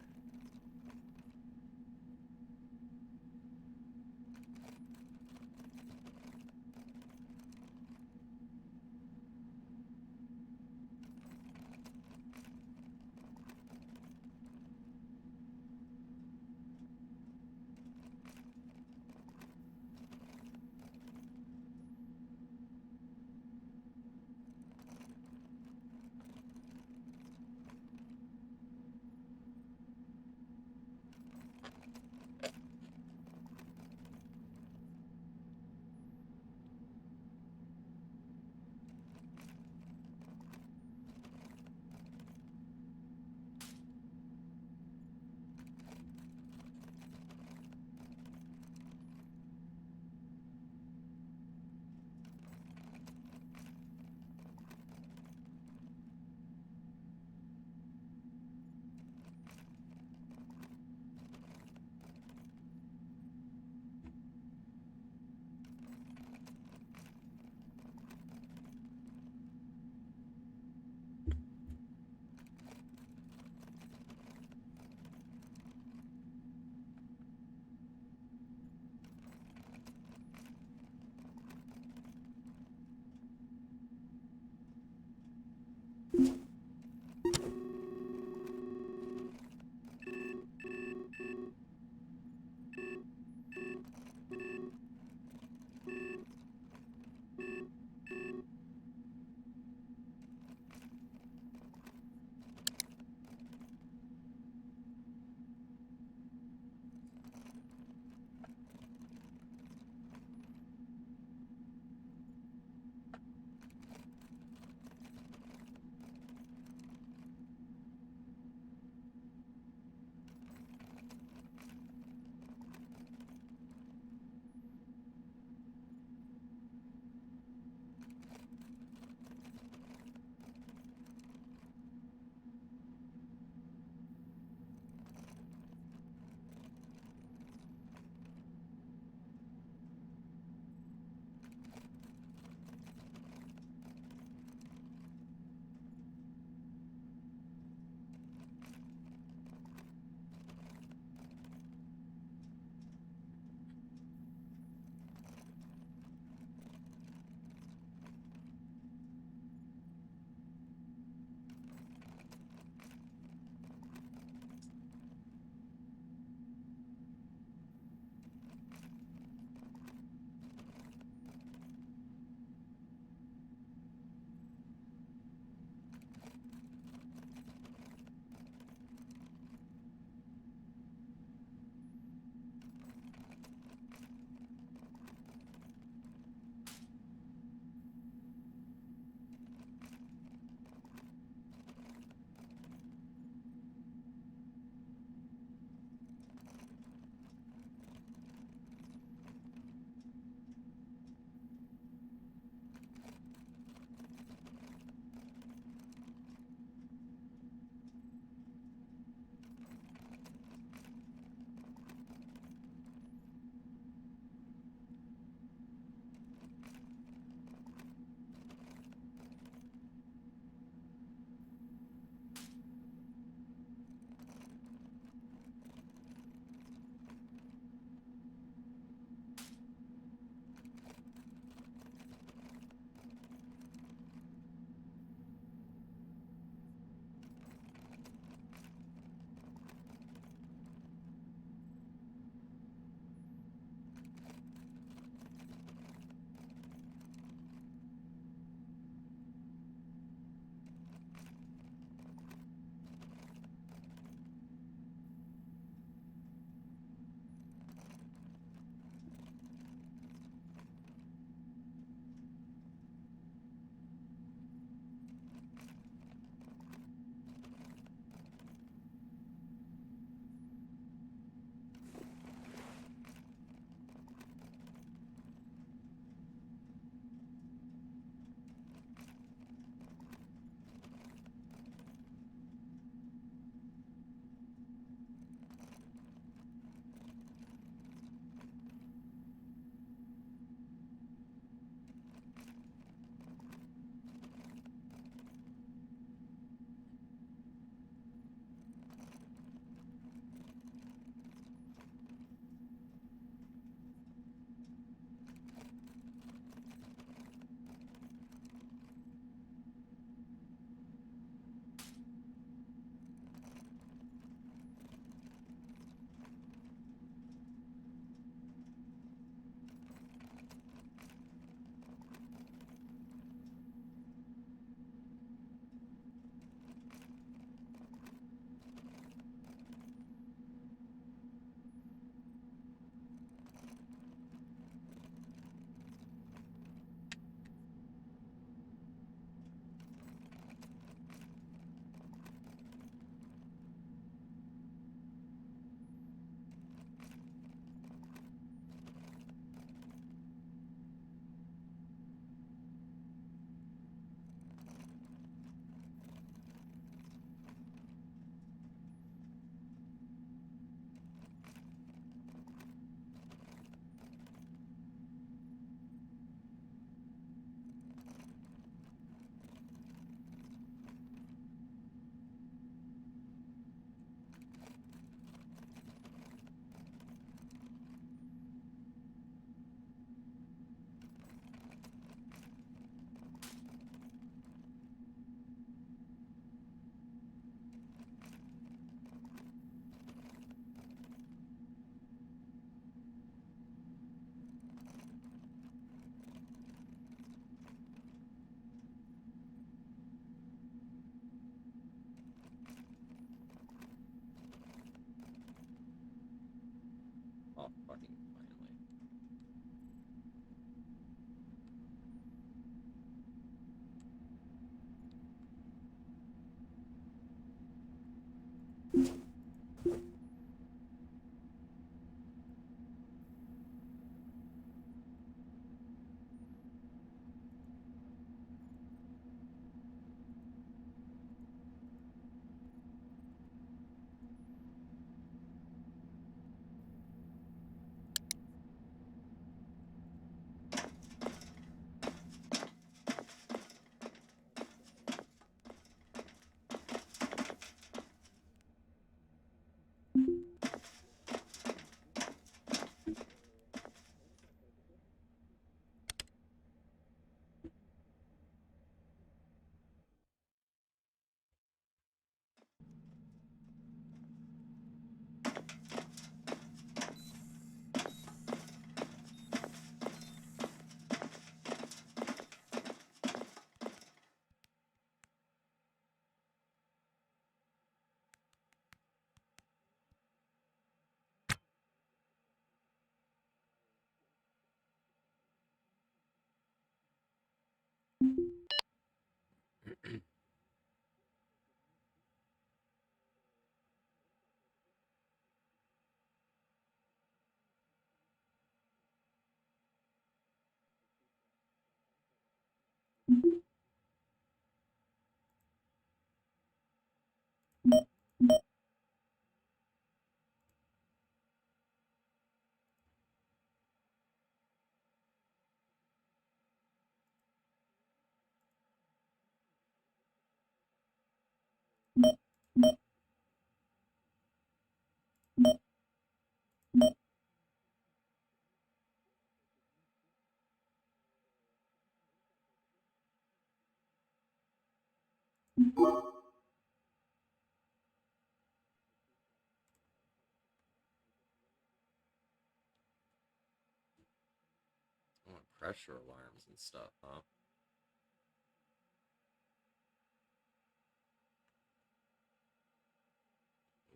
Oh, pressure alarms and stuff, huh?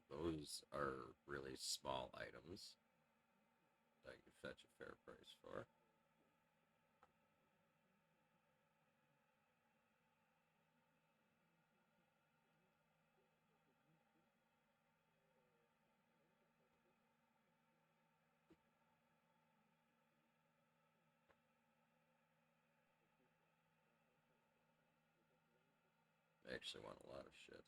Those are really small items that you fetch a fair price for. I actually want a lot of shit.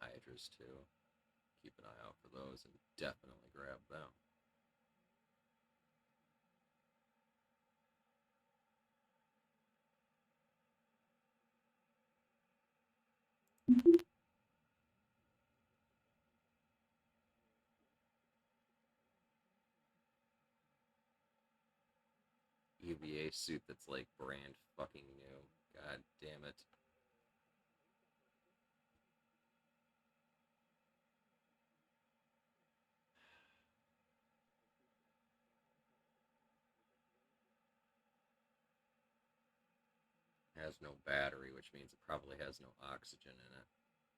Hydras, too. Keep an eye out for those and definitely grab them. EVA suit that's like brand fucking new. God damn it. Has no battery, which means it probably has no oxygen in it.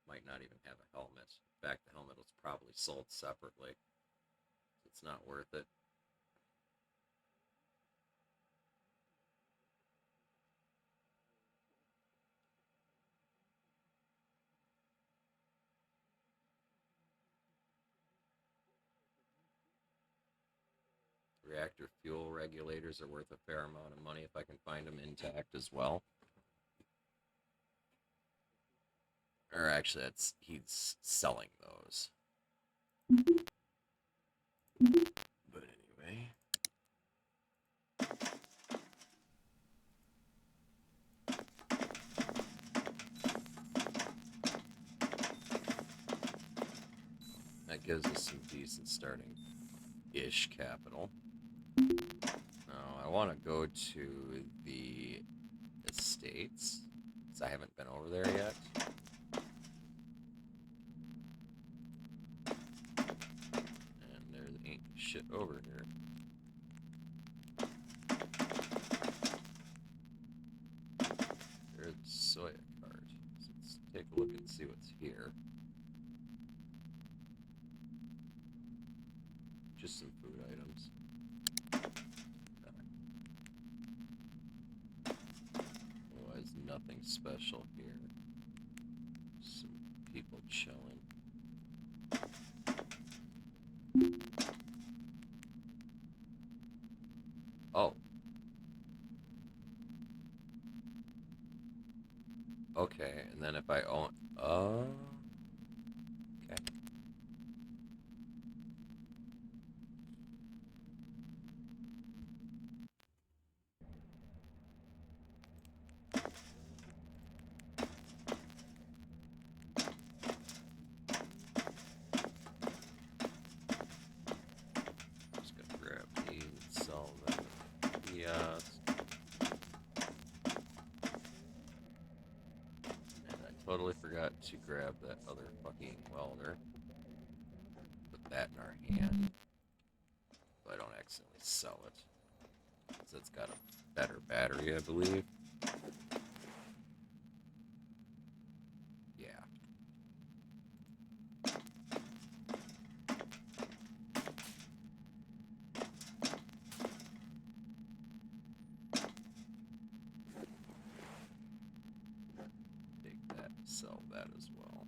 Might not even have a helmet. In fact, the helmet was probably sold separately. It's not worth it. Reactor fuel regulators are worth a fair amount of money if I can find them intact as well. Or actually, he's selling those. But anyway. That gives us some decent starting-ish capital. Now, I want to go to the estates. I haven't been over there yet. And there ain't shit over here. There's the soya cart. So let's take a look and see what's here. Just some food items. Otherwise, nothing special here. Some people chilling. Oh. Okay, and then if I own... Oh... Okay. Just gonna grab these and sell them. Yes. And I totally forgot to grab that other fucking welder. Put that in our hand. So I don't accidentally sell it. Because it's got a better battery, I believe. Yeah. Take that, sell that as well.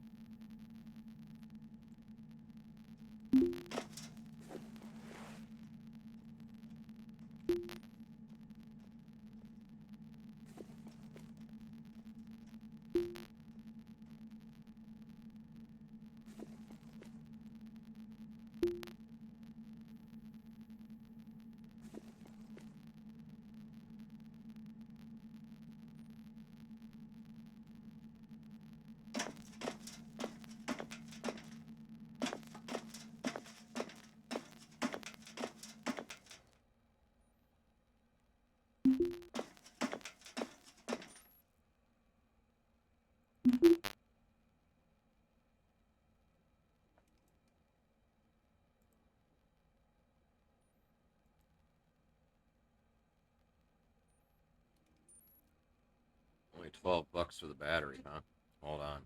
Only 12 bucks for the battery, huh? Hold on.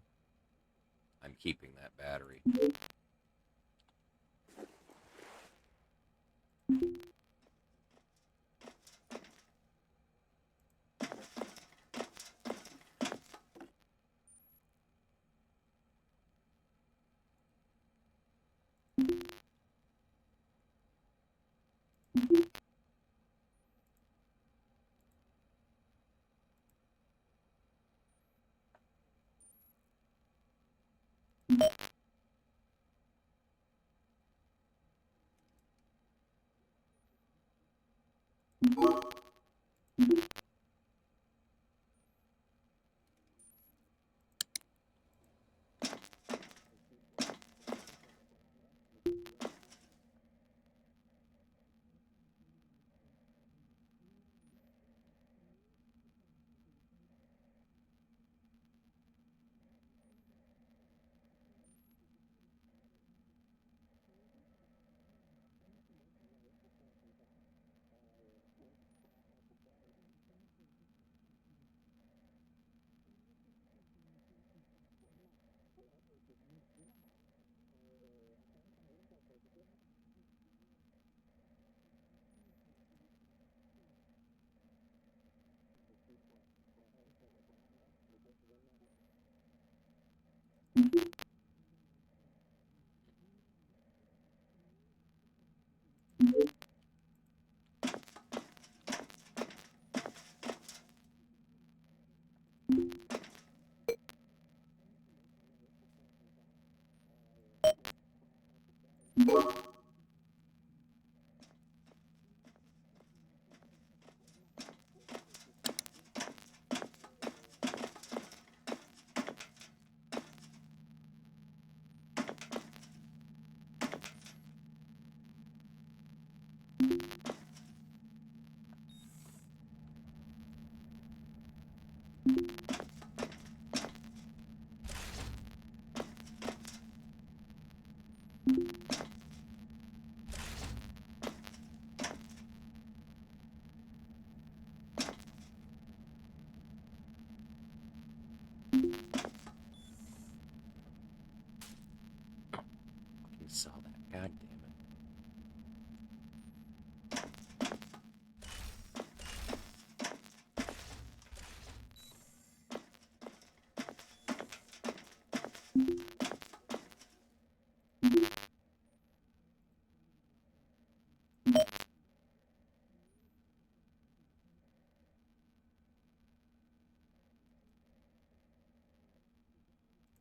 I'm keeping that battery.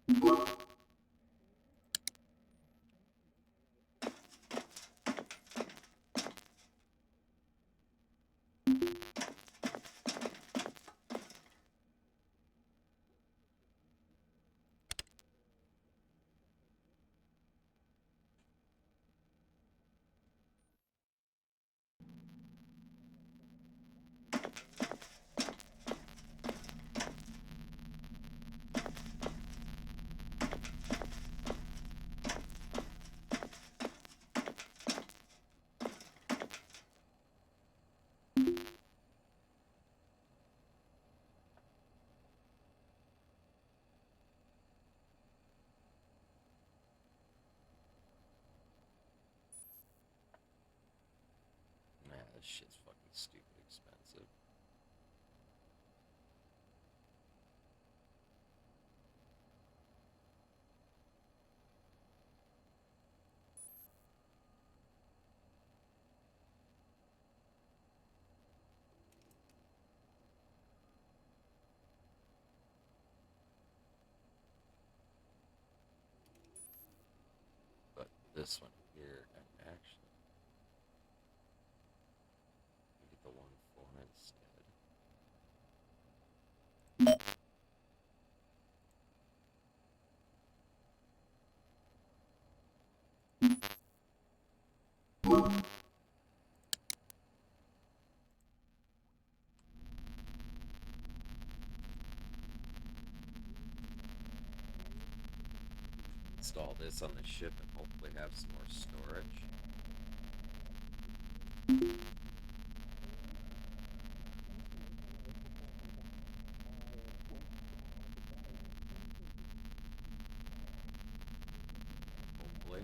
Man, this shit's fucking stupid expensive. But this one here, and actually, get the 1-4 instead. Install this on the ship and hopefully have some more storage. Hopefully.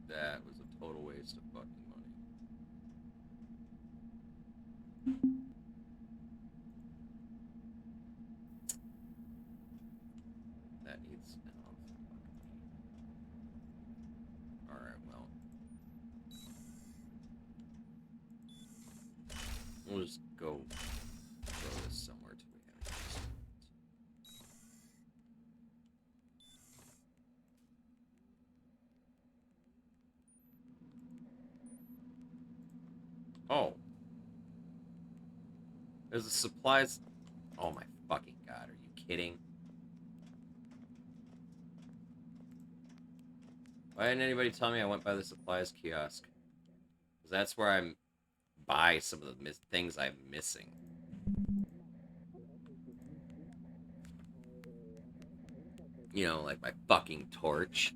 That was a total waste of fucking money. That needs enough. Alright, well. We'll just go throw this somewhere till we have it. Oh. There's a supplies. Oh my fucking god, are you kidding? Why didn't anybody tell me I went by the supplies kiosk? Because that's where I'm buy some of the things I'm missing. You know, like my fucking torch.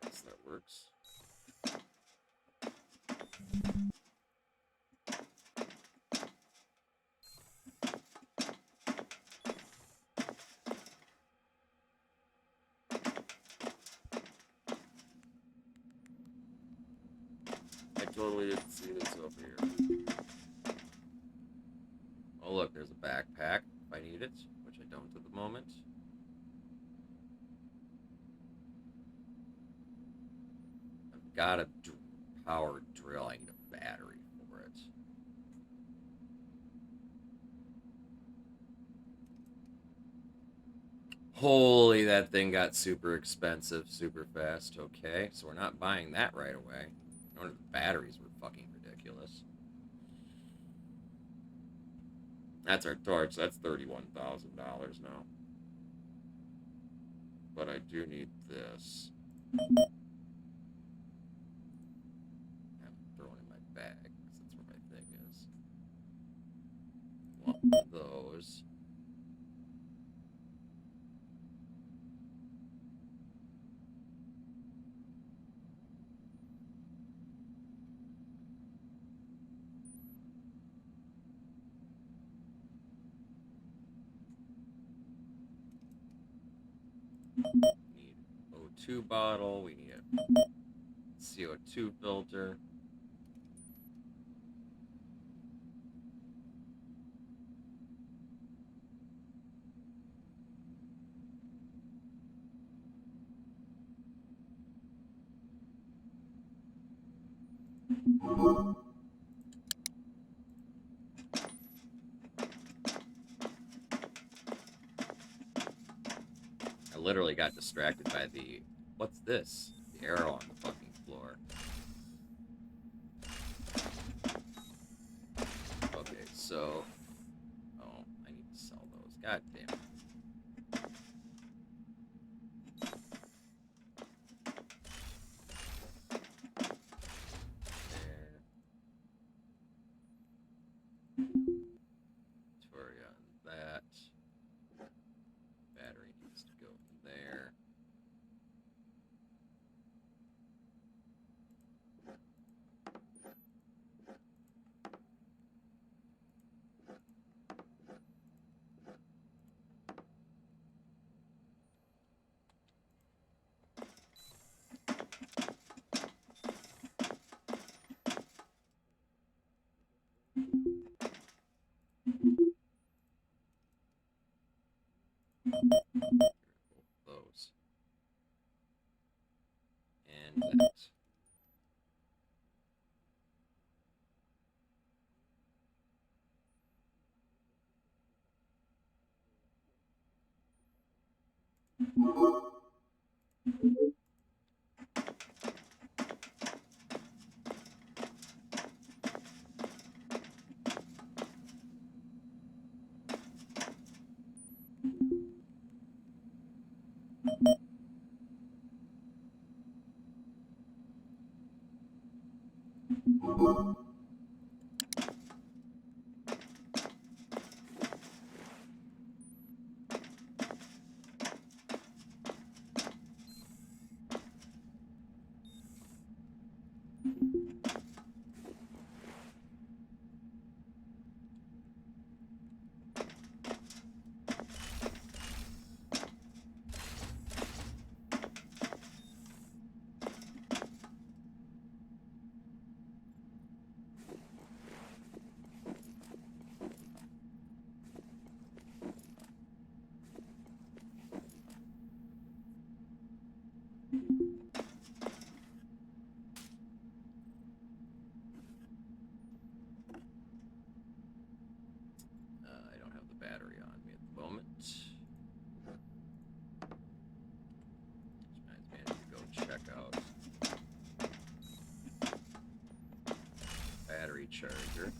Guess that works. totally didn't see this over here. Oh, look, there's a backpack if I need it, which I don't at the moment. I've got a power drill. I need a battery for it. Holy, that thing got super expensive super fast. Okay, so we're not buying that right away. No wonder the batteries were fucking ridiculous. That's our torch. That's $31,000 now. But I do need this. I have it thrown in my bag because that's where my thing is. One of those. Need O2 bottle. We need a CO2 filter. I literally got distracted by the... What's this? The arrow on the fucking floor. Okay, so... Oh, I need to sell those. God damn it. There. Victoria on that. Battery needs to go in there. Those. And that. I don't have the battery on me at the moment. Which reminds me I need to go check out battery charger.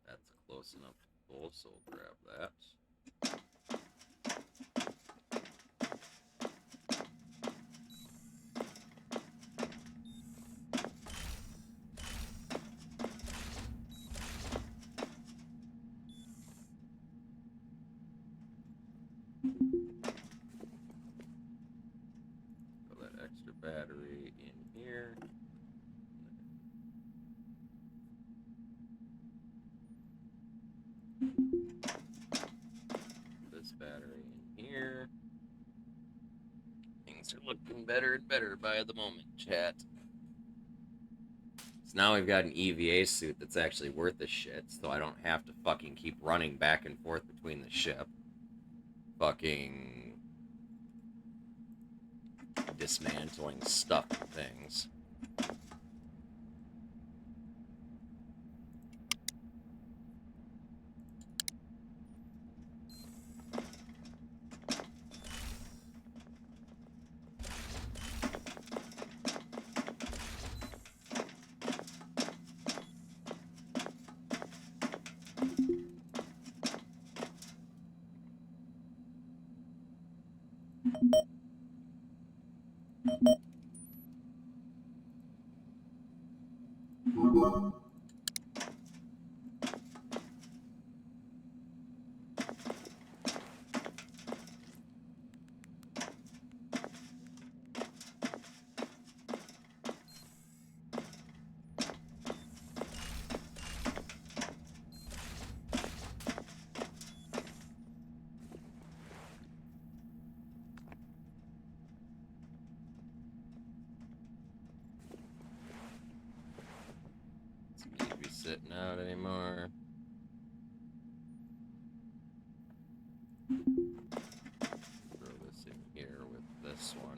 That's close enough to pull, so we'll grab that. Throw that extra battery in here. Things are looking better and better by the moment, chat. So now we've got an EVA suit that's actually worth a shit, so I don't have to fucking keep running back and forth between the ship. Fucking dismantling stuff and things. Doesn't need to be sitting out anymore. Throw this in here with this one.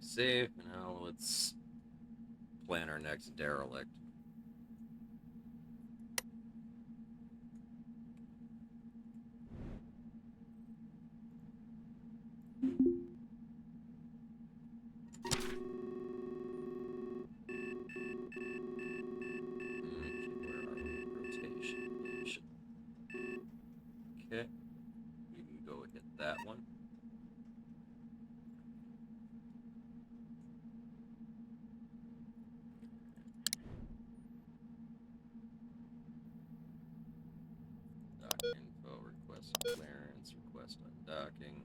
Save. Now let's plan our next derelict. Rotation. Okay. We can go hit that one. Dock info, request clearance, request undocking.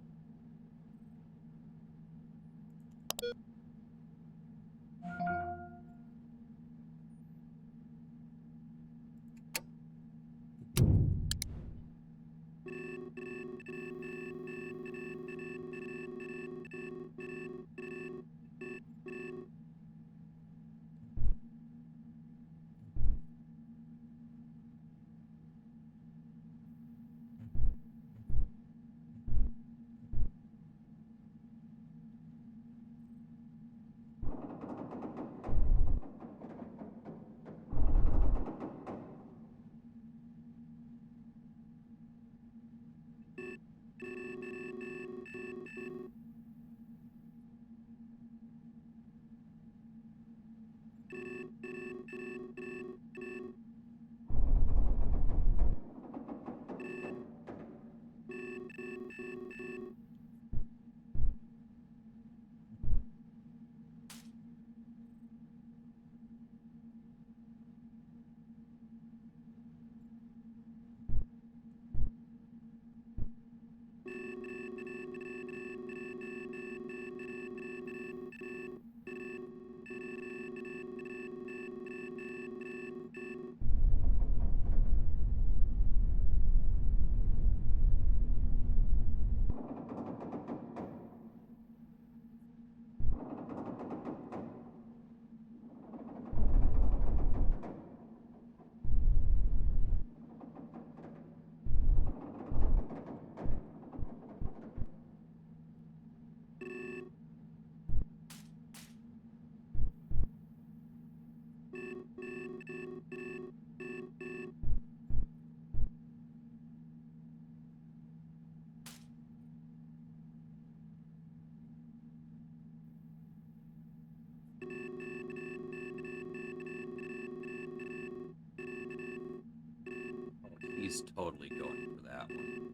He's totally going for that one.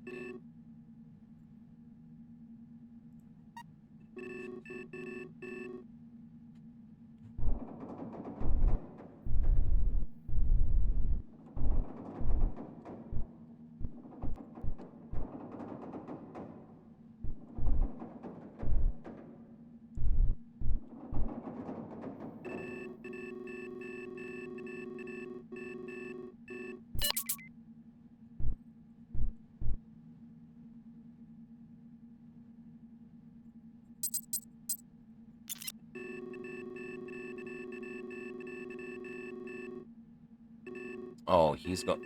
Oh, he's go.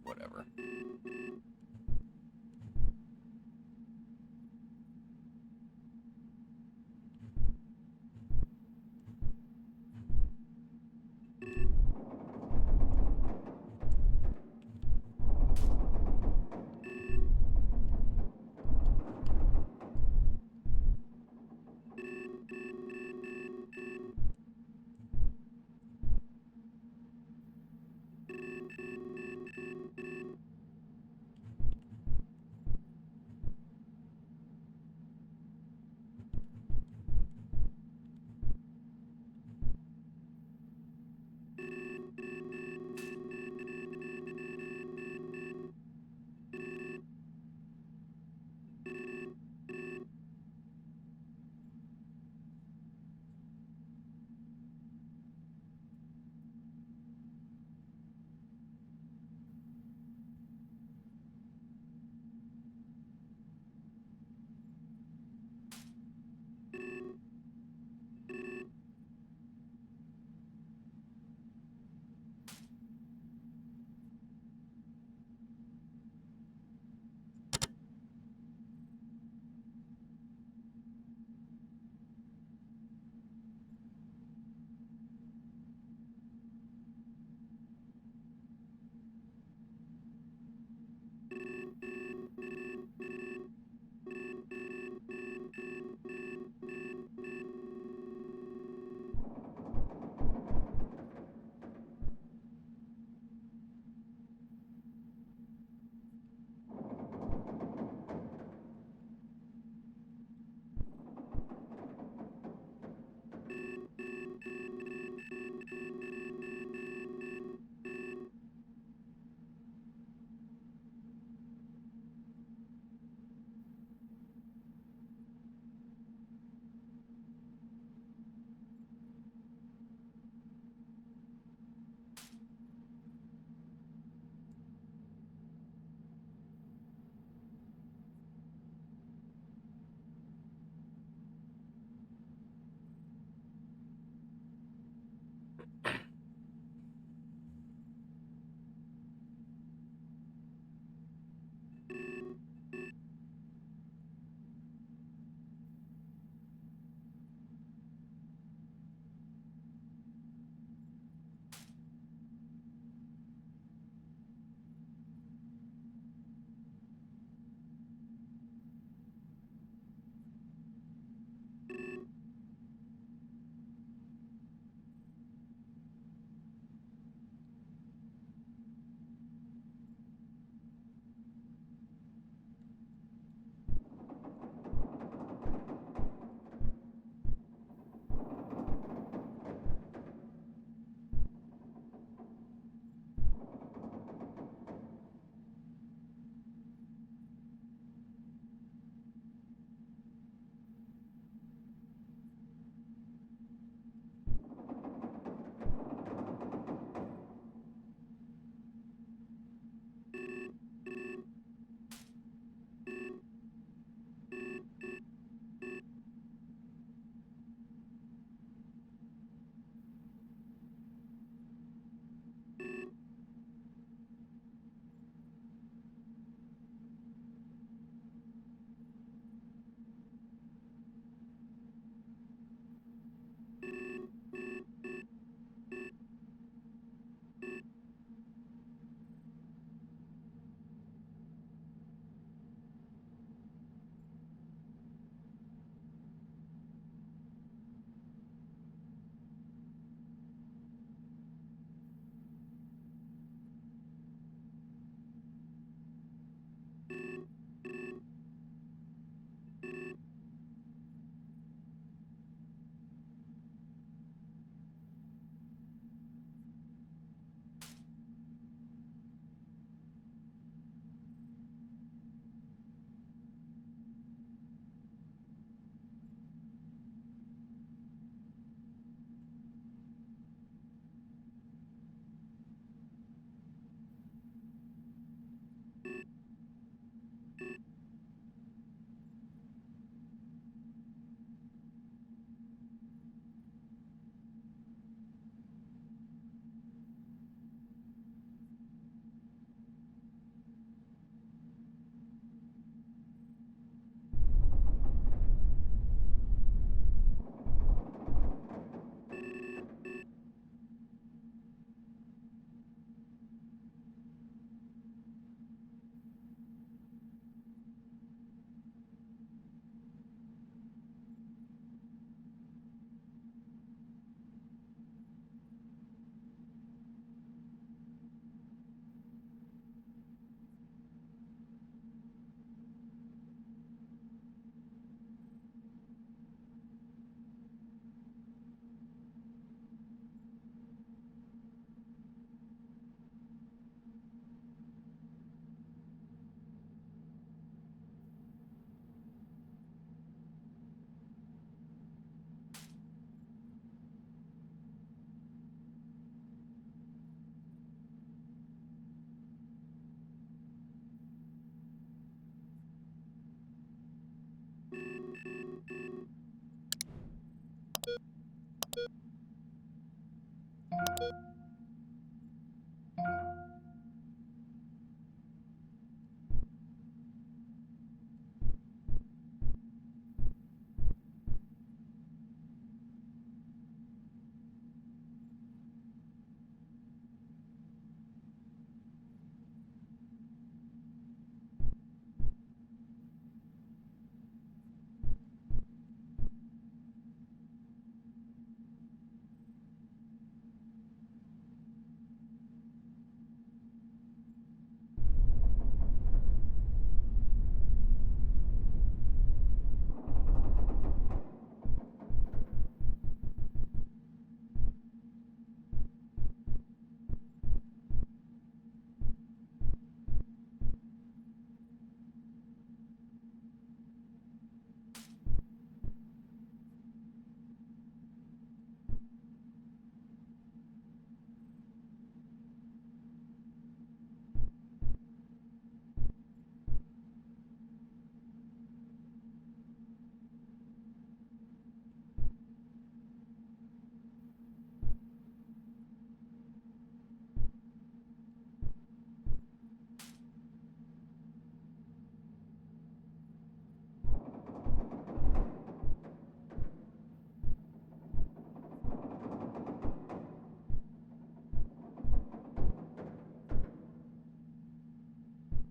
Whatever.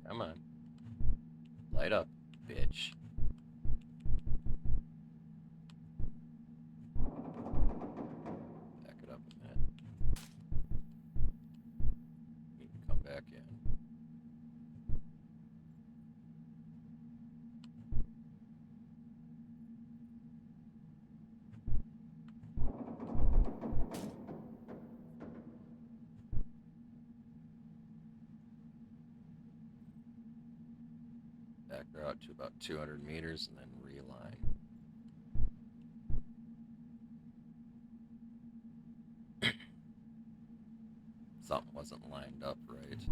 Come on. Light up, bitch. Back it up a minute. You can come back in. Back her out to about 200 meters and then realign. Something wasn't lined up right.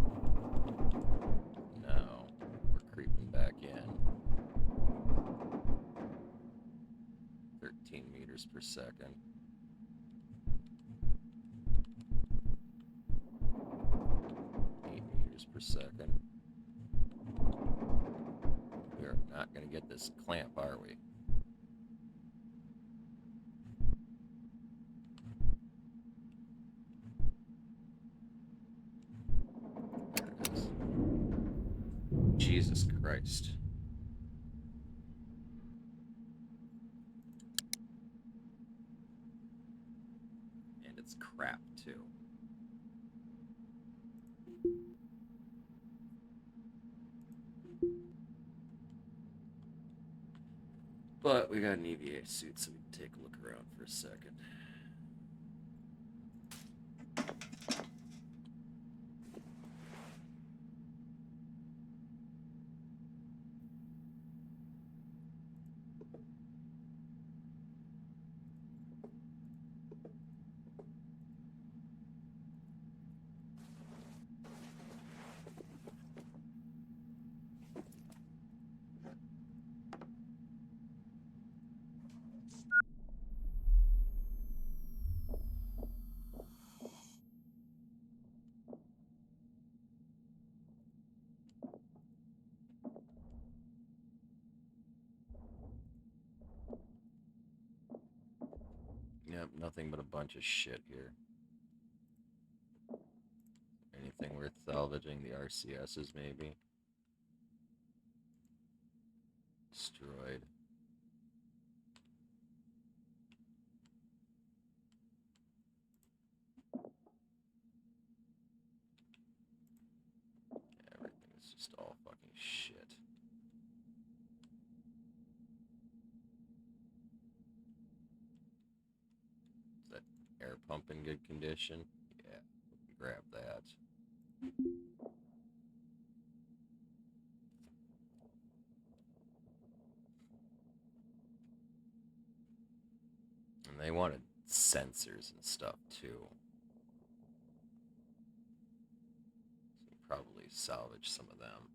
No, we're creeping back in. 13 meters per second. 8 meters per second. We are not going to get this clamp, are we? There it is. Jesus Christ. And it's crap, too. But we got an EVA suit, so we can take a look around for a second. Yep, nothing but a bunch of shit here. Anything worth salvaging? The RCSs, maybe? Destroyed. Everything is just all fucking shit. Is that air pump in good condition? Yeah, we can grab that. And they wanted sensors and stuff too. So we'll probably salvage some of them.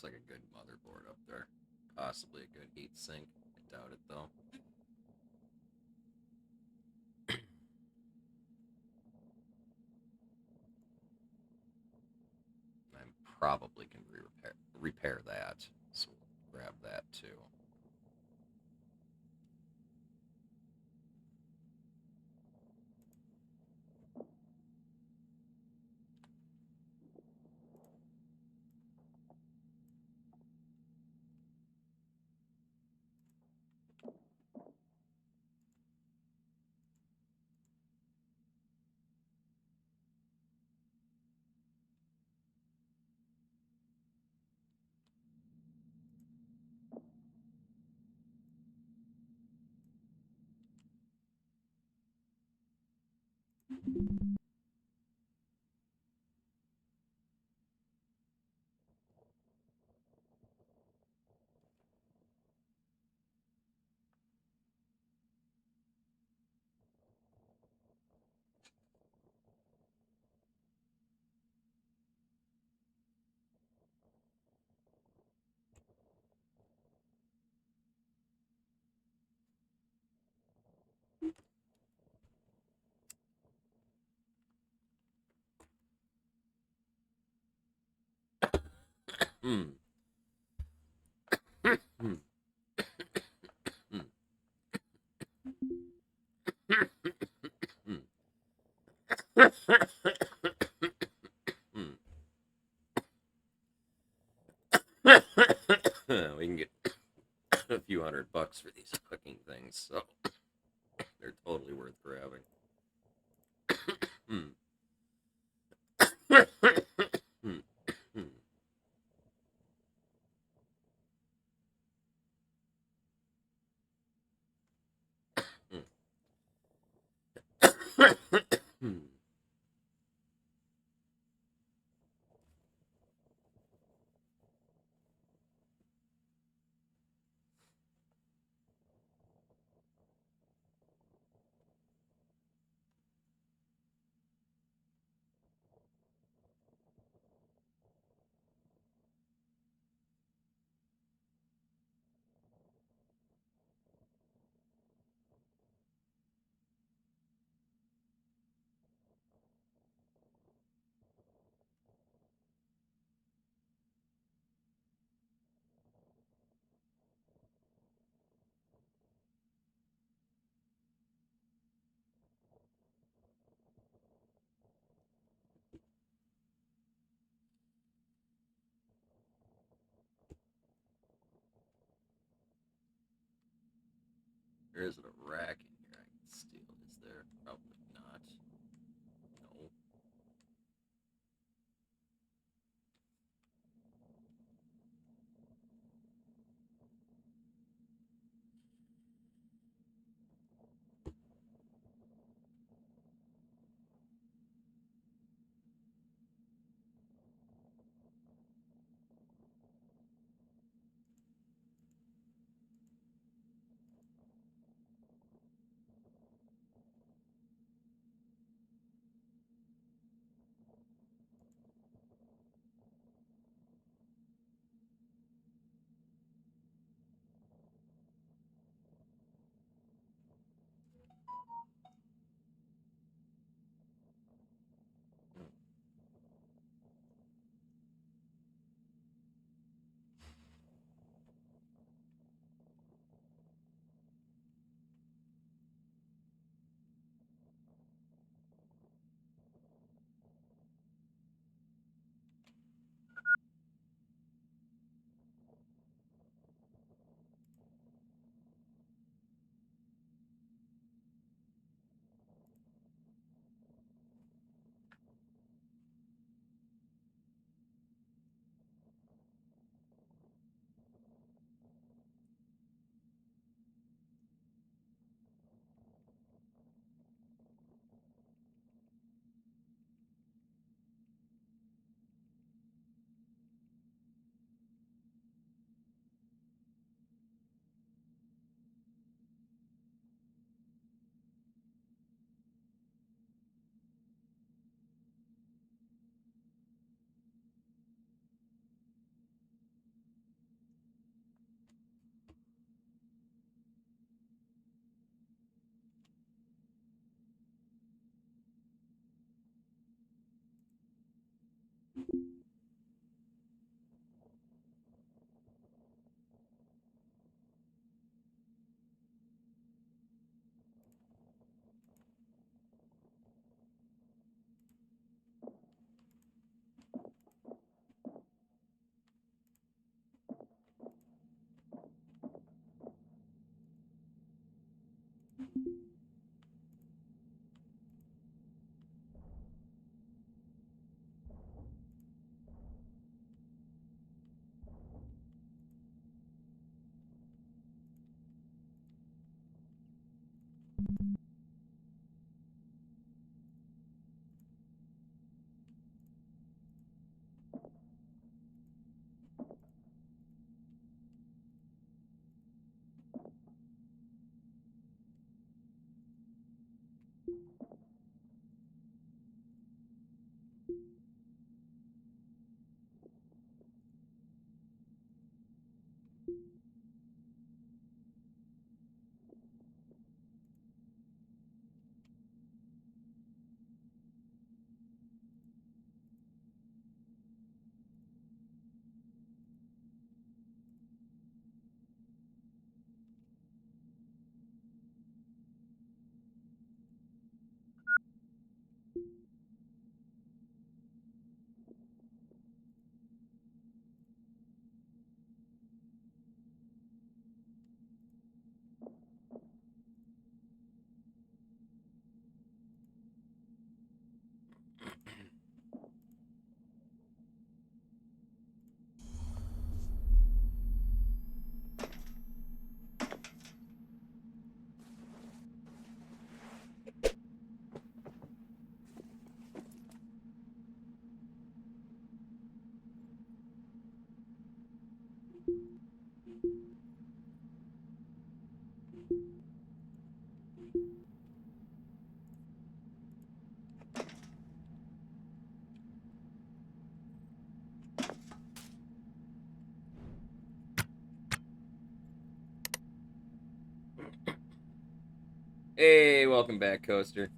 Looks like a good motherboard up there. Possibly a good heat sink. I doubt it though. I probably can repair that. So we'll grab that too. Hmm. Hmm. We can get a few $100 for these cooking things, so they're totally worth grabbing. There isn't a rack in here I can steal, is there? Probably not. No. Hey, welcome back, Coaster.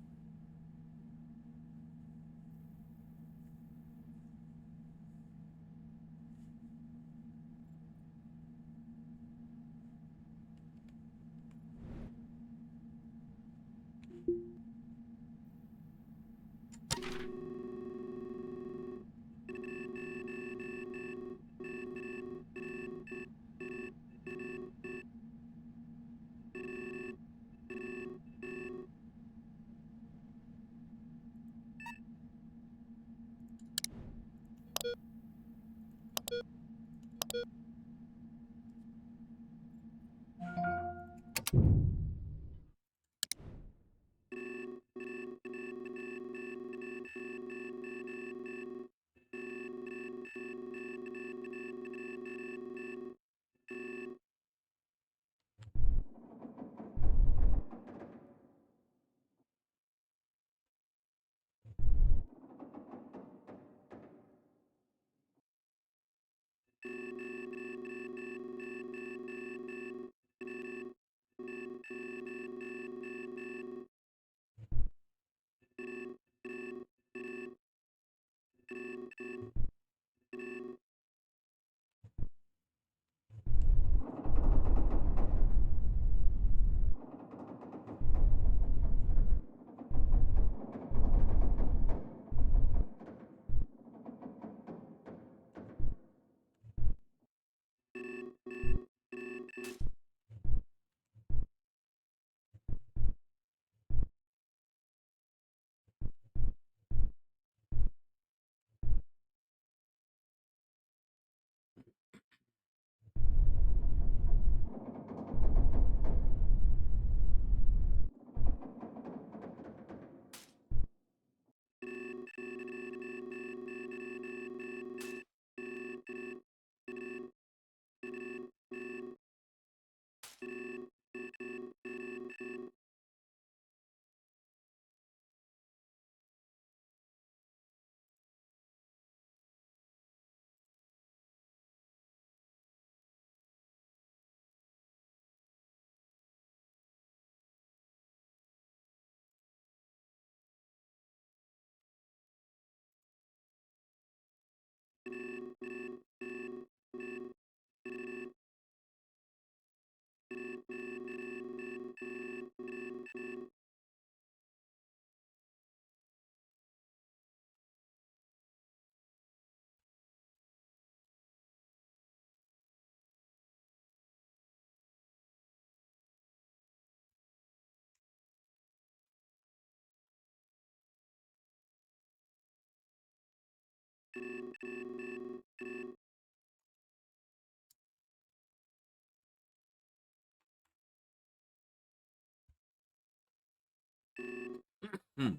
Hmm.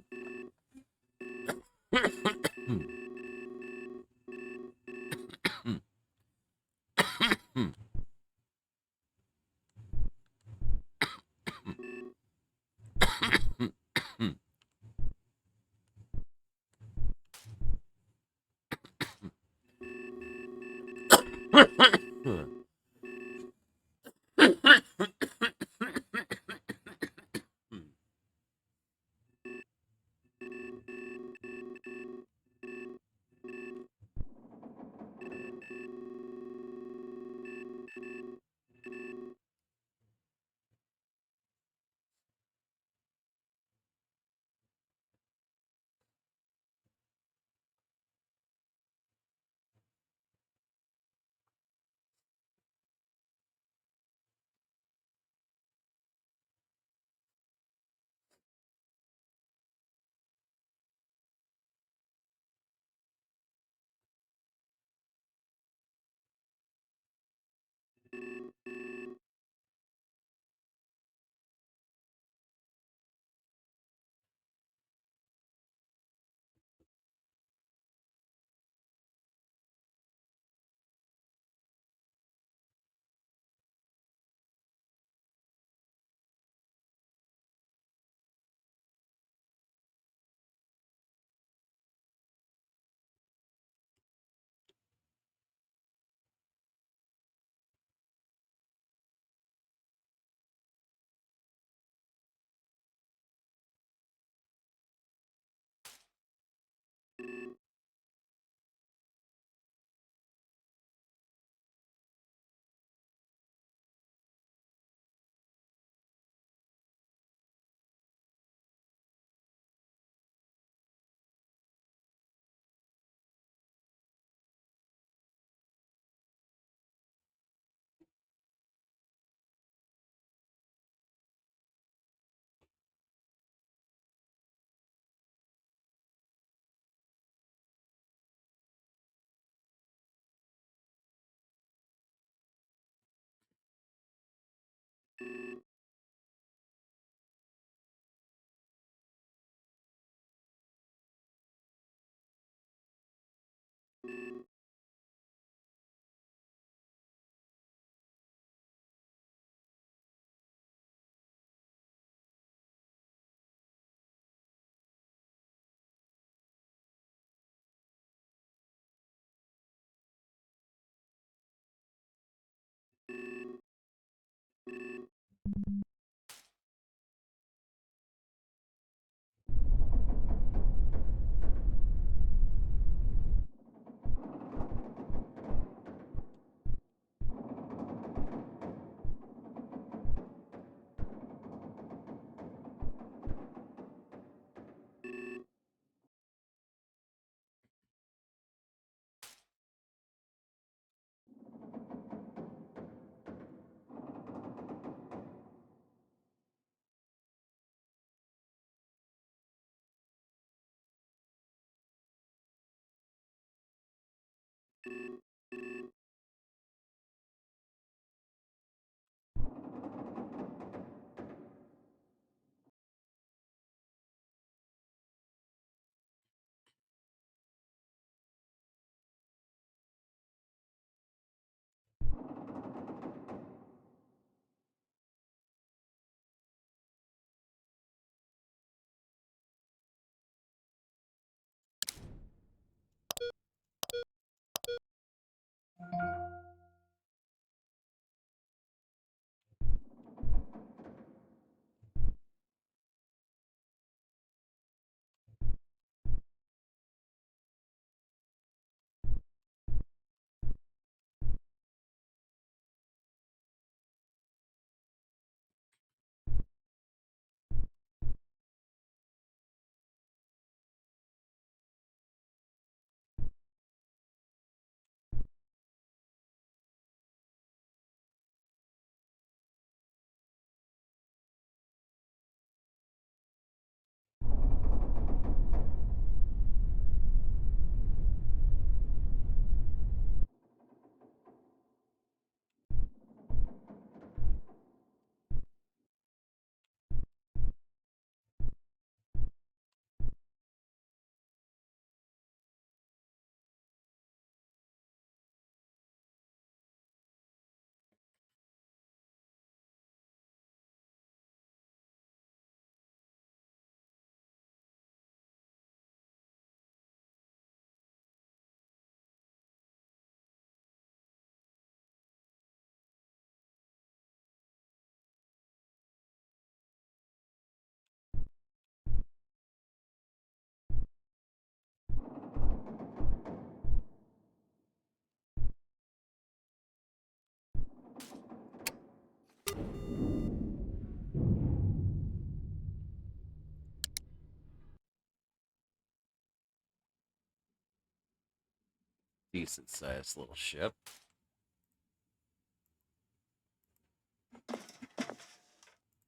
Decent sized little ship.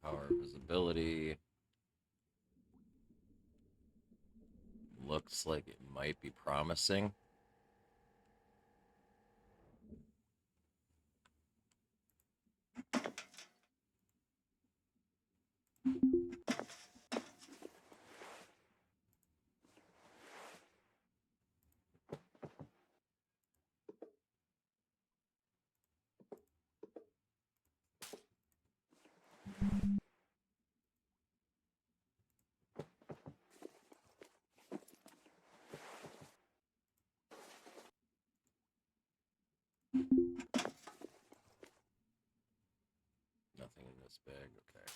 Power visibility. Looks like it might be promising. Nothing in this bag. Okay.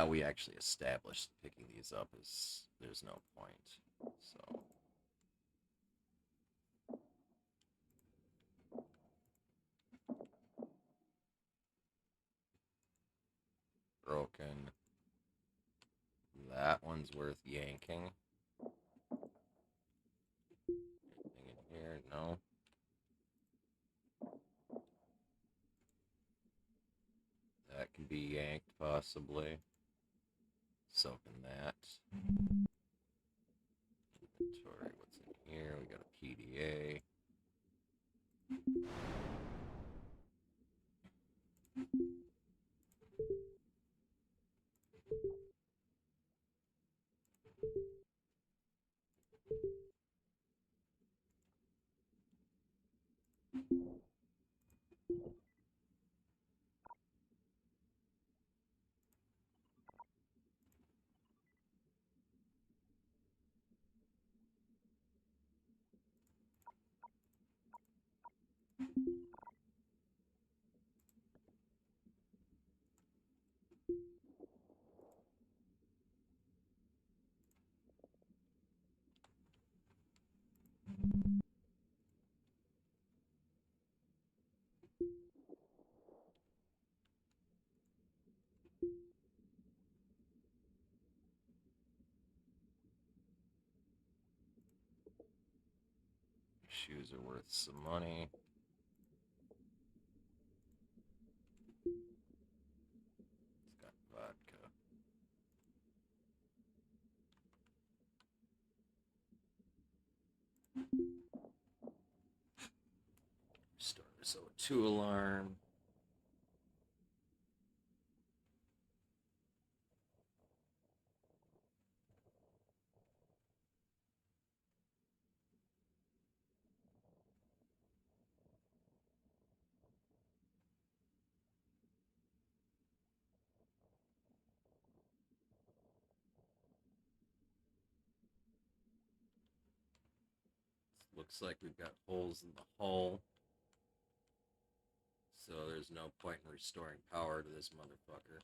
We actually established picking these up is there's no point. So broken. That one's worth yanking. Anything in here? No. That can be yanked possibly. So can that. Inventory. What's in here? We got a PDA. Shoes are worth some money. It's got vodka. Restore this O2 alarm. Looks like we've got holes in the hull. So there's no point in restoring power to this motherfucker.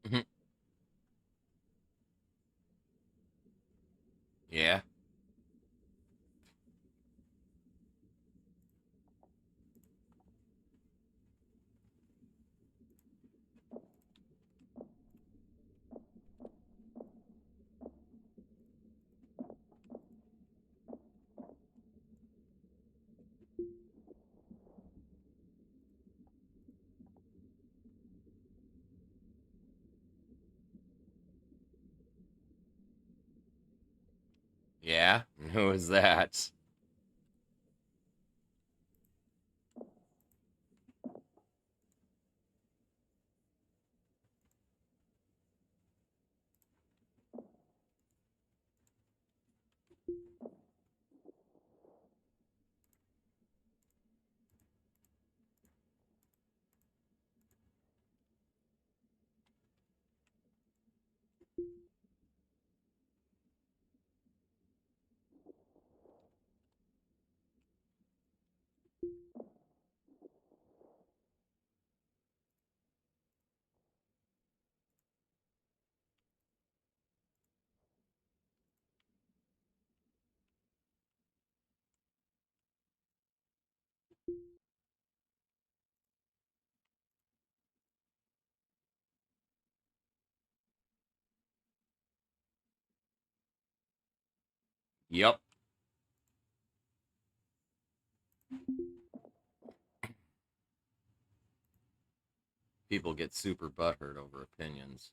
Mhm. Yeah. Yeah. Who is that? Yep. People get super butthurt over opinions.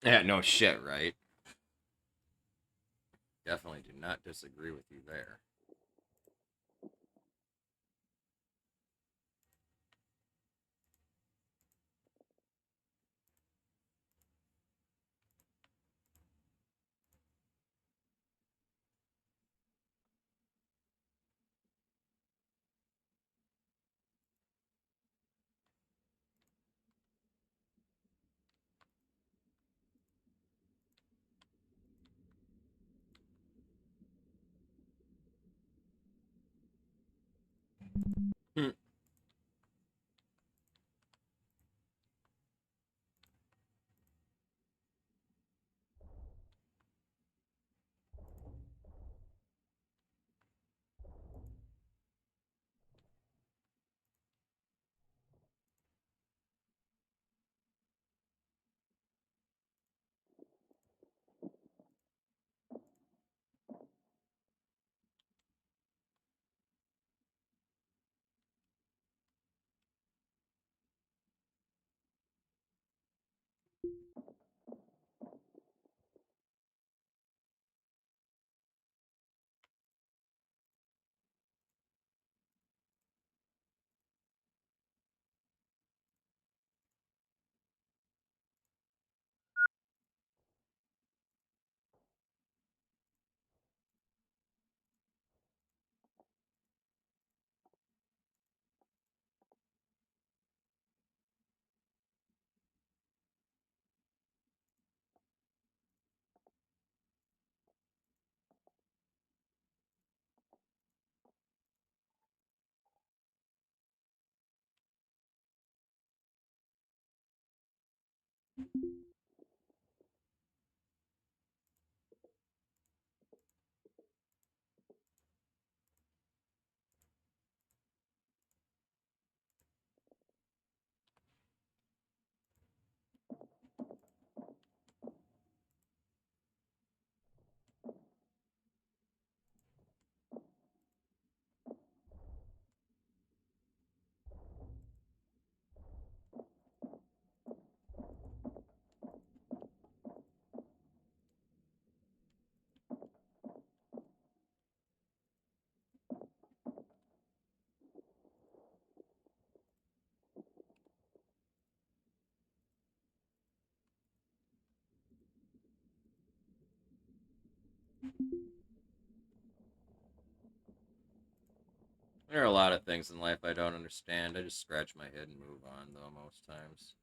Yeah, no shit, right? Definitely do not disagree with you there. Hmm. There are a lot of things in life I don't understand. I just scratch my head and move on, though, most times.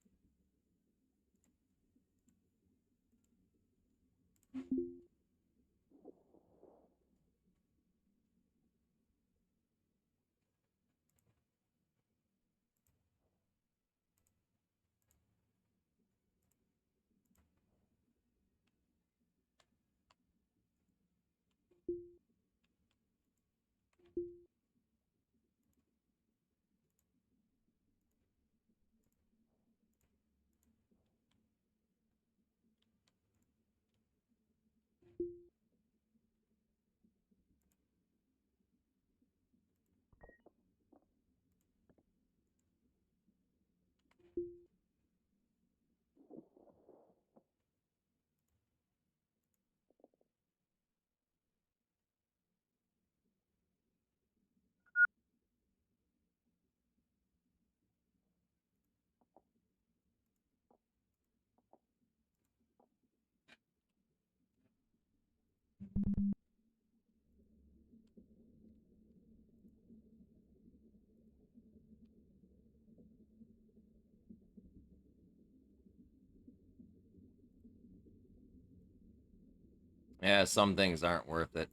Yeah, some things aren't worth it.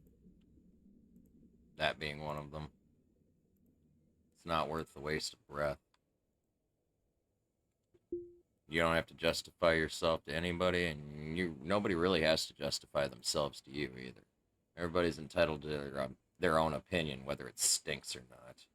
That being one of them. It's not worth the waste of breath. You don't have to justify yourself to anybody, and nobody really has to justify themselves to you either. Everybody's entitled to their own opinion, whether it stinks or not.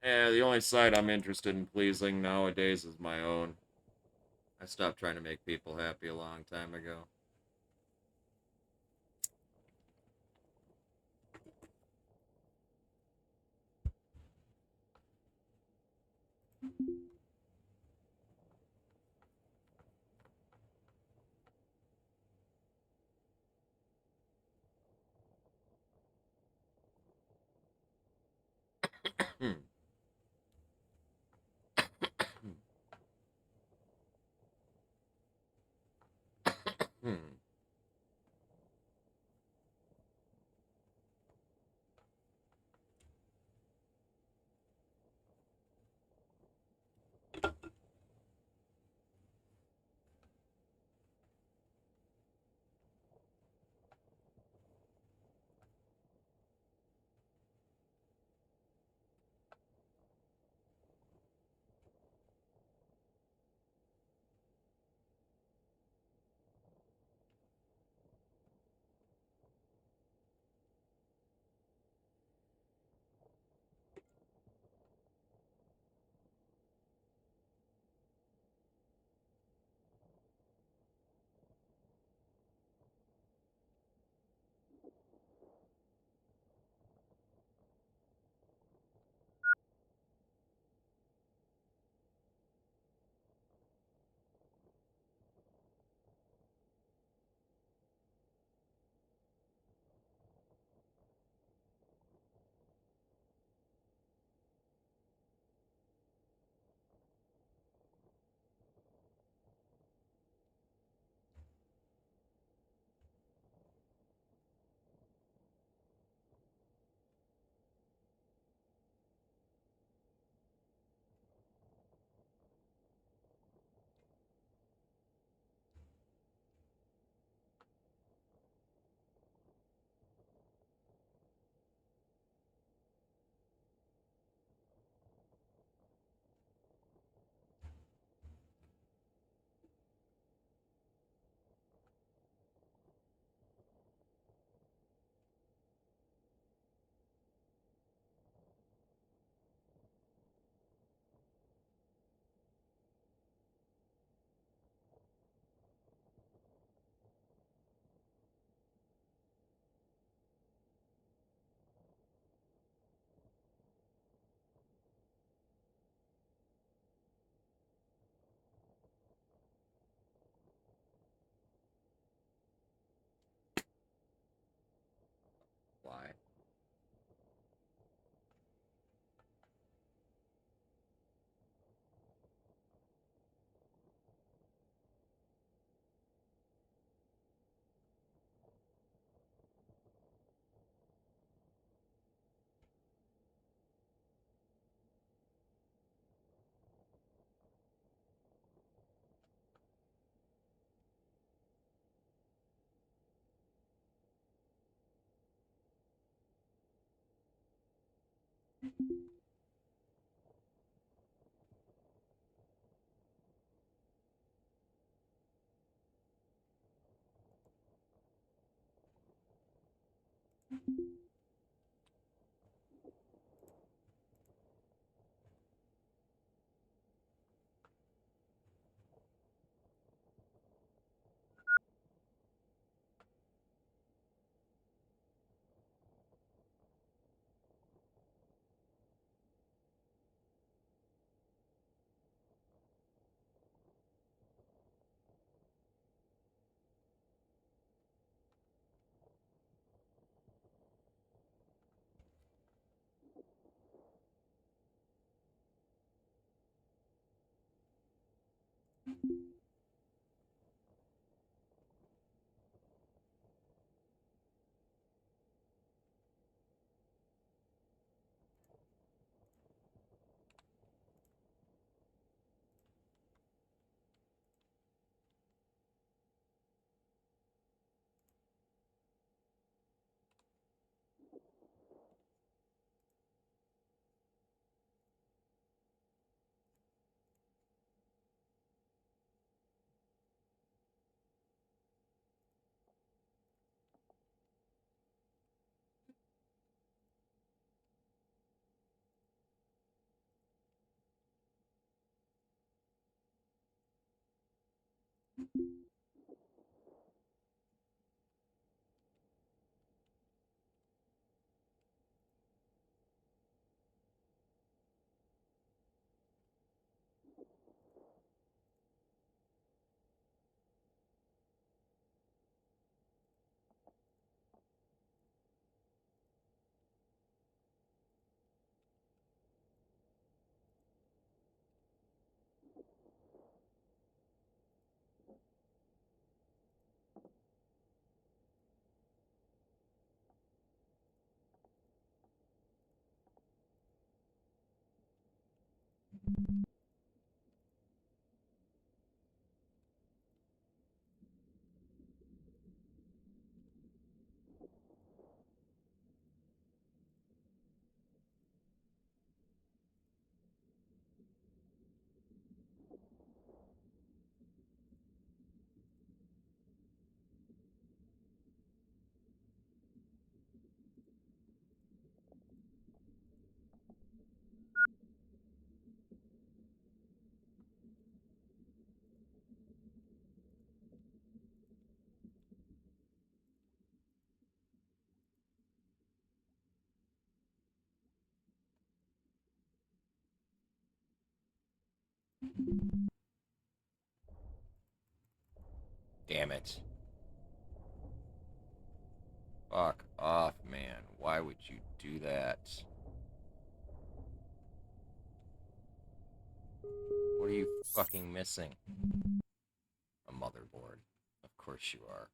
Yeah, the only side I'm interested in pleasing nowadays is my own. I stopped trying to make people happy a long time ago. Hmm. Hmm. Damn it. Fuck off, man. Why would you do that? What are you fucking missing? A motherboard. Of course you are.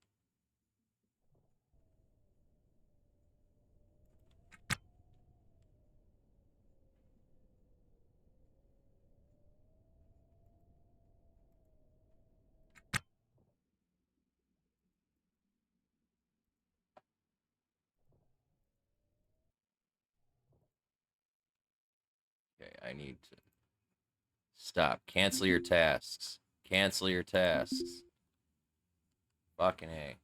Okay, I need to stop. Cancel your tasks. Cancel your tasks. Fucking A.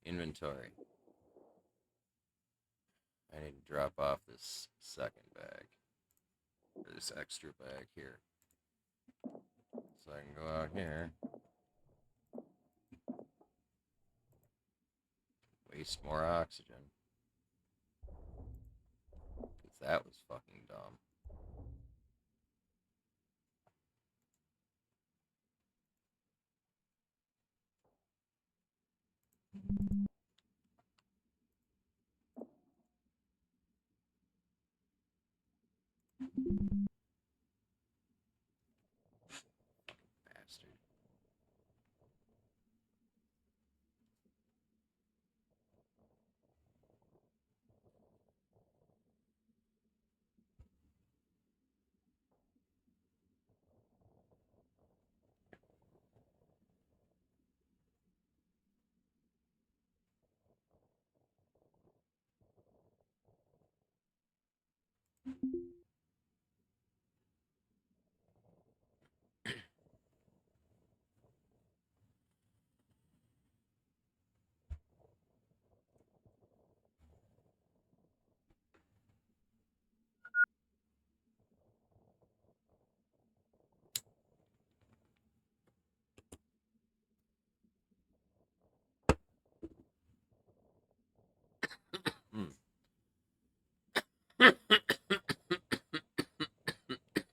Inventory. I need to drop off this second bag. Or this extra bag here. So I can go out here. Waste more oxygen. Because that was fucking dumb. Bastard. Hmm. Hmm.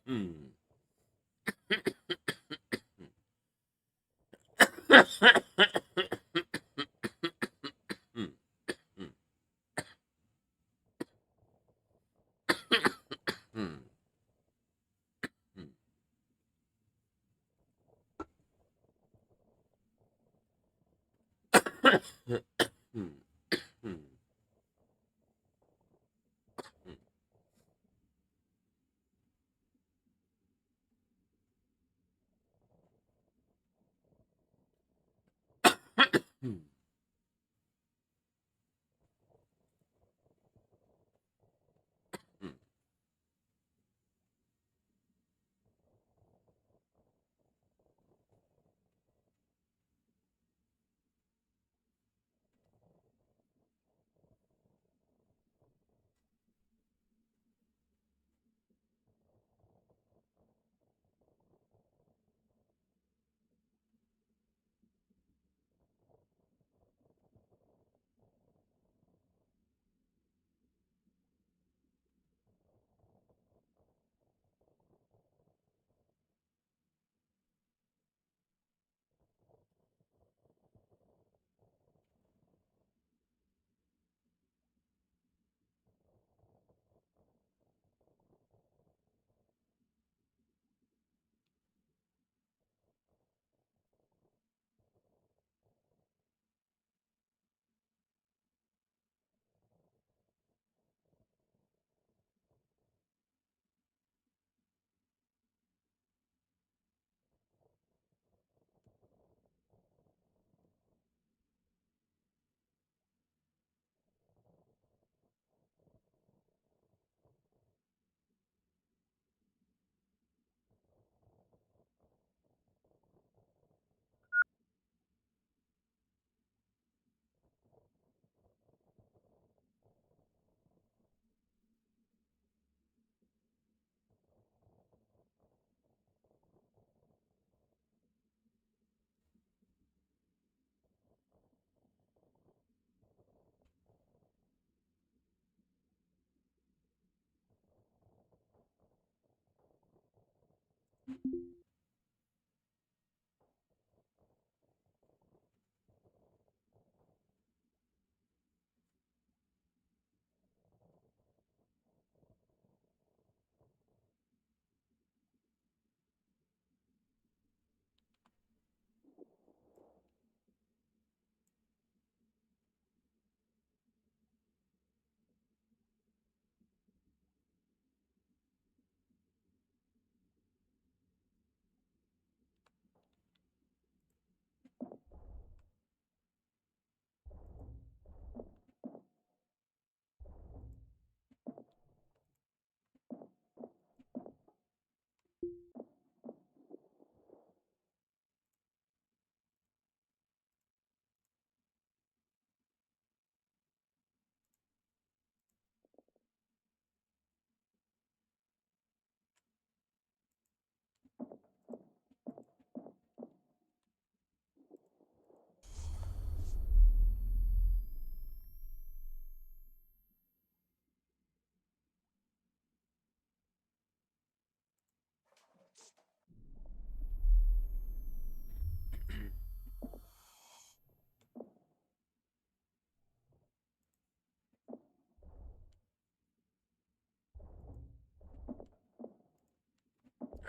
Hmm. Hmm. Hmm. Hmm. Hmm. Hmm. Hmm.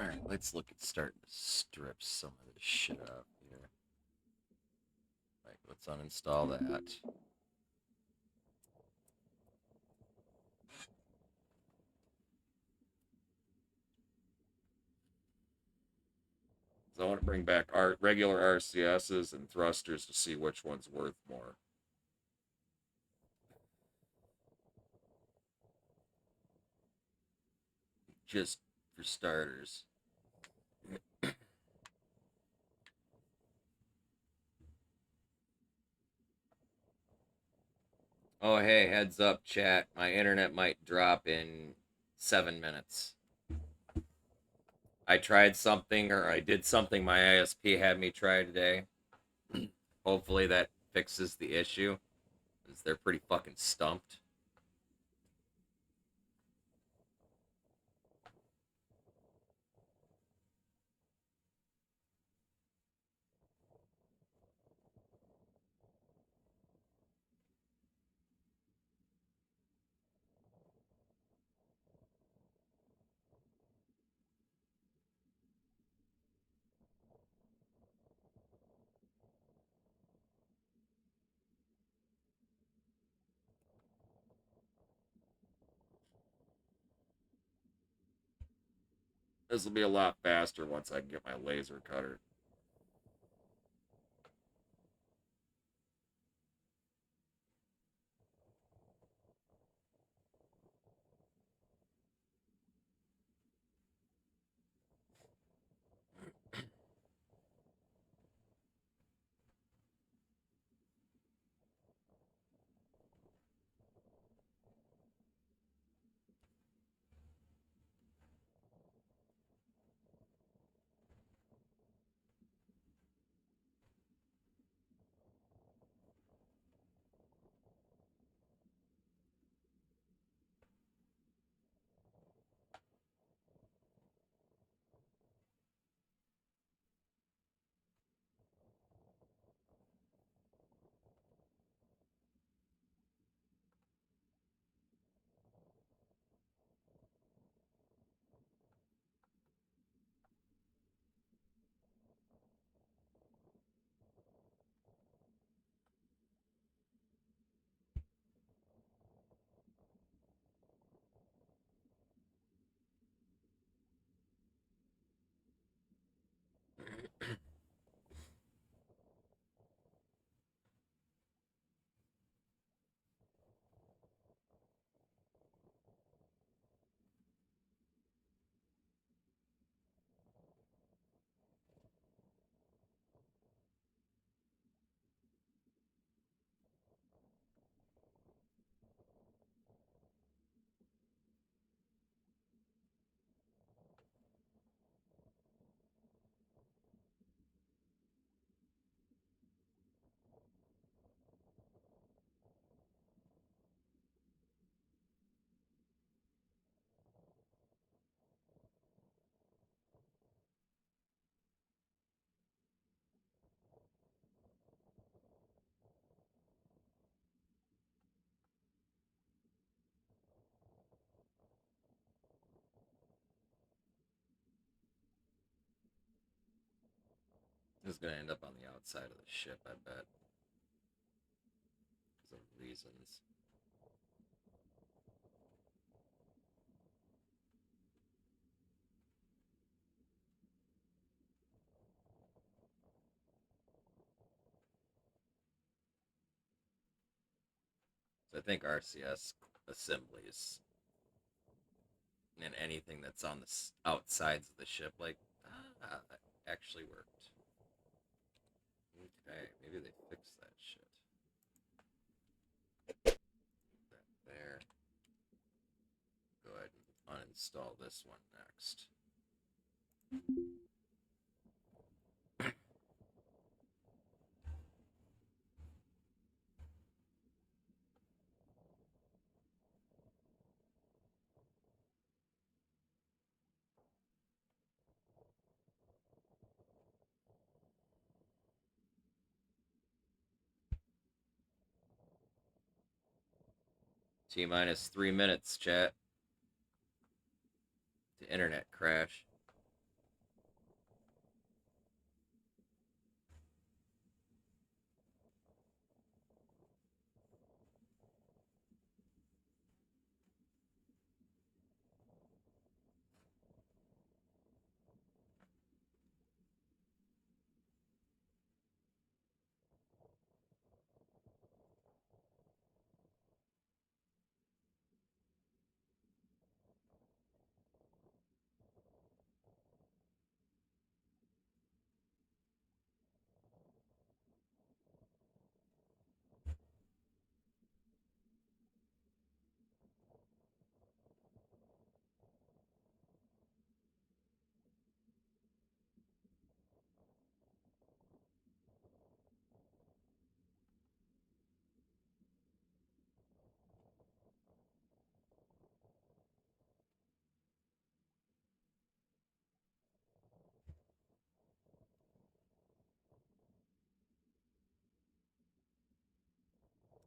All right, let's look at starting to strip some of this shit up here. All right, let's uninstall that. So I want to bring back our regular RCSs and thrusters to see which one's worth more. just for starters. Oh, hey, heads up, chat. My internet might drop in 7 minutes. I tried something or I did something my ISP had me try today. Hopefully that fixes the issue, because they're pretty fucking stumped. This will be a lot faster once I can get my laser cutter. This is gonna end up on the outside of the ship, I bet. Because of reasons. So I think RCS assemblies and anything that's on the outsides of the ship, like, that actually worked. Okay, maybe they fixed that shit. That there. Go ahead and uninstall this one next. T minus 3 minutes, chat. The internet crash.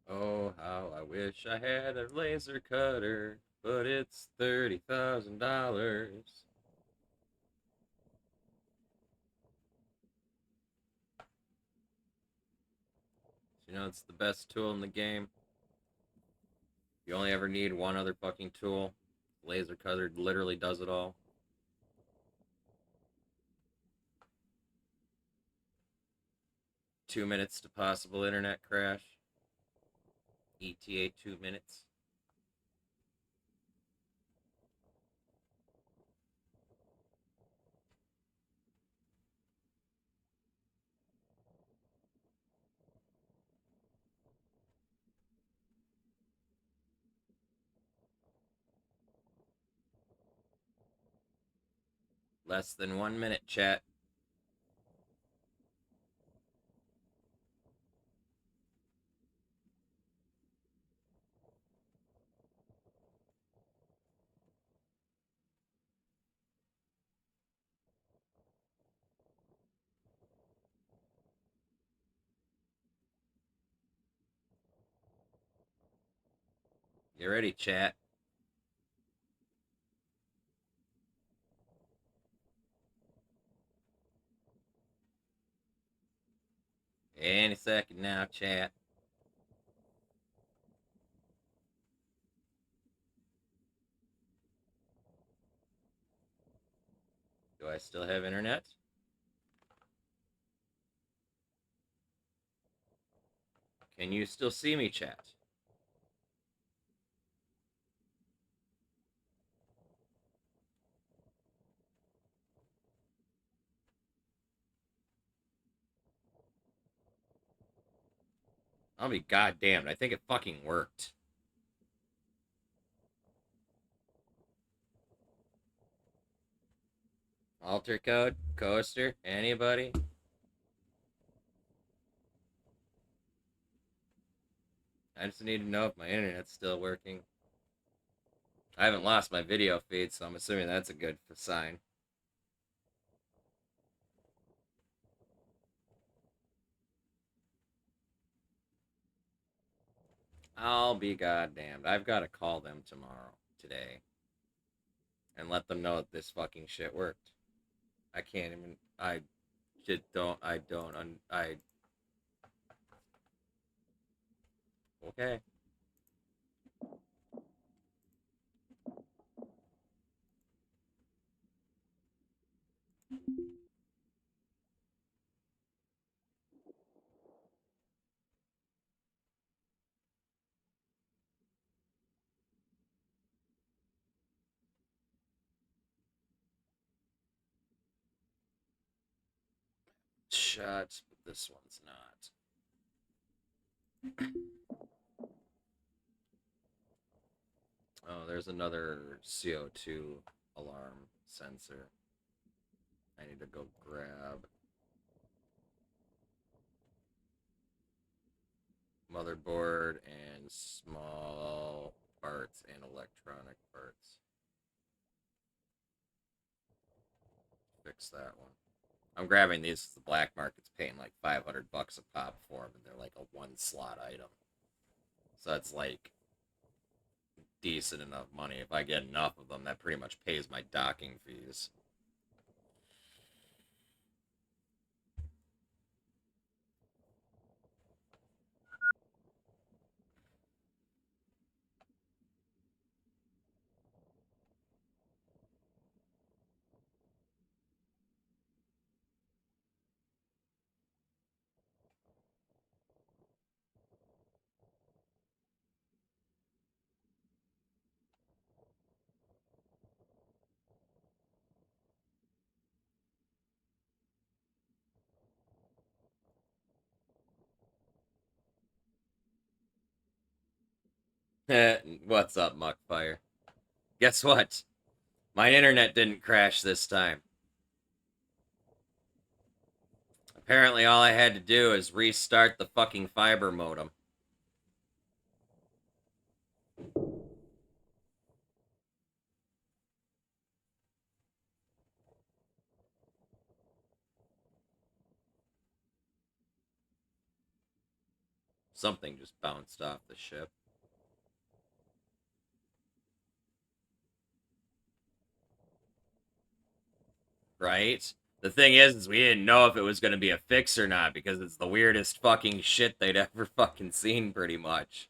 Oh, how I wish I had a laser cutter, but it's $30,000. You know, it's the best tool in the game. You only ever need one other fucking tool. Laser cutter literally does it all. 2 minutes to possible internet crash. ETA 2 minutes. Less than 1 minute, chat. You ready, chat? Any second now, chat. Do I still have internet? Can you still see me, chat? I'll be goddamned. I think it fucking worked. Alter code? Coaster? Anybody? I just need to know if my internet's still working. I haven't lost my video feed, so I'm assuming that's a good sign. I'll be goddamned. I've got to call them today, and let them know that this fucking shit worked. I can't even. I just don't. I don't. I. Okay. Shots, but this one's not. Oh, there's another CO2 alarm sensor. I need to go grab. Motherboard and small parts and electronic parts. Fix that one. I'm grabbing these. The black market's paying like $500 a pop for them, and they're like a one slot item. So that's like decent enough money. If I get enough of them, that pretty much pays my docking fees. What's up, Muckfire? Guess what? My internet didn't crash this time. Apparently, all I had to do is restart the fucking fiber modem. Something just bounced off the ship. Right? The thing is we didn't know if it was going to be a fix or not because it's the weirdest fucking shit they'd ever fucking seen, pretty much.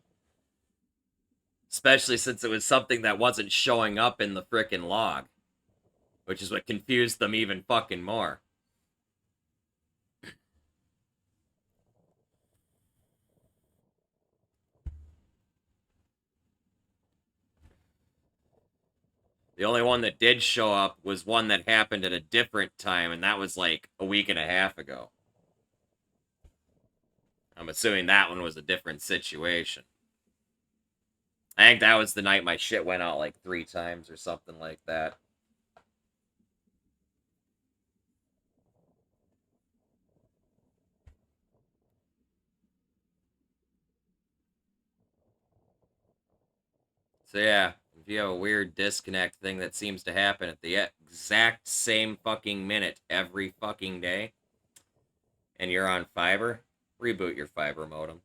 Especially since it was something that wasn't showing up in the frickin' log, which is what confused them even fucking more. The only one that did show up was one that happened at a different time, and that was like a week and a half ago. I'm assuming that one was a different situation. I think that was the night my shit went out like 3 times or something like that. So yeah, if you have a weird disconnect thing that seems to happen at the exact same fucking minute every fucking day, and you're on fiber, reboot your fiber modem.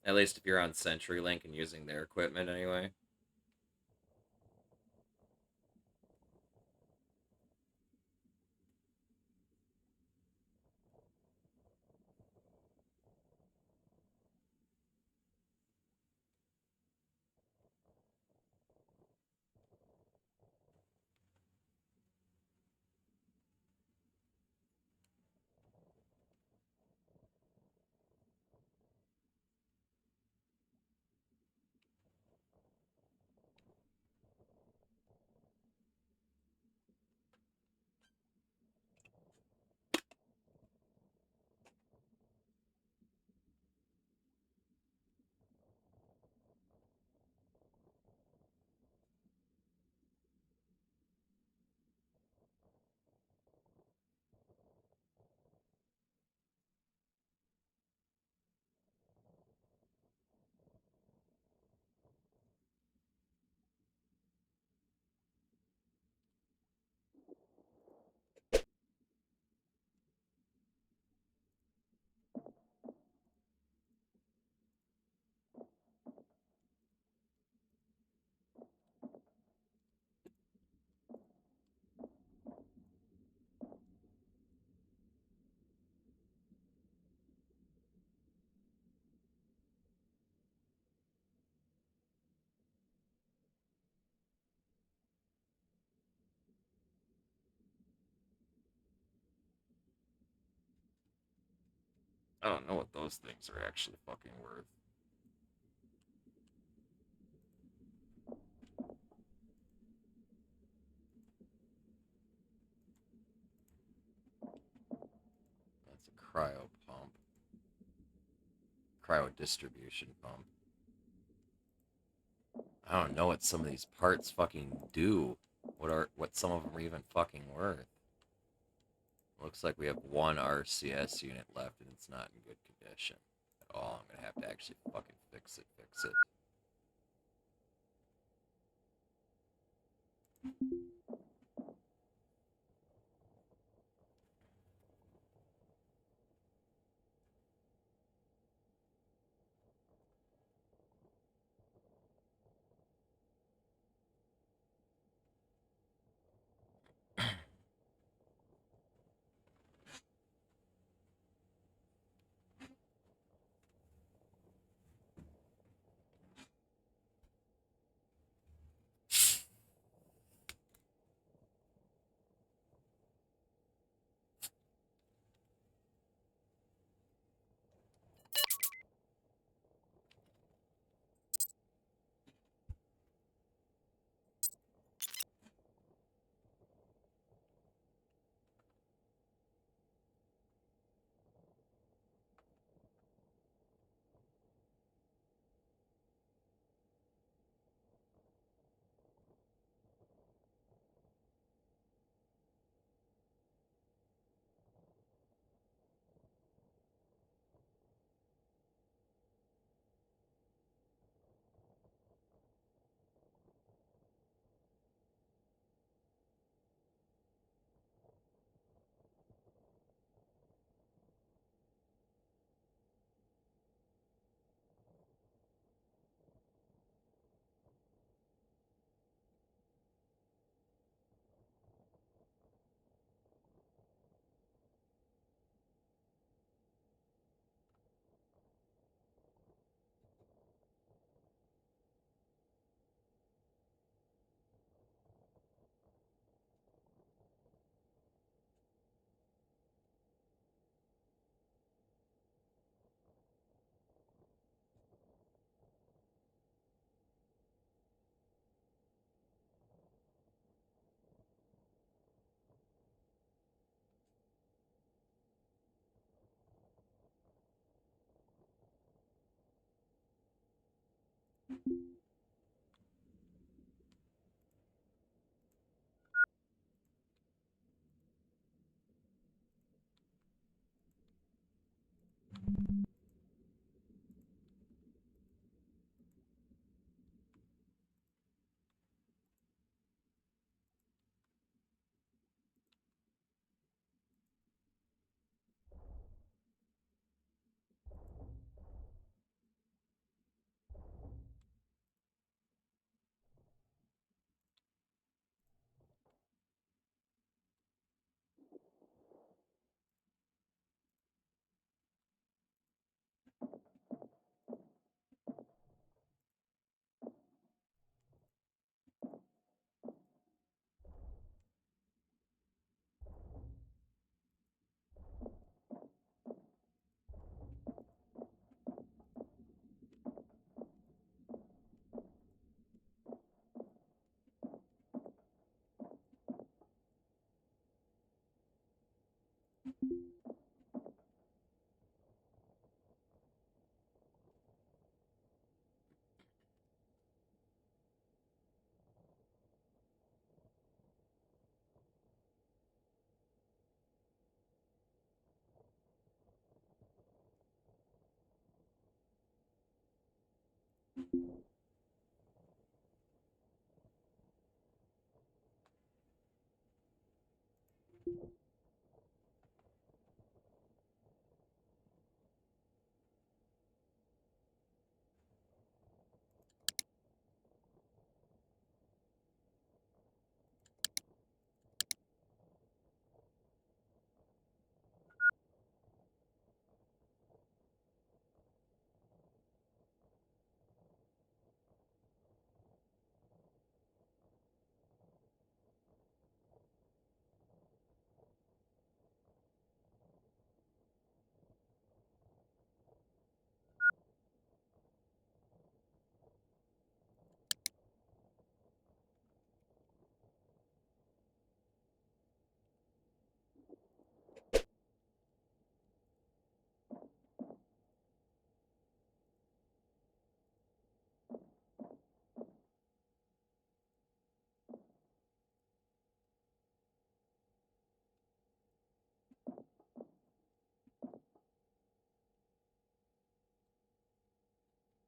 At least if you're on CenturyLink and using their equipment anyway. I don't know what those things are actually fucking worth. That's a cryo pump. Cryo distribution pump. I don't know what some of these parts fucking do. What some of them are even fucking worth. Looks like we have one RCS unit left and it's not in good condition at all. I'm gonna have to actually fucking fix it.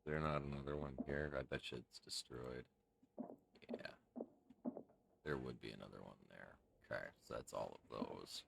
There's not another one here. I bet you it's destroyed. Yeah, there would be another one there. Okay, so that's all of those.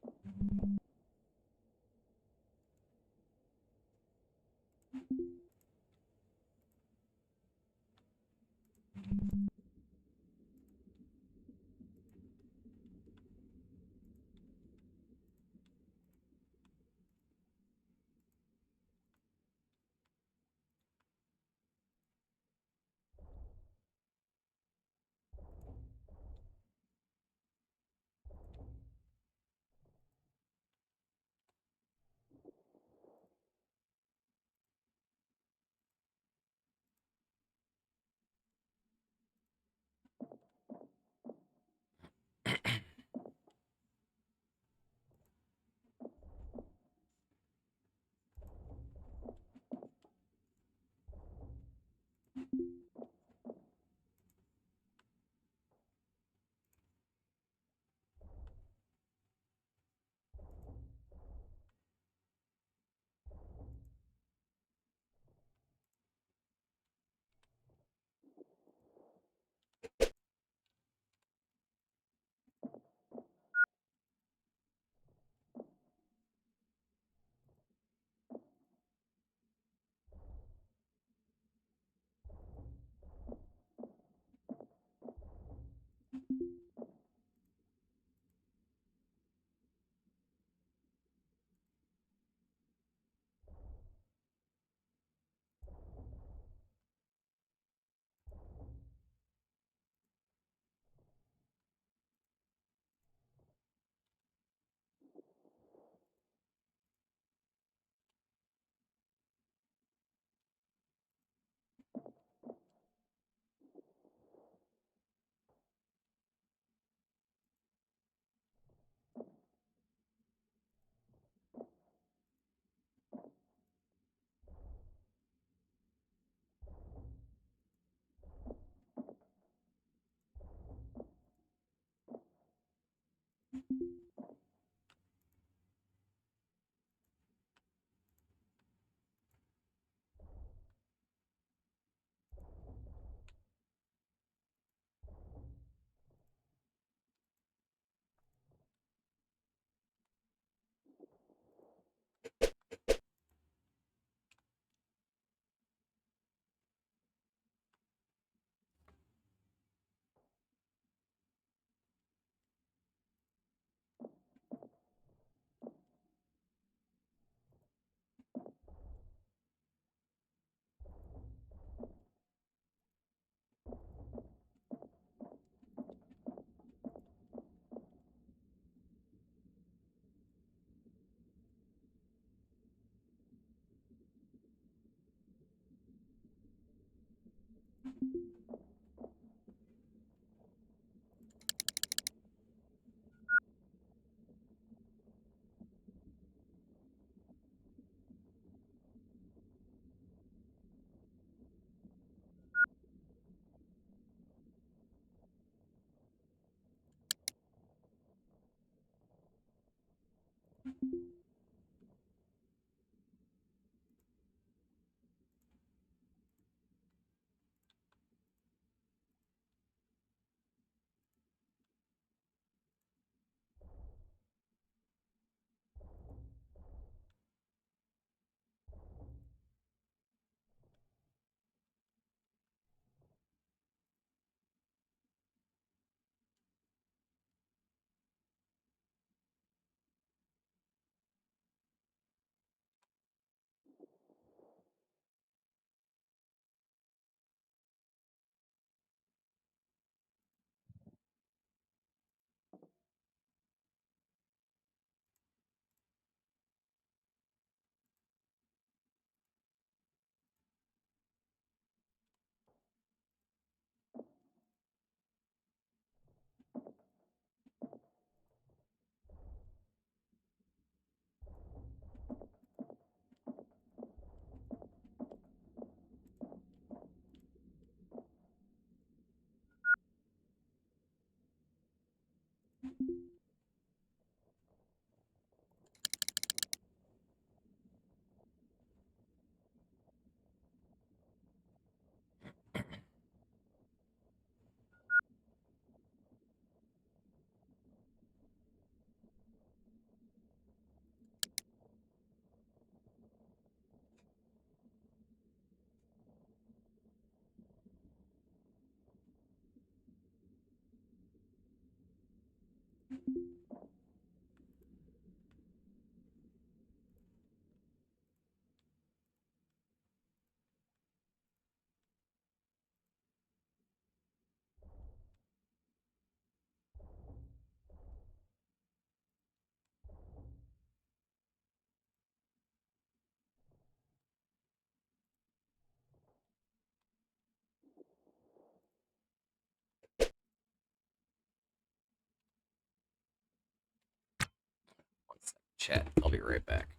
One sec. Chat. I'll be right back.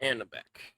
And I'm back.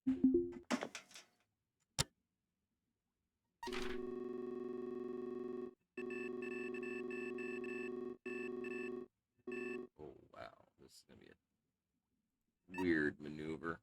Oh, wow. This is going to be a weird maneuver.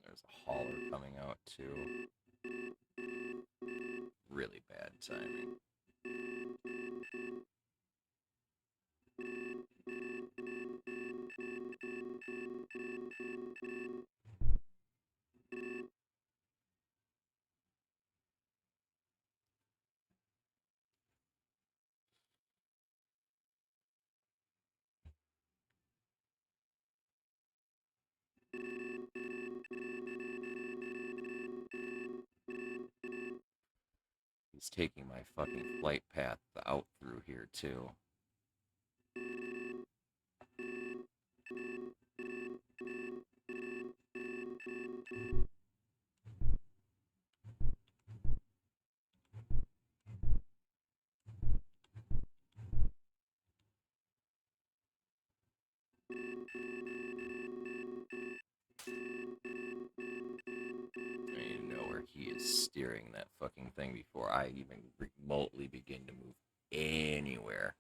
There's a hauler coming out, too. Really bad timing. He's taking my fucking flight path out through here, too. I need to know where he is steering that fucking thing before I even remotely begin to move anywhere.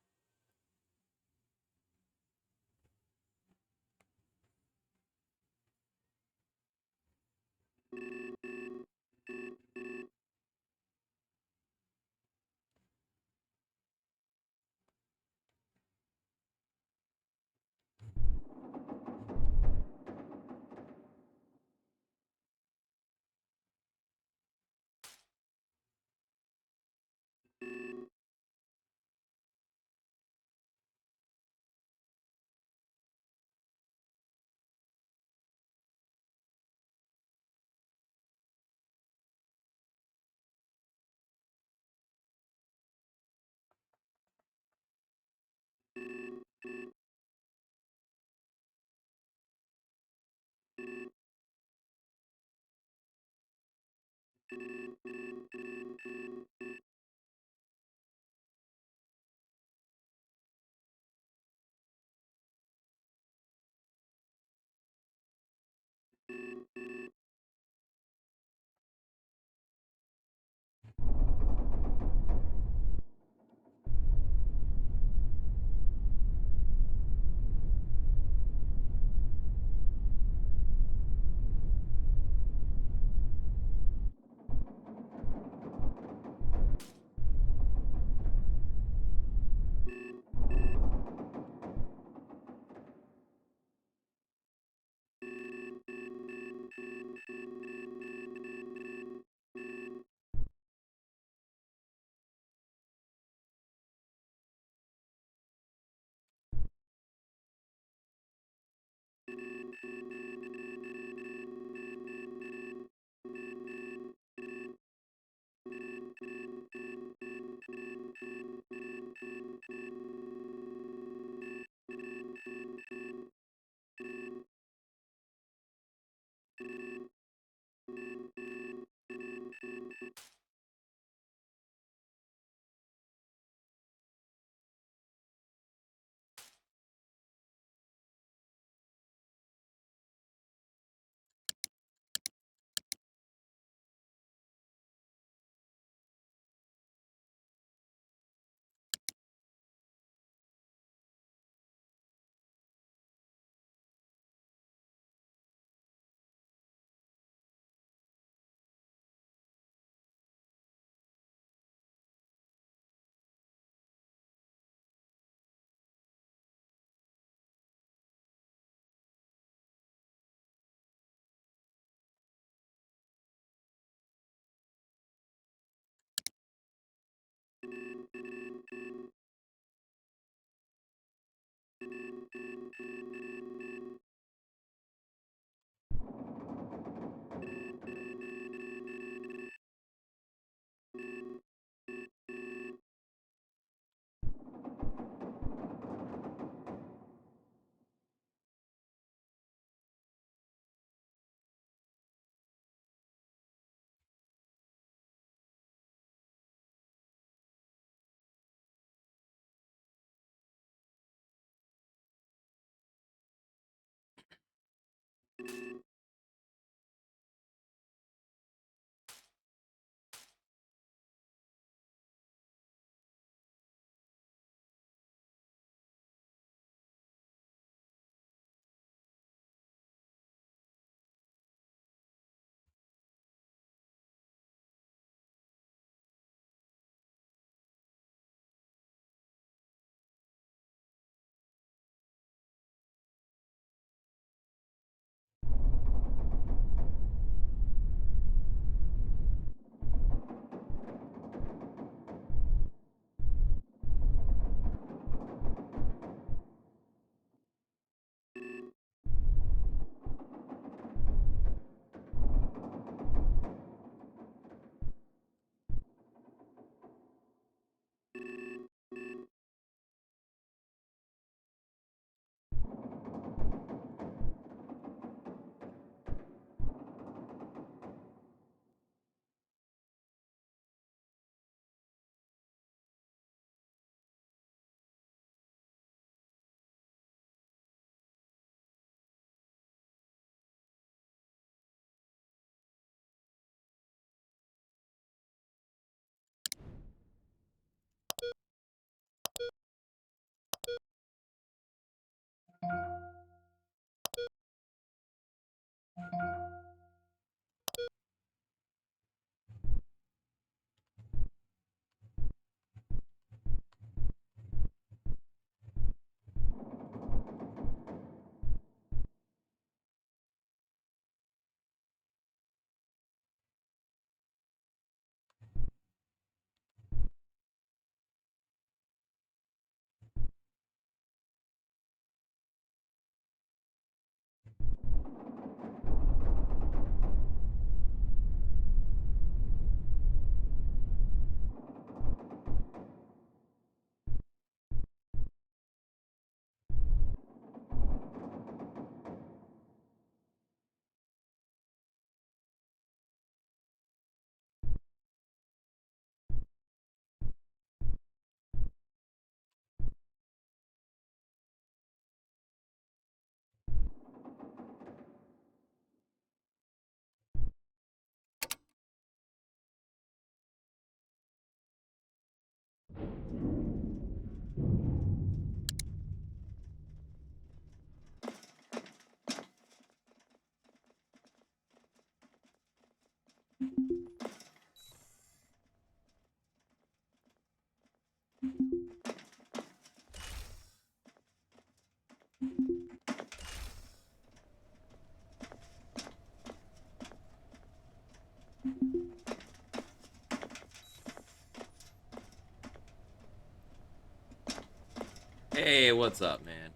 Hey, what's up, man?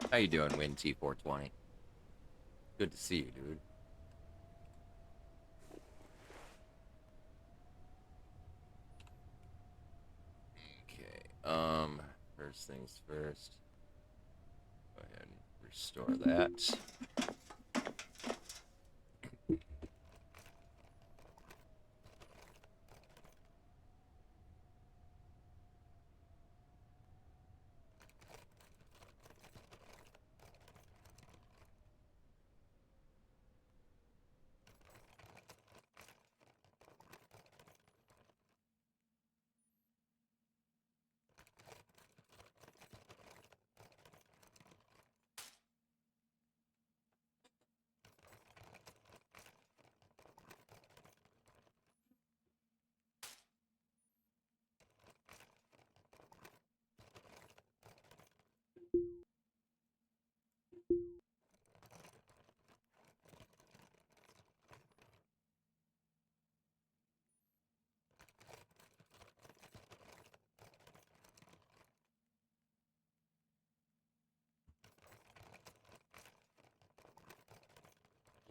How you doing, Win T420? Good to see you, dude. Okay. First things first. Go ahead and restore that.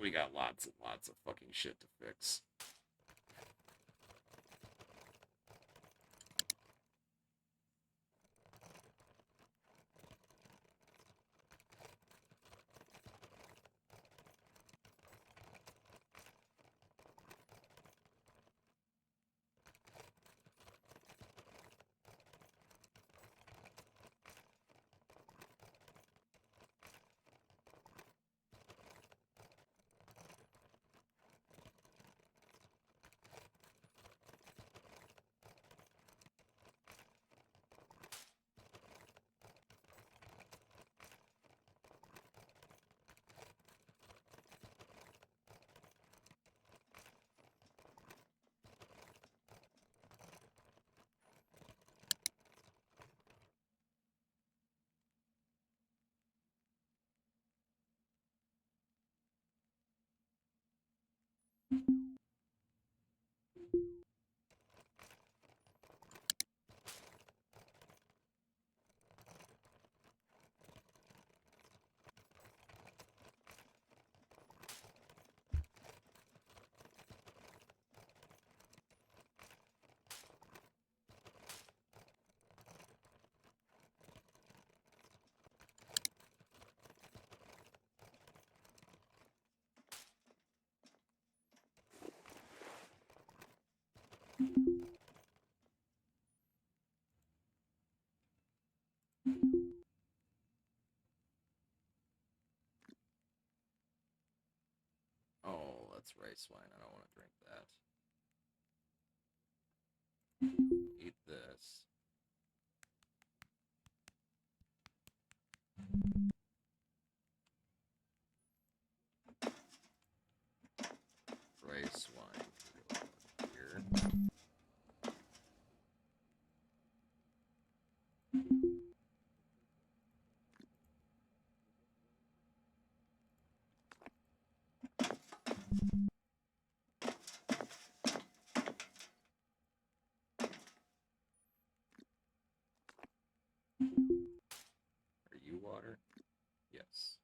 We got lots and lots of fucking shit to fix. Oh, that's rice wine. I don't want to drink that. Eat this. Rice wine. Here. Are you water? Yes.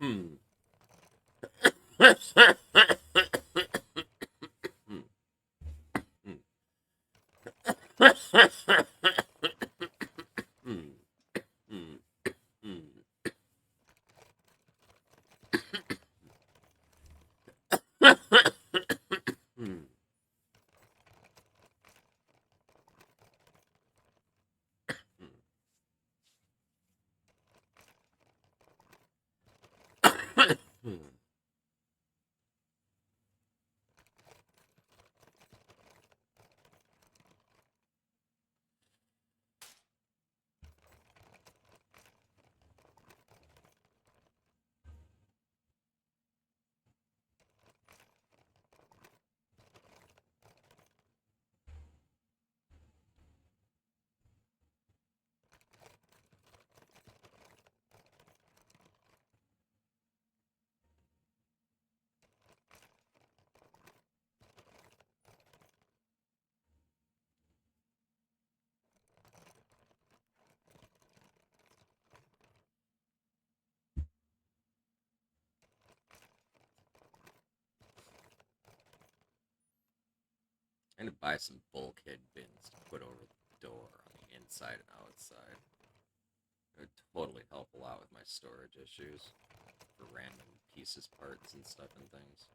Hmm. I'm gonna buy some bulkhead bins to put over the door on the inside and outside. It would totally help a lot with my storage issues for random pieces, parts, and stuff and things.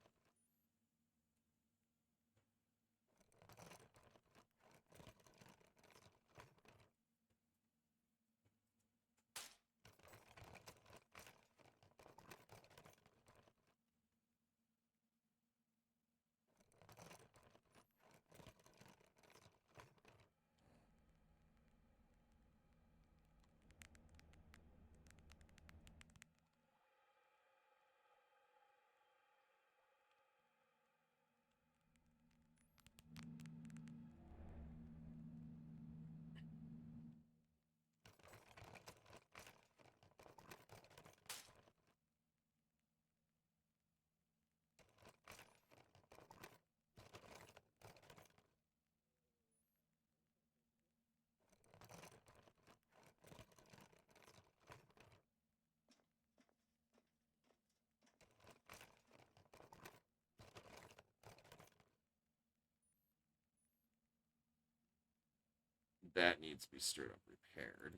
That needs to be straight up repaired.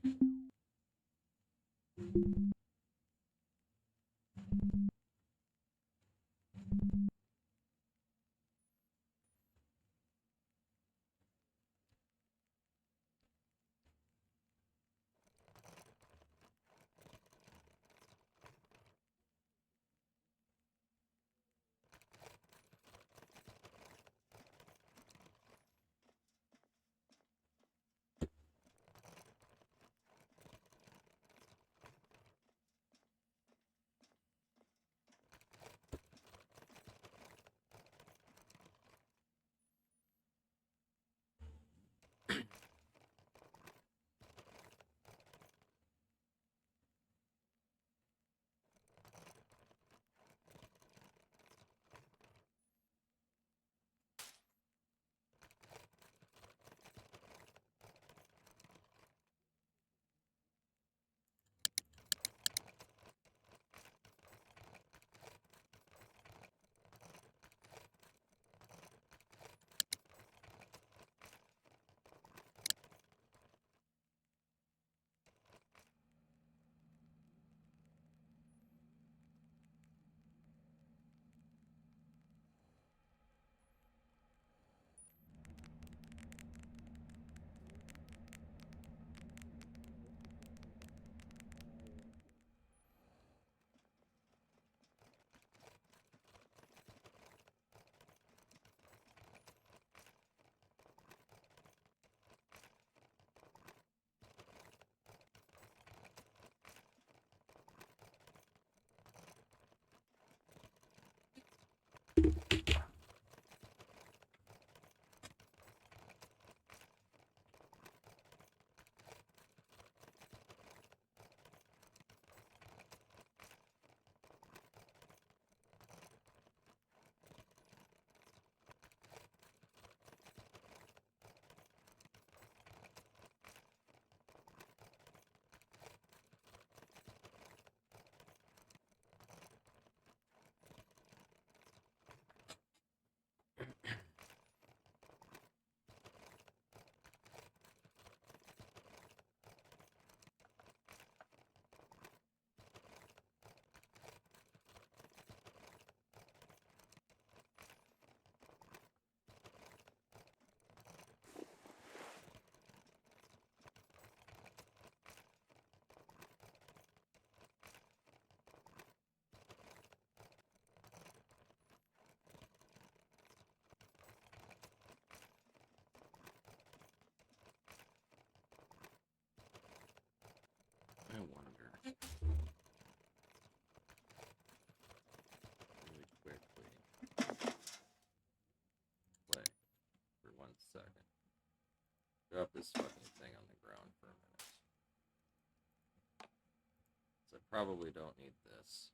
I probably don't need this.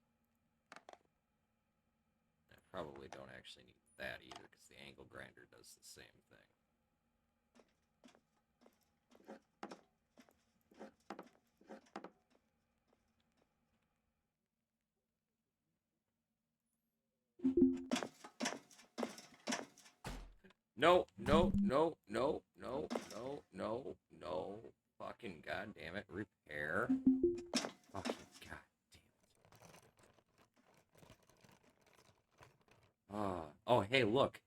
I probably don't actually need that either, because the angle grinder does the same thing. No, no, no, no, no, no, no, no. Fucking goddamn it. Repair. Fucking goddamn it. Oh, hey, look.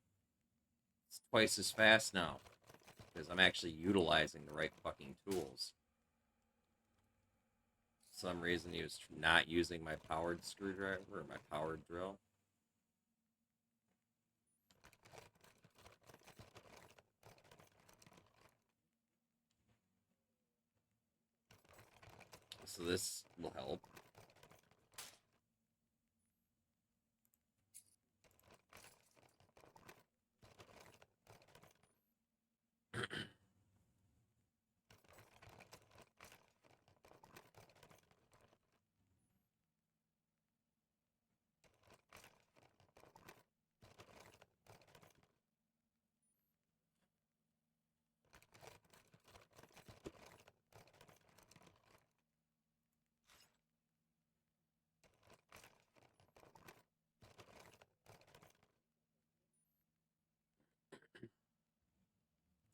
It's twice as fast now. Because I'm actually utilizing the right fucking tools. For some reason he was not using my powered screwdriver or my powered drill. So this will help.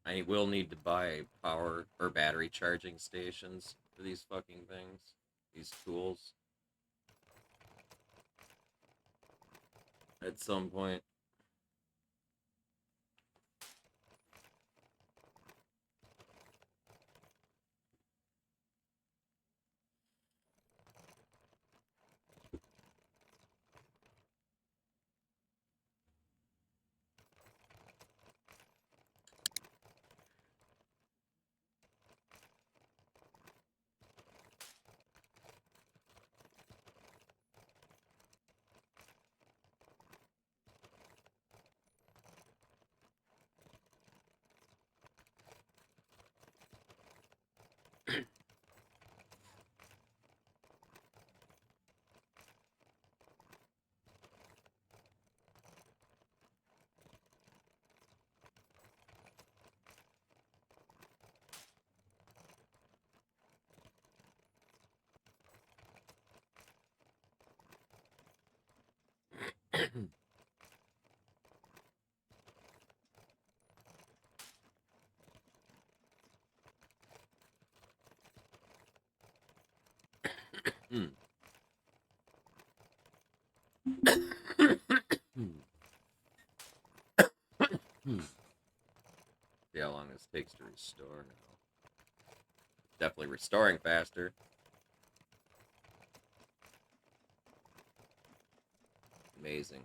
I will need to buy power or battery charging stations for these fucking things. These tools. At some point. Hmm. See how long this takes to restore now. Definitely restoring faster. Amazing.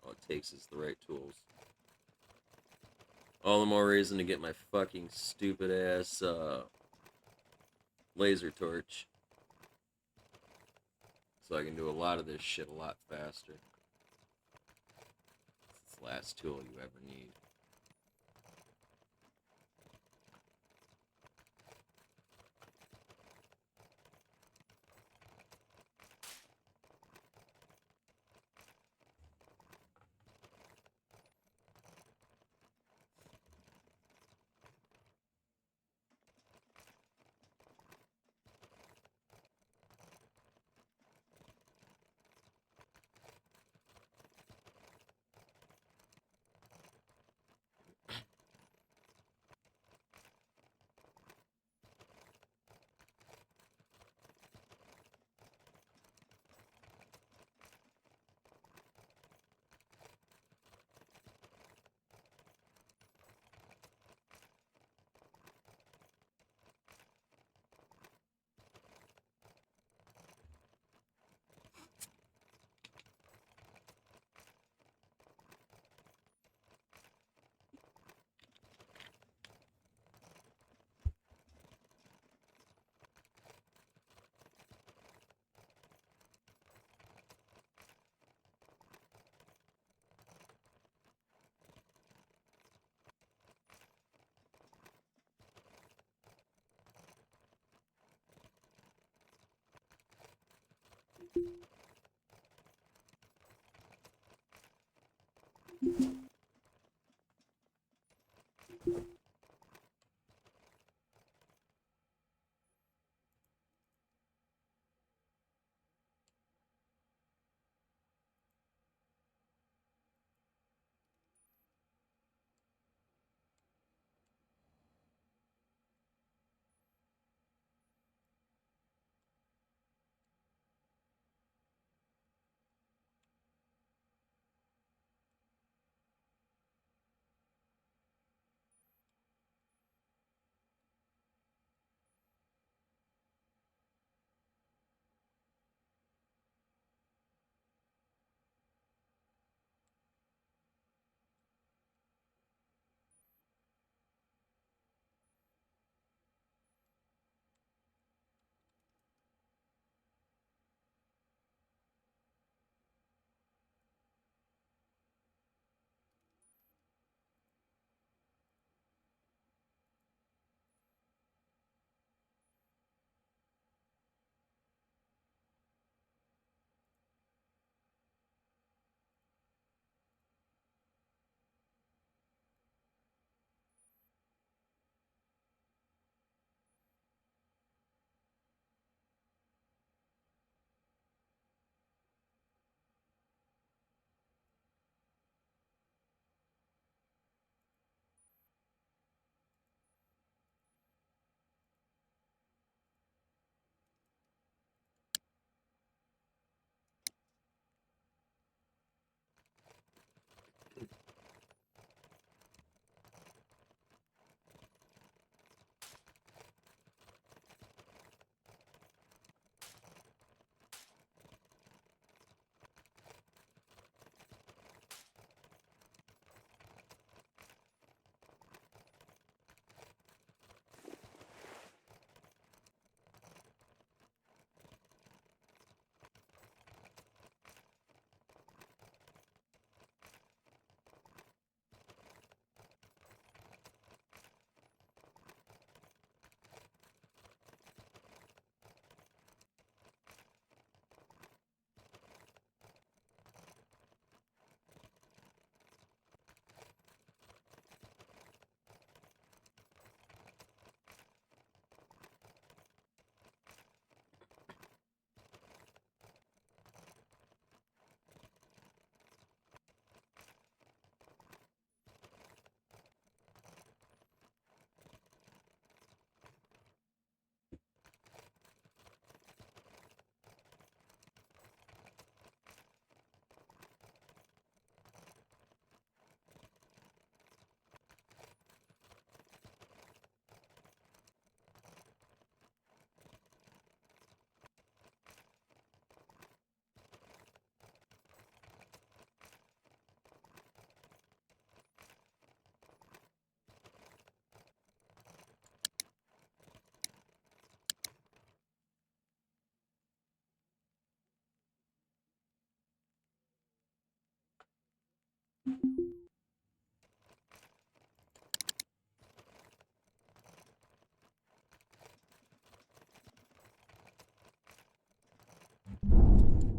All it takes is the right tools. All the more reason to get my fucking stupid ass laser torch. So I can do a lot of this shit a lot faster. It's the last tool you ever need.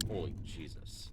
Holy Jesus.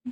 I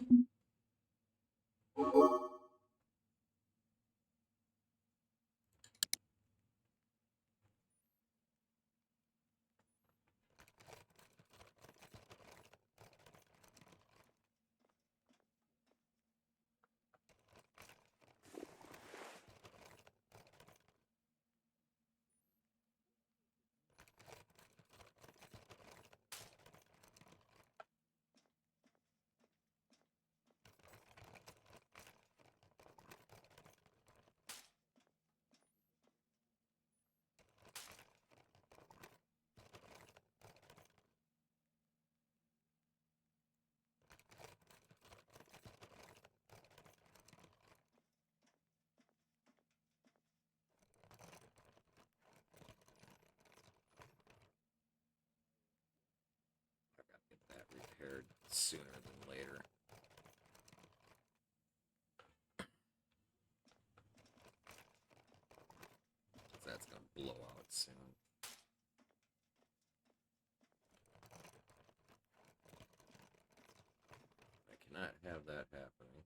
gotta get that repaired sooner than later. That's gonna blow out soon. I cannot have that happening.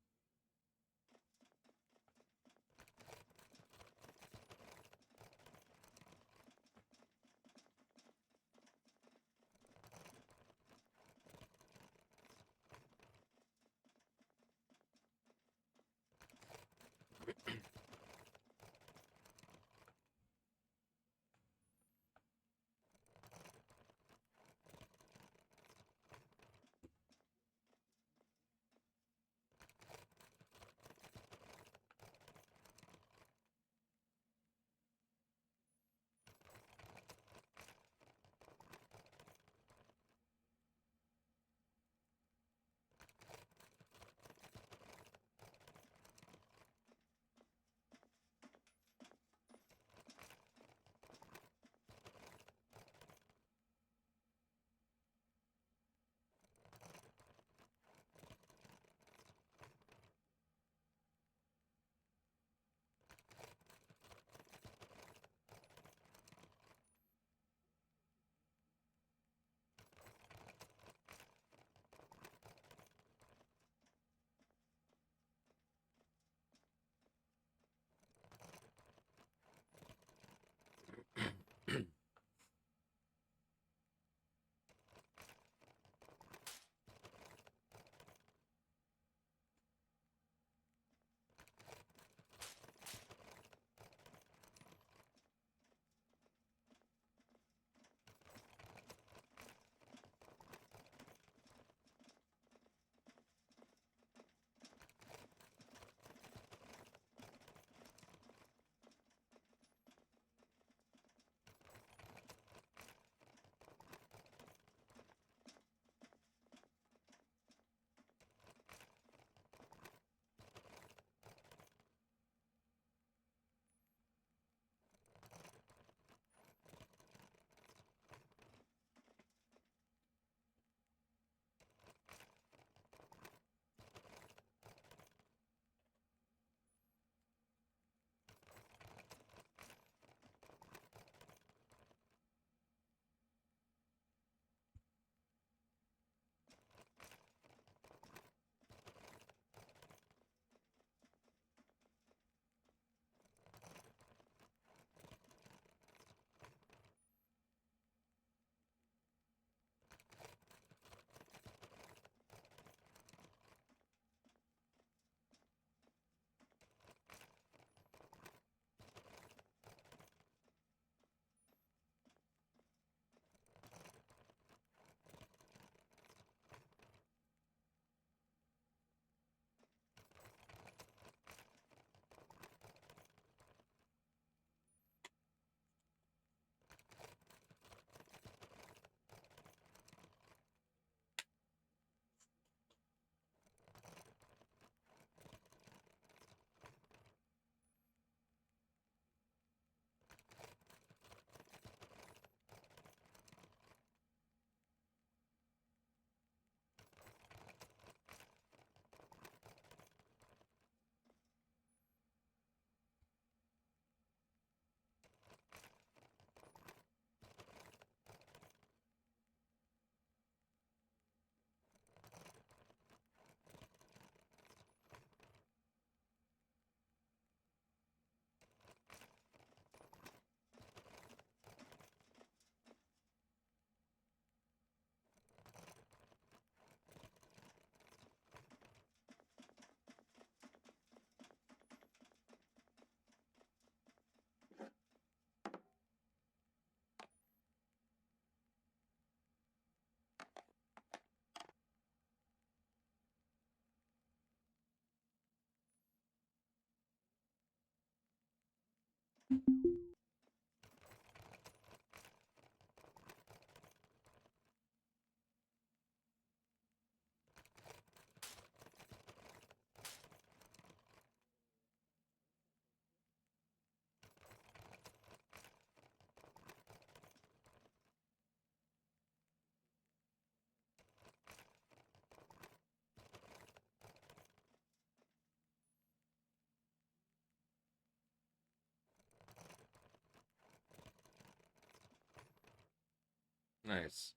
Nice.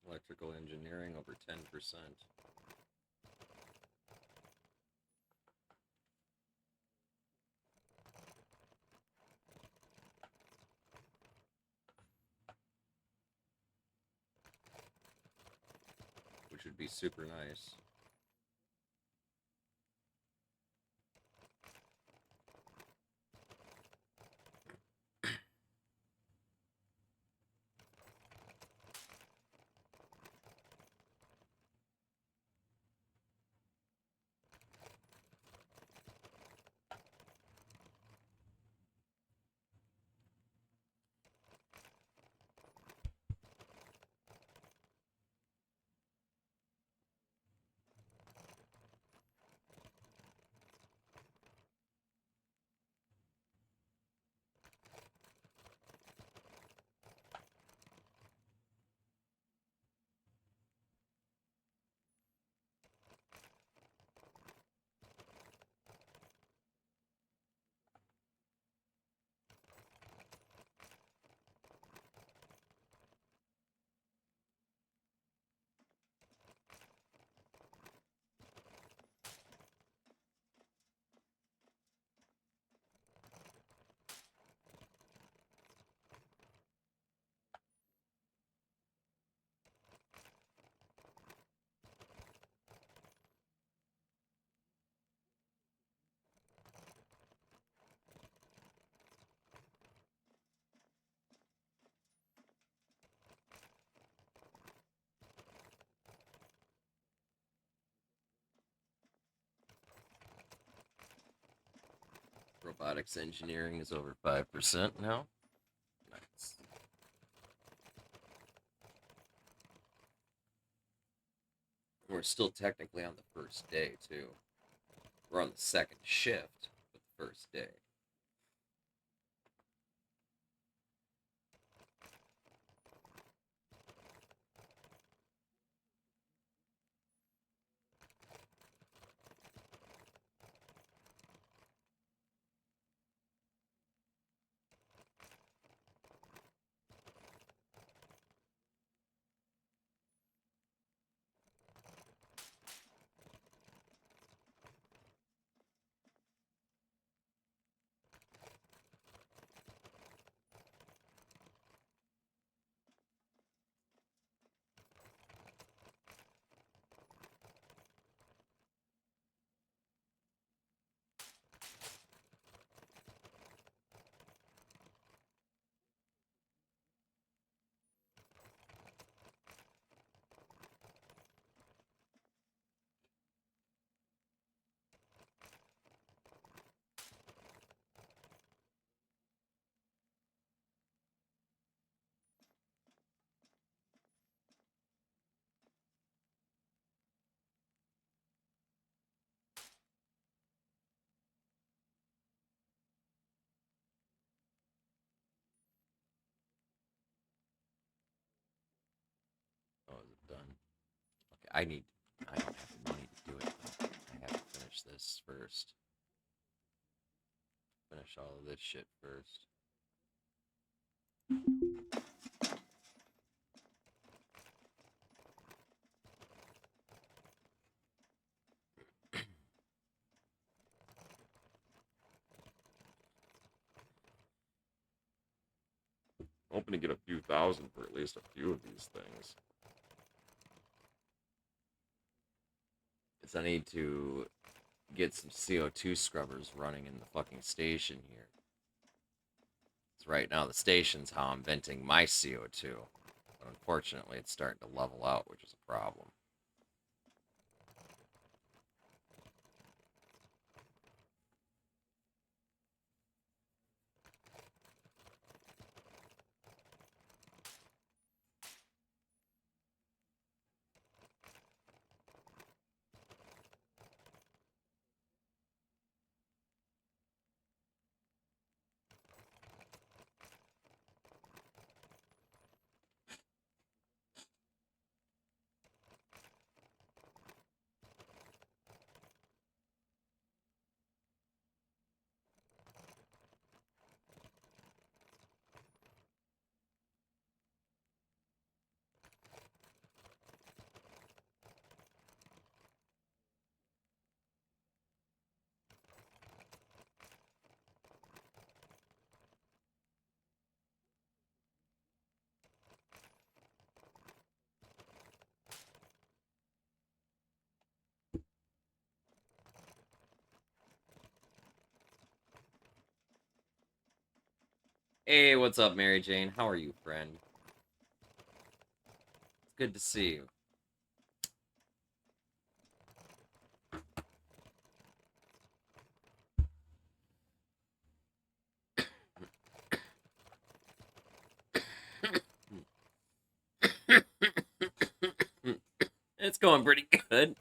Electrical engineering over 10%. Which would be super nice. Robotics engineering is over 5% now. Nice. We're still technically on the first day, too. We're on the second shift, but the first day. Oh, is it done? Okay, I don't have the money to do it. I have to finish this first. Finish all of this shit first. Hoping to get a few thousand for at least a few of these things. Because I need to get some CO2 scrubbers running in the fucking station here. Because right now the station's how I'm venting my CO2. But unfortunately it's starting to level out, which is a problem. Hey, what's up, Mary Jane? How are you, friend? It's good to see you. It's going pretty good.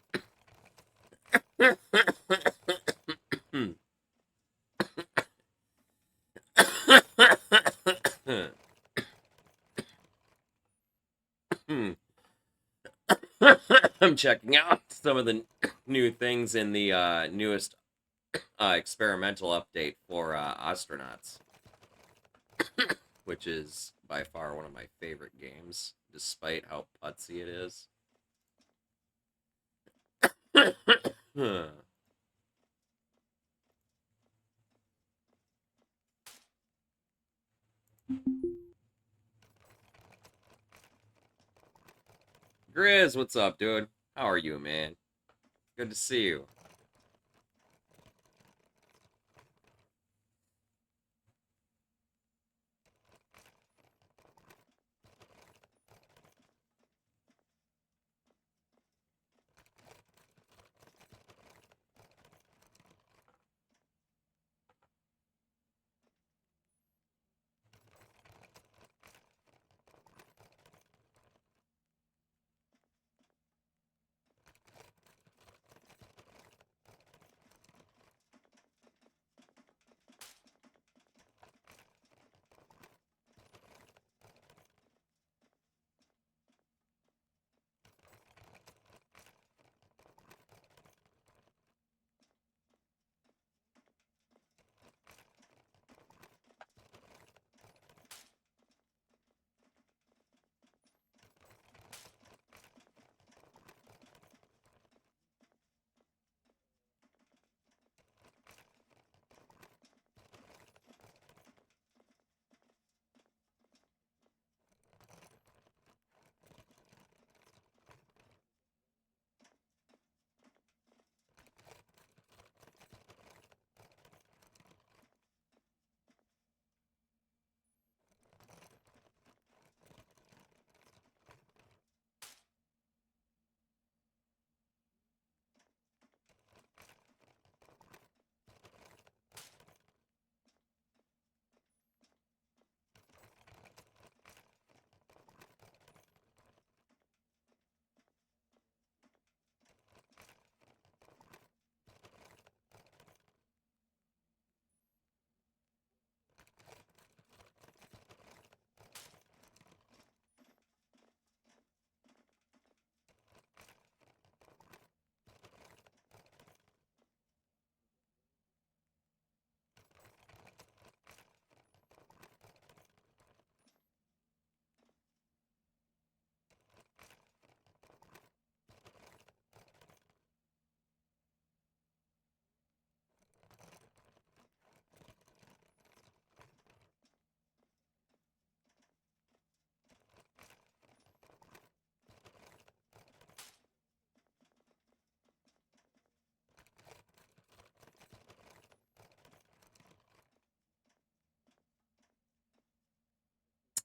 I'm checking out some of the new things in the newest experimental update for Ostranauts, which is by far one of my favorite games, despite how putsy it is. Grizz, what's up, dude? How are you, man? Good to see you.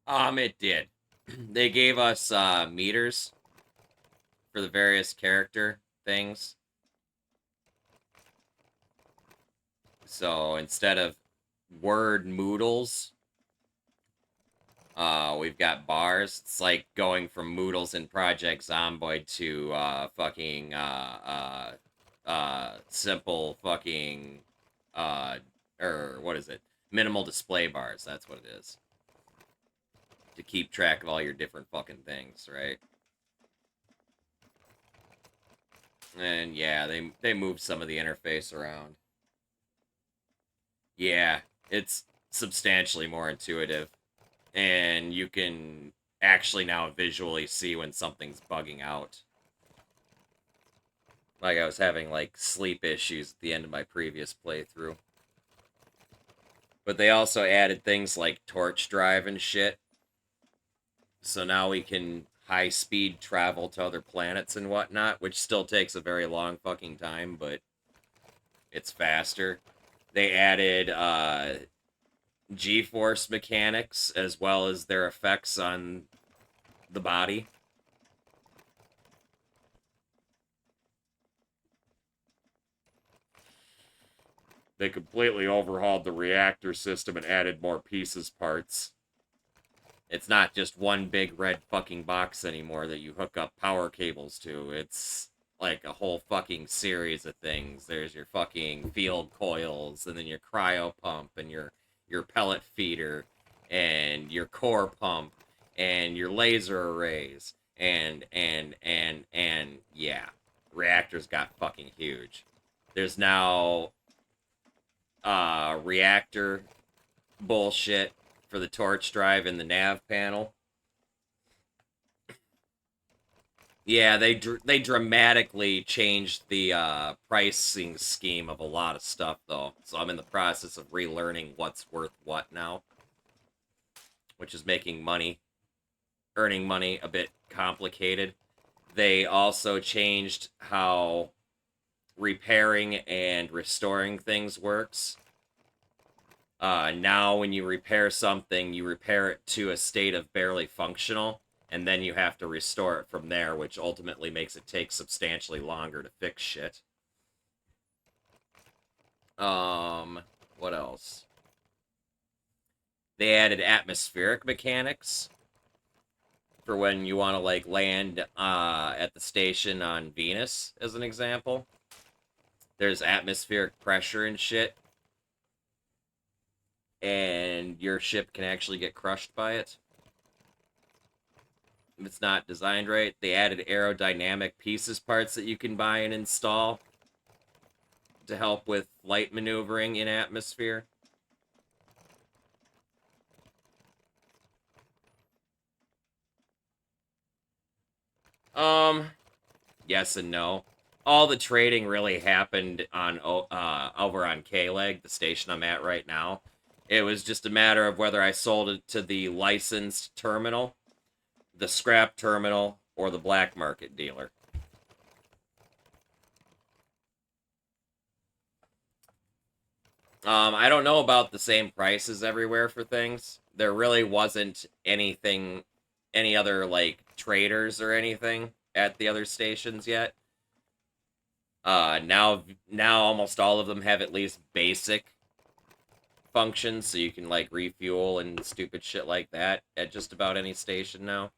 It did. They gave us meters for the various character things. So instead of word moodles, we've got bars. It's like going from Moodles in Project Zomboid to fucking simple fucking uh or what is it? Minimal display bars. That's what it is. To keep track of all your different fucking things, right? And yeah, they moved some of the interface around. Yeah, it's substantially more intuitive, and you can actually now visually see when something's bugging out. Like I was having like sleep issues at the end of my previous playthrough. But they also added things like torch drive and shit. So now we can high speed travel to other planets and whatnot, which still takes a very long fucking time, but it's faster. They added G-force mechanics as well as their effects on the body. They completely overhauled the reactor system and added more pieces parts. It's not just one big red fucking box anymore that you hook up power cables to. It's like a whole fucking series of things. There's your fucking field coils, and then your cryo pump, and your pellet feeder, and your core pump, and your laser arrays, and yeah, reactors got fucking huge. There's now reactor bullshit for the torch drive and the nav panel. Yeah, they dramatically changed the pricing scheme of a lot of stuff though. So I'm in the process of relearning what's worth what now, which is making money, earning money a bit complicated. They also changed how repairing and restoring things works. Now, when you repair something, you repair it to a state of barely functional, and then you have to restore it from there, which ultimately makes it take substantially longer to fix shit. What else? They added atmospheric mechanics for when you want to, like, land at the station on Venus, as an example. There's atmospheric pressure and shit, and your ship can actually get crushed by it if it's not designed right. They added aerodynamic pieces parts that you can buy and install to help with light maneuvering in atmosphere. Yes and no. All the trading really happened on over on K-Leg, the station I'm at right now. It was just a matter of whether I sold it to the licensed terminal, the scrap terminal, or the black market dealer. I don't know about the same prices everywhere for things. There really wasn't anything, any other, like, traders or anything at the other stations yet. Now almost all of them have at least basic functions, so you can, like, refuel and stupid shit like that at just about any station now.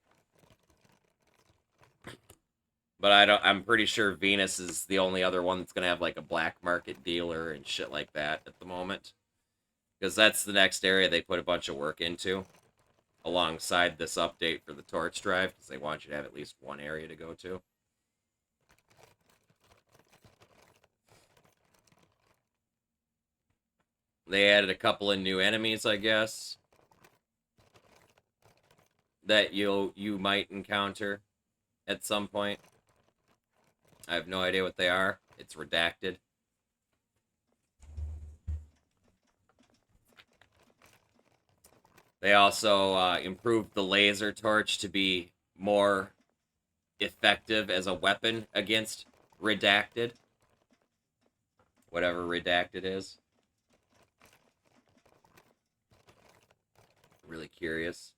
But I'm pretty sure Venus is the only other one that's gonna have, like, a black market dealer and shit like that at the moment. Because that's the next area they put a bunch of work into, alongside this update for the torch drive, because they want you to have at least one area to go to. They added a couple of new enemies, I guess, that you might encounter at some point. I have no idea what they are. It's redacted. They also improved the laser torch to be more effective as a weapon against redacted. Whatever redacted is. Really curious.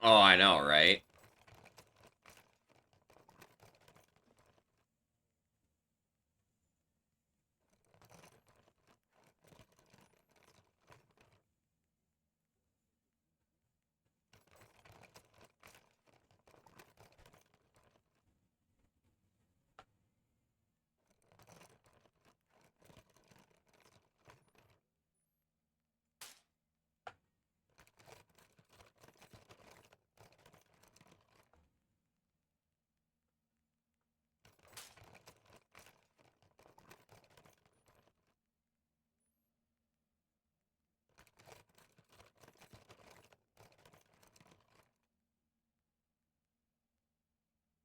Oh, I know, right?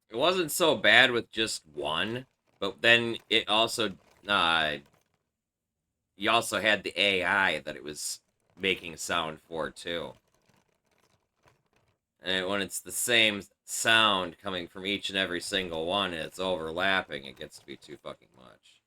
It wasn't so bad with just one, but then it also uh you also had the AI that it was making sound for too. And when it's the same sound coming from each and every single one and it's overlapping, it gets to be too fucking much.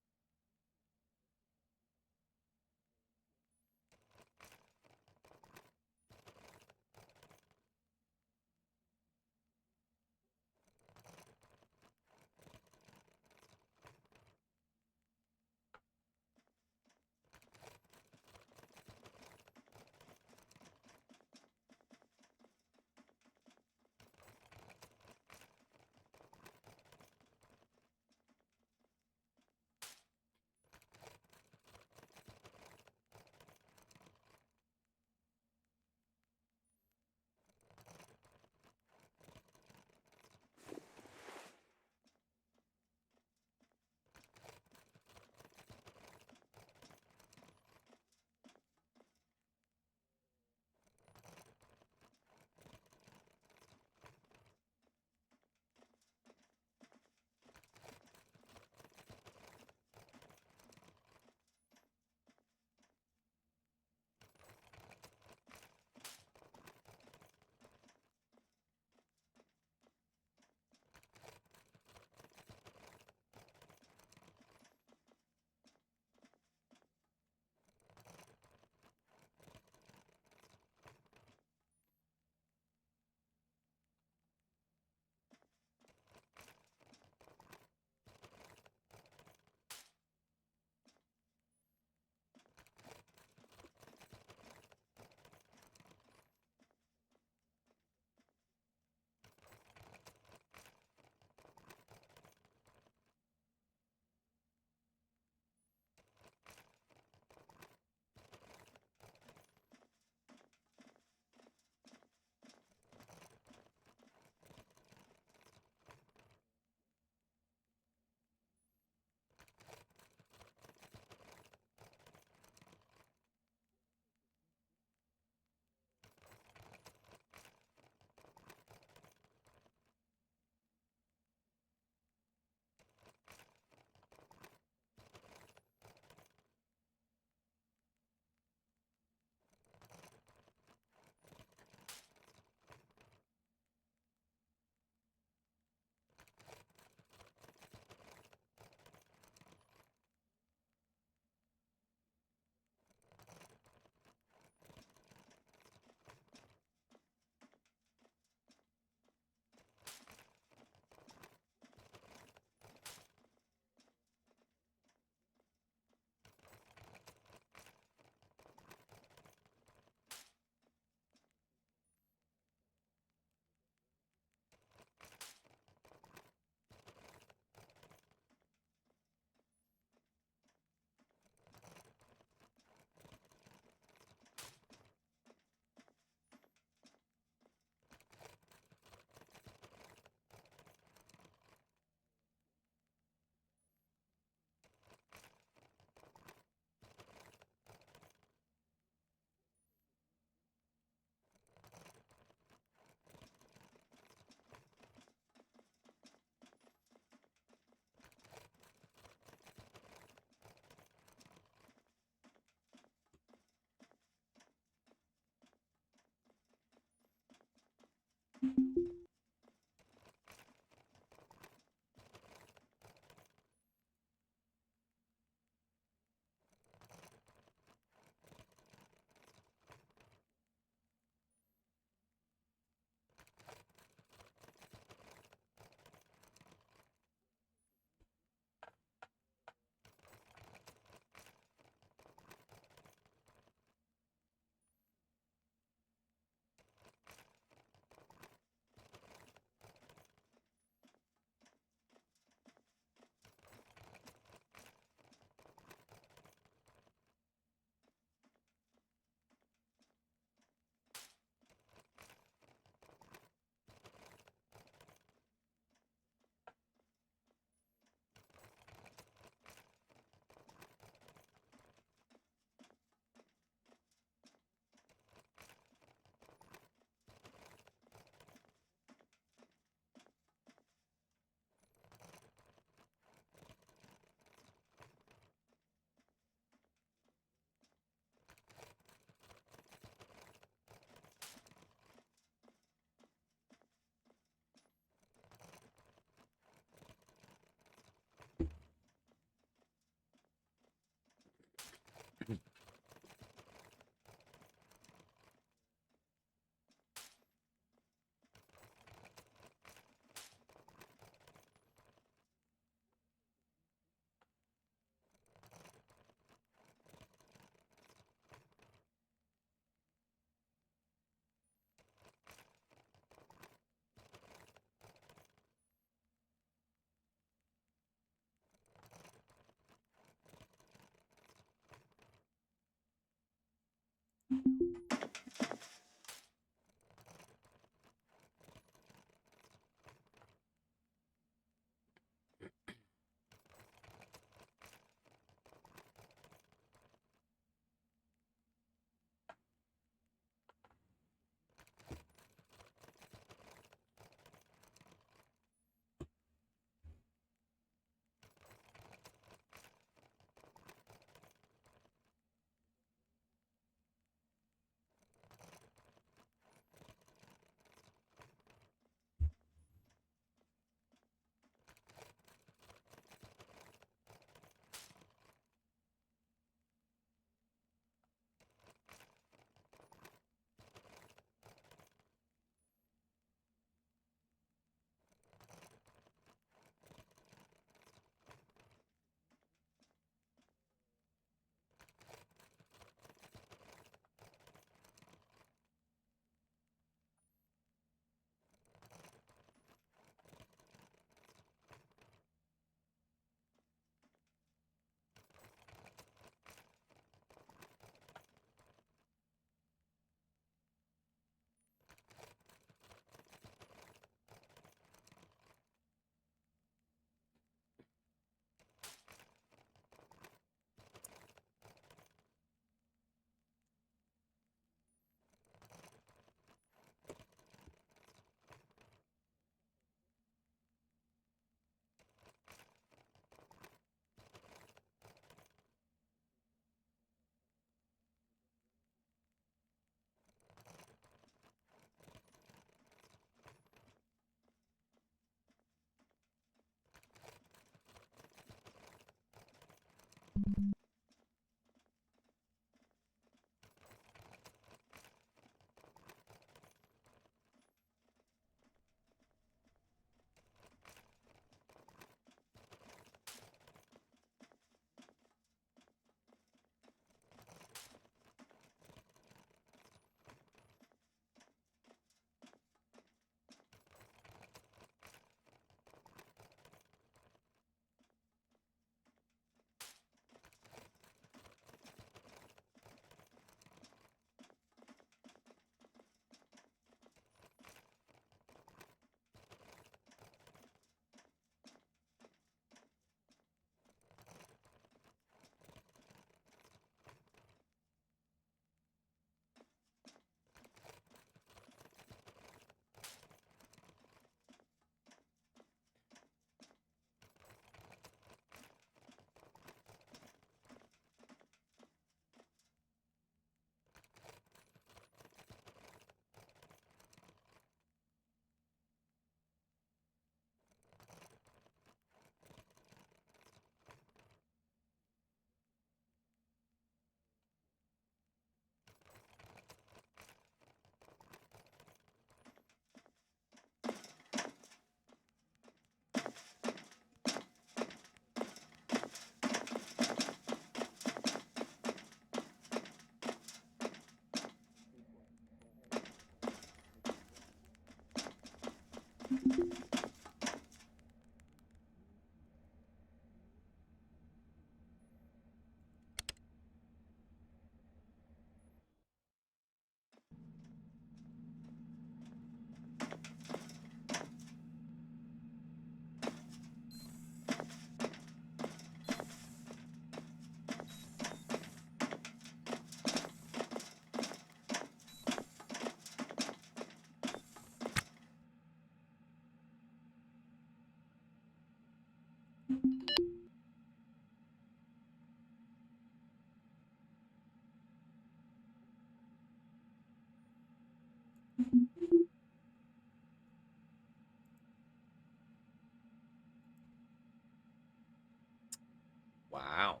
Wow.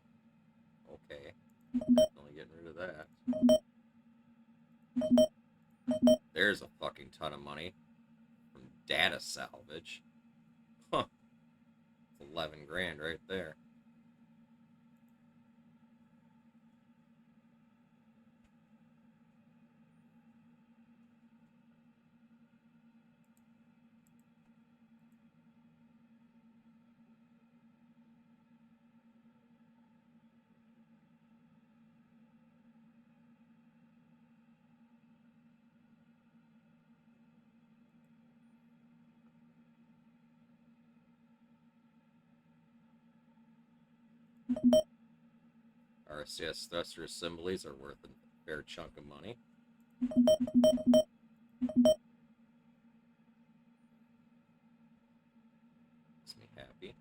Okay. Definitely getting rid of that. There's a fucking ton of money from data salvage. Huh. 11 grand right there. RCS thruster assemblies are worth a fair chunk of money. Makes me happy.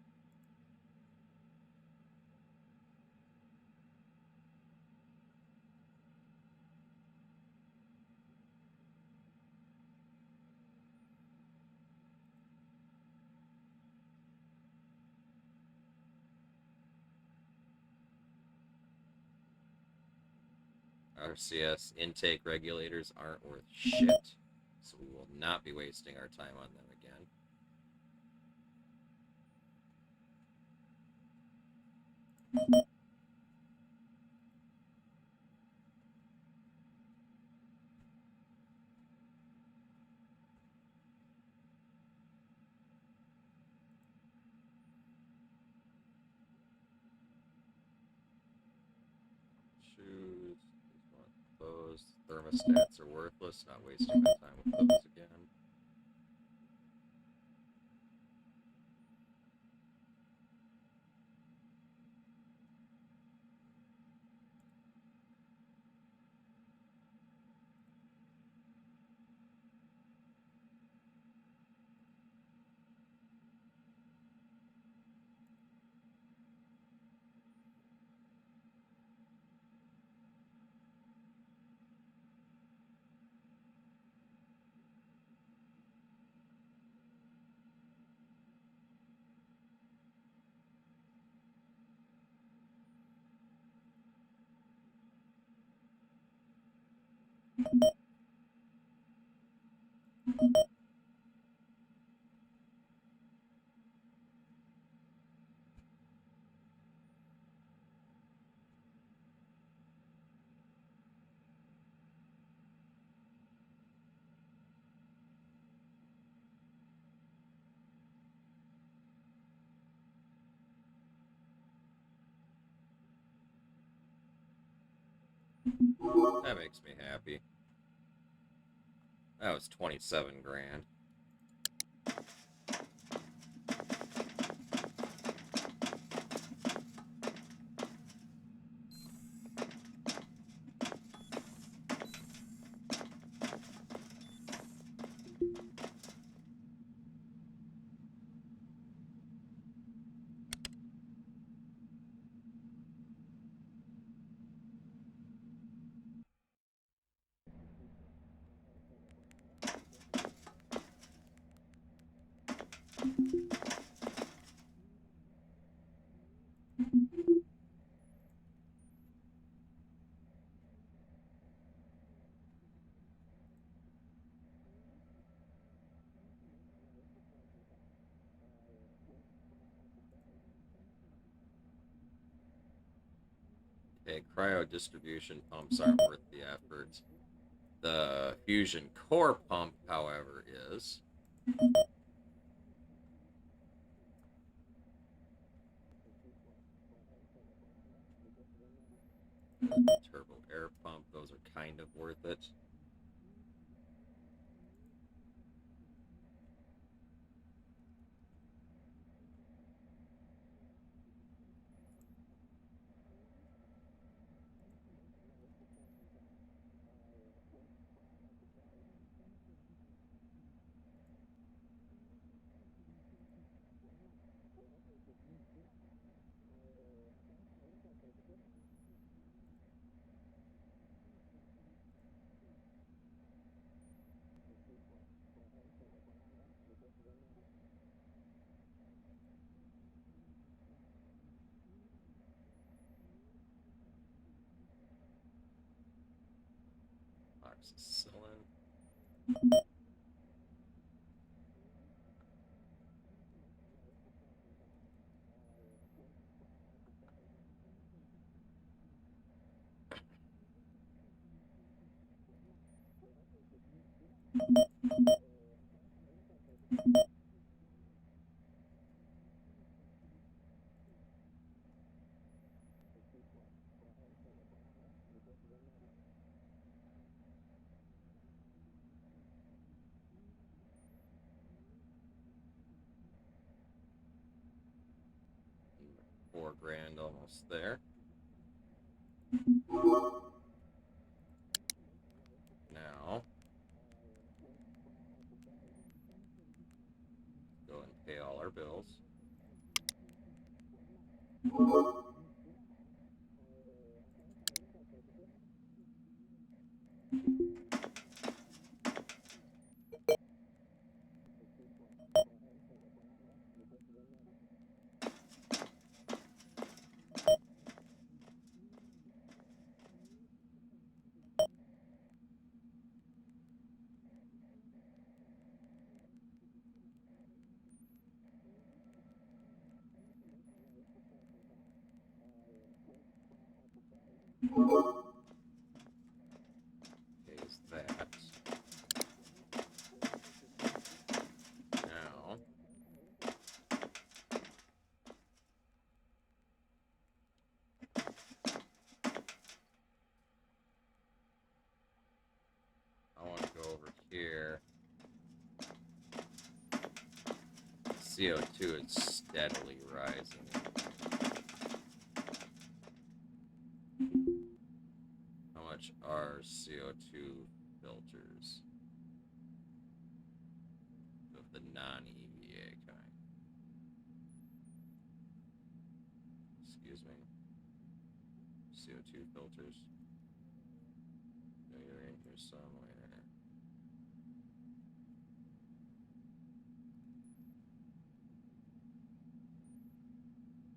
RCS intake regulators aren't worth shit, so we will not be wasting our time on them again. Shoes. Those thermostats are worthless. Not wasting my time with those again. That makes me happy. That was 27 grand. Okay, cryo distribution pumps aren't worth the effort. The fusion core pump, however, is. Turbo air pump, those are kind of worth it. Amoxicillin. $4,000 almost there. Now, go and pay all our bills. Pays that. Now, I want to go over here. CO2 is steadily rising. How much are CO2 filters of the non-EVA kind? Excuse me. CO2 filters. No, you're in here somewhere.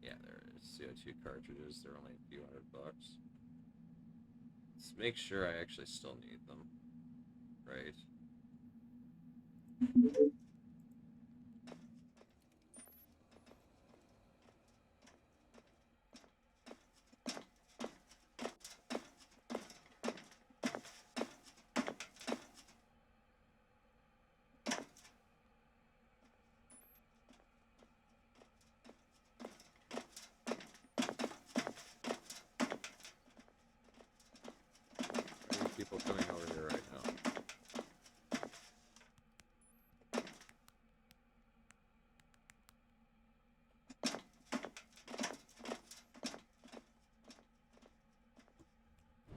Yeah, there is. CO2 cartridges, they're only a few $100. Let's make sure I actually still need them. Right. Are you people coming over here right now?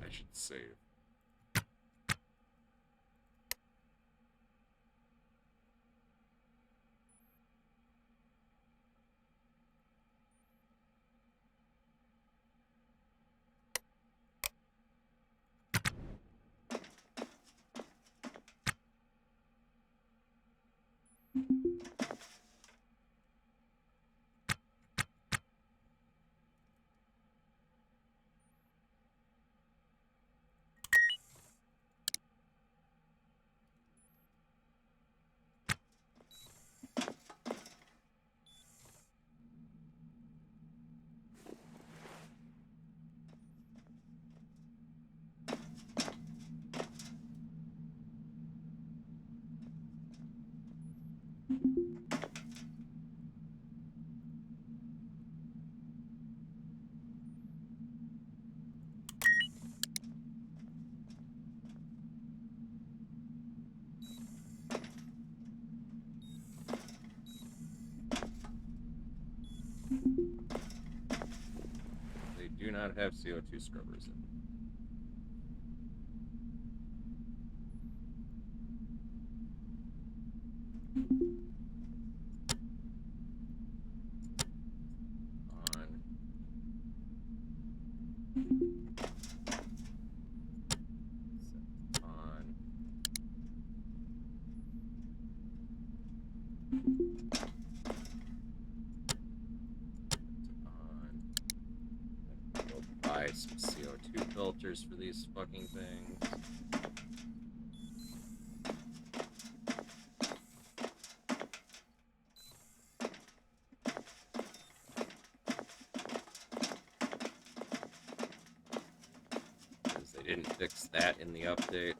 I should save. They do not have CO2 scrubbers in. On. Set on. On. Go buy some CO2 filters for these fucking things. didn't fix that in the update.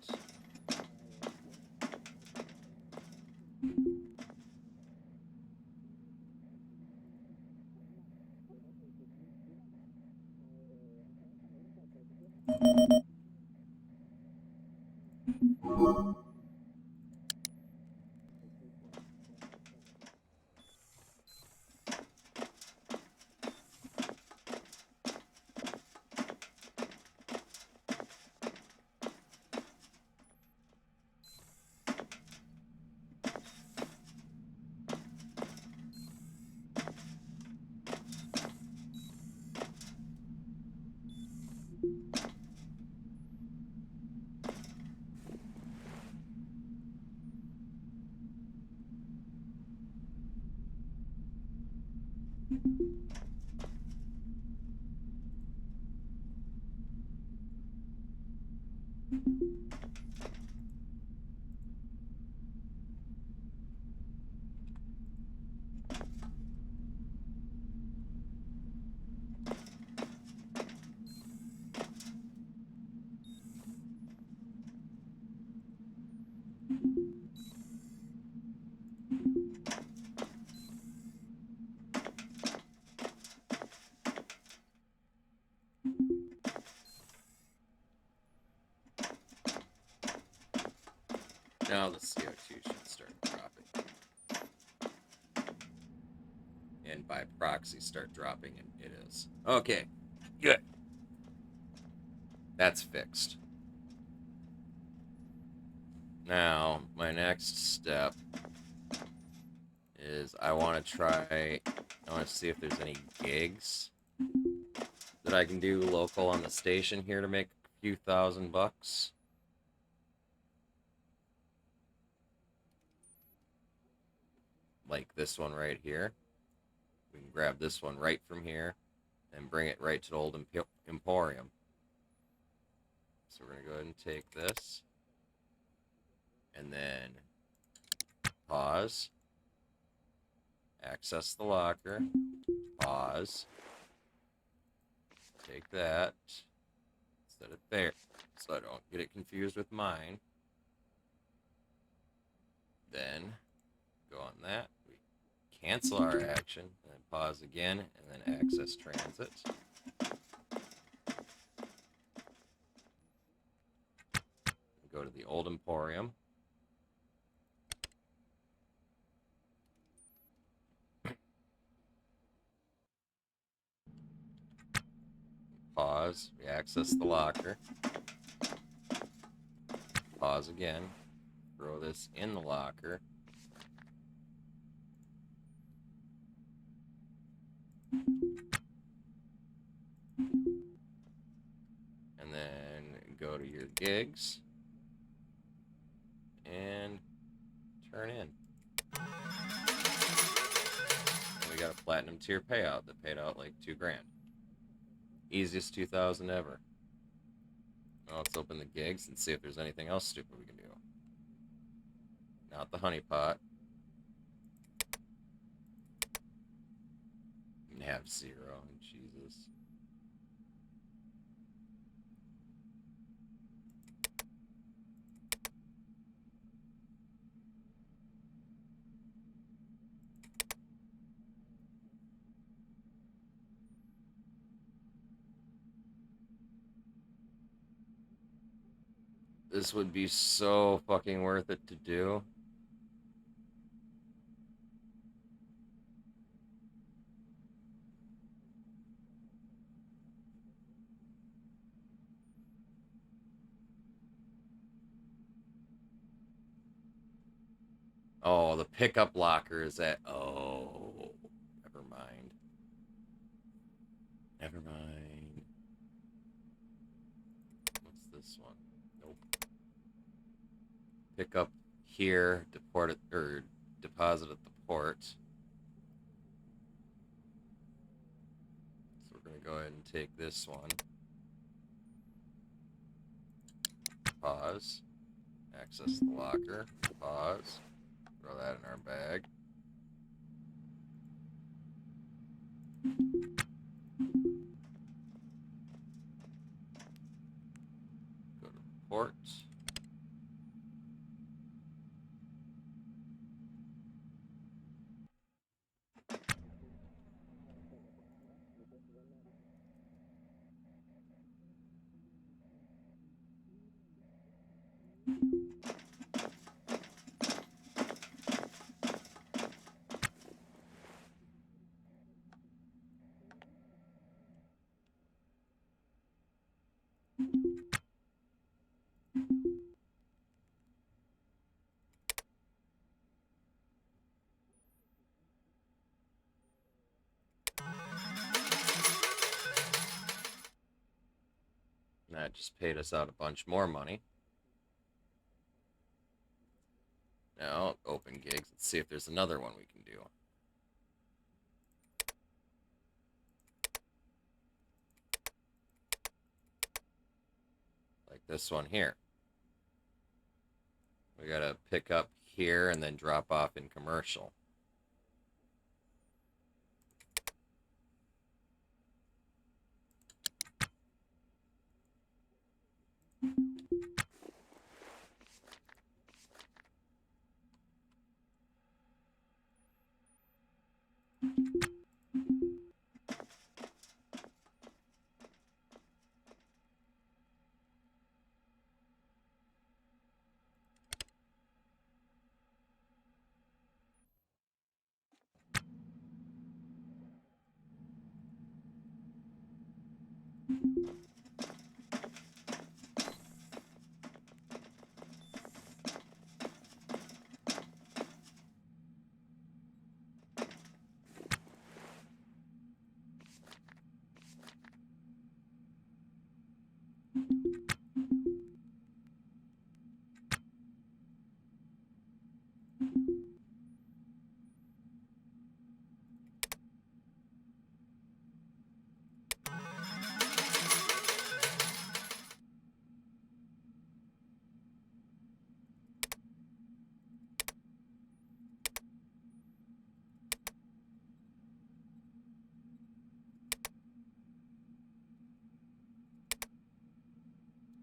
Now the CO2 should start dropping. And by proxy start dropping, and it is. Okay, good. That's fixed. Now, my next step is I want to see if there's any gigs that I can do local on the station here to make a few $1,000. Like this one right here. We can grab this one right from here and bring it right to the old Emporium. So we're going to go ahead and take this and then pause, access the locker, pause, take that, set it there so I don't get it confused with mine. Then go on that, we cancel our action, and then pause again, and then access transit. Go to the old Emporium. Pause, we access the locker. Pause again, throw this in the locker. And then go to your gigs and turn in. And we got a platinum tier payout that paid out like $2,000. Easiest 2,000 ever. Now let's open the gigs and see if there's anything else stupid we can do. Not the honeypot. And have 0. Jesus. This would be so fucking worth it to do. Oh, the pickup locker is at... Oh, never mind. Never mind. What's this one? Nope. Pick up here, deport it, or deposit at the port. So we're going to go ahead and take this one. Pause. Access the locker. Pause. Throw that in our bag. that just paid us out a bunch more money. Now, open gigs. Let's see if there's another one we can do. Like this one here. We gotta pick up here and then drop off in commercial.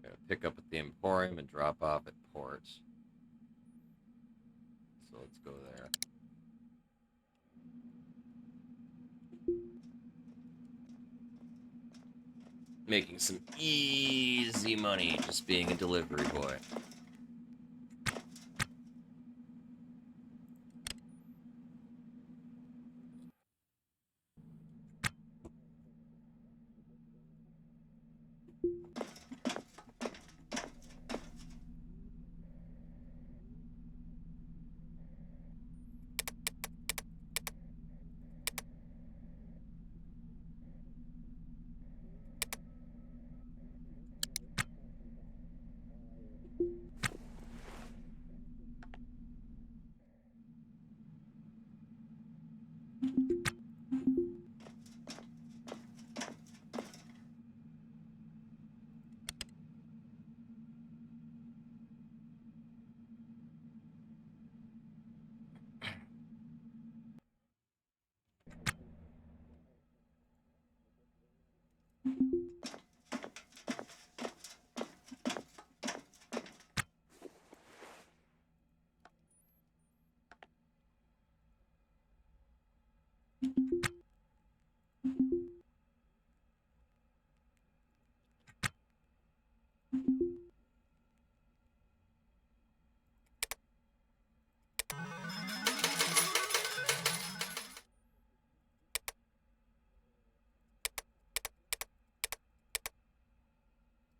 Gotta pick up at the Emporium and drop off at port. So let's go there. Making some easy money just being a delivery boy.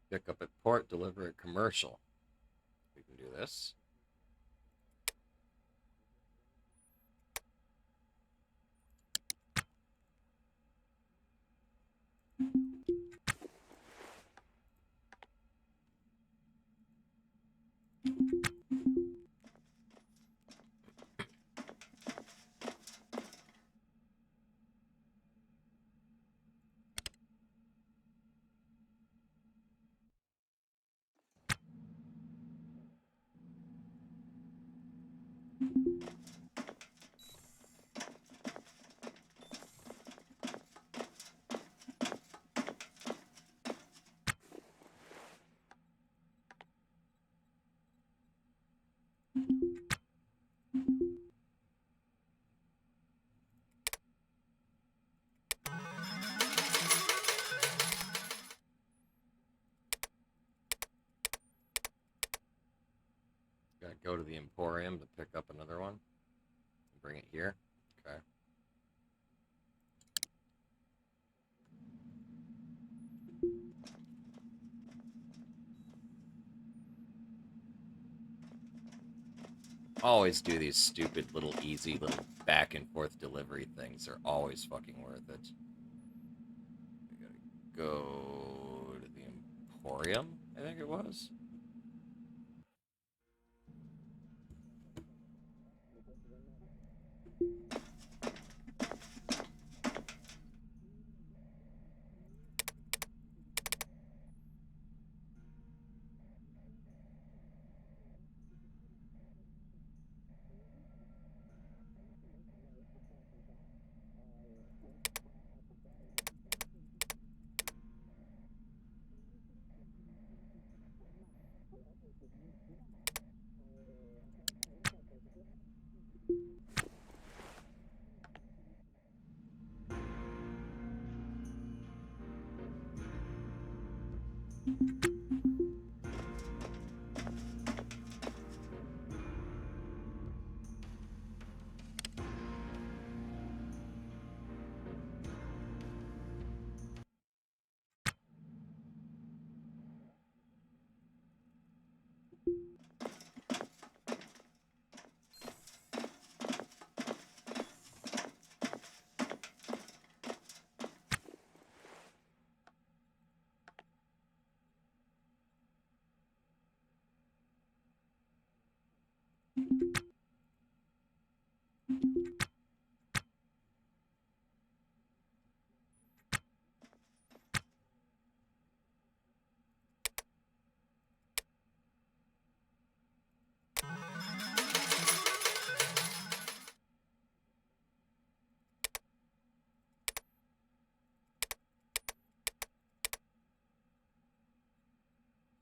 Pick up at port, deliver at commercial. We can do this. Gotta go to the Emporium to pick up another one. Bring it here. Okay. Always do these stupid little easy little back and forth delivery things. They're always fucking worth it. We gotta go to the Emporium, I think it was.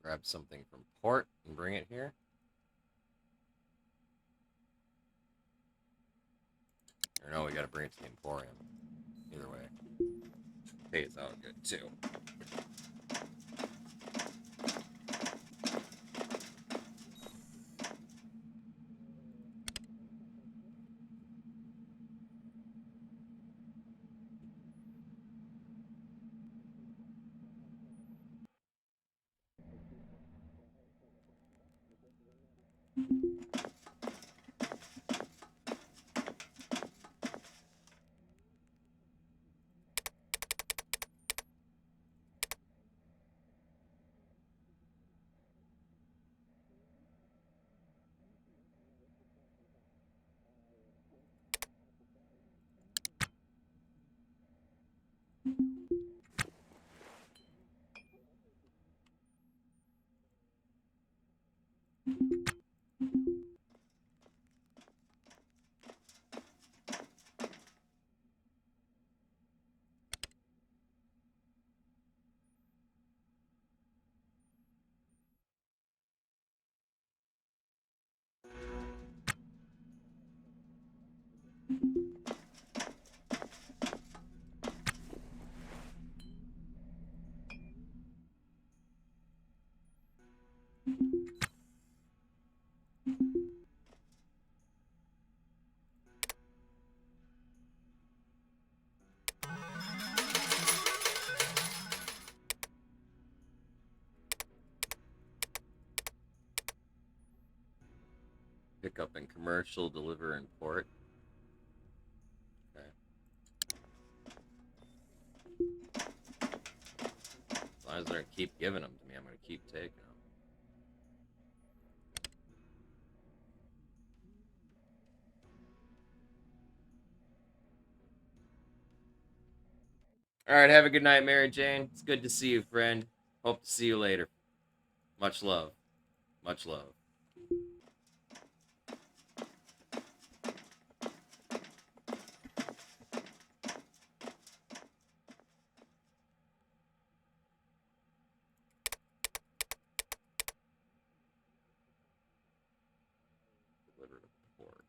Grab something from port and bring it here. Or no, we gotta bring it to the Emporium. Either way. Pays out good too. Pick up in commercial, deliver in port. Okay. As long as they're gonna keep giving them to me, I'm gonna keep taking them. All right, have a good night, Mary Jane. It's good to see you, friend. Hope to see you later. Much love. Much love. Deliver to port.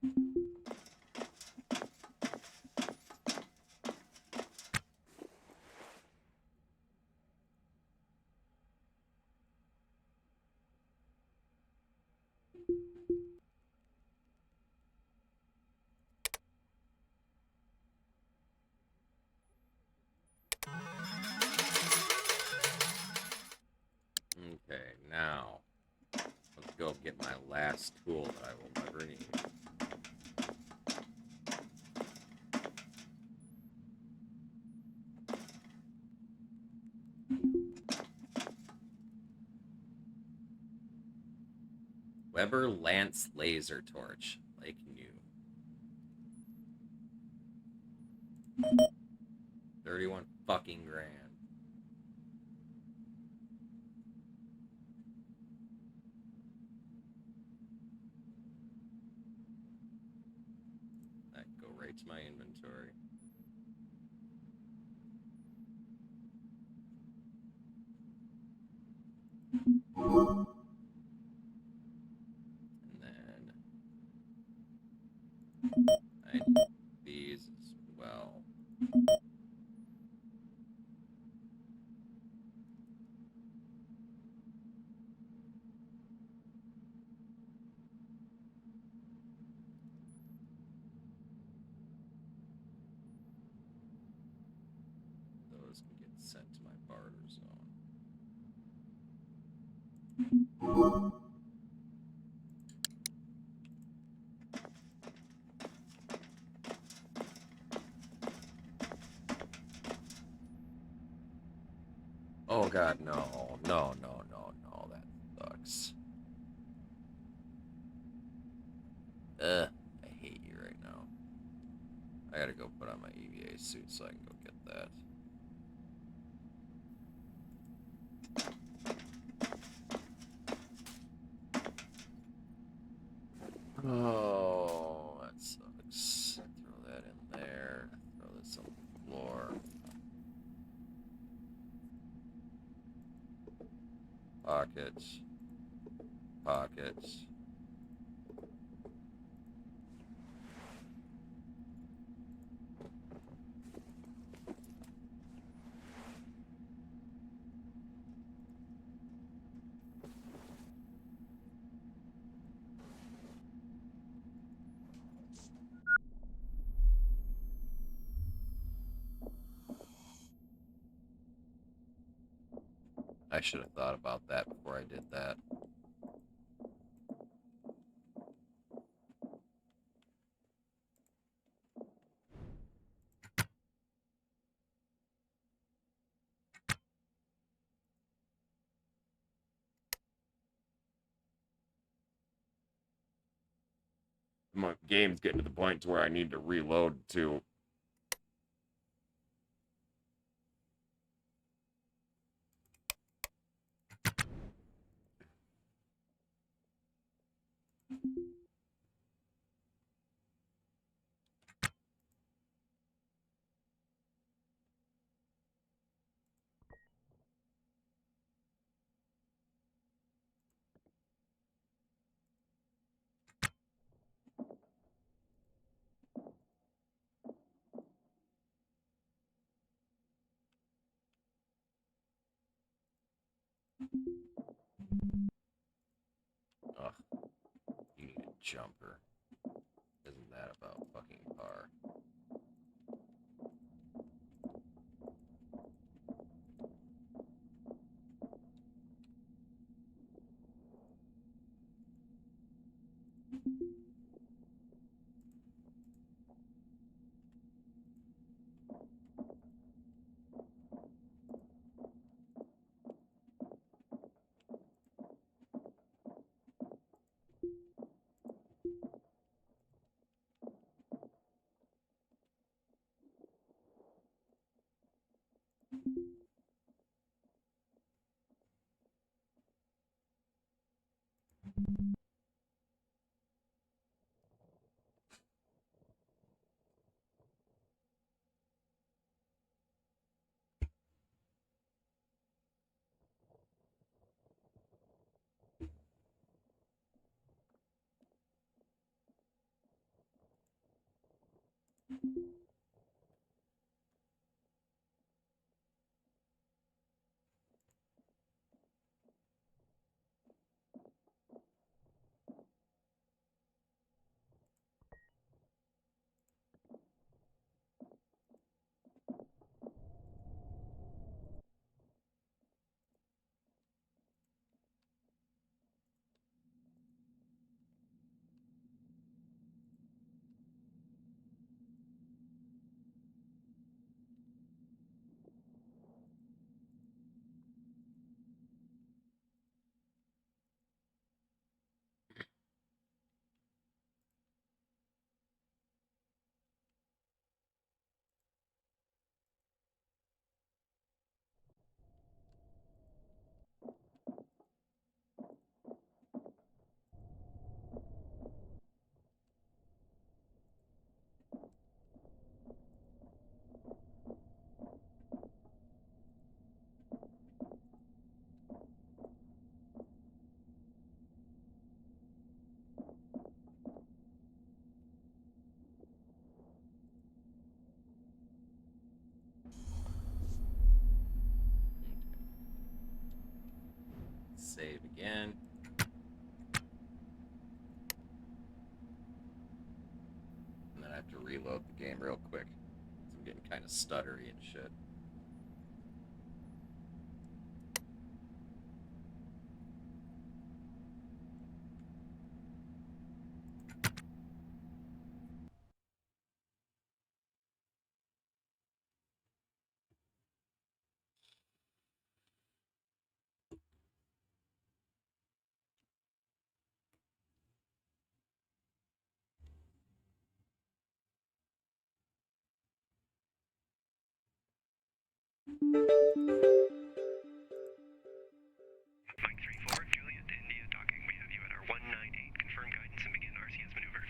Okay, now let's go get my last tool that I will never need. Weber Lance Laser Torch. Lake New. 31 fucking grand. That go right to my inventory. And then I need these as well. Those can get sent to my barter zone. Oh god, no. No, no, no, no. That sucks. I hate you right now. I gotta go put on my EVA suit so I can go get that. Oh, that sucks. Throw that in there. Throw this on the floor. Pockets. Pockets. I should have thought about that before I did that. My game's getting to the point to where I need to reload to. Ugh, you need a jumper. Isn't that about fucking par? reload the game real quick. I'm getting kind of stuttery and shit. Mike 3-4, Juliet to India docking. We have you at our 198. Confirm guidance and begin RCS maneuver.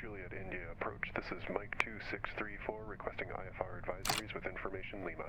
Juliet, India, approach. This is Mike 2634, requesting IFR advisories with information Lima.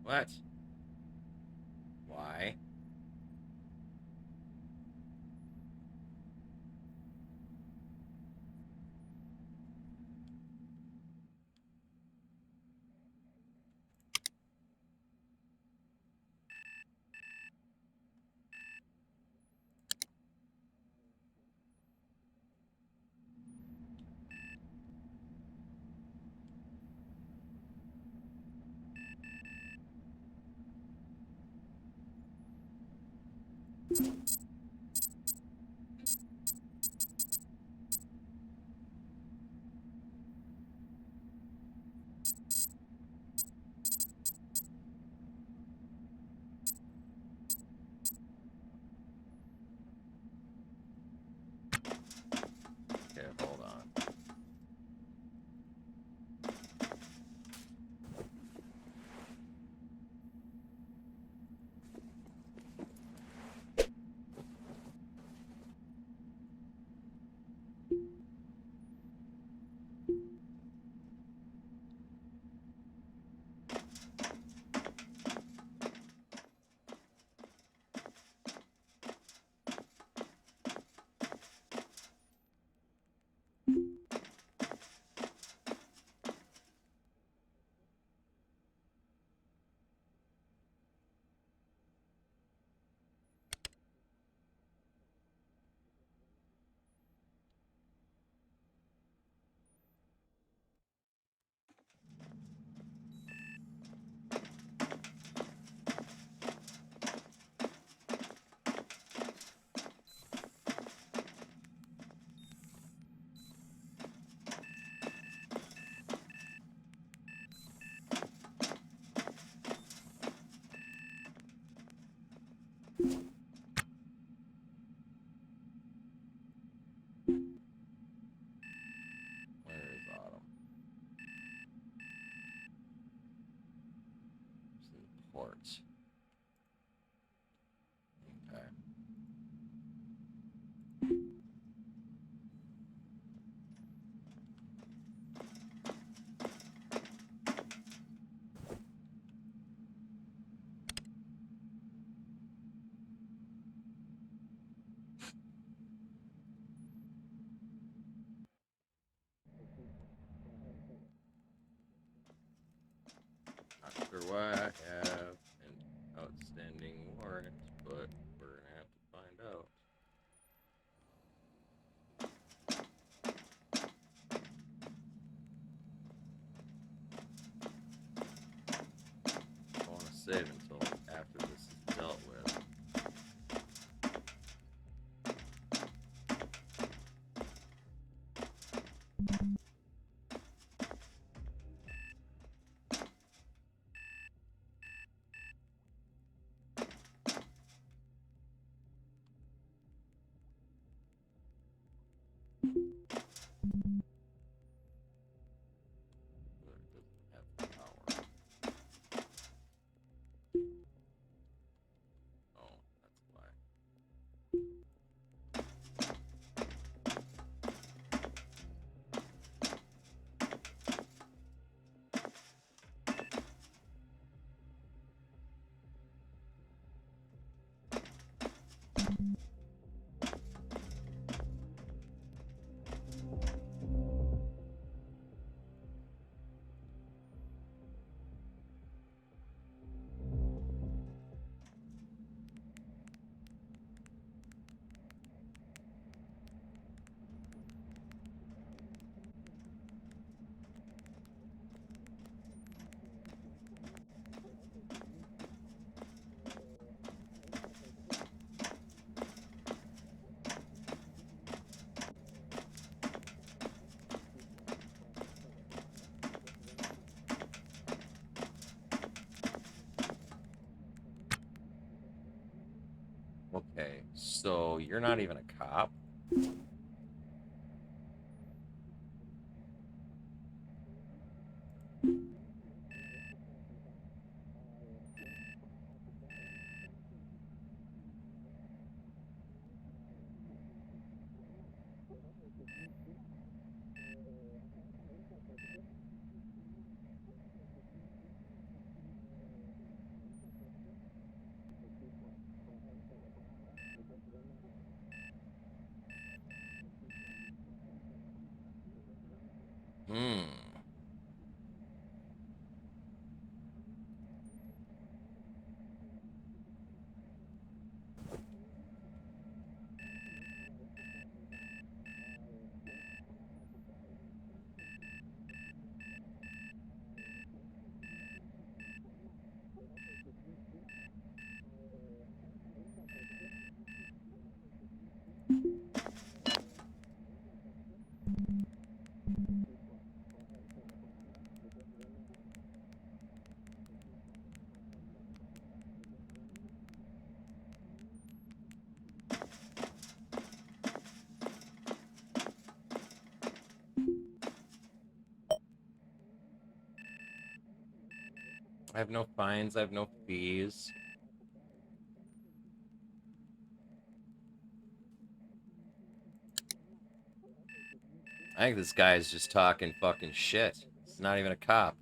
What? Why? Okay, hold on. Not sure why I have an outstanding warrant, but we're gonna have to find out. I want to save until after this is dealt with. It doesn't have power. Oh, that's why. Okay, so you're not even a cop? Hmm. I have no fines, I have no fees. I think this guy is just talking fucking shit. He's not even a cop.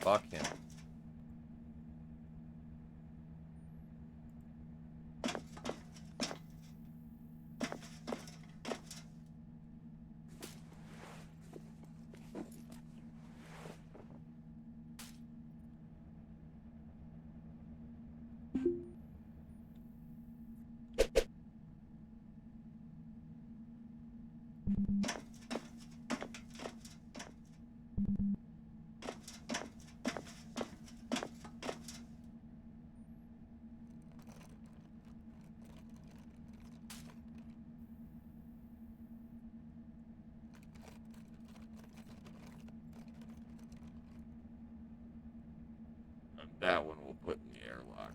Fuck him. That one we'll put in the airlock.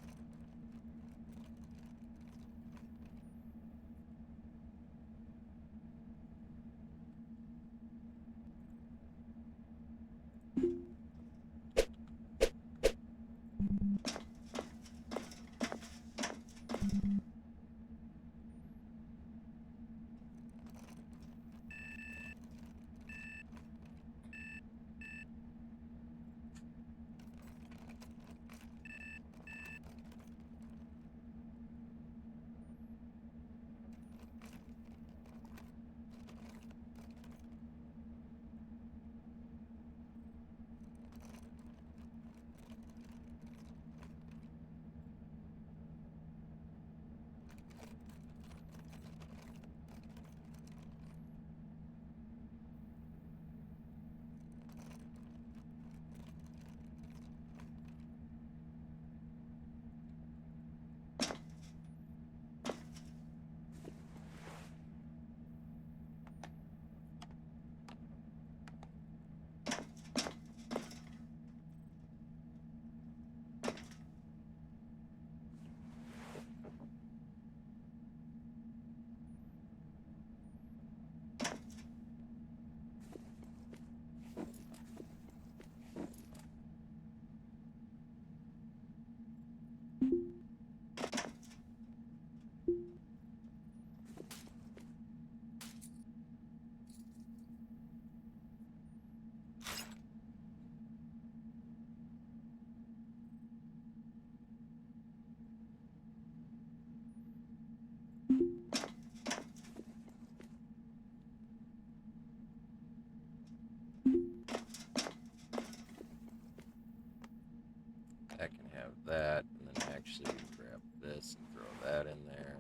That can have that, and then actually grab this and throw that in there.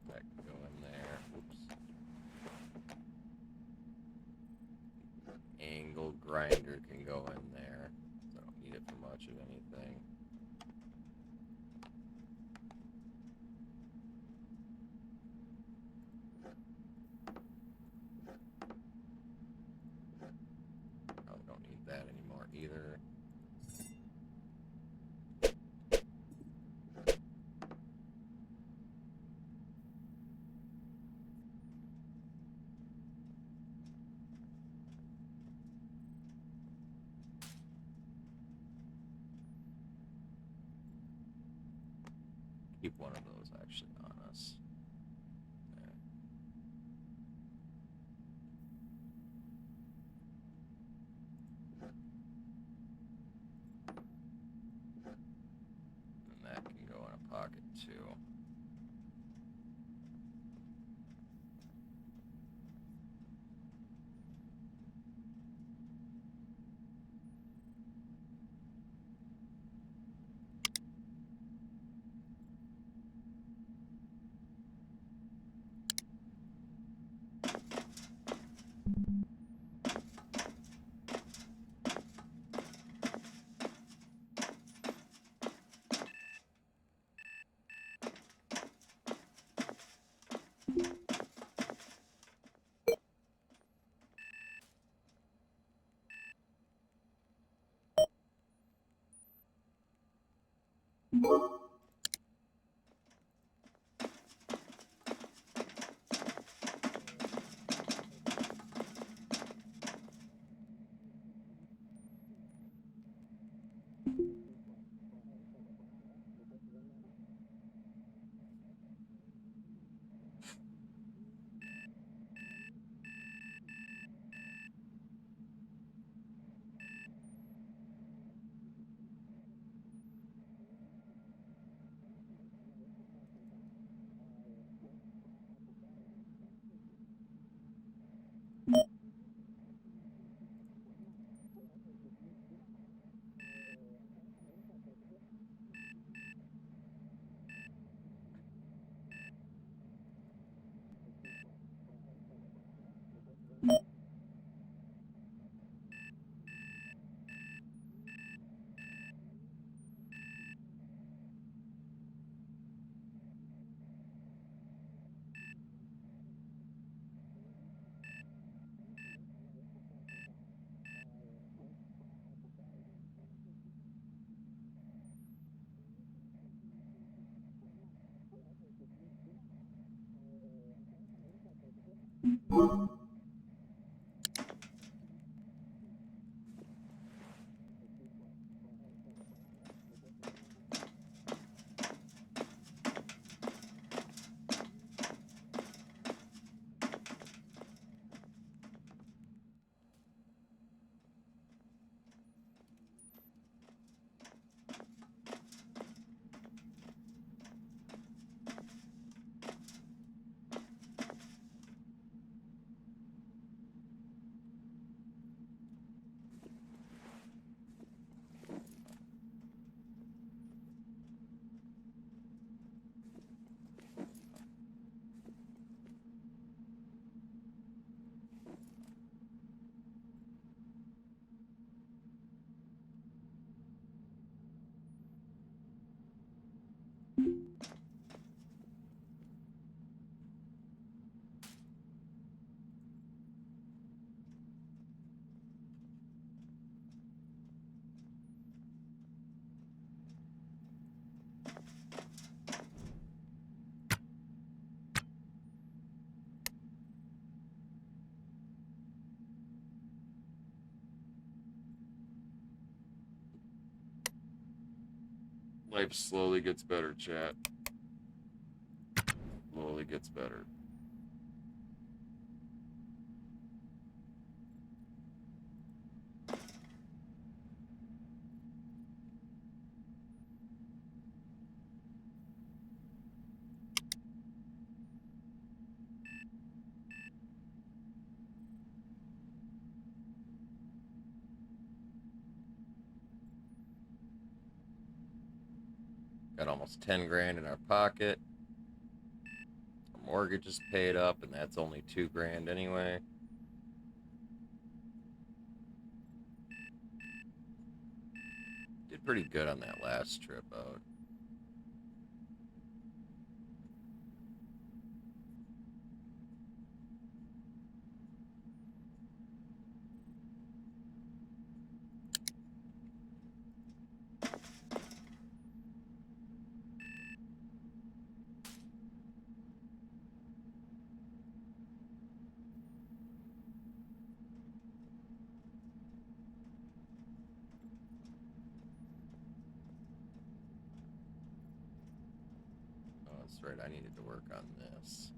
That can go in there. Oops. Angle grinder can go in there. So I don't need it for much of anything. Probably don't need that anymore either. Keep one of those actually on us. There. And that can go in a pocket too. Life slowly gets better, chat. Slowly gets better. Got almost 10 grand in our pocket. Our mortgage is paid up, and that's only 2 grand anyway. Did pretty good on that last trip out. Oh, that's right. I needed to work on this.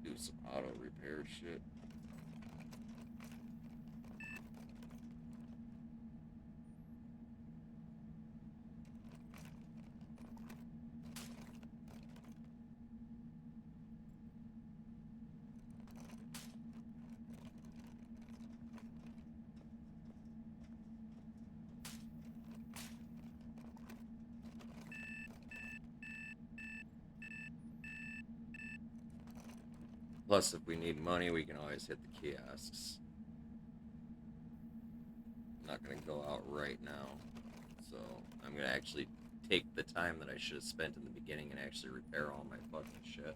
Do some auto repair shit. Plus, if we need money, we can always hit the kiosks. I'm not going to go out right now. So, I'm going to actually take the time that I should have spent in the beginning and actually repair all my fucking shit.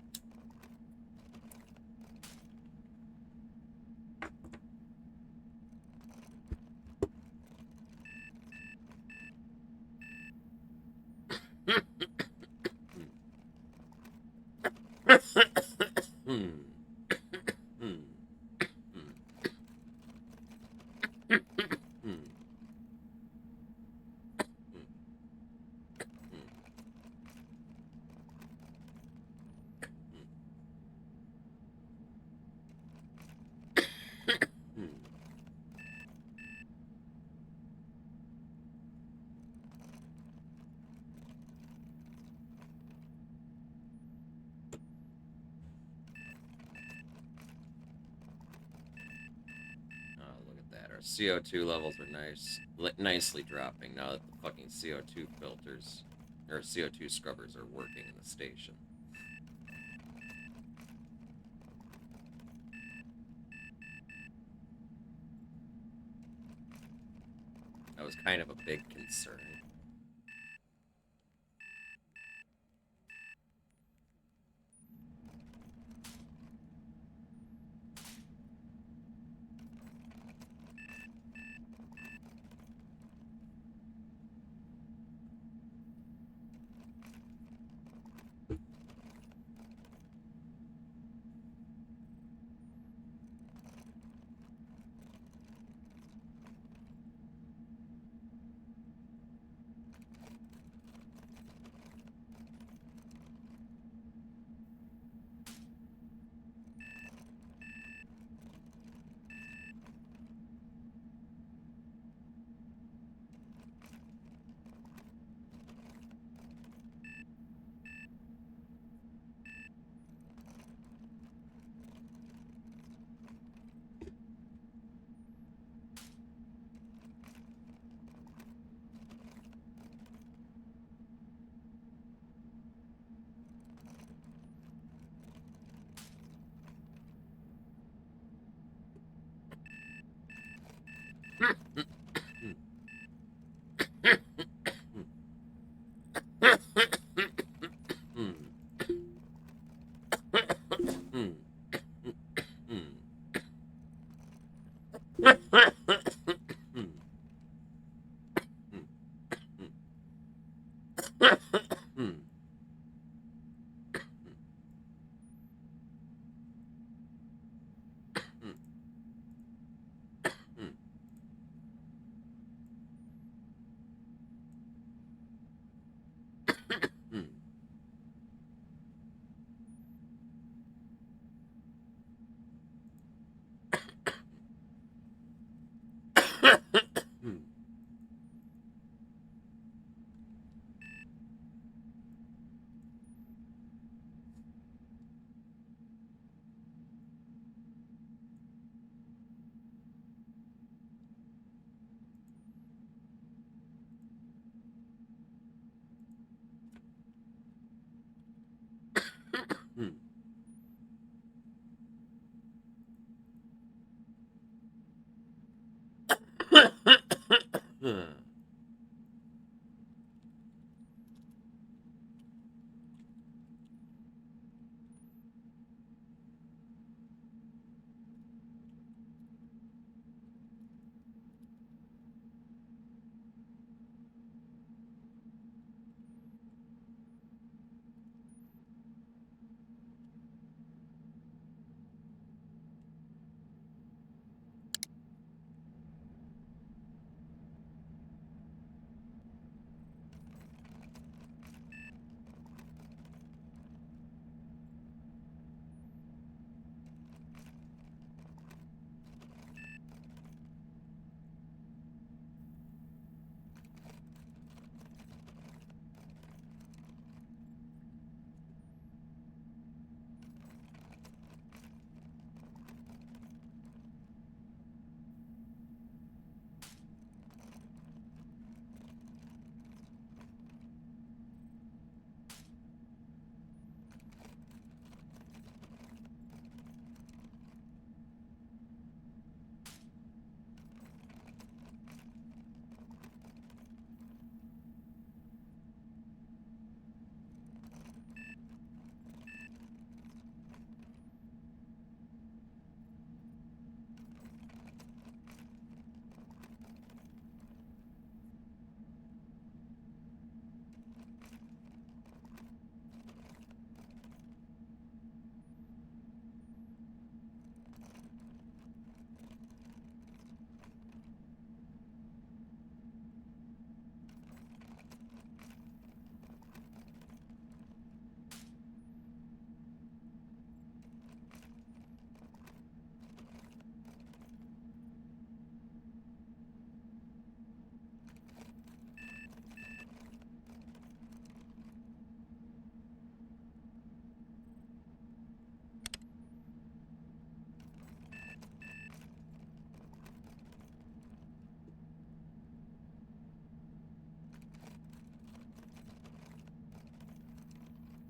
Our CO2 levels are nicely dropping now that the fucking CO2 filters or CO2 scrubbers are working in the station. That was kind of a big concern.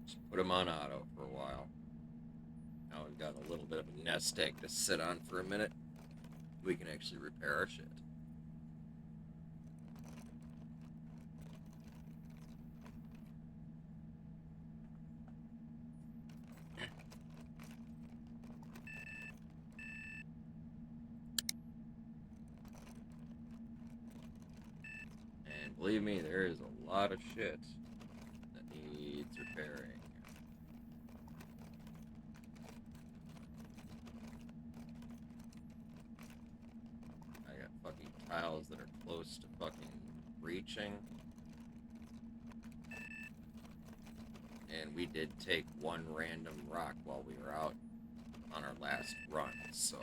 Just put them on auto for a while. Now we've got a little bit of a nest egg to sit on for a minute. We can actually repair our shit. And believe me, there is a lot of shit that needs repairing. I got fucking tiles that are close to fucking reaching. And we did take one random rock while we were out on our last run, so...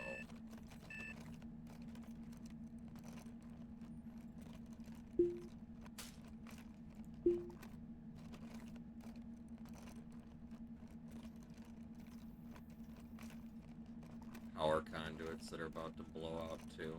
Power conduits that are about to blow out too.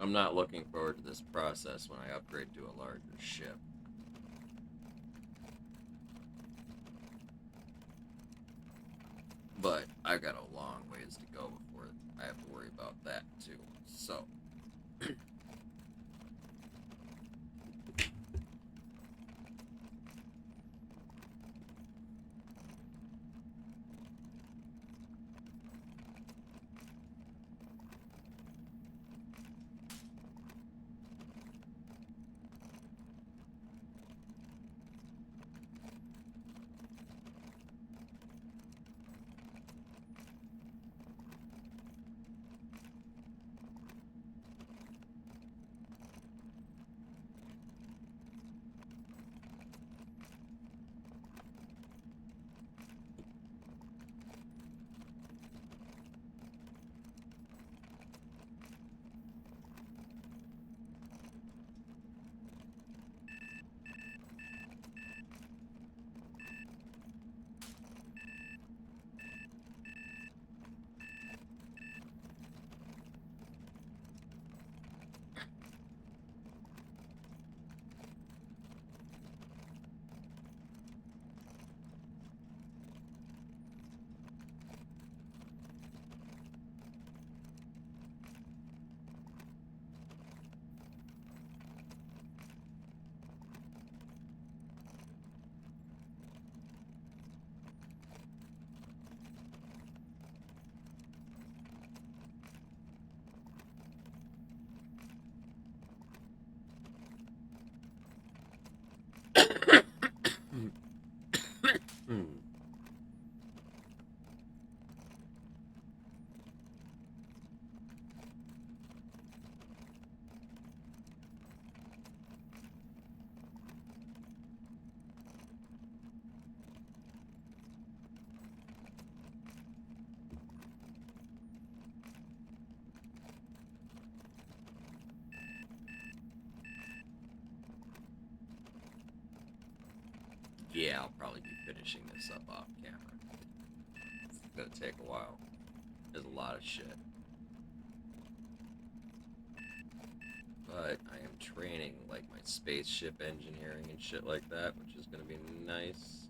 I'm not looking forward to this process when I upgrade to a larger ship. But I've got a long ways to go before I have to worry about that too. So... Yeah, I'll probably be finishing this up off camera. It's gonna take a while. There's a lot of shit. But I am training, like, my spaceship engineering and shit like that, which is gonna be nice.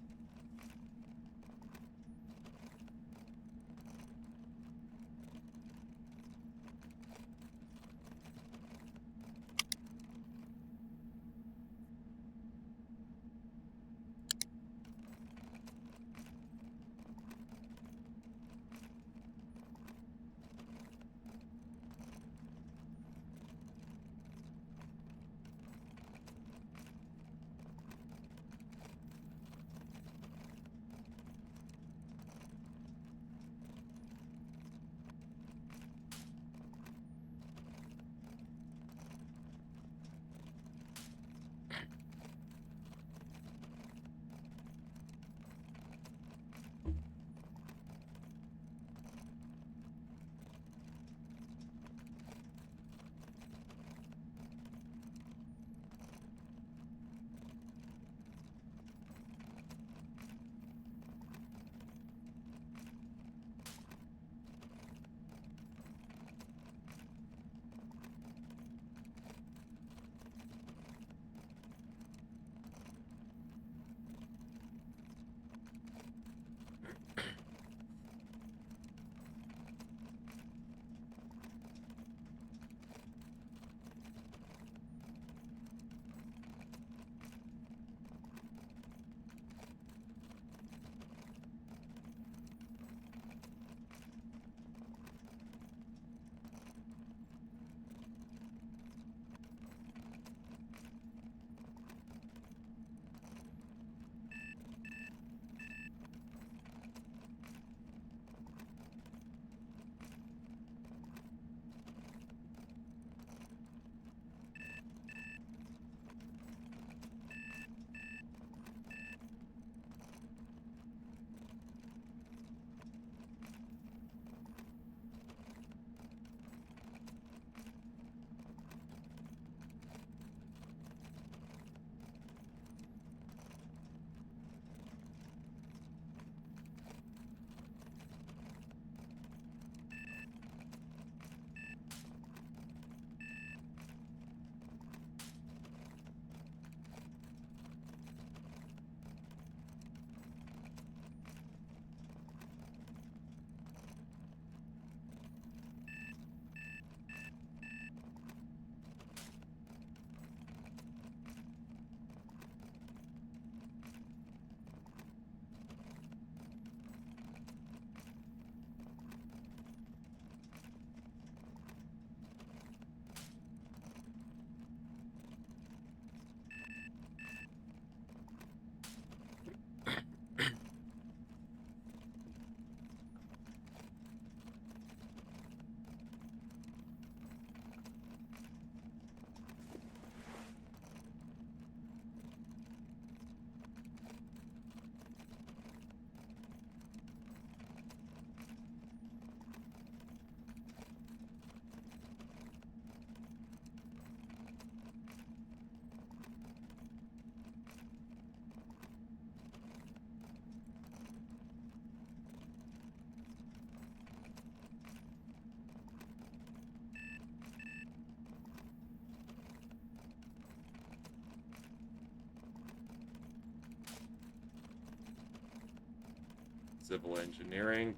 civil engineering,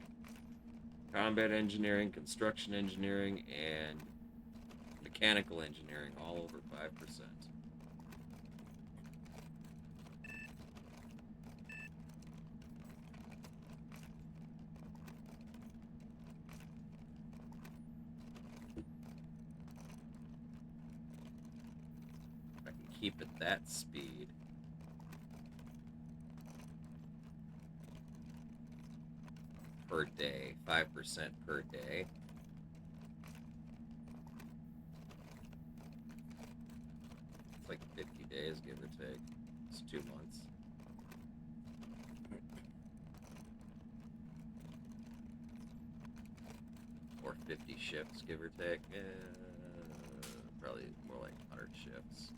combat engineering, construction engineering, and mechanical engineering, all over 5%. If I can keep it that speed. Per day, 5% per day. It's like 50 days, give or take. It's 2 months. Or 50 shifts, give or take. Probably more like 100 shifts.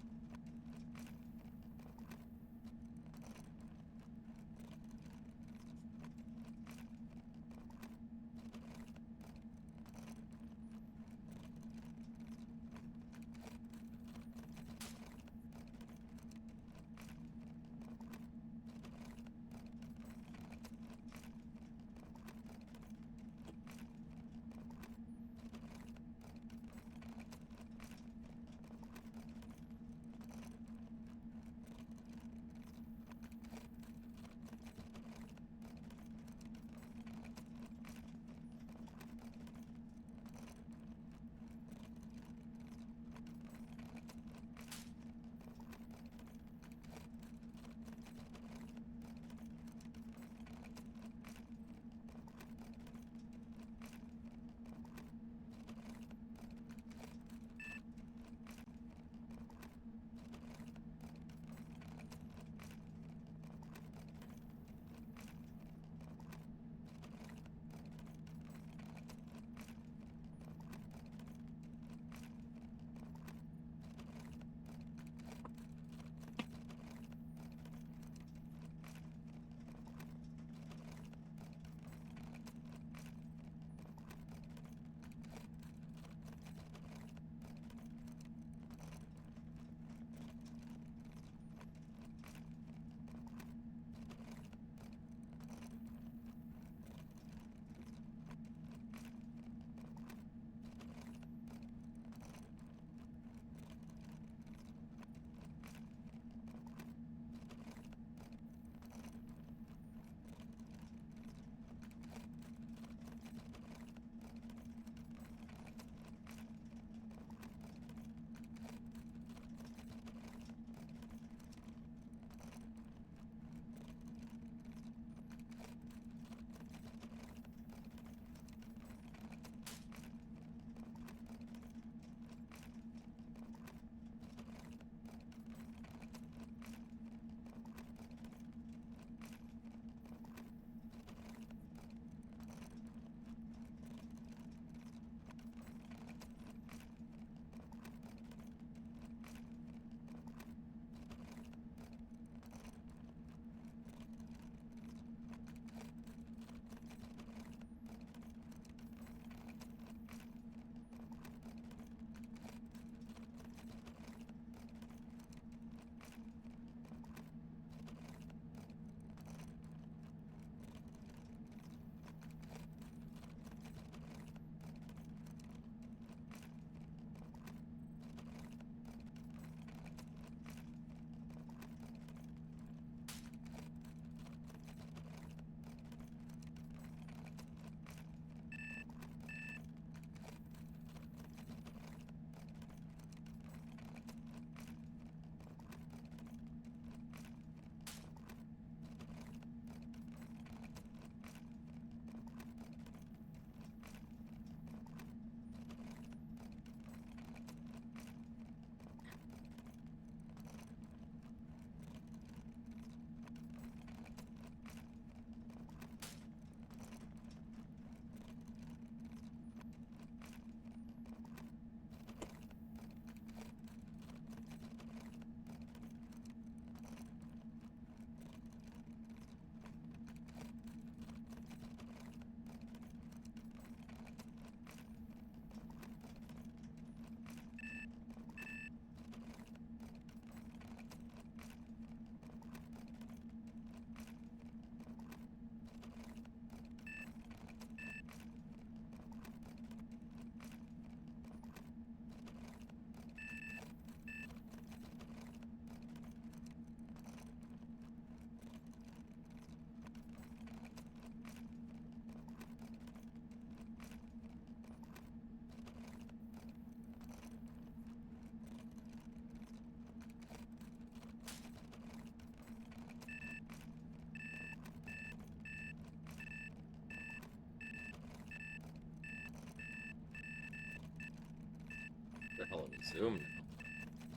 Zoom now.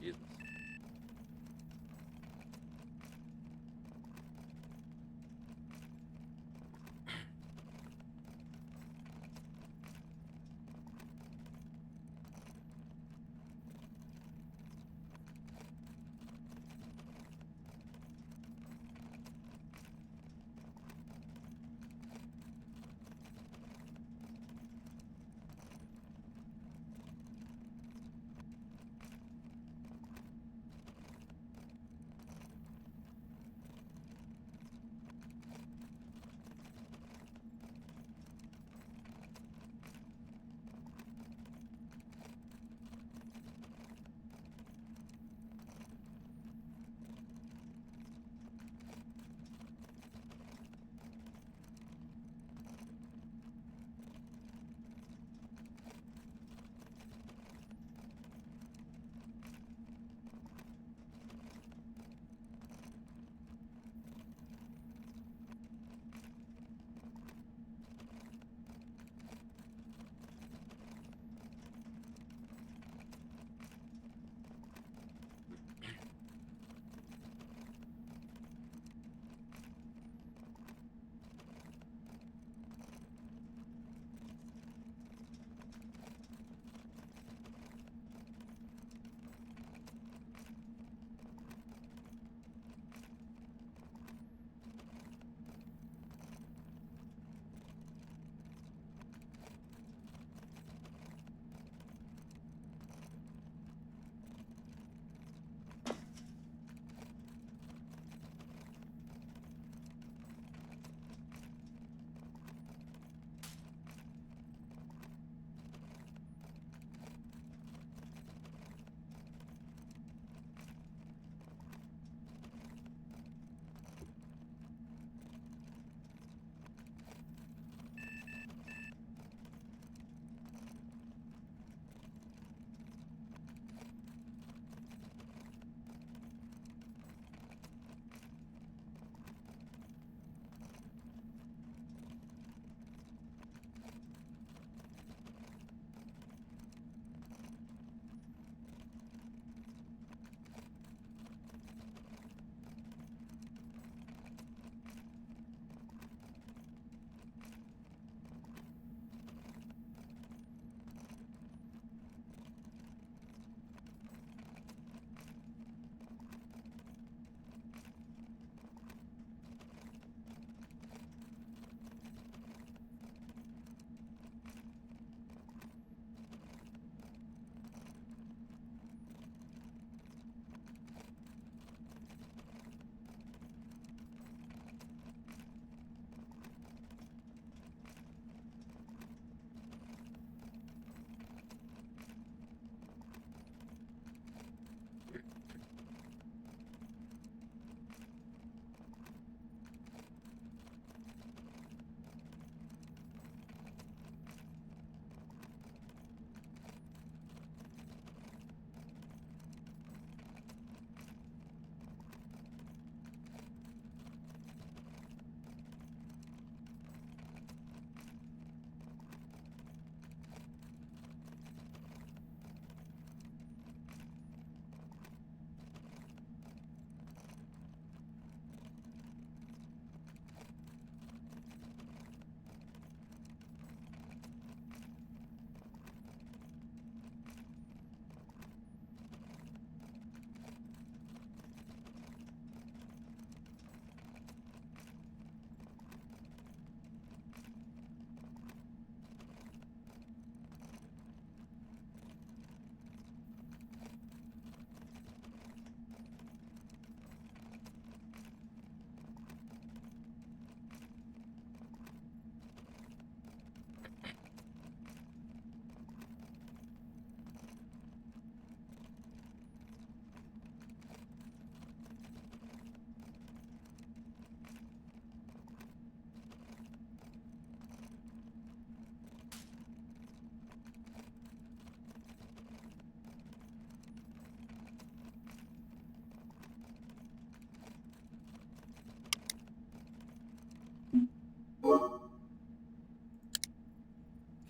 Jesus.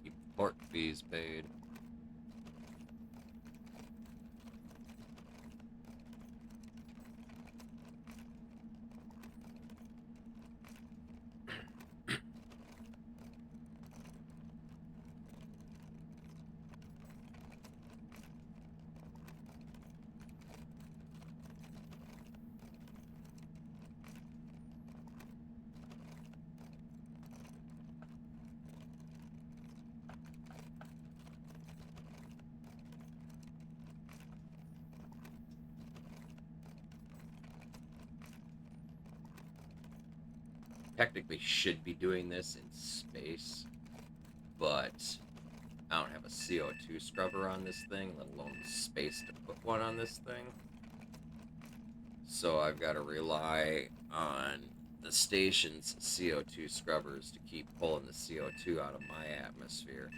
Keep port fees paid. technically should be doing this in space, but I don't have a CO2 scrubber on this thing, let alone the space to put one on this thing. So I've got to rely on the station's CO2 scrubbers to keep pulling the CO2 out of my atmosphere.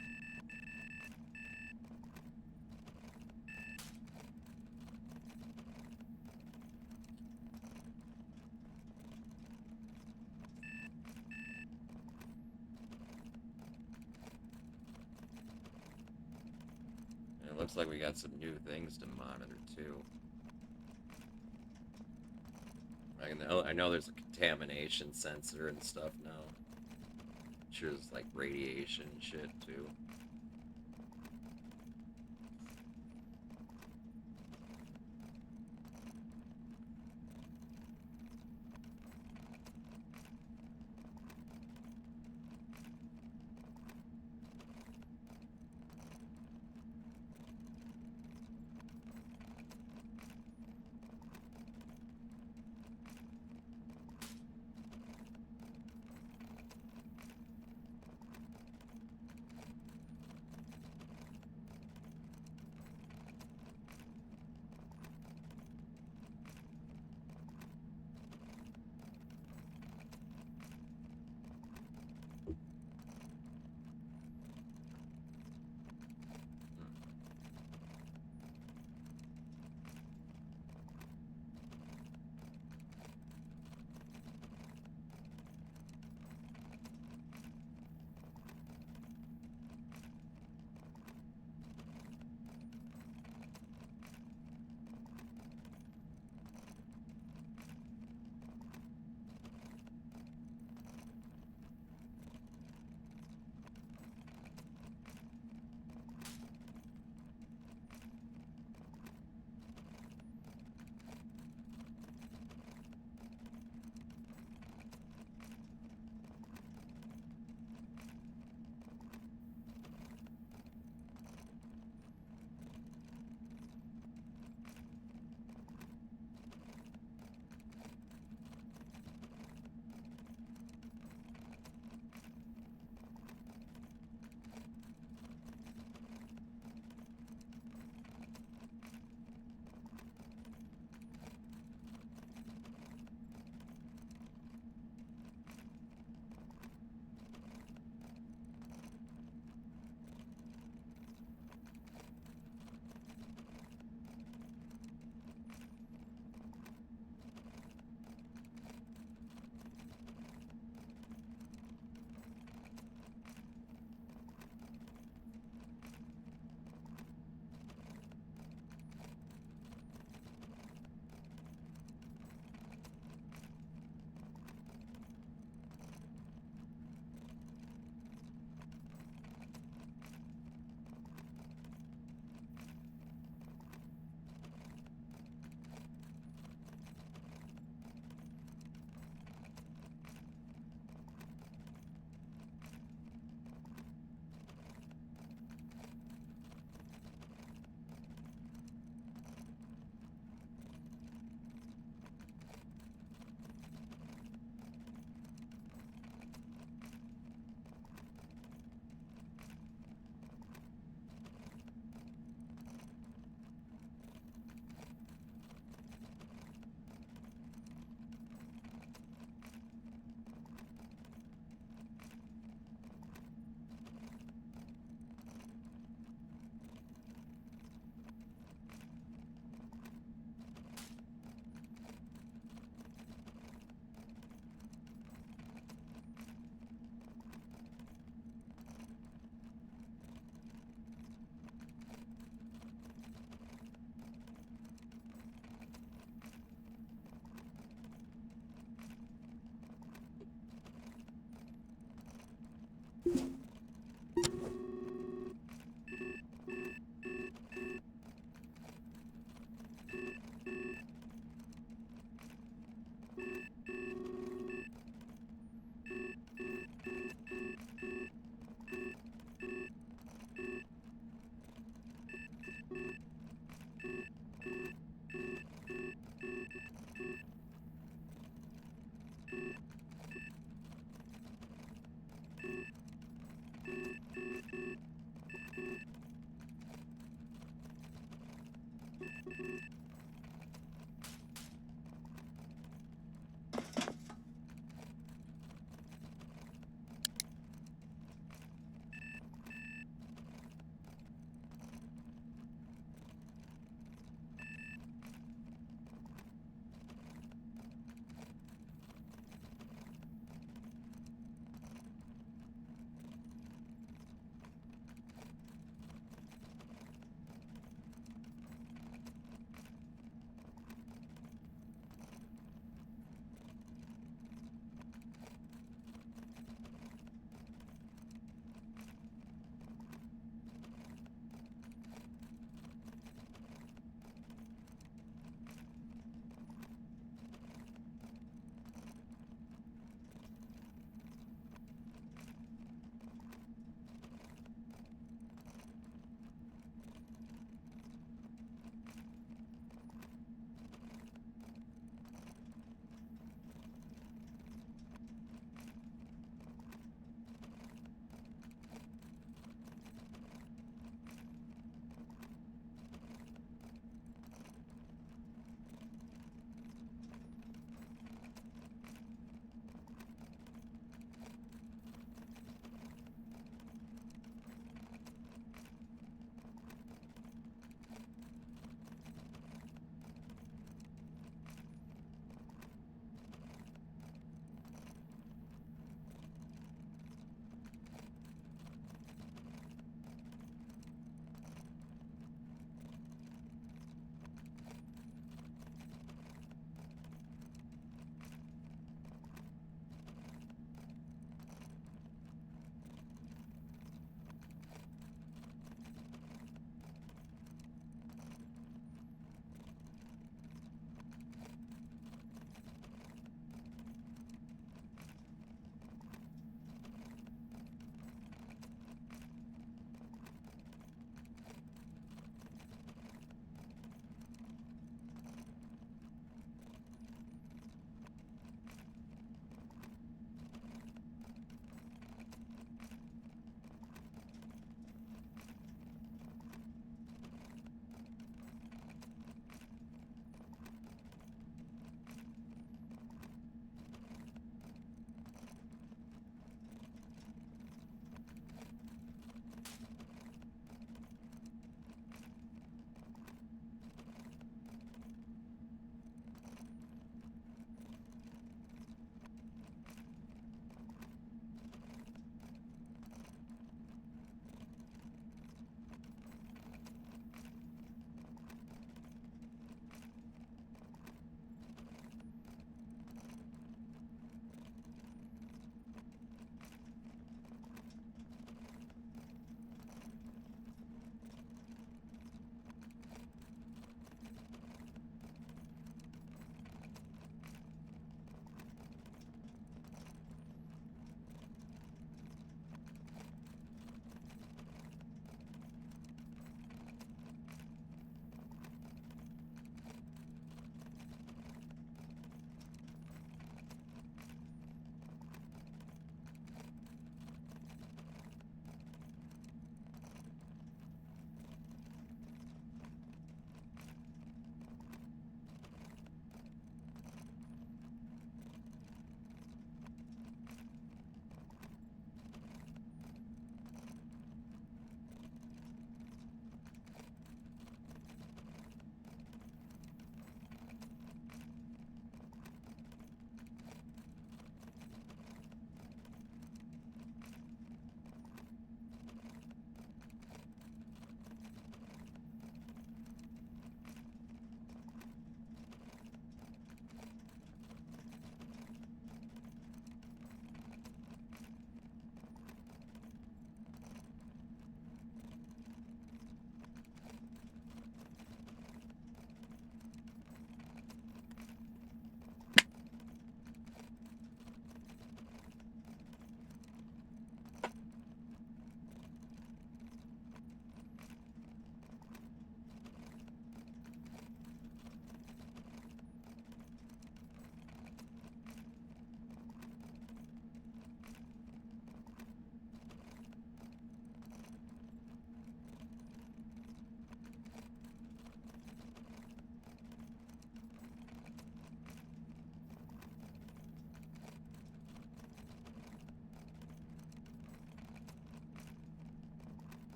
And it looks like we got some new things to monitor too. I know there's a contamination sensor and stuff now. I'm sure there's like radiation and shit too.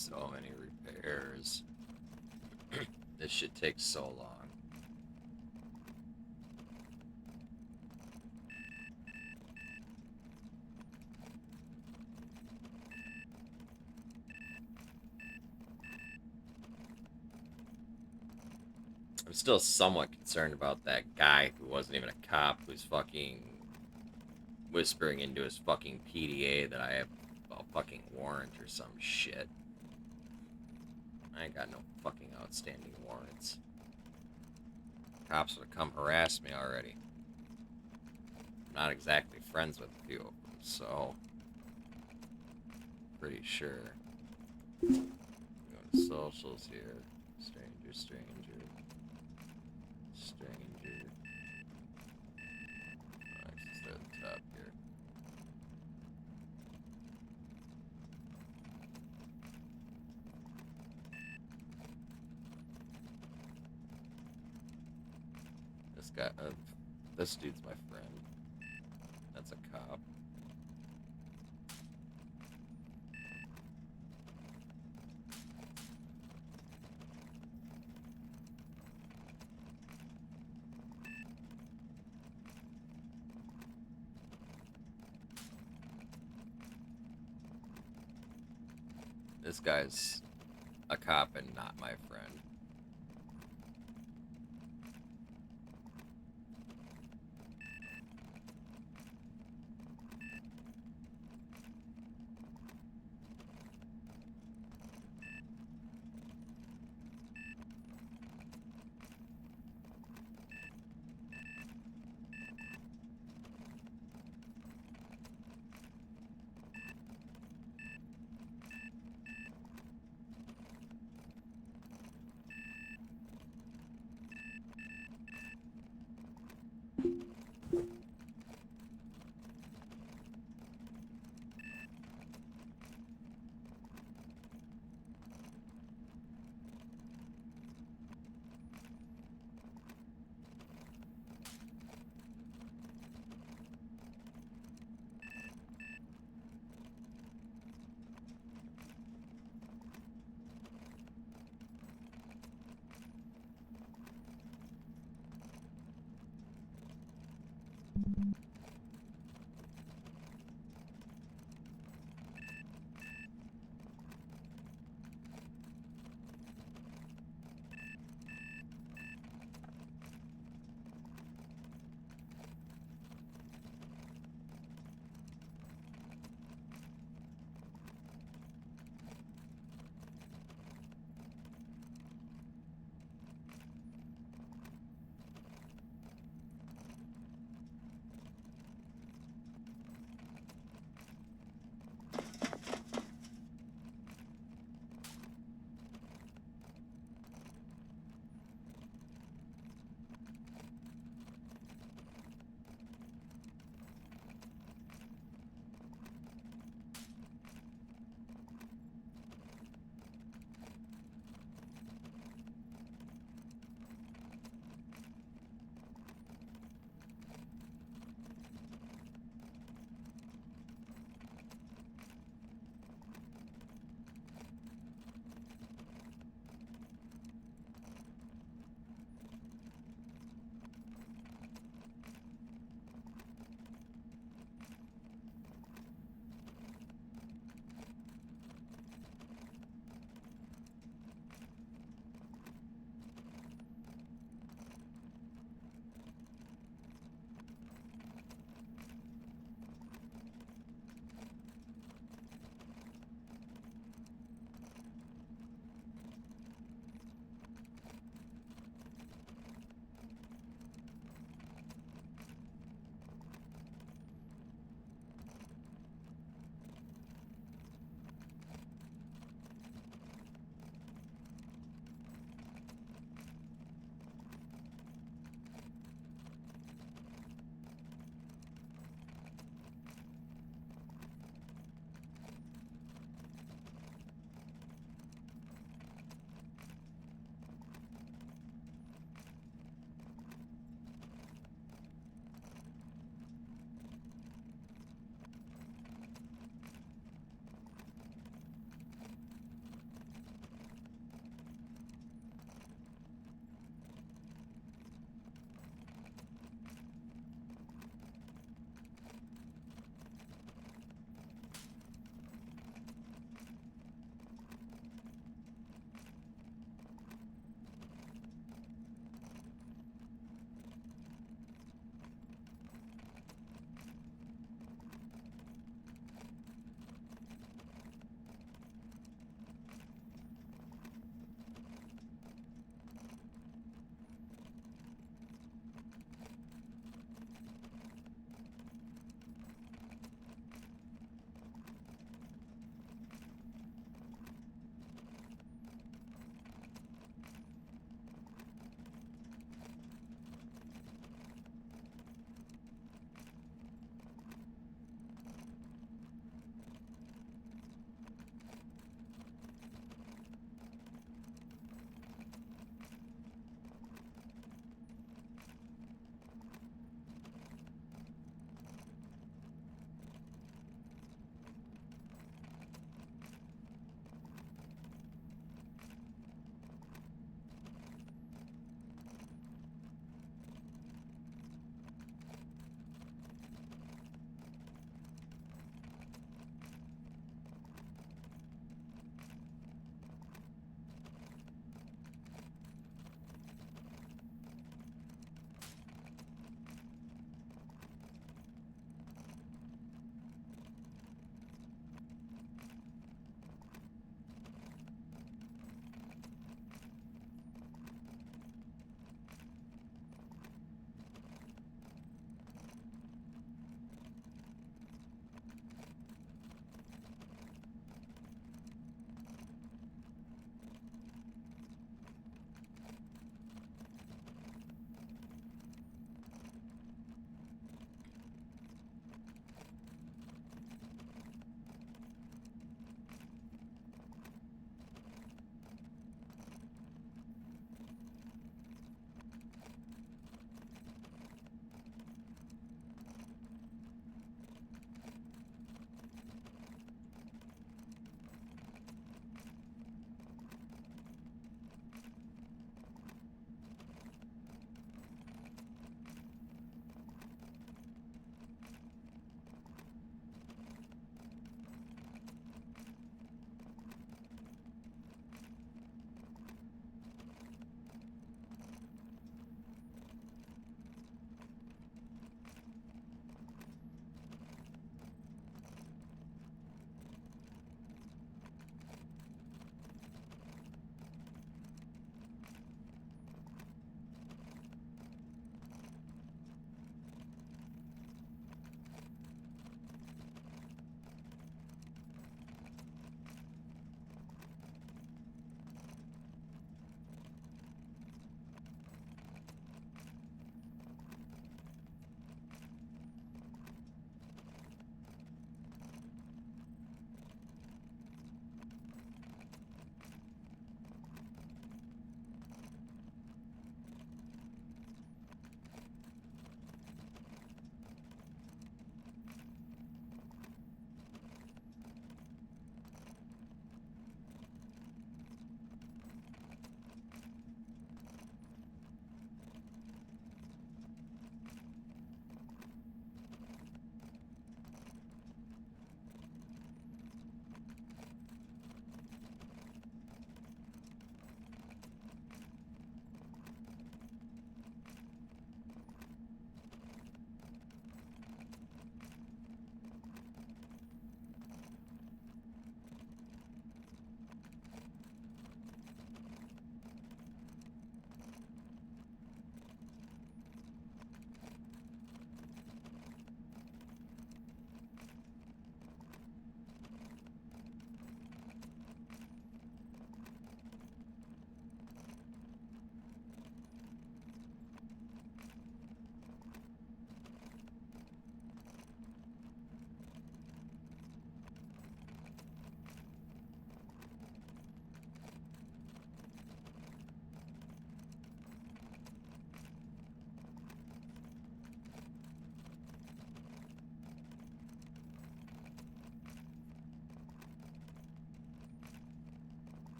So many repairs. This shit takes so long. I'm still somewhat concerned about that guy who wasn't even a cop who's fucking whispering into his fucking PDA that I have a fucking warrant or some shit. I ain't got no fucking outstanding warrants. Cops would have come harass me already. I'm not exactly friends with a few of them, so pretty sure. Go to socials here. Stranger, stranger. Stranger. Let's start at the top here. This guy, this dude's my friend. That's a cop. This guy's a cop and not my friend.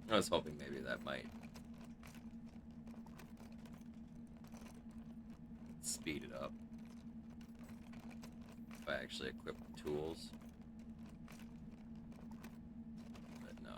I was hoping maybe that might speed it up. If I actually equip the tools. But no.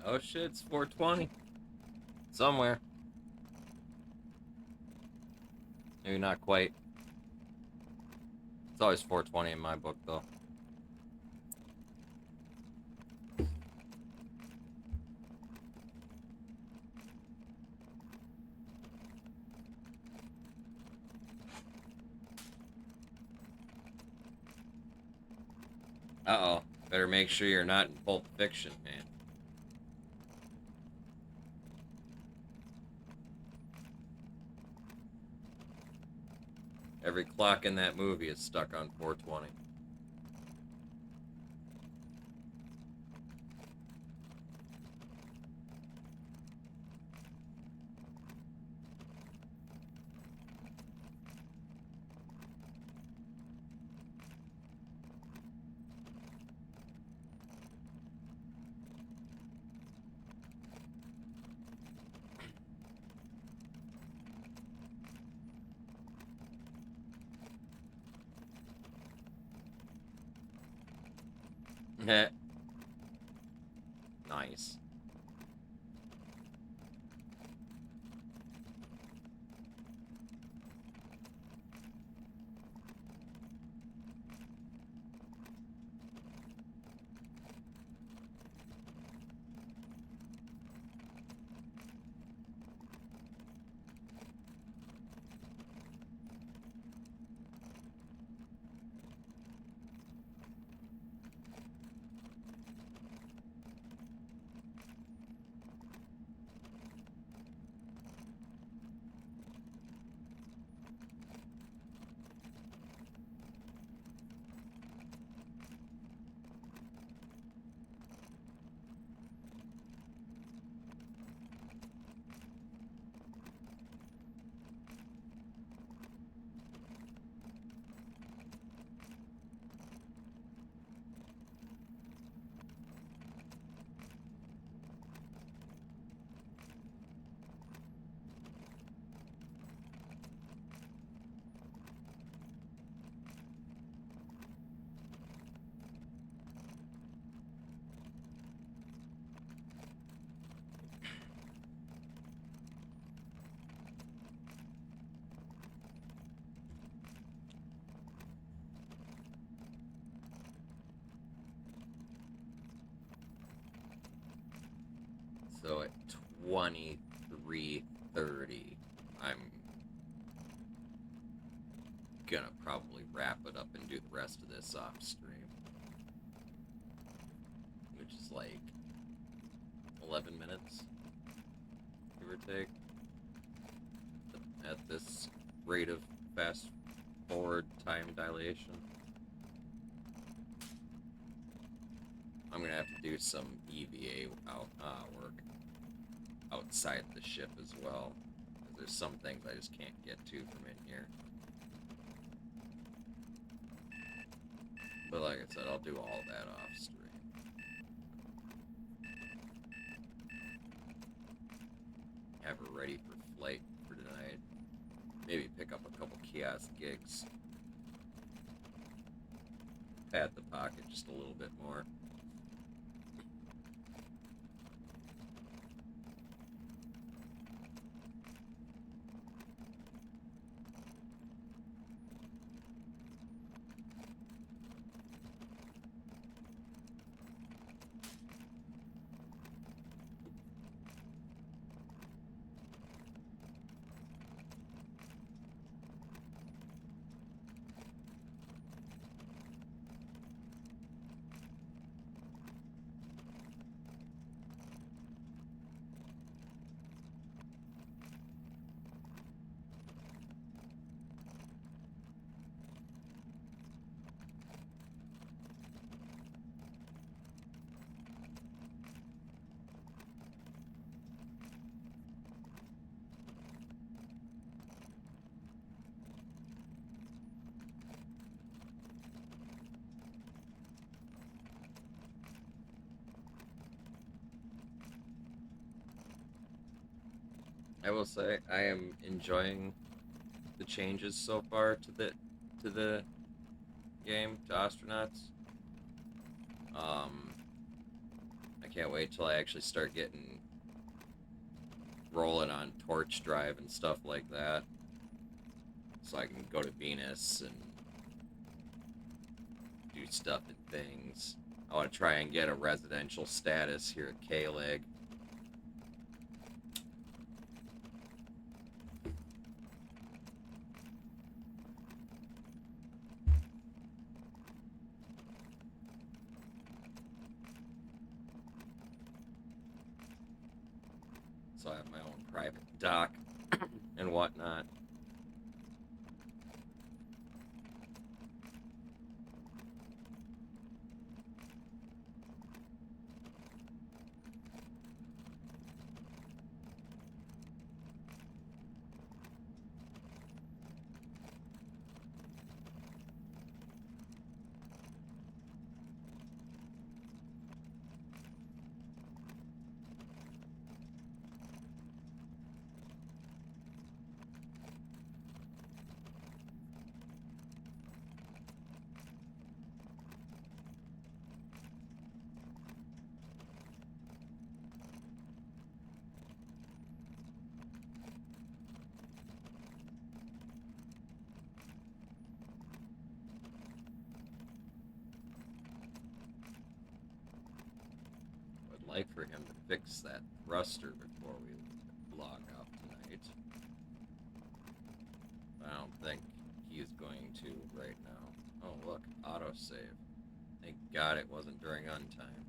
Oh shit, it's 420. Somewhere. Maybe not quite. It's always 420 in my book, though. Uh-oh. Better make sure you're not in Pulp Fiction, man. Every clock in that movie is stuck on 420. Nice. So at 23:30, I'm gonna probably wrap it up and do the rest of this off stream. Which is like 11 minutes, give or take. rate of fast forward time dilation. I'm gonna have to do some EVA work outside the ship as well, because there's some things I just can't get to from in here. But like I said, I'll do all that off stream. Have her ready for flight for tonight. Maybe pick up a couple kiosk gigs. Pad the pocket just a little bit more. I will say I am enjoying the changes so far to the game, to Ostranauts. I can't wait till I actually start getting rolling on torch drive and stuff like that, so I can go to Venus and do stuff and things. I want to try and get a residential status here at K-Leg. So I have my own private dock and whatnot. Like for him to fix that thruster before we log out tonight. I don't think he's going to right now. Oh look, autosave. Thank God it wasn't during untime.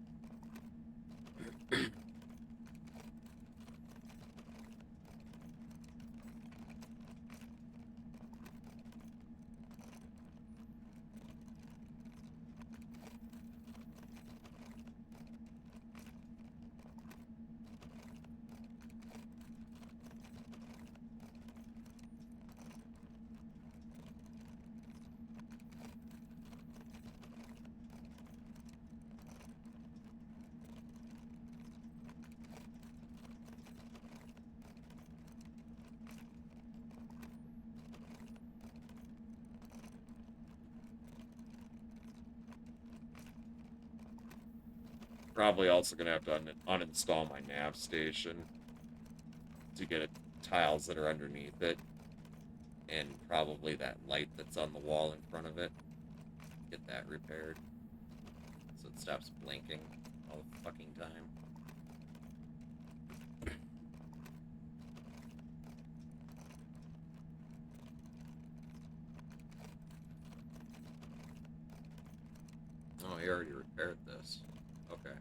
Probably also gonna have to uninstall my nav station to get it, tiles that are underneath it, and probably that light that's on the wall in front of it. Get that repaired so it stops blinking all the fucking time. Oh, he already repaired this. Okay.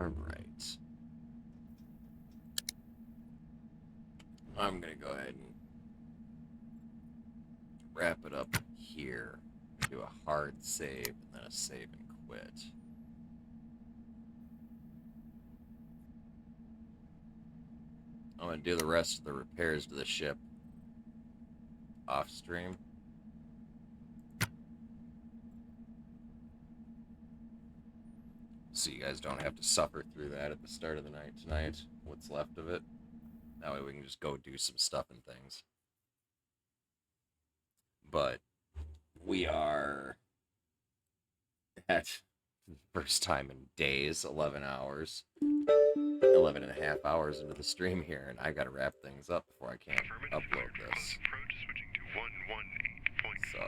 Alright. I'm gonna go ahead and wrap it up here. Do a hard save, and then a save and quit. I'm gonna do the rest of the repairs to the ship off stream. So you guys don't have to suffer through that at the start of the night tonight, what's left of it. That way we can just go do some stuff and things. But we are at first time in days, 11 hours. 11 and a half hours into the stream here, and I gotta wrap things up before I can upload this. So,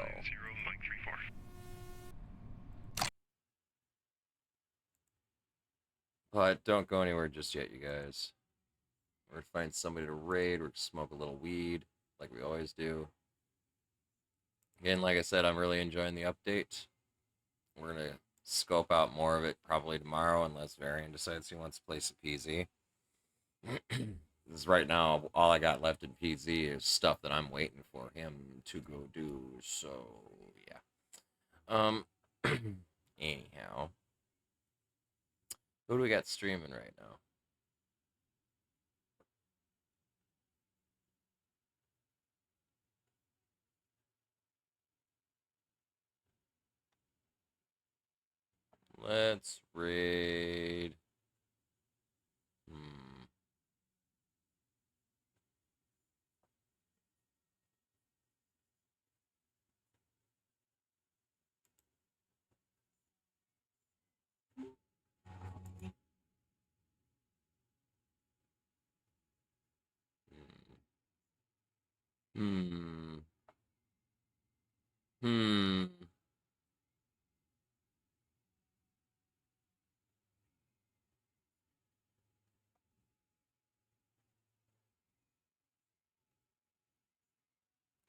but don't go anywhere just yet, you guys. We're gonna find somebody to raid. We're gonna smoke a little weed, like we always do. Again, like I said, I'm really enjoying the update. We're gonna scope out more of it probably tomorrow, unless Varian decides he wants to play some PZ. Because right now, all I got left in PZ is stuff that I'm waiting for him to go do. So yeah. Anyhow, who do we got streaming right now? Let's raid. Hmm.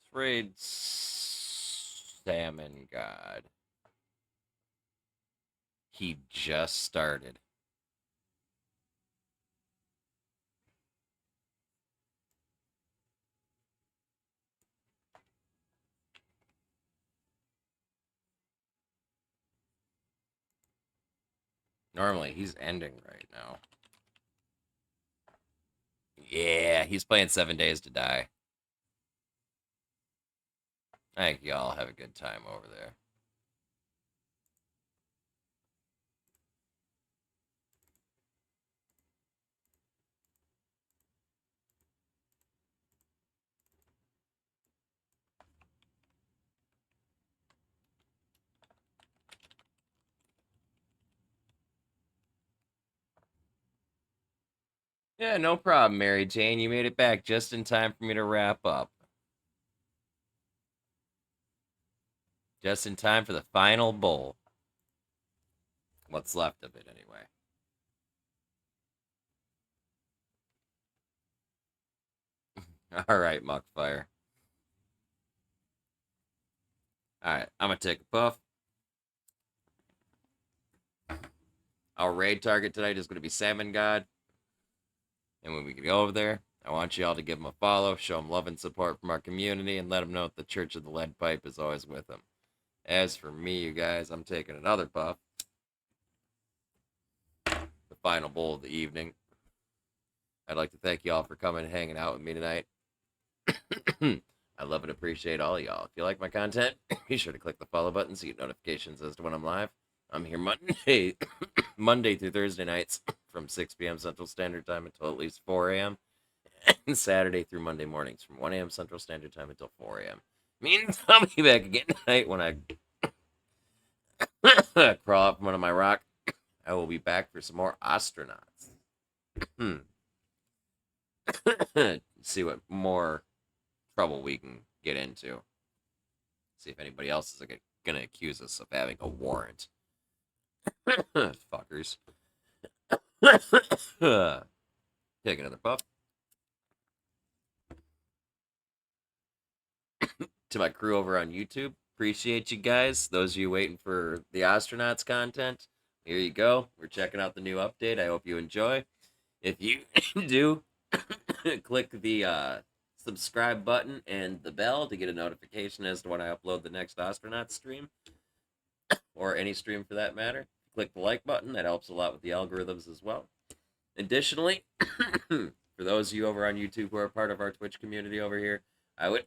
Let's raid Salmon God. He just started. Normally, he's ending right now. Yeah, he's playing 7 Days to Die. I think y'all have a good time over there. Yeah, no problem, Mary Jane. You made it back just in time for me to wrap up. Just in time for the final bowl. What's left of it, anyway. All right, Muckfire. All right, I'm going to take a puff. Our raid target tonight is going to be Salmon God. And when we go over there, I want you all to give him a follow, show him love and support from our community, and let him know that the Church of the Lead Pipe is always with him. As for me, you guys, I'm taking another puff. The final bowl of the evening. I'd like to thank you all for coming and hanging out with me tonight. I love and appreciate all of y'all. If you like my content, be sure to click the follow button so you get notifications as to when I'm live. I'm here Monday through Thursday nights from 6 p.m. Central Standard Time until at least 4 a.m. And Saturday through Monday mornings from 1 a.m. Central Standard Time until 4 a.m. Means I'll be back again tonight when I crawl up from under my rock. I will be back for some more Ostranauts. See what more trouble we can get into. See if anybody else is gonna accuse us of having a warrant. Fuckers. Take another puff. To my crew over on YouTube, appreciate you guys. Those of you waiting for the Ostranauts content, here you go. We're checking out the new update. I hope you enjoy. If you do, click the subscribe button and the bell to get a notification as to when I upload the next Ostranauts stream, or any stream for that matter. Click the like button. That helps a lot with the algorithms as well. Additionally, for those of you over on YouTube who are part of our Twitch community over here, I would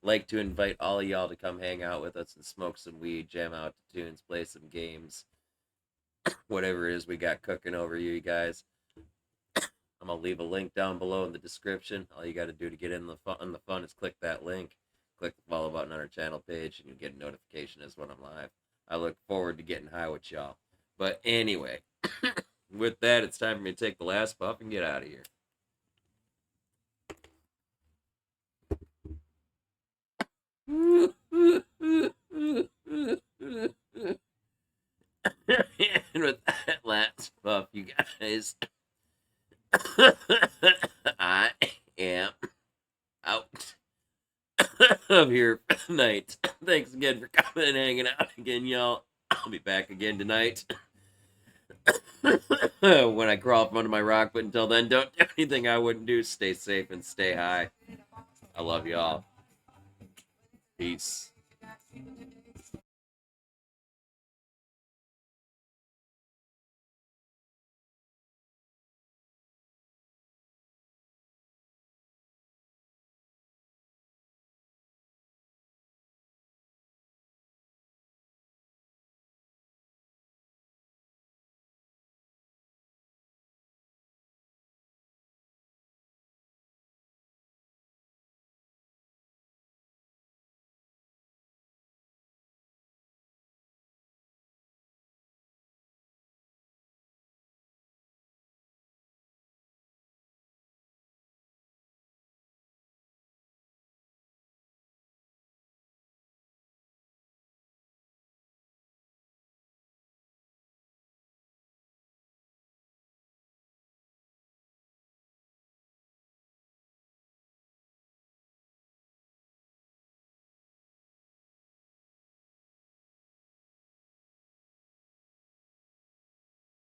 like to invite all of y'all to come hang out with us and smoke some weed, jam out to tunes, play some games, whatever it is we got cooking over you guys. I'm going to leave a link down below in the description. All you got to do to get in the fun is click that link, click the follow button on our channel page, and you'll get a notification as when I'm live. I look forward to getting high with y'all. But anyway, with that, it's time for me to take the last puff and get out of here. And with that last puff, you guys, I am out of here for the night. Thanks again for coming and hanging out again, y'all. I'll be back again tonight when I crawl up under my rock. But until then, don't do anything I wouldn't do. Stay safe and stay high. I love y'all. Peace.